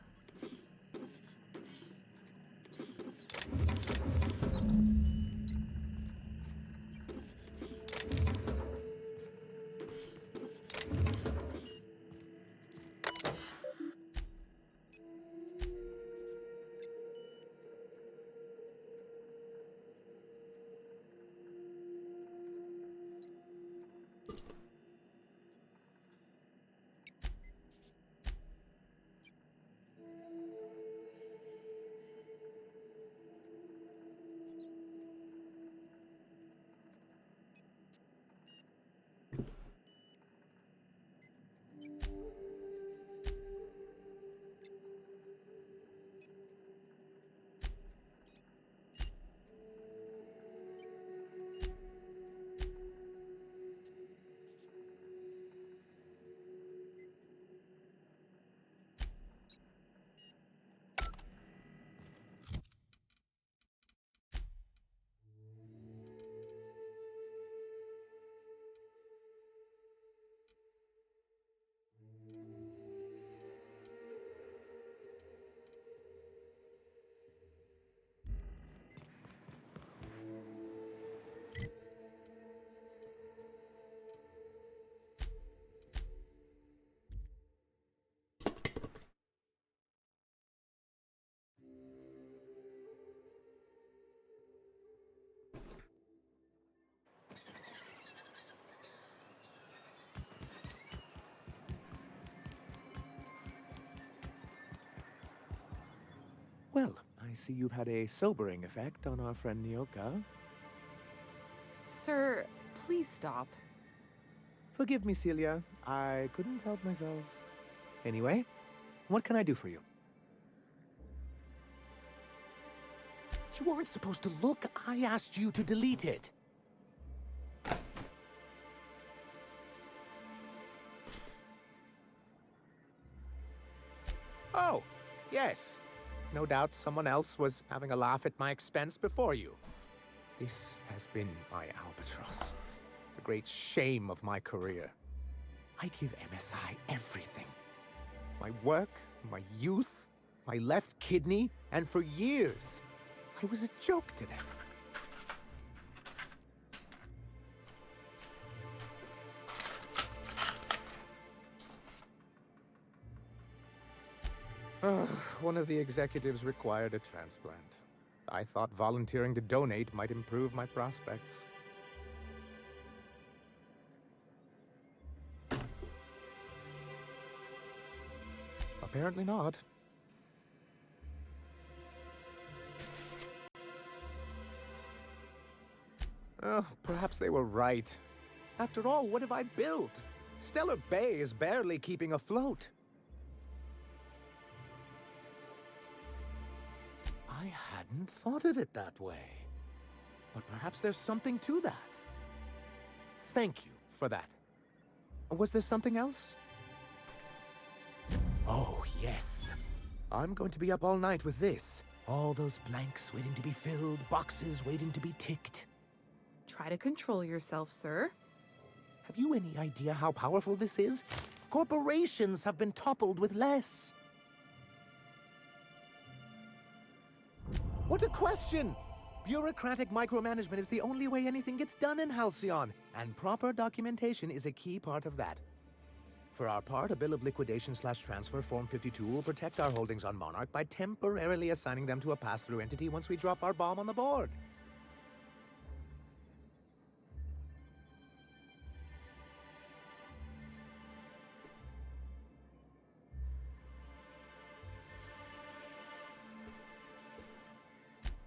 Well, I see you've had a sobering effect on our friend Nyoka. Sir, please stop. Forgive me, Celia. I couldn't help myself. Anyway, what can I do for you? You weren't supposed to look. I asked you to delete it. Oh, yes. No doubt someone else was having a laugh at my expense before you. This has been my albatross. The great shame of my career. I give MSI everything. My work, my youth, my left kidney, and for years, I was a joke to them. One of the executives required a transplant. I thought volunteering to donate might improve my prospects. Apparently not. Oh, perhaps they were right. After all, what have I built? Stellar Bay is barely keeping afloat. I hadn't thought of it that way. But perhaps there's something to that. Thank you for that. Was there something else? Oh, yes. I'm going to be up all night with this. All those blanks waiting to be filled, boxes waiting to be ticked. Try to control yourself, sir. Have you any idea how powerful this is? Corporations have been toppled with less. What a question! Bureaucratic micromanagement is the only way anything gets done in Halcyon, and proper documentation is a key part of that. For our part, a bill of liquidation/transfer Form 52 will protect our holdings on Monarch by temporarily assigning them to a pass-through entity once we drop our bomb on the board.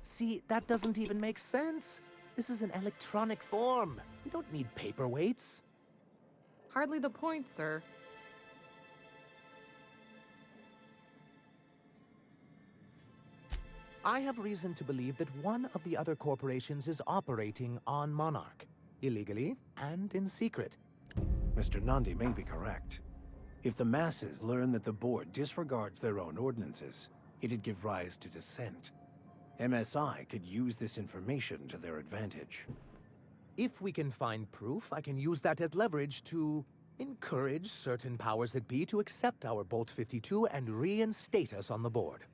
See, that doesn't even make sense. This is an electronic form. We don't need paperweights. Hardly the point, sir. I have reason to believe that one of the other corporations is operating on Monarch, illegally and in secret. Mr. Nandi may be correct. If the masses learn that the board disregards their own ordinances, it'd give rise to dissent. MSI could use this information to their advantage. If we can find proof, I can use that as leverage to encourage certain powers that be to accept our Bolt 52 and reinstate us on the board.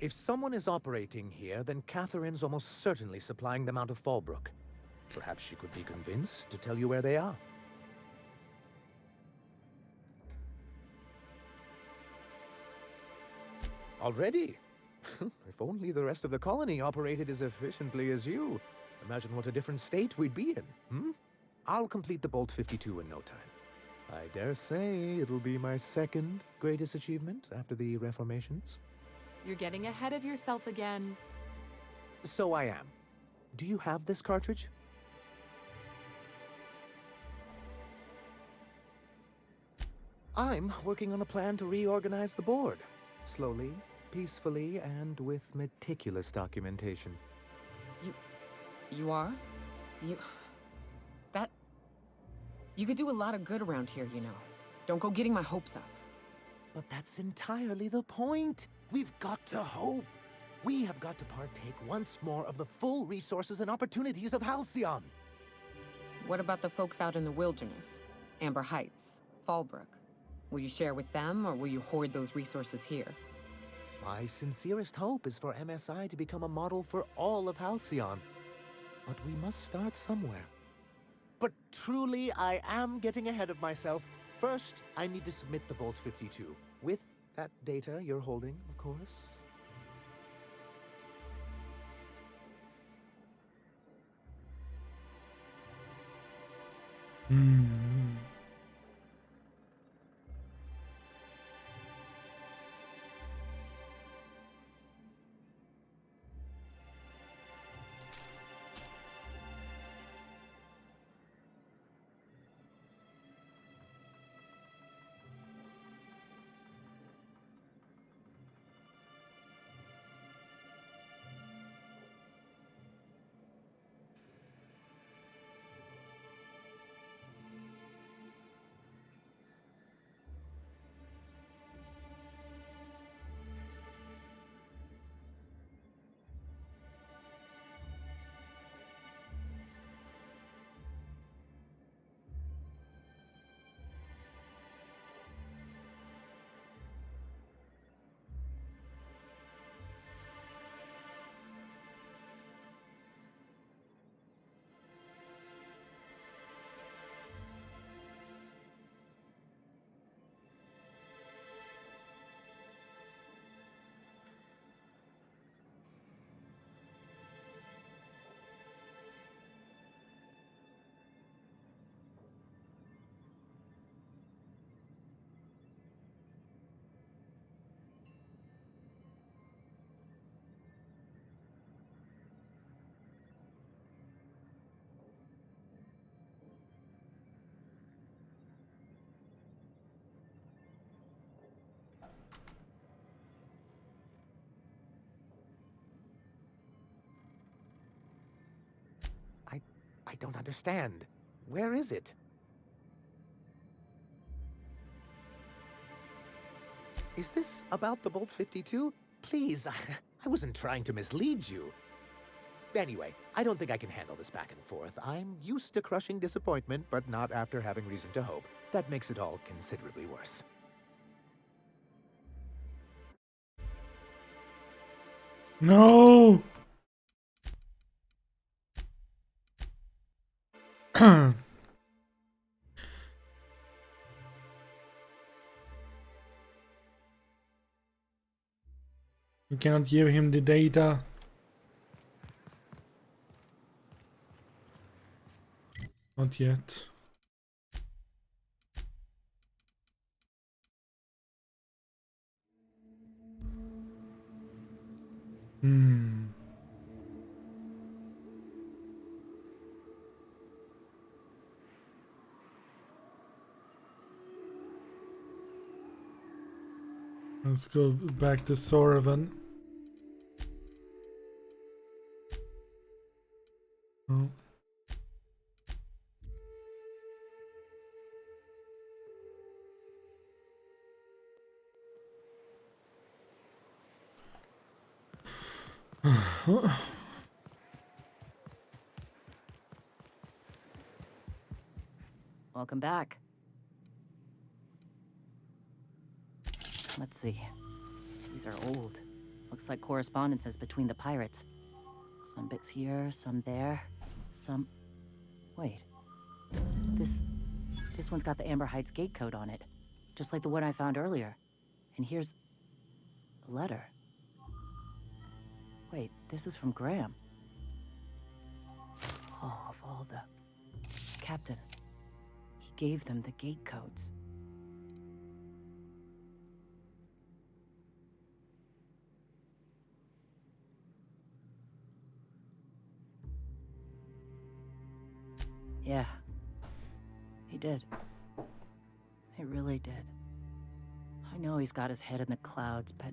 If someone is operating here, then Catherine's almost certainly supplying them out of Fallbrook. Perhaps she could be convinced to tell you where they are. Already? If only the rest of the colony operated as efficiently as you. Imagine what a different state we'd be in, hmm? I'll complete the Bolt 52 in no time. I dare say it'll be my second greatest achievement after the reformations. You're getting ahead of yourself again. So I am. Do you have this cartridge? I'm working on a plan to reorganize the board. Slowly, peacefully, and with meticulous documentation. You are? You could do a lot of good around here, you know. Don't go getting my hopes up. But that's entirely the point. We've got to hope. We have got to partake once more of the full resources and opportunities of Halcyon. What about the folks out in the wilderness? Amber Heights, Fallbrook. Will you share with them, or will you hoard those resources here? My sincerest hope is for MSI to become a model for all of Halcyon. But we must start somewhere. But truly, I am getting ahead of myself. First, I need to submit the Bolt 52. With that data you're holding, of course. understand. Where is it? Is this about the Bolt 52? Please, I wasn't trying to mislead you. Anyway, I don't think I can handle this back and forth. I'm used to crushing disappointment, but not after having reason to hope. That makes it all considerably worse. No! You cannot give him the data. Not yet. Let's go back to Soravan. Oh. Welcome back. Let's see. These are old. Looks like correspondences between the pirates. Some bits here, some there, some... Wait. This one's got the Amber Heights gate code on it. Just like the one I found earlier. And here's... a letter. Wait, this is from Graham. Oh, of all the... Captain. He gave them the gate codes. Yeah. He did. He really did. I know he's got his head in the clouds, but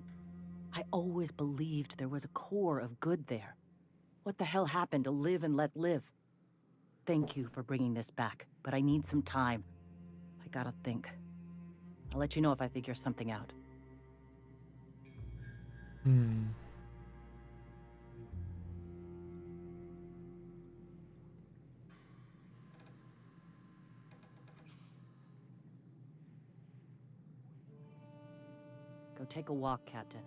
I always believed there was a core of good there. What the hell happened to live and let live? Thank you for bringing this back, but I need some time. I gotta think. I'll let you know if I figure something out. Go take a walk, Captain.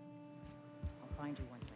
I'll find you one day.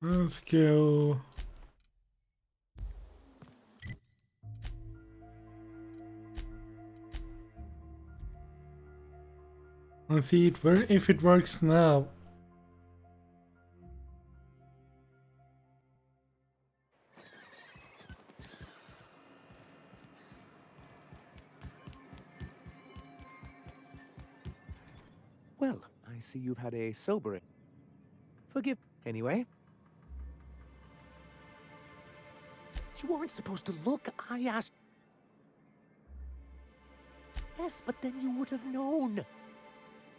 Let's go. Let's see if it works now. Well, I see you've had a sobering. Forgive anyway. You weren't supposed to look. I asked. Yes, but then you would have known.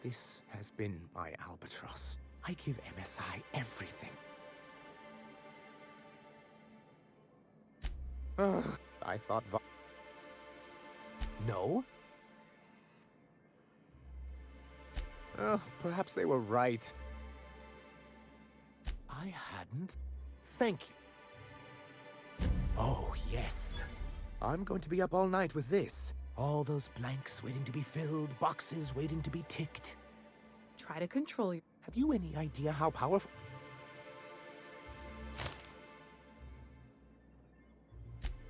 This has been my albatross. I give MSI everything. I thought... No? Oh, perhaps they were right. I hadn't. Thank you. Oh, yes. I'm going to be up all night with this. All those blanks waiting to be filled, boxes waiting to be ticked. Try to control your... Have you any idea how powerful...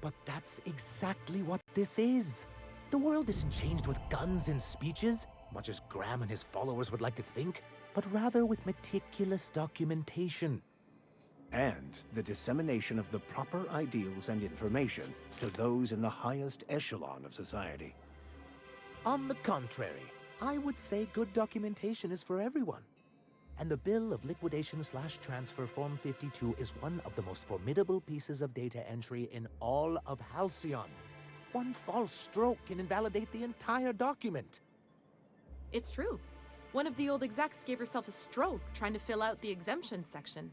But that's exactly what this is. The world isn't changed with guns and speeches, much as Graham and his followers would like to think, but rather with meticulous documentation. And the dissemination of the proper ideals and information to those in the highest echelon of society. On the contrary, I would say good documentation is for everyone. And the Bill of Liquidation/Transfer Form 52 is one of the most formidable pieces of data entry in all of Halcyon. One false stroke can invalidate the entire document. It's true. One of the old execs gave herself a stroke trying to fill out the exemption section.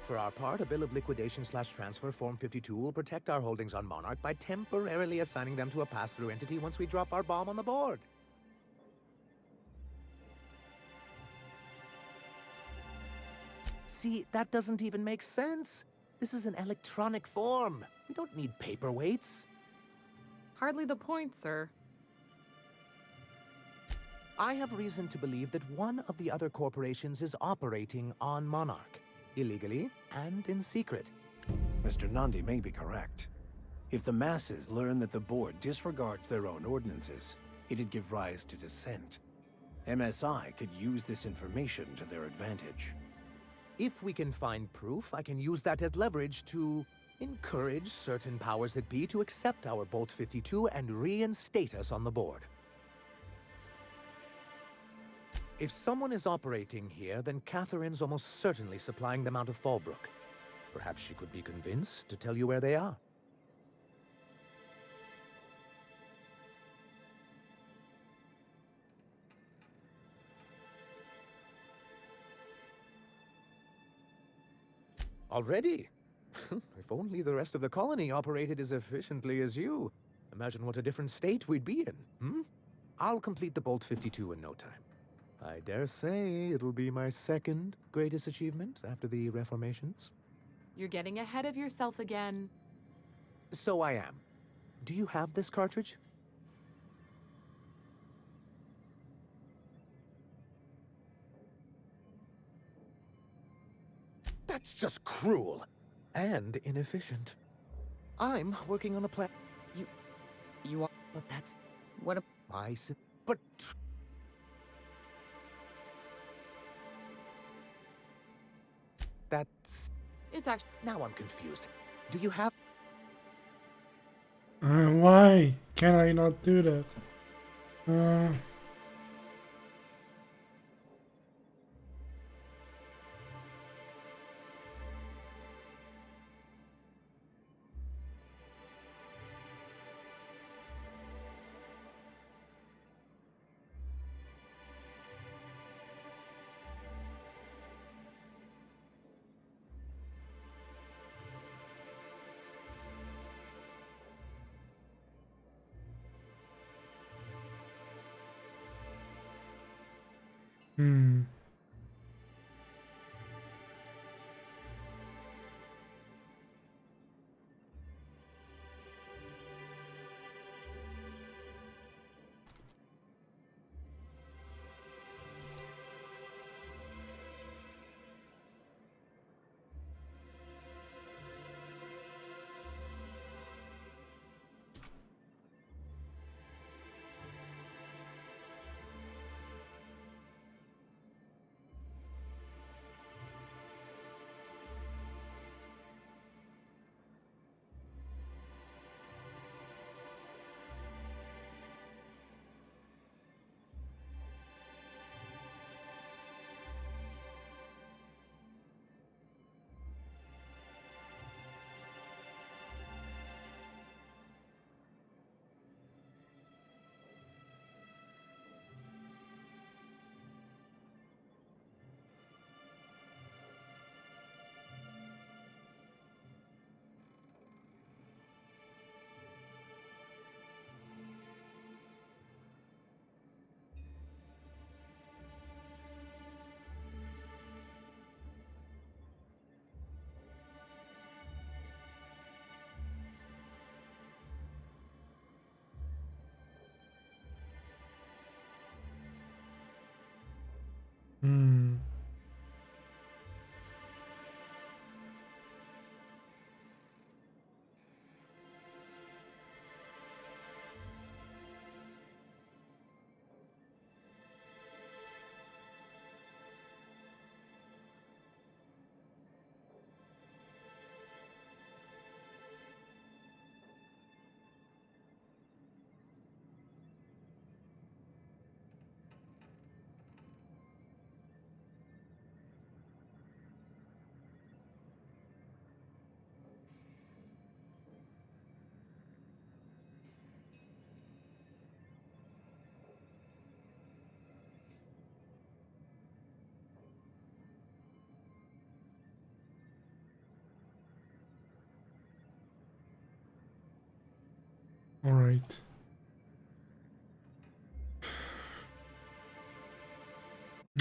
For our part, a Bill of Liquidation/Transfer Form 52 will protect our holdings on Monarch by temporarily assigning them to a pass-through entity once we drop our bomb on the board. See, that doesn't even make sense. This is an electronic form. We don't need paperweights. Hardly the point, sir. I have reason to believe that one of the other corporations is operating on Monarch, illegally and in secret. Mr. Nandi may be correct. If the masses learn that the board disregards their own ordinances, it'd give rise to dissent. MSI could use this information to their advantage. If we can find proof, I can use that as leverage to encourage certain powers that be to accept our Bolt 52 and reinstate us on the board. If someone is operating here, then Catherine's almost certainly supplying them out of Fallbrook. Perhaps she could be convinced to tell you where they are. Already? If only the rest of the colony operated as efficiently as you. Imagine what a different state we'd be in, hmm? I'll complete the Bolt 52 in no time. I dare say it'll be my second greatest achievement after the reformations. You're getting ahead of yourself again. So I am. Do you have this cartridge? That's just cruel and inefficient. I'm working on a plan. You are... But that's... What a... But... That's... It's actually... Now I'm confused. Do you have... Why can I not do that? Hmm. All right.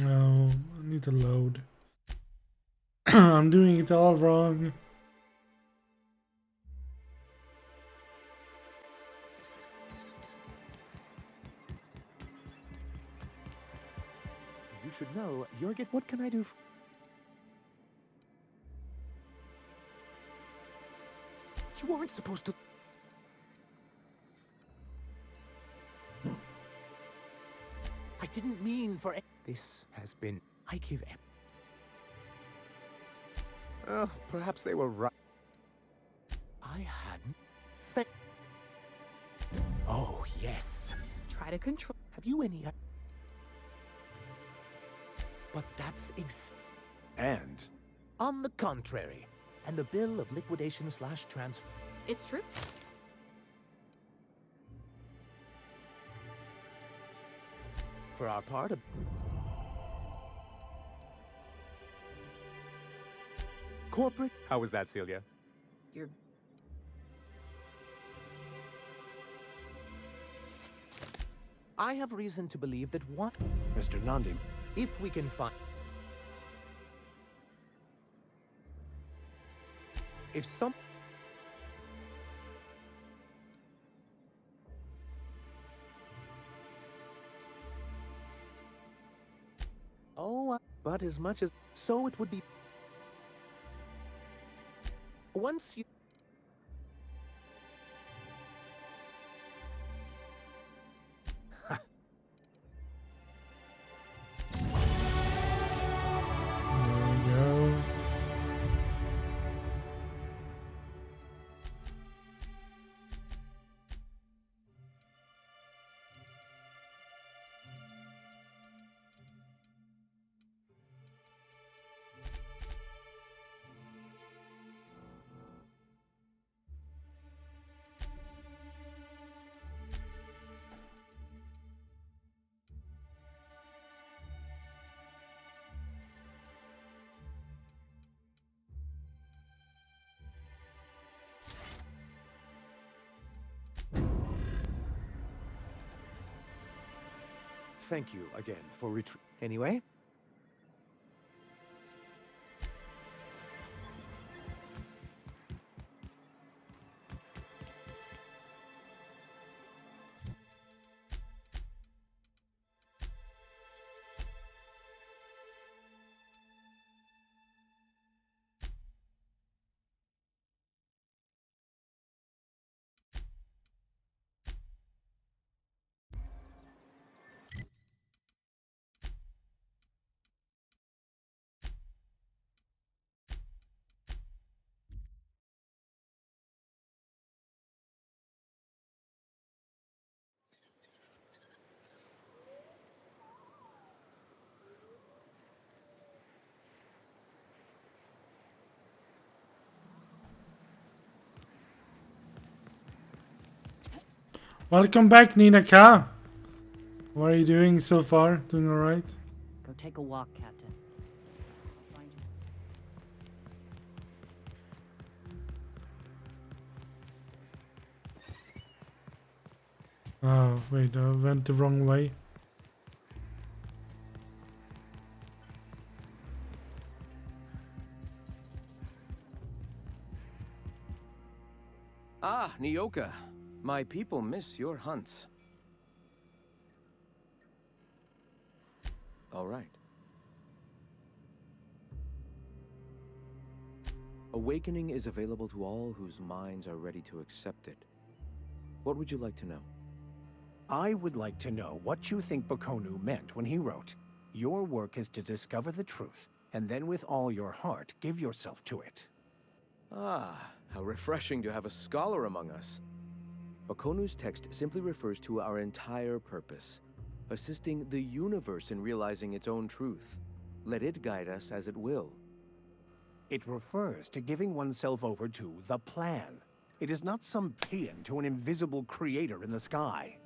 No, I need to load. I'm doing it all wrong. You should know, Jurgen, what can I do? You aren't supposed to. I didn't mean for. This has been. I give. Oh, perhaps they were right. I hadn't. Oh, yes. Try to control. Have you any. But that's And. On the contrary. And the bill of liquidation/transfer. It's true. For our part, corporate. How was that, Celia? You're. I have reason to believe that what, Mr. Nandi, if we can find. If some. Oh, but as much as so, it would be. Once you. Thank you again for Anyway. Welcome back, Nina Ka. What are you doing so far? Doing all right? Go take a walk, Captain. Oh, wait, I went the wrong way. Ah, Nyoka. My people miss your hunts. All right. Awakening is available to all whose minds are ready to accept it. What would you like to know? I would like to know what you think Bakonu meant when he wrote, "Your work is to discover the truth, and then with all your heart, give yourself to it." Ah, how refreshing to have a scholar among us. Bakonu's text simply refers to our entire purpose, assisting the universe in realizing its own truth. Let it guide us as it will. It refers to giving oneself over to the plan. It is not some paean to an invisible creator in the sky.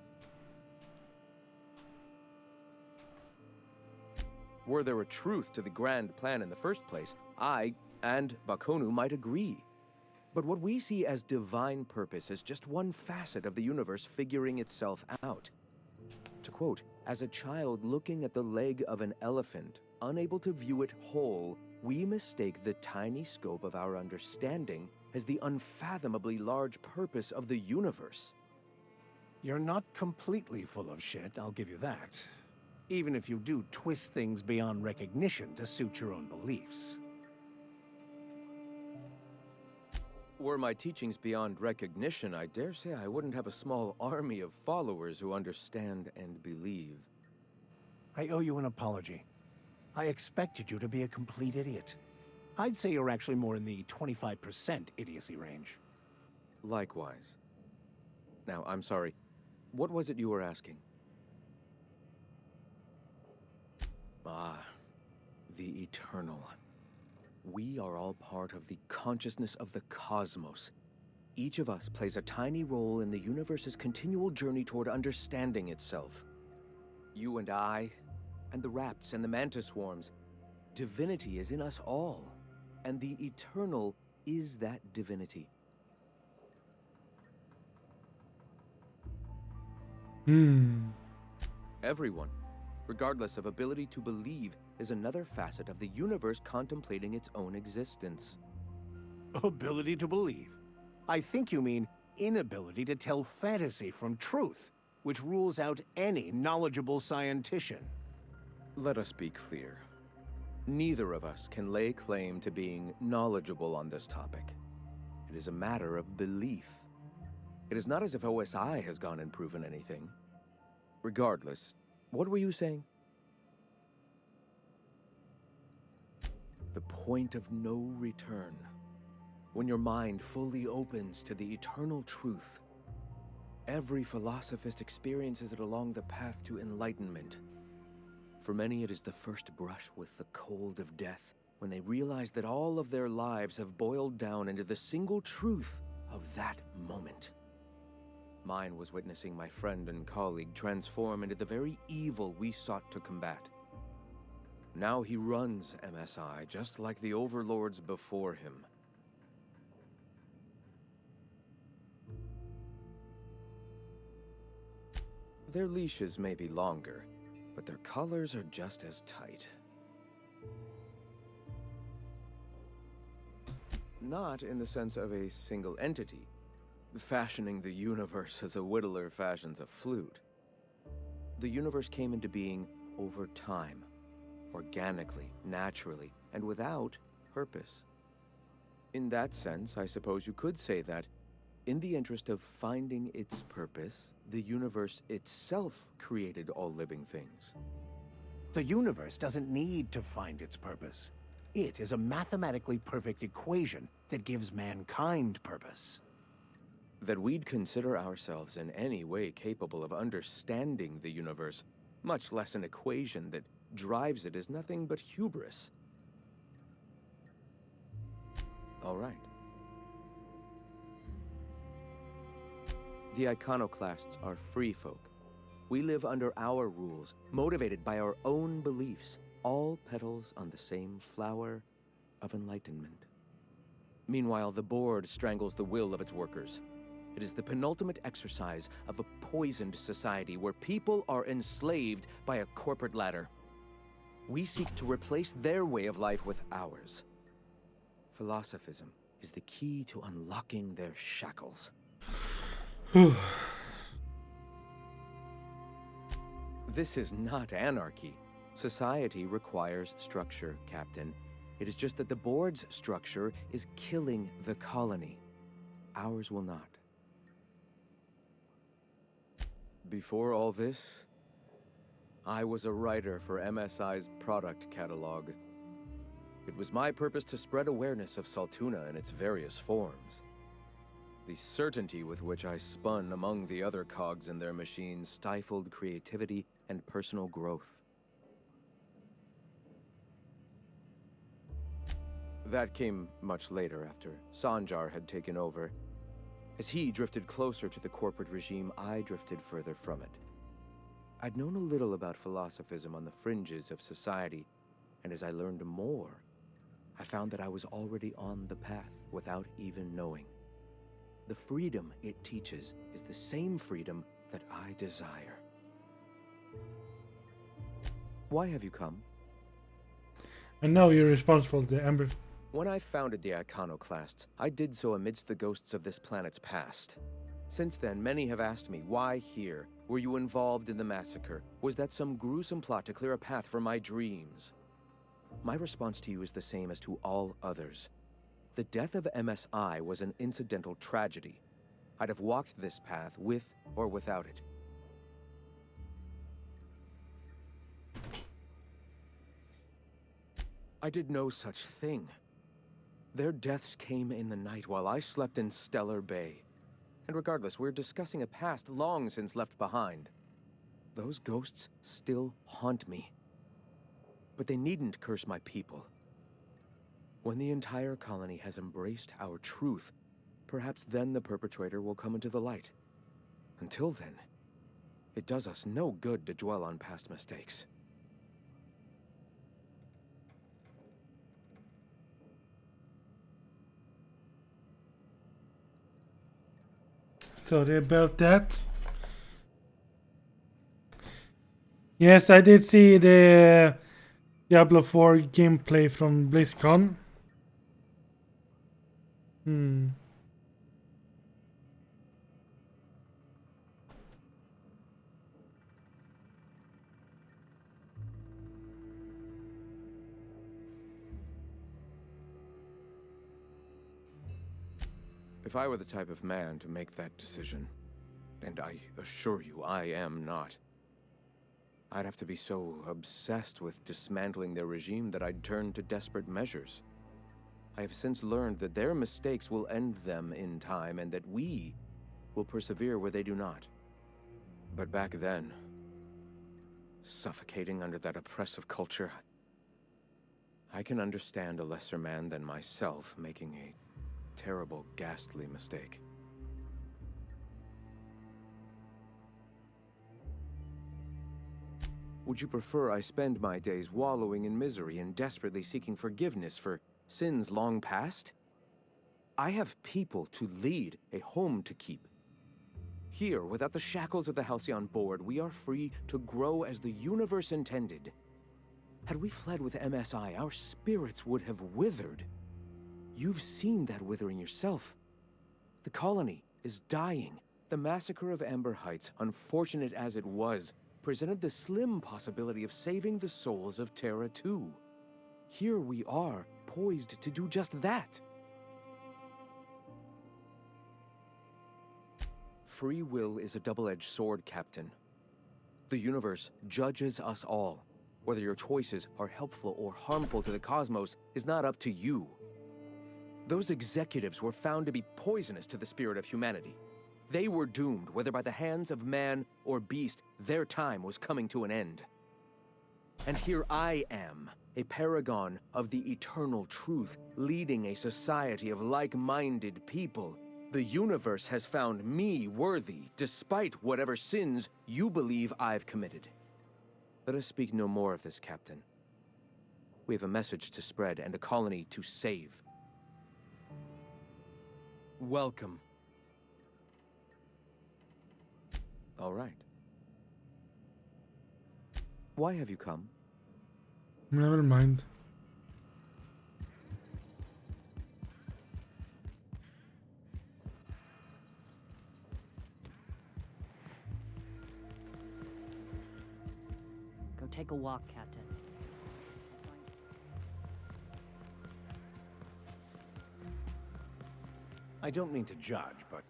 Were there a truth to the grand plan in the first place, I and Bakonu might agree. But what we see as divine purpose is just one facet of the universe figuring itself out. To quote, as a child looking at the leg of an elephant, unable to view it whole, we mistake the tiny scope of our understanding as the unfathomably large purpose of the universe. You're not completely full of shit, I'll give you that. Even if you do twist things beyond recognition to suit your own beliefs. Were my teachings beyond recognition, I dare say I wouldn't have a small army of followers who understand and believe. I owe you an apology. I expected you to be a complete idiot. I'd say you're actually more in the 25% idiocy range. Likewise. Now, I'm sorry. What was it you were asking? Ah, the eternal. We are all part of the consciousness of the cosmos. Each of us plays a tiny role in the universe's continual journey toward understanding itself. You and I, and the rats and the mantis swarms. Divinity is in us all, and the eternal is that divinity. Everyone, regardless of ability to believe, is another facet of the universe contemplating its own existence. Ability to believe? I think you mean inability to tell fantasy from truth, which rules out any knowledgeable scientician. Let us be clear. Neither of us can lay claim to being knowledgeable on this topic. It is a matter of belief. It is not as if OSI has gone and proven anything. Regardless, what were you saying? The point of no return. When your mind fully opens to the eternal truth. Every philosophist experiences it along the path to enlightenment. For many, it is the first brush with the cold of death, when they realize that all of their lives have boiled down into the single truth of that moment. Mine was witnessing my friend and colleague transform into the very evil we sought to combat. Now he runs MSI just like the overlords before him. Their leashes may be longer, but their collars are just as tight. Not in the sense of a single entity, fashioning the universe as a whittler fashions a flute. The universe came into being over time, organically, naturally, and without purpose. In that sense, I suppose you could say that, in the interest of finding its purpose, the universe itself created all living things. The universe doesn't need to find its purpose. It is a mathematically perfect equation that gives mankind purpose. That we'd consider ourselves in any way capable of understanding the universe, much less an equation that drives it, is nothing but hubris. All right. The iconoclasts are free folk. We live under our rules, motivated by our own beliefs, all petals on the same flower of enlightenment. Meanwhile, the board strangles the will of its workers. It is the penultimate exercise of a poisoned society where people are enslaved by a corporate ladder. We seek to replace their way of life with ours. Philosophism is the key to unlocking their shackles. This is not anarchy. Society requires structure, Captain. It is just that the board's structure is killing the colony. Ours will not. Before all this, I was a writer for MSI's product catalog. It was my purpose to spread awareness of Saltuna in its various forms. The certainty with which I spun among the other cogs in their machine stifled creativity and personal growth. That came much later, after Sanjar had taken over. As he drifted closer to the corporate regime, I drifted further from it. I'd known a little about philosophism on the fringes of society, and as I learned more, I found that I was already on the path without even knowing. The freedom it teaches is the same freedom that I desire. Why have you come? I know you're responsible for the Ember. When I founded the Iconoclasts, I did so amidst the ghosts of this planet's past. Since then, many have asked me, why here? Were you involved in the massacre? Was that some gruesome plot to clear a path for my dreams? My response to you is the same as to all others. The death of MSI was an incidental tragedy. I'd have walked this path with or without it. I did no such thing. Their deaths came in the night while I slept in Stellar Bay. And regardless, we're discussing a past long since left behind. Those ghosts still haunt me. But they needn't curse my people. When the entire colony has embraced our truth, perhaps then the perpetrator will come into the light. Until then, it does us no good to dwell on past mistakes. Sorry about that. Yes, I did see the Diablo 4 gameplay from BlizzCon. If I were the type of man to make that decision, and I assure you I am not, I'd have to be so obsessed with dismantling their regime that I'd turn to desperate measures. I have since learned that their mistakes will end them in time, and that we will persevere where they do not. But back then, suffocating under that oppressive culture, I can understand a lesser man than myself making a terrible, ghastly mistake. Would you prefer I spend my days wallowing in misery and desperately seeking forgiveness for sins long past? I have people to lead, a home to keep. Here, without the shackles of the Halcyon Board, we are free to grow as the universe intended. Had we fled with MSI, our spirits would have withered. You've seen that withering yourself. The colony is dying. The massacre of Amber Heights, unfortunate as it was, presented the slim possibility of saving the souls of Terra 2. Here we are, poised to do just that. Free will is a double-edged sword, Captain. The universe judges us all. Whether your choices are helpful or harmful to the cosmos is not up to you. Those executives were found to be poisonous to the spirit of humanity. They were doomed, whether by the hands of man or beast, their time was coming to an end. And here I am, a paragon of the eternal truth, leading a society of like-minded people. The universe has found me worthy, despite whatever sins you believe I've committed. Let us speak no more of this, Captain. We have a message to spread and a colony to save. Welcome. All right. Why have you come? Never mind. Go take a walk, Captain. I don't mean to judge, but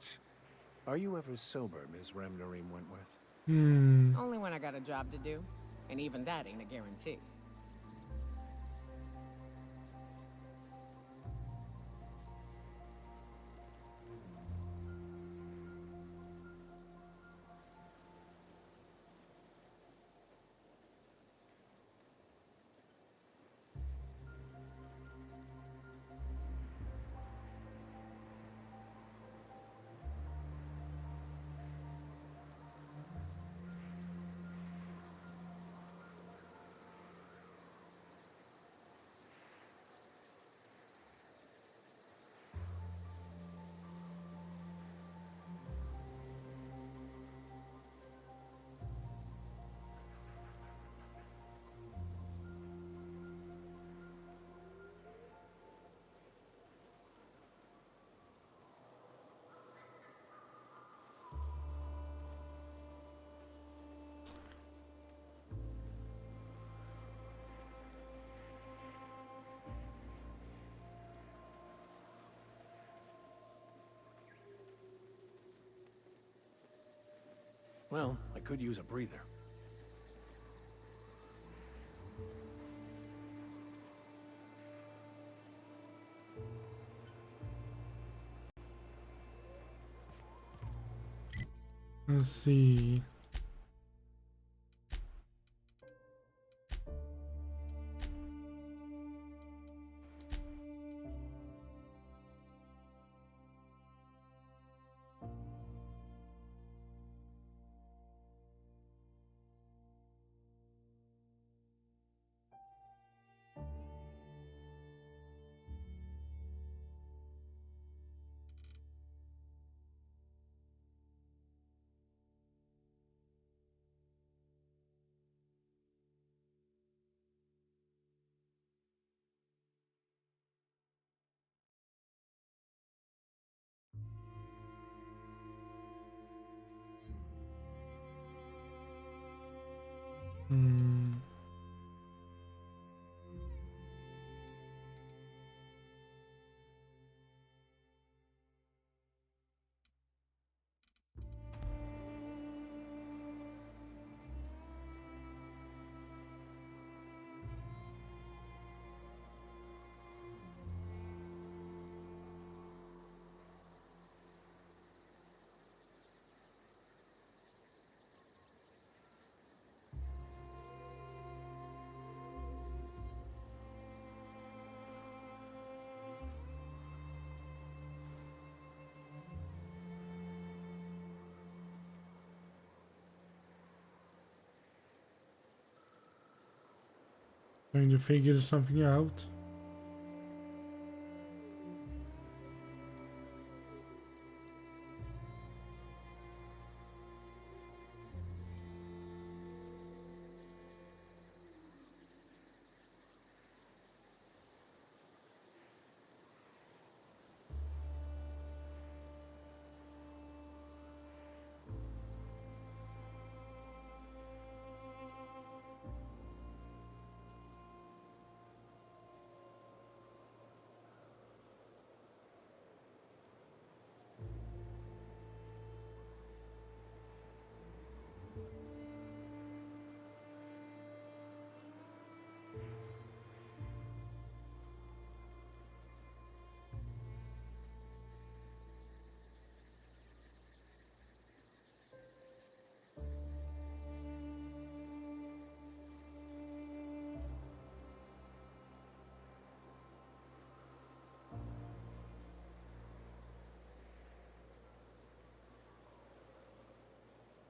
are you ever sober, Ms. Remnareem Wentworth? Only when I got a job to do, and even that ain't a guarantee. Well, I could use a breather. Let's see. Hmm. Trying to figure something out.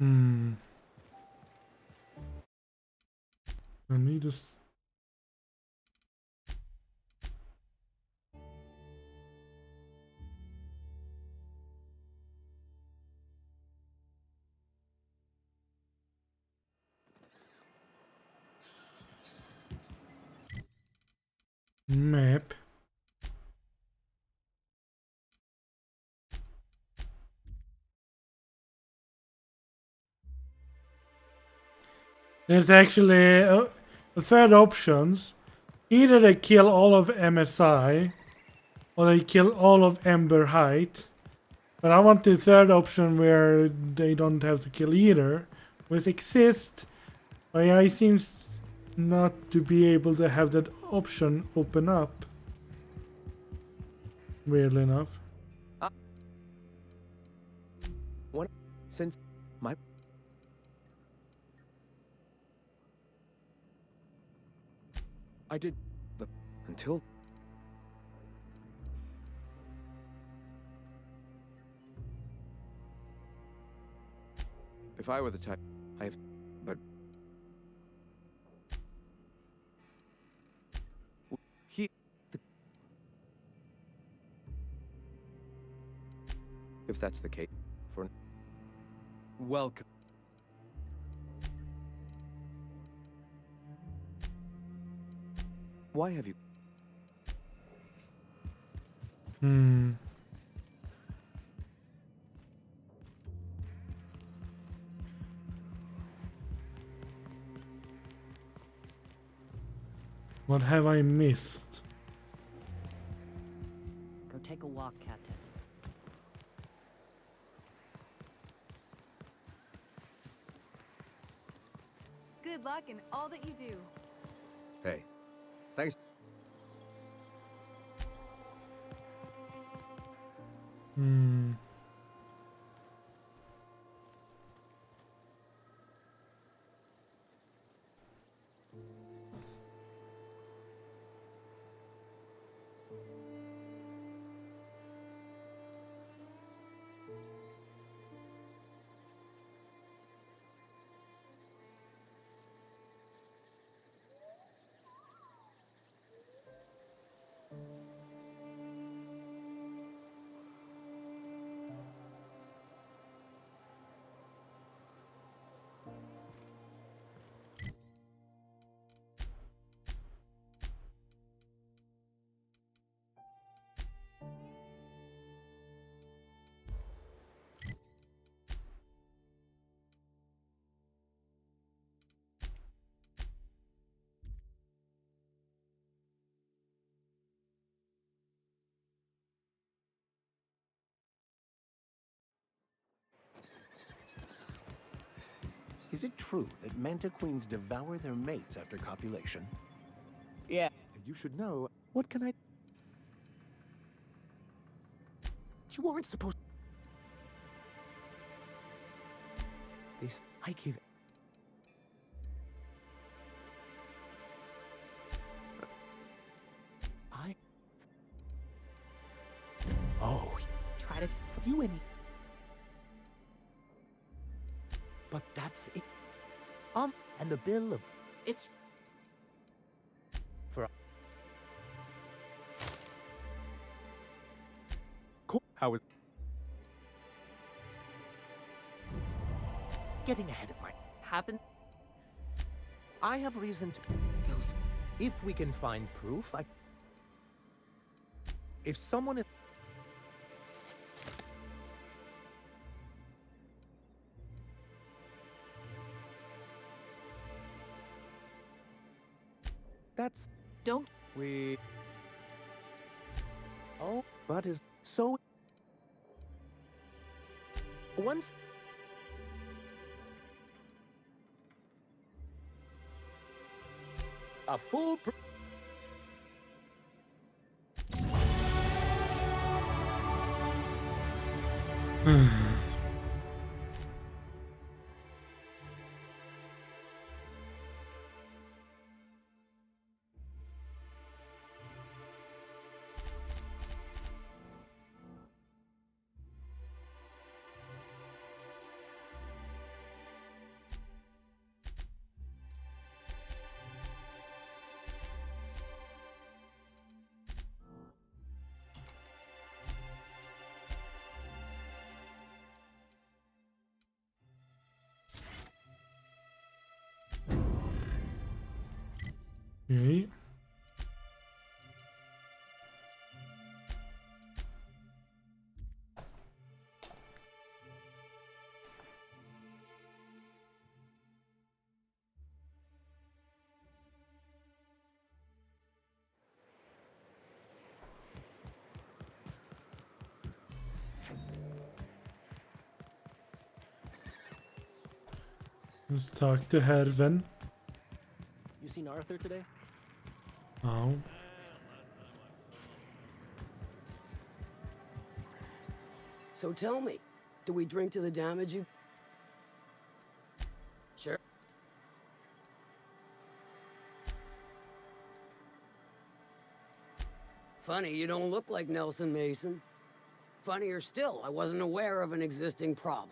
Hmm. I need this. Map. There's actually a third options. Either they kill all of MSI or they kill all of Ember Height. But I want the third option where they don't have to kill either. Which exists, but AI seems not to be able to have that option open up. Weirdly enough. One, since my... I did the... until... If I were the type, I've... but... He... If that's the case, for... Welcome. Why have you... Hmm. What have I missed? Go take a walk, Captain. Good luck in all that you do. Hey, thanks. Is it true that manta queens devour their mates after copulation? Yeah. You should know. What can I... You aren't supposed... This... I give... Oh. Try to... You any... But that's it. And the bill of... It's... For... Cool. How is... Getting ahead of my... Happen? I have reason to... If we can find proof, If someone is... That's... Don't... We... Oh, but is... So... Once... A full... Okay. Let's talk to Herven. You seen Arthur today? Oh. So tell me, do we drink to the damage you... Sure. Funny, you don't look like Nelson Mason. Funnier still, I wasn't aware of an existing problem.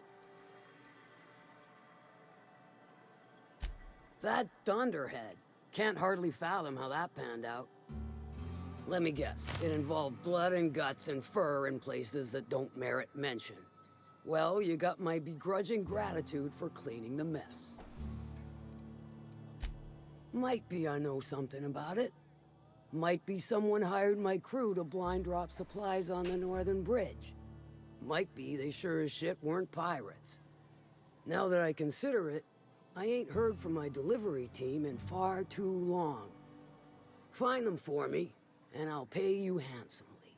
That dunderhead. Can't hardly fathom how that panned out. Let me guess, it involved blood and guts and fur in places that don't merit mention. Well, you got my begrudging gratitude for cleaning the mess. Might be I know something about it. Might be someone hired my crew to blind drop supplies on the northern bridge. Might be they sure as shit weren't pirates. Now that I consider it, I ain't heard from my delivery team in far too long. Find them for me, and I'll pay you handsomely.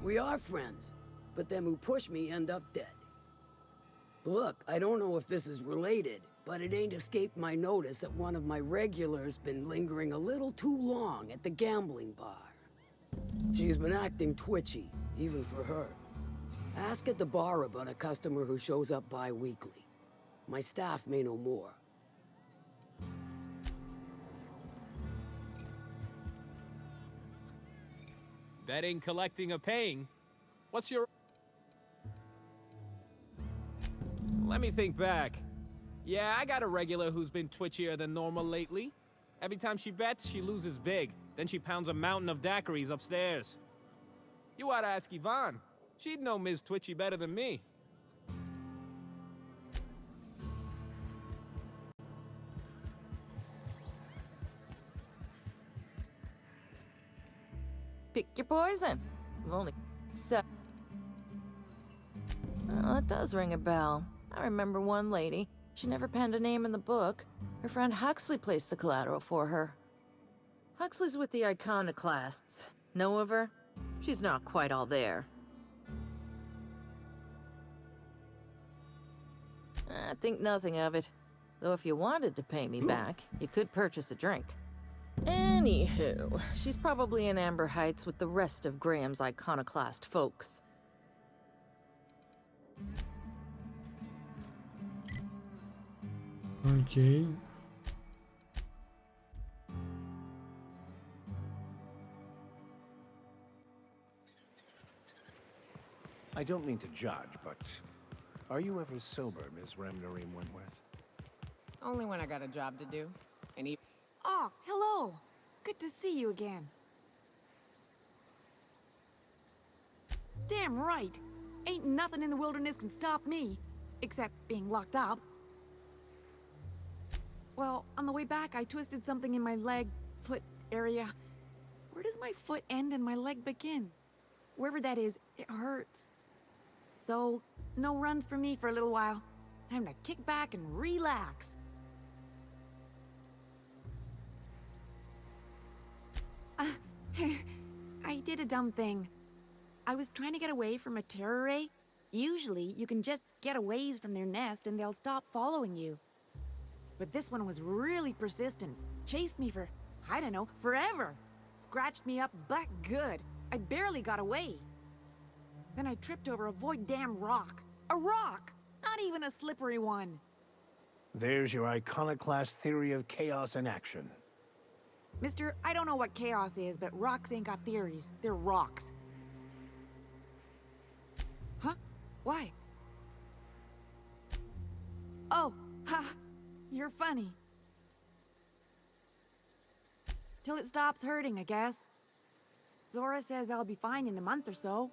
We are friends, but them who push me end up dead. Look, I don't know if this is related, but it ain't escaped my notice that one of my regulars been lingering a little too long at the gambling bar. She's been acting twitchy, even for her. Ask at the bar about a customer who shows up bi-weekly. My staff may know more. Betting, collecting, or paying? What's your... Let me think back. Yeah, I got a regular who's been twitchier than normal lately. Every time she bets, she loses big. Then she pounds a mountain of daiquiris upstairs. You ought to ask Yvonne. She'd know Ms. Twitchy better than me. Pick your poison. I'm only so. Well, that does ring a bell. I remember one lady. She never penned a name in the book. Her friend Huxley placed the collateral for her. Huxley's with the iconoclasts. Know of her? She's not quite all there. I think nothing of it. Though if you wanted to pay me back, you could purchase a drink. Anywho, she's probably in Amber Heights with the rest of Graham's iconoclast folks. Okay. I don't mean to judge, but are you ever sober, Miss Remnarine Wentworth? Only when I got a job to do. And even... Oh, hello. Good to see you again. Damn right. Ain't nothing in the wilderness can stop me, except being locked up. Well, on the way back, I twisted something in my leg, foot area. Where does my foot end and my leg begin? Wherever that is, it hurts. So, no runs for me for a little while. Time to kick back and relax. I did a dumb thing. I was trying to get away from a terror ray. Usually, you can just get a ways from their nest and they'll stop following you. But this one was really persistent. Chased me for, I don't know, forever. Scratched me up butt good. I barely got away. Then I tripped over a void damn rock. A rock! Not even a slippery one. There's your iconoclast theory of chaos in action. Mister, I don't know what chaos is, but rocks ain't got theories. They're rocks. Huh? Why? Oh, ha! You're funny. Till it stops hurting, I guess. Zora says I'll be fine in a month or so.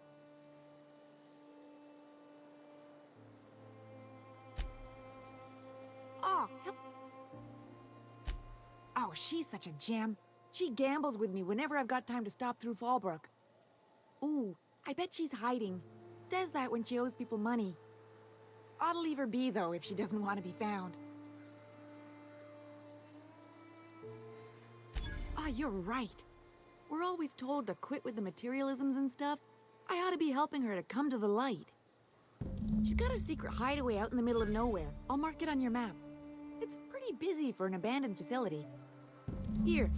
Oh, she's such a gem. She gambles with me whenever I've got time to stop through Fallbrook. Ooh, I bet she's hiding. Does that when she owes people money. Ought to leave her be, though, if she doesn't want to be found. Ah, you're right. We're always told to quit with the materialisms and stuff. I ought to be helping her to come to the light. She's got a secret hideaway out in the middle of nowhere. I'll mark it on your map. It's pretty busy for an abandoned facility. Here,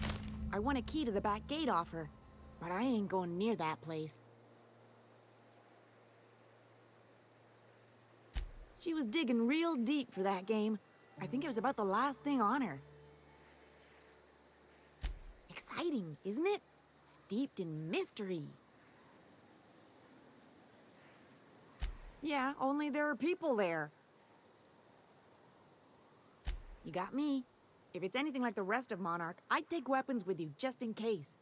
I want a key to the back gate off her, but I ain't going near that place. She was digging real deep for that game. I think it was about the last thing on her. Exciting, isn't it? Steeped in mystery. Yeah, only there are people there. You got me. If it's anything like the rest of Monarch, I'd take weapons with you just in case.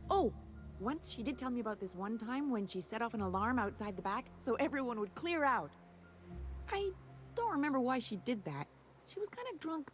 Oh, once she did tell me about this one time when she set off an alarm outside the back so everyone would clear out. I don't remember why she did that. She was kind of drunk.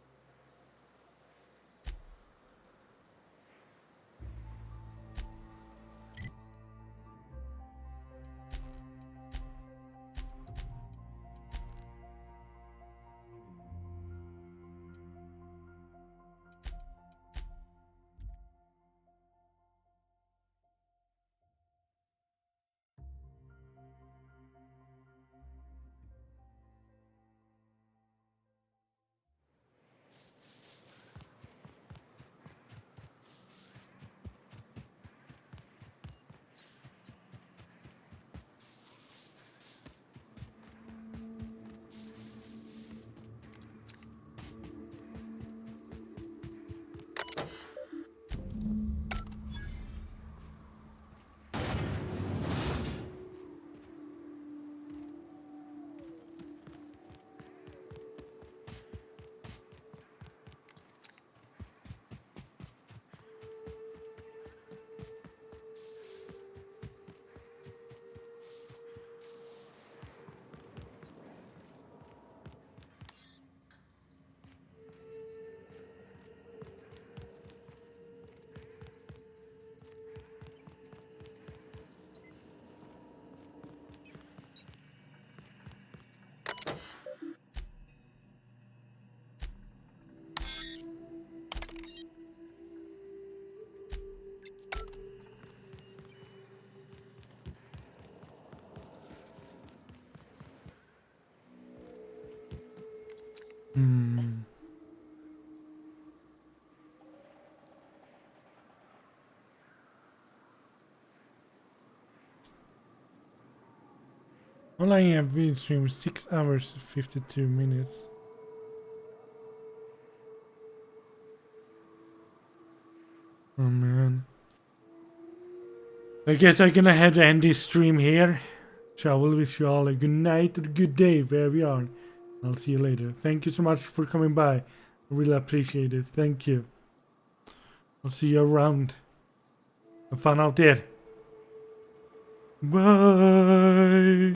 Online have been streamed 6 hours 52 minutes. Oh man. I guess I'm gonna have to end this stream here. So I will wish you all a good night or good day where we are. I'll see you later. Thank you so much for coming by. I really appreciate it. Thank you. I'll see you around. Have fun out there. Bye.